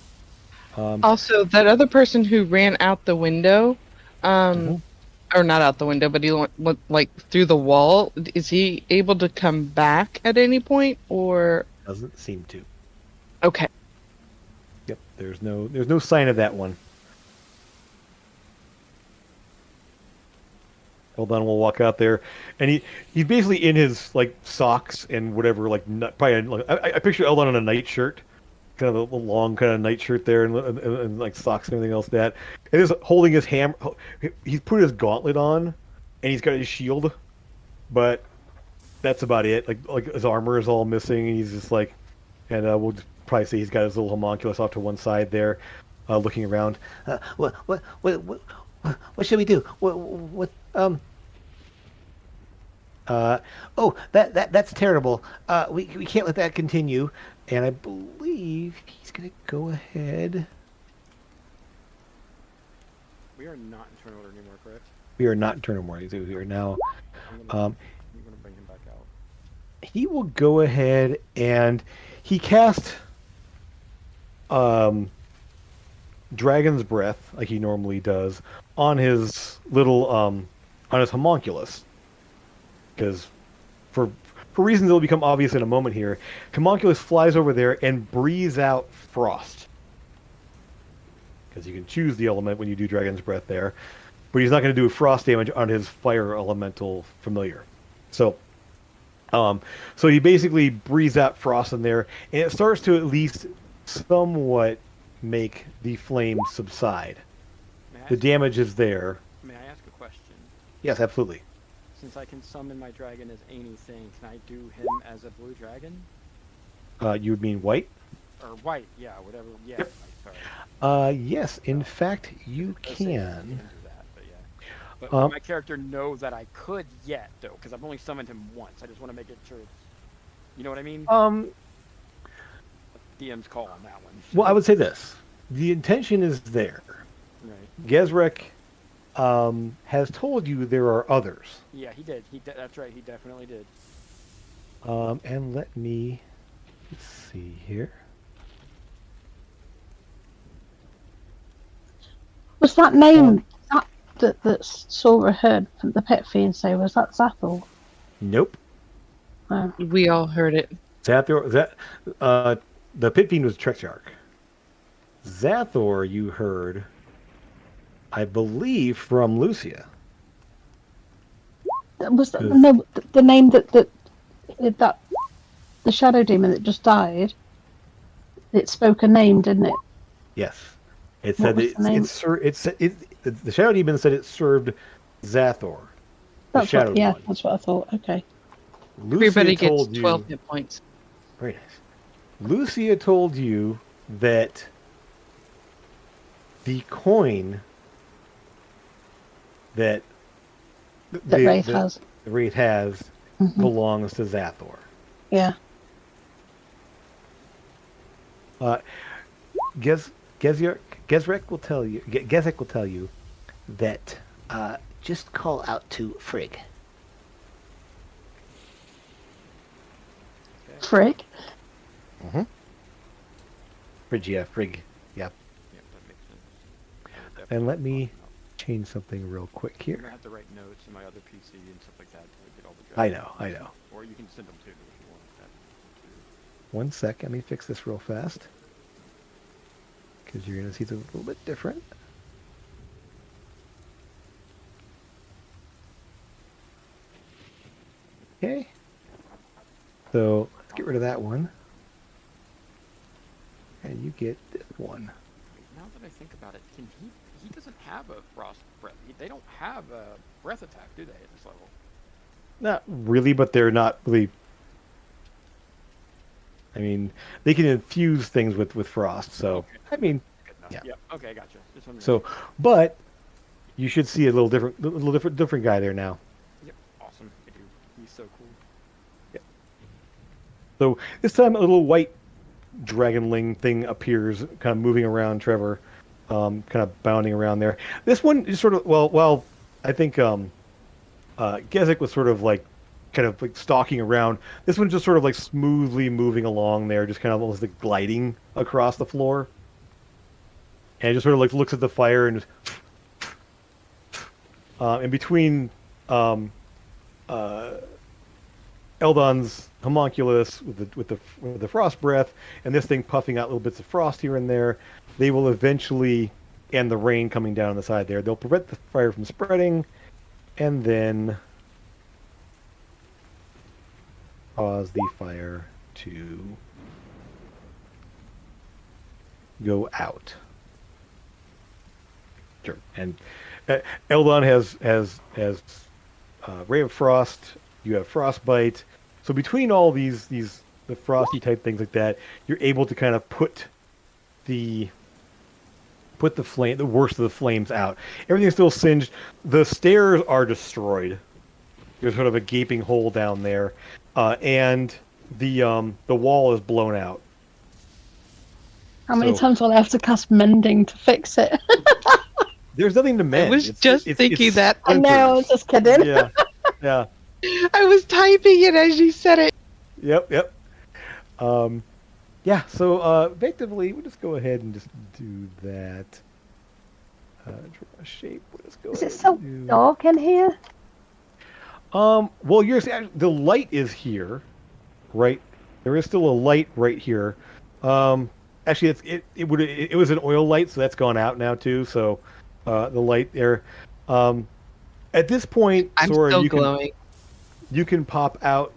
[SPEAKER 5] Also, that other person who ran out the window, or not out the window, but he went like through the wall. Is he able to come back at any point, or
[SPEAKER 1] Doesn't seem to.
[SPEAKER 5] okay?
[SPEAKER 1] Yep. There's no sign of that one. Hold on, we'll walk out there, and he's basically in his like socks and whatever, like probably. Like, I picture Eldon in a nightshirt, kind of a long kind of nightshirt there, and like socks and everything else. That and he's holding his hammer. He's put his gauntlet on, and he's got his shield, but that's about it. Like his armor is all missing, and he's just like, and we'll just probably say he's got his little homunculus off to one side there, looking around. What should we do? Oh, that's terrible. We can't let that continue. And I believe he's gonna go ahead.
[SPEAKER 2] We are not in turn order anymore, correct?
[SPEAKER 1] We are not in turn order. We are now.
[SPEAKER 2] I'm gonna bring him back out.
[SPEAKER 1] He will go ahead and he cast Dragon's Breath like he normally does on his little on his homunculus, because for reasons that will become obvious in a moment here, homunculus flies over there and breathes out frost, because you can choose the element when you do Dragon's Breath there, but he's not going to do frost damage on his fire elemental familiar. So he basically breathes out frost in there, and it starts to at least somewhat make the flames subside. The damage is there.
[SPEAKER 2] May I ask a question?
[SPEAKER 1] Yes, absolutely.
[SPEAKER 2] Since I can summon my dragon as anything, can I do him as a blue dragon?
[SPEAKER 1] You would mean white?
[SPEAKER 2] Or white, yeah, whatever. Yeah,
[SPEAKER 1] Yep.
[SPEAKER 2] sorry.
[SPEAKER 1] Yes, in fact, you
[SPEAKER 2] It does say I
[SPEAKER 1] can.
[SPEAKER 2] do that, but yeah. But my character knows that I could yet, though, because I've only summoned him once. I just want to make it sure it's... You know what I mean? DM's call on that one.
[SPEAKER 1] Well, I would say this. The intention is there.
[SPEAKER 2] Right.
[SPEAKER 1] Gezrek has told you there are others.
[SPEAKER 2] Yeah, he did. That's right, he definitely did.
[SPEAKER 1] And let's see here.
[SPEAKER 3] Was that name that Sora heard from the pet fiend say? Was that Zathor?
[SPEAKER 1] Nope.
[SPEAKER 3] Oh.
[SPEAKER 5] We all heard it.
[SPEAKER 1] Zathor, the Pit Fiend was Trexarch. Zathor, you heard, I believe, from Lucia.
[SPEAKER 3] Was that, no the name that the shadow demon that just died? It spoke a name, didn't it?
[SPEAKER 1] Yes, it
[SPEAKER 3] What
[SPEAKER 1] said
[SPEAKER 3] was the name?
[SPEAKER 1] the Shadow Demon said it served Zathor, the
[SPEAKER 3] That's
[SPEAKER 1] Shadow one.
[SPEAKER 3] that's what I thought. Okay.
[SPEAKER 1] Lucia
[SPEAKER 5] Everybody gets
[SPEAKER 1] told
[SPEAKER 5] 12
[SPEAKER 1] you,
[SPEAKER 5] hit points.
[SPEAKER 1] very nice. Lucia told you that the coin that
[SPEAKER 3] Wraith has.
[SPEAKER 1] the Wraith has
[SPEAKER 3] Mhm.
[SPEAKER 1] belongs to Zathor.
[SPEAKER 3] Yeah.
[SPEAKER 6] Gezrek will tell you. Gezek will tell you that just call out to Frigg.
[SPEAKER 3] Frick.
[SPEAKER 6] Phrygia, Frigg.
[SPEAKER 1] Yep.
[SPEAKER 2] Yeah, that makes sense.
[SPEAKER 1] And let me change something real quick
[SPEAKER 2] I'm
[SPEAKER 1] here.
[SPEAKER 2] gonna have to write notes in my other PC and stuff like that to get all the
[SPEAKER 1] I
[SPEAKER 2] dragons.
[SPEAKER 1] know.
[SPEAKER 2] Or you can send them to me if you want.
[SPEAKER 1] 1 sec. Let me fix this real fast. Because you're going to see it's a little bit different. Okay. So let's get rid of that one. And you get this one.
[SPEAKER 2] Now that I think about it, he doesn't have a frost breath. They don't have a breath attack, do they, at this level?
[SPEAKER 1] Not really, but they're not really. I mean, they can infuse things with frost. So,
[SPEAKER 2] Okay.
[SPEAKER 1] I mean,
[SPEAKER 2] Good enough.
[SPEAKER 1] yeah.
[SPEAKER 2] Yep. Okay, gotcha. Just wanted to
[SPEAKER 1] So, but you should see a little different guy there now.
[SPEAKER 2] Yep. Awesome. I do. He's so cool.
[SPEAKER 1] So this time a little white dragonling thing appears, kind of moving around Trevor, kind of bounding around there. This one is sort of well, I think Gezik was sort of like kind of like stalking around. This one's just sort of like smoothly moving along there, just kind of almost like gliding across the floor. And it just sort of like looks at the fire and just, in between Eldon's homunculus with the frost breath and this thing puffing out little bits of frost here and there, they will eventually, and the rain coming down on the side there, they'll prevent the fire from spreading, and then cause the fire to go out. Sure. And Eldon has Ray of Frost. You have Frostbite. So between all these the frosty type things like that, you're able to kind of put the flame, the worst of the flames out. Everything's still singed. The stairs are destroyed. There's sort of a gaping hole down there, and the wall is blown out.
[SPEAKER 3] How many
[SPEAKER 1] So-
[SPEAKER 3] times will I have to cast mending to fix it?
[SPEAKER 1] There's nothing to mend.
[SPEAKER 5] I was just thinking that.
[SPEAKER 3] I know, I was just kidding.
[SPEAKER 1] Yeah, yeah.
[SPEAKER 5] I was typing it as you said it.
[SPEAKER 1] Yep. Yeah, so effectively, we'll just go ahead and just do that. Draw a shape. We'll just go
[SPEAKER 3] Is
[SPEAKER 1] ahead
[SPEAKER 3] it so
[SPEAKER 1] and do...
[SPEAKER 3] dark in here?
[SPEAKER 1] Well, the light is here, right? There is still a light right here. Actually, it was an oil light, so that's gone out now too. So the light there. At this point,
[SPEAKER 5] I'm
[SPEAKER 1] Sora,
[SPEAKER 5] still glowing.
[SPEAKER 1] you can pop out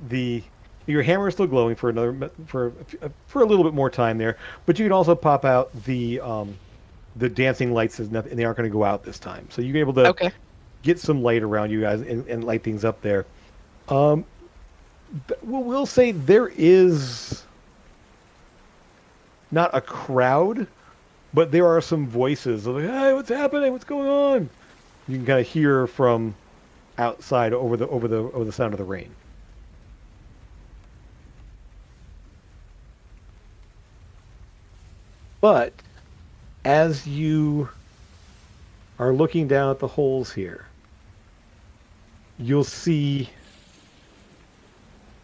[SPEAKER 1] your hammer is still glowing for a little bit more time there, but you can also pop out the dancing lights and they aren't going to go out this time. So you're able to get some light around you guys and light things up there. We'll say there is not a crowd, but there are some voices of like, hey, what's happening? What's going on? You can kind of hear from outside over the sound of the rain. But as you are looking down at the holes here, you'll see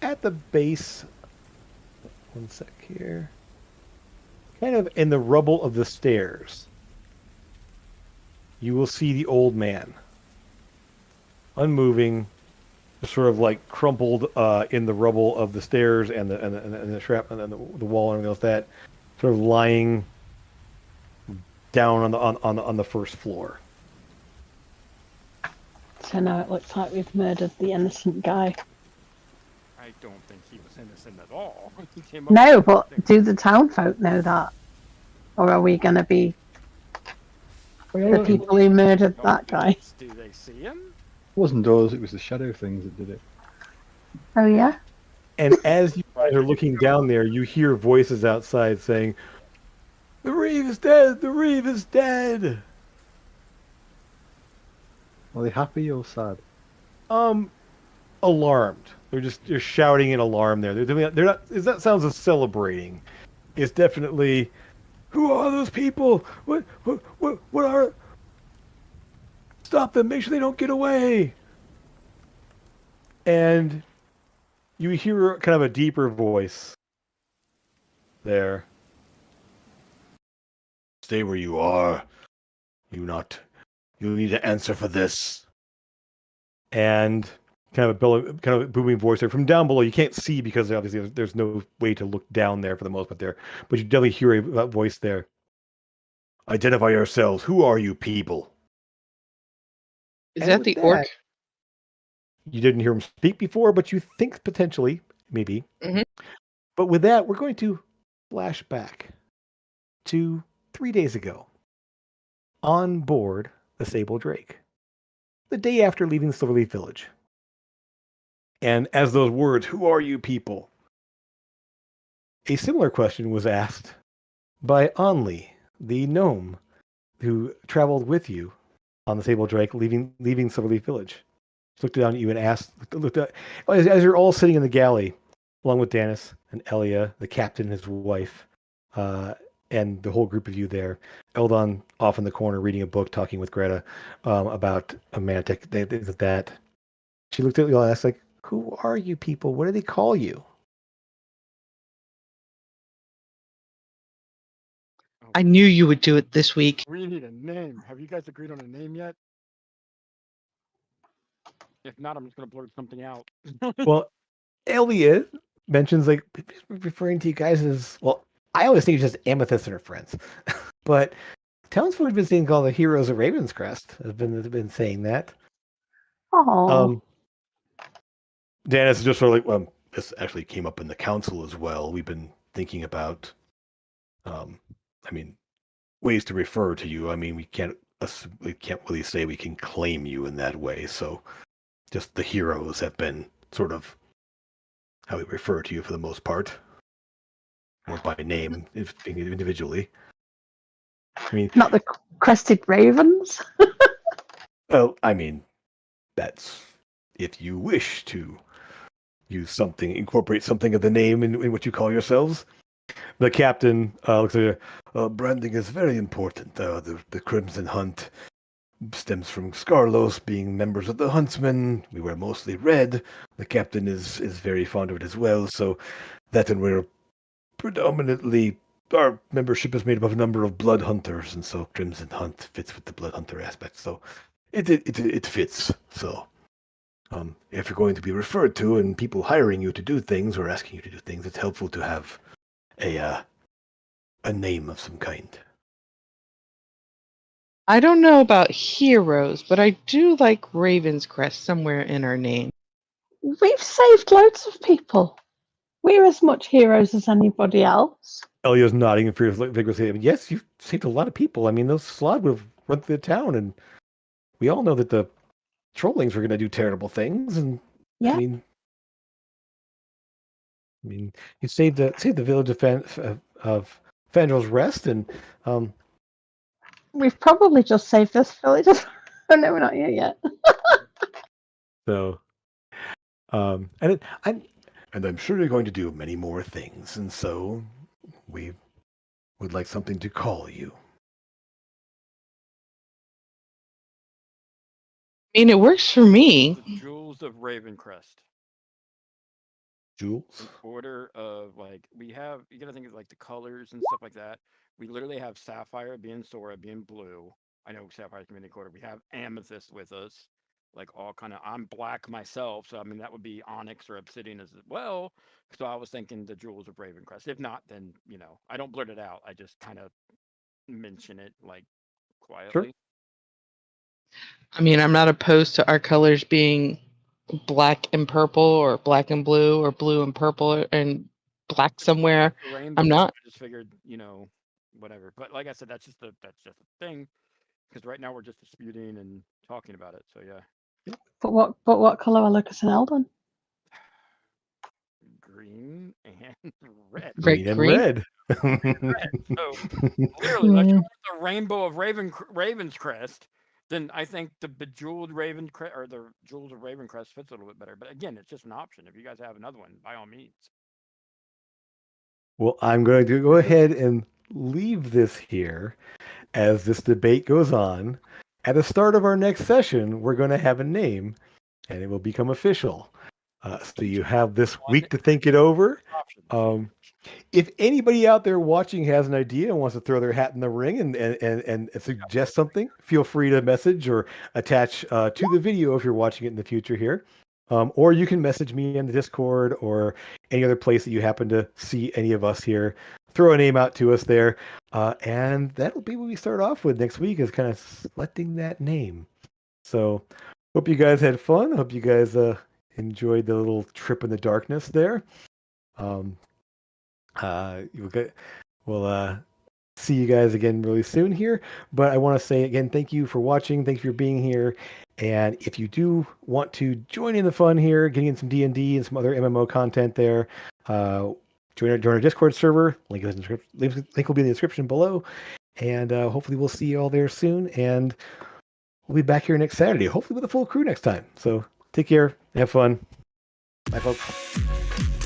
[SPEAKER 1] at the base, 1 sec here, kind of in the rubble of the stairs, you will see the old man, unmoving, just sort of like crumpled in the rubble of the stairs and the shrapnel and the wall and everything else, that sort of lying down on the first floor.
[SPEAKER 3] So now it looks like we've murdered the innocent guy.
[SPEAKER 2] I don't think he was innocent at all. He came up
[SPEAKER 3] No,
[SPEAKER 2] with
[SPEAKER 3] but
[SPEAKER 2] everything.
[SPEAKER 3] do the town folk know that? Or are we going to be the people who murdered that guy?
[SPEAKER 2] Do they see him?
[SPEAKER 4] It wasn't those, it was the shadow things that did it.
[SPEAKER 3] Oh, yeah?
[SPEAKER 1] And as you guys are looking down there, you hear voices outside saying, "The Reeve is dead! The Reeve is dead!"
[SPEAKER 4] Are they happy or sad?
[SPEAKER 1] Alarmed. They're shouting in alarm there. They're not. That sounds of celebrating. It's definitely, who are those people? What are? Stop them! Make sure they don't get away. And you hear kind of a deeper voice there. Stay where you are. You need to answer for this. And kind of a booming voice there from down below. You can't see because obviously there's no way to look down there for the most part there, but you definitely hear a voice there. Identify yourselves. Who are you people?
[SPEAKER 5] Is
[SPEAKER 1] And
[SPEAKER 5] that
[SPEAKER 1] with
[SPEAKER 5] the orc?
[SPEAKER 1] You didn't hear him speak before, but you think potentially, maybe.
[SPEAKER 5] Mhm.
[SPEAKER 1] But with that, we're going to flash back to 3 days ago on board the Sable Drake, the day after leaving Silverleaf Village. And as those words, who are you people? A similar question was asked by Onley, the gnome who traveled with you on the Sable Drake, leaving Silverleaf Village. She looked down at you and asked, as you're all sitting in the galley, along with Danis and Elia, the captain and his wife, and the whole group of you there. Eldon off in the corner reading a book, talking with Greta about a mantic. That she looked at you all and asked, like, "Who are you people? What do they call you?"
[SPEAKER 5] I knew you would do it this week.
[SPEAKER 2] We need a name. Have you guys agreed on a name yet? If not, I'm just gonna blurt something out.
[SPEAKER 1] Well, Elliot mentions like referring to you guys as well. I always think it's just Amethyst and her friends, but townsfolk have been saying called the heroes of Ravenscrest. Have been saying that.
[SPEAKER 3] Oh,
[SPEAKER 1] Dennis is just sort of like, well, this actually came up in the council as well. We've been thinking about, I mean, ways to refer to you. I mean, we can't really say we can claim you in that way. So, just the heroes have been sort of how we refer to you for the most part, or by name, if individually. I mean,
[SPEAKER 3] not the crested ravens.
[SPEAKER 1] well, I mean, that's if you wish to use something, incorporate something of the name in what you call yourselves. The captain looks at you. Branding is very important. The Crimson Hunt stems from Scarlos being members of the Huntsmen. We wear mostly red. The captain is very fond of it as well. So that, and we're predominantly, our membership is made up of a number of blood hunters, and so Crimson Hunt fits with the blood hunter aspect. So it fits. So if you're going to be referred to and people hiring you to do things or asking you to do things, it's helpful to have a name of some kind.
[SPEAKER 5] I don't know about heroes, but I do like Ravenscrest somewhere in our name.
[SPEAKER 3] We've saved loads of people. We're as much heroes as anybody else.
[SPEAKER 1] Elio's nodding vigorously. I mean, yes, you've saved a lot of people. I mean, those Slod would have run through the town, and we all know that the Trollings were going to do terrible things. And
[SPEAKER 3] Yeah.
[SPEAKER 1] I mean, you saved the village of Fandrel's Rest, and
[SPEAKER 3] We've probably just saved this village. Oh no, we're not here yet.
[SPEAKER 1] so, and I'm sure you're going to do many more things, and so we would like something to call you.
[SPEAKER 5] I mean, it works for me.
[SPEAKER 2] The Jewels of Ravencrest.
[SPEAKER 1] Jules?
[SPEAKER 2] In order of, like, we have, you gotta think of like the colors and stuff like that. We literally have Sapphire being Sora being blue. I know Sapphire's community quarter. We have Amethyst with us. Like all kind of, I'm black myself, so I mean that would be Onyx or Obsidian as well. So I was thinking the Jewels of Ravencrest. If not, then I don't blurt it out. I just kind of mention it like quietly.
[SPEAKER 1] Sure.
[SPEAKER 5] I mean, I'm not opposed to our colors being black and purple, or black and blue, or blue and purple and black somewhere.
[SPEAKER 2] Rainbow,
[SPEAKER 5] I'm not.
[SPEAKER 2] I just figured, whatever. But like I said, that's just a thing. Because right now we're just disputing and talking about it. So yeah.
[SPEAKER 3] But what colour are Lucas and Eldon?
[SPEAKER 2] Green and red.
[SPEAKER 1] Green and red.
[SPEAKER 2] Red. So clearly, like, you want the rainbow of Ravenscrest, then I think the bejeweled Ravencrest or the Jewels of Ravencrest fits a little bit better. But again, it's just an option. If you guys have another one, by all means.
[SPEAKER 1] Well, I'm going to go ahead and leave this here as this debate goes on. At the start of our next session, we're going to have a name, and it will become official. So you have this week to think it over. If anybody out there watching has an idea and wants to throw their hat in the ring and suggest something, feel free to message or attach to the video if you're watching it in the future here. Or you can message me in the Discord or any other place that you happen to see any of us here. Throw a name out to us there. And that'll be what we start off with next week, is kind of selecting that name. So hope you guys had fun. Hope you guys enjoyed the little trip in the darkness there. We'll see you guys again really soon here. But I want to say again, thank you for watching. Thank you for being here. And if you do want to join in the fun here, getting in some D&D and some other MMO content there, join our Discord server. Link will be in the description below. And hopefully we'll see you all there soon. And we'll be back here next Saturday, hopefully with a full crew next time. So take care. Have fun. Bye, folks.